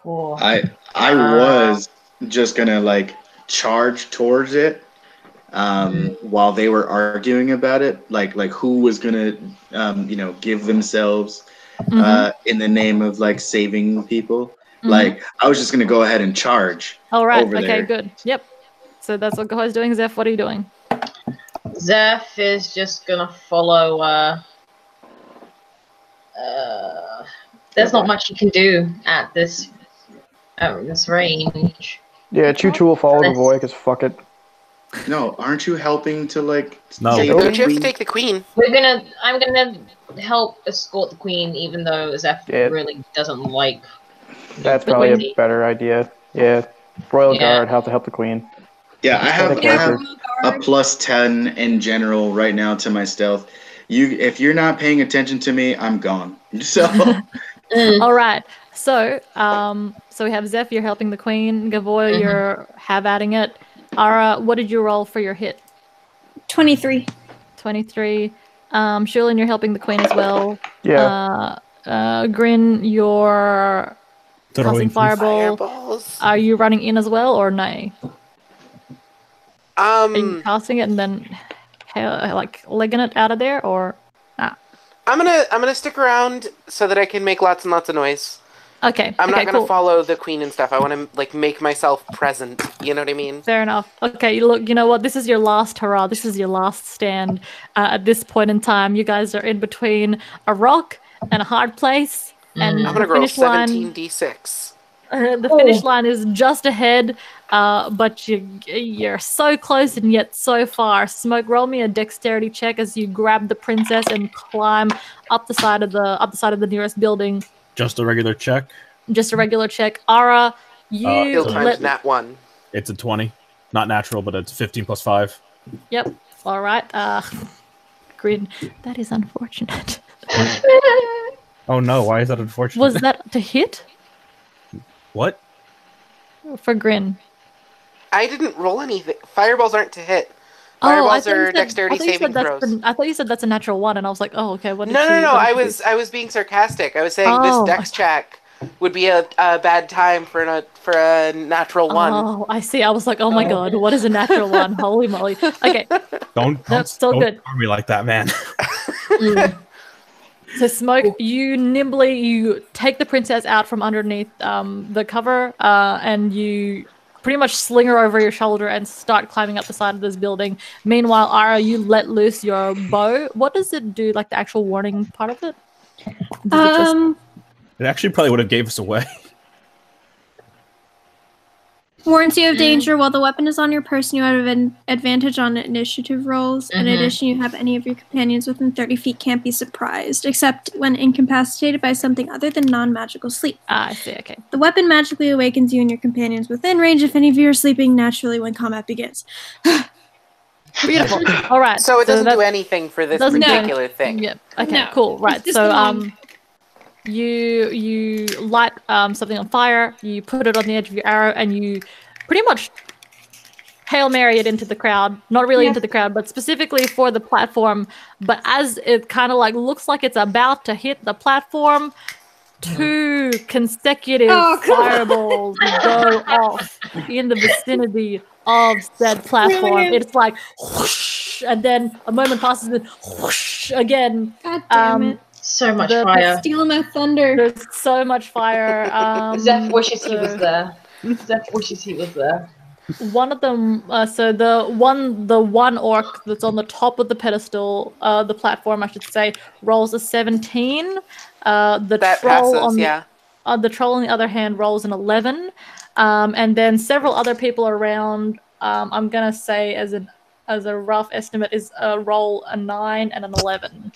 Cool. I was just gonna like charge towards it while they were arguing about it, like who was gonna give themselves in the name of like saving people. Like I was just gonna go ahead and charge. All right. over Okay. there. Good. Yep. So that's what Goho's doing. Zeph, what are you doing? Zeph is just gonna follow. There's not much you can do at this range. Yeah, Choo-Choo will follow the boy, because fuck it. No, aren't you helping to like? No. save Don't the you have to queen? take the queen? I'm gonna help escort the queen, even though Zeph Yeah. really doesn't like. That's the probably queen. a better idea. Yeah. Royal Yeah. Guard, have to help the queen. Yeah, I have character. a plus 10 in general right now to my stealth. If you're not paying attention to me, I'm gone. So All right. So, so we have Zeph, you're helping the queen. Gavoy, you're have-adding it. Ara, what did you roll for your hit? 23. 23. Shulin, you're helping the queen as well. Yeah. Grin, you're casting fireball. Fireballs. Are you running in as well, or nay? Are you casting it and then like legging it out of there, or nah? I'm gonna stick around so that I can make lots and lots of noise. Okay. I'm not gonna cool. follow the queen and stuff. I want to like make myself present. You know what I mean? Fair enough. Okay, look, you know what? This is your last hurrah. This is your last stand. At this point in time, you guys are in between a rock and a hard place, and I'm gonna the roll finish line. 17d6. The finish line is just ahead, but you're so close and yet so far. Smoke, roll me a dexterity check as you grab the princess and climb up the side of the nearest building. Just a regular check. Just a regular check. Ara, you Ill times let. nat 1. It's a 20. Not natural, but it's 15 plus 5. Yep. All right. Grin. That is unfortunate. Oh no, why is that unfortunate? Was that to hit What? for Grin? I didn't roll anything. Fireballs aren't to hit. Oh, Fireballs are dexterity saving throws. I thought you said that's a natural one, and I was like, oh, okay. What did No, she? no, no. what I did she do? was being sarcastic. I was saying this Oh, dex check would be a bad time for a natural one. Oh, I see. I was like, oh my god, what is a natural one? Holy moly. Okay. Don't still good. harm me like that, man. So Smoke, you take the princess out from underneath the cover, and you pretty much sling her over your shoulder and start climbing up the side of this building. Meanwhile, Ara, you let loose your bow. What does it do, like the actual warning part of it? It actually probably would have gave us away. Warns you of danger while the weapon is on your person. You have an advantage on initiative rolls. In addition, you have any of your companions within 30 feet can't be surprised, except when incapacitated by something other than non-magical sleep. Ah, I see, okay. The weapon magically awakens you and your companions within range if any of you are sleeping naturally when combat begins. Beautiful. All right. So it doesn't do anything for this particular thing. Yep. Okay, No. cool. Right. It's just So you light something on fire, you put it on the edge of your arrow, and you pretty much Hail Mary it into the crowd. Not really into the crowd, but specifically for the platform. But as it kind of like looks like it's about to hit the platform, 2 consecutive fireballs go off in the vicinity of said platform. It's like whoosh, and then a moment passes and whoosh again. God damn it. So much fire. Stealing my thunder. There's so much fire. Zeph wishes he was there. Zeph wishes he was there. One of them, so the one orc that's on the top of the pedestal, the platform, I should say, rolls a 17. The troll on the other hand rolls an 11, and then several other people around. I'm gonna say as a rough estimate is roll a 9 and an 11.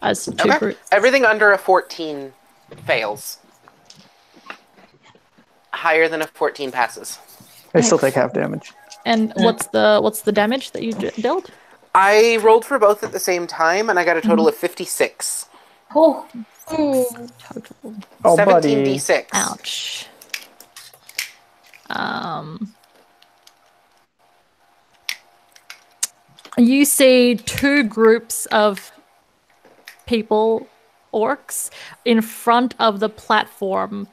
As 2 groups. Everything under a 14 fails. Higher than a 14 passes. I still take half damage. And what's the damage that you dealt? I rolled for both at the same time, and I got a total of 56. Oh, total. Oh, 17d6. Ouch. You see 2 groups of people, orcs, in front of the platform,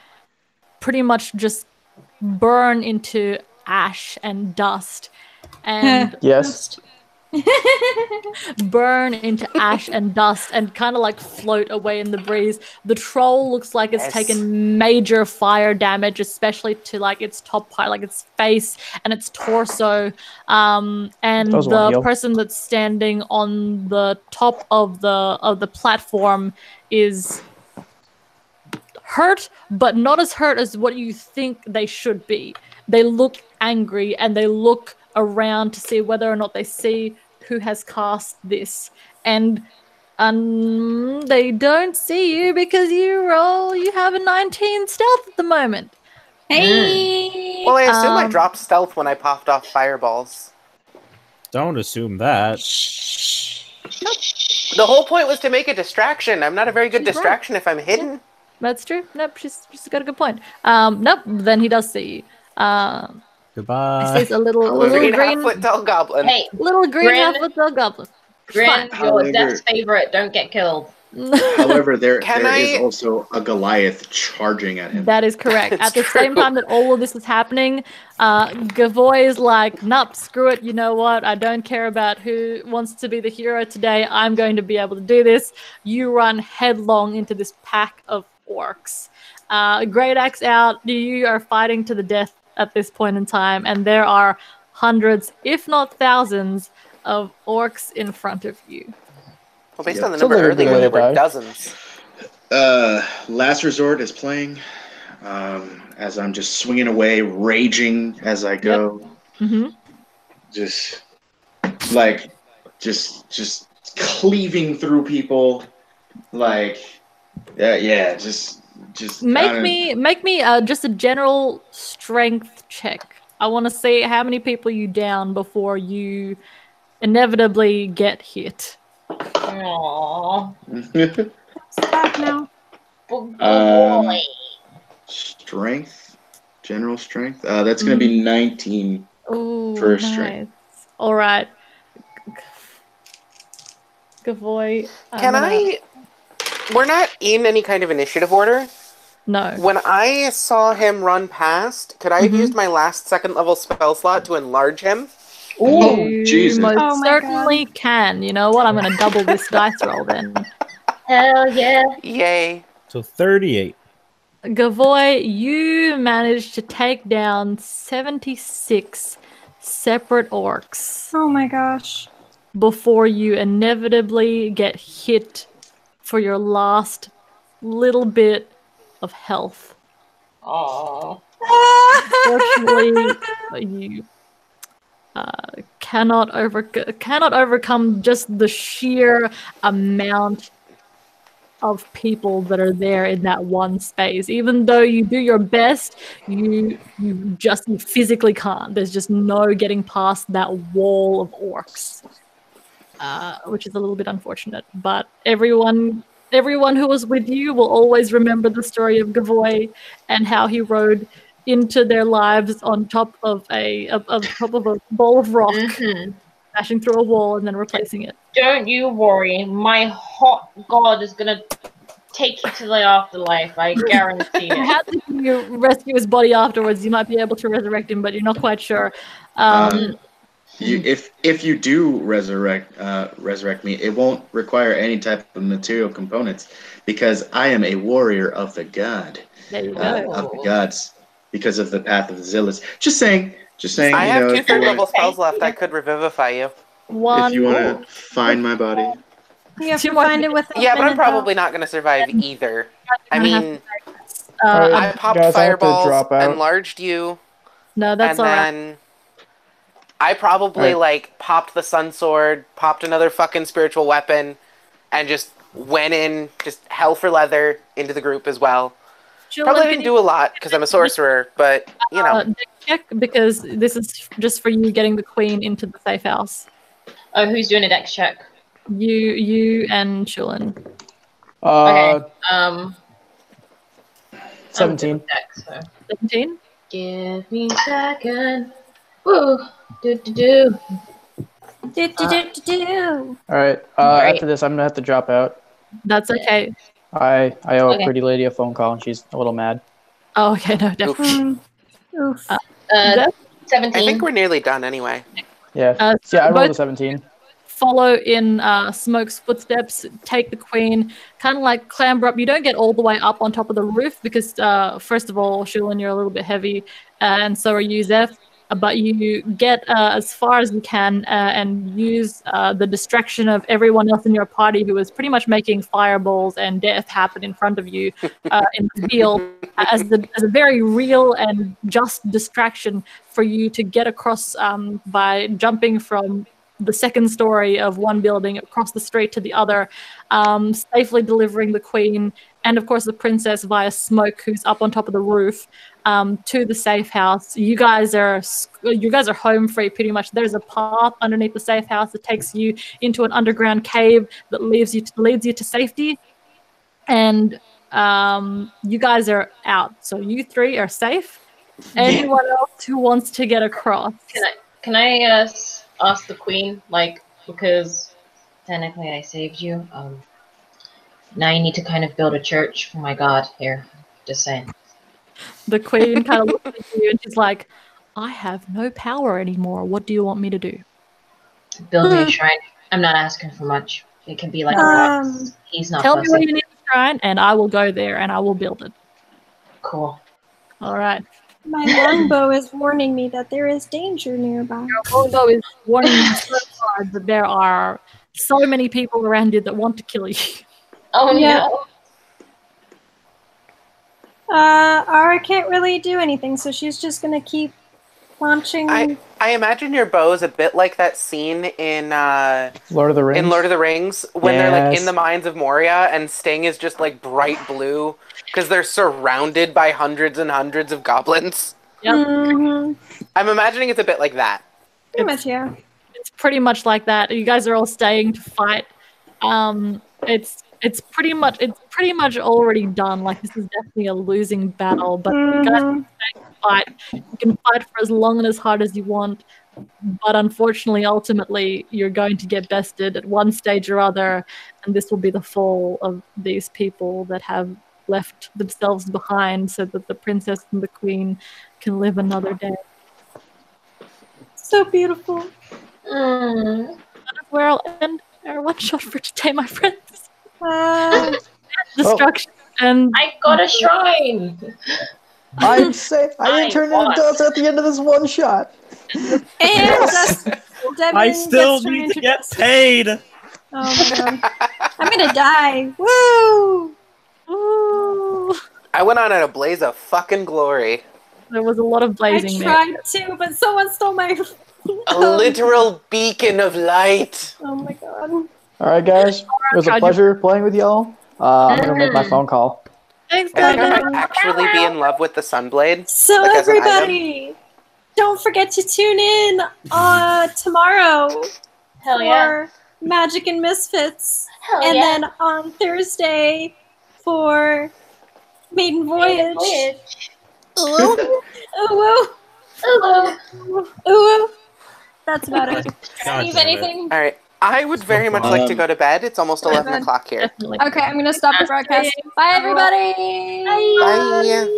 pretty much just burn into ash and dust, and yes, burn into ash and dust, and kind of like float away in the breeze. The troll looks like it's taken major fire damage, especially to like its top part, like its face and its torso. And the person that's standing on the top of the platform is hurt, but not as hurt as what you think they should be. They look angry, and they look around to see whether or not they see who has cast this, and they don't see you because you have a 19 stealth at the moment. Hey. Well, I assume I dropped stealth when I popped off fireballs. Don't assume that. The whole point was to make a distraction. I'm not a very good distraction if I'm hidden. Yeah, that's true. Nope, she's got a good point. Nope, then he does see you. Goodbye. He sees a little green green half-foot tall goblin. Hey, little green half-foot tall goblin. Grin, you're Death's favorite. Don't get killed. However, there is also a Goliath charging at him. That is correct. At the same time that all of this is happening, Gavoy is like, nope, screw it. You know what? I don't care about who wants to be the hero today. I'm going to be able to do this. You run headlong into this pack of orcs. Great axe out. You are fighting to the death at this point in time, and there are hundreds, if not thousands, of orcs in front of you. Well, based on the number earlier, there were dozens. Last Resort is playing as I'm just swinging away, raging as I go. Yep. Mm-hmm. Just cleaving through people. Just make me just a general strength check. I want to see how many people you down before you inevitably get hit. Aww. Stop now. Strength General strength. That's going to be 19 for nice. strength. All right. Gavoy. We're not in any kind of initiative order. No. When I saw him run past, could I have used my last second level spell slot to enlarge him? You Jesus. most certainly can. You know what? I'm going to double this dice roll then. Hell yeah. Yay. So 38. Gavoy, you managed to take down 76 separate orcs. Oh my gosh. Before you inevitably get hit for your last little bit of health. Oh. Unfortunately, you cannot overcome just the sheer amount of people that are there in that one space. Even though you do your best, you physically can't. There's just no getting past that wall of orcs, which is a little bit unfortunate. But everyone who was with you will always remember the story of Gavoy and how he rode into their lives on top of a ball of rock, smashing through a wall and then replacing it. Don't you worry. My hot god is gonna take you to the afterlife. I guarantee it. Perhaps if you rescue his body afterwards, you might be able to resurrect him, but you're not quite sure. If you do resurrect me, it won't require any type of material components because I am a warrior of the god. There you go. Of the gods because of the path of the zealots. Just saying. I have 2 third level spells left. I could revivify you. If you want to find my body. You have to find it with. Yeah, but I'm probably not going to survive either. I mean, Alright, I popped guys, I have to fireballs, drop out. enlarged you, No, that's and all right. then I probably popped the sun sword, popped another fucking spiritual weapon, and just went in, just hell for leather into the group as well. Probably didn't do a lot because I'm a sorcerer, but you know. Check because this is just for you getting the queen into the safe house. Oh, who's doing a dex check? You and Shulin. Okay. 17. 17? Give me a second. Woo. Do. Alright, after this, I'm gonna have to drop out. That's okay. I owe a pretty lady a phone call, and she's a little mad. Oh, okay, no, definitely. Oof. 17. I think we're nearly done anyway. Yeah, I rolled a 17. Follow in Smoke's footsteps, take the queen, kind of like clamber up. You don't get all the way up on top of the roof because, first of all, Shulin, you're a little bit heavy, and so are you, Zeph. But you get as far as you can and use the distraction of everyone else in your party who is pretty much making fireballs and death happen in front of you in the field as a very real and just distraction for you to get across by jumping from the second story of one building across the street to the other, safely delivering the queen and, of course, the princess via Smoke, who's up on top of the roof, to the safe house. You guys are home free pretty much. There's a path underneath the safe house that takes you into an underground cave that leads you to safety, and you guys are out. So you three are safe. Anyone else who wants to get across? Can I ask the queen, because technically I saved you. Now you need to kind of build a church for my god here. Just saying. The queen kind of looks at you and she's like, I have no power anymore. What do you want me to do? Build me a shrine. I'm not asking for much. It can be like a box. He's not Tell fussy. me where you need a shrine and I will go there and I will build it. Cool. All right. My longbow is warning me that there is danger nearby. Your longbow is warning you so hard that there are so many people around you that want to kill you. Oh Yeah. no. Ara can't really do anything, so she's just gonna keep launching. I imagine your bow is a bit like that scene in Lord of the Rings. In Lord of the Rings when they're like in Yes. the mines of Moria and Sting is just like bright blue because they're surrounded by hundreds and hundreds of goblins. Yep. Mm-hmm. I'm imagining it's a bit like that. Pretty much, yeah. It's pretty much like that. You guys are all staying to fight. It's it's pretty much already done. Like, this is definitely a losing battle, but you guys can fight. You can fight for as long and as hard as you want, but unfortunately, ultimately, you're going to get bested at one stage or other, and this will be the fall of these people that have left themselves behind so that the princess and the queen can live another day. So beautiful. Mm. That is where I'll end our one shot for today, my friends. Wow. Destruction and I got a shrine. I didn't turn into dust at the end of this one shot. And Devin I still gets turned need to into get dust. paid. Oh my god. I'm gonna die. Woo! Ooh. I went on in a blaze of fucking glory. There was a lot of blazing I there. tried to, but someone stole my. A literal beacon of light. Oh my god. All right, guys. It was a pleasure playing with y'all. I'm gonna make my phone call. Thanks, I think I Devin. might actually be in love with the Sunblade. So Like, as an item. everybody, don't forget to tune in tomorrow Hell for yeah. Magic and Misfits, Hell and yeah. then on Thursday for Maiden Voyage. Ooh, ooh, ooh, ooh. That's about it. God Steve, damn it. anything? All right. I would very much like to go to bed. It's almost 11 o'clock here. Definitely. Okay, I'm gonna stop the broadcast. Bye, everybody. Bye.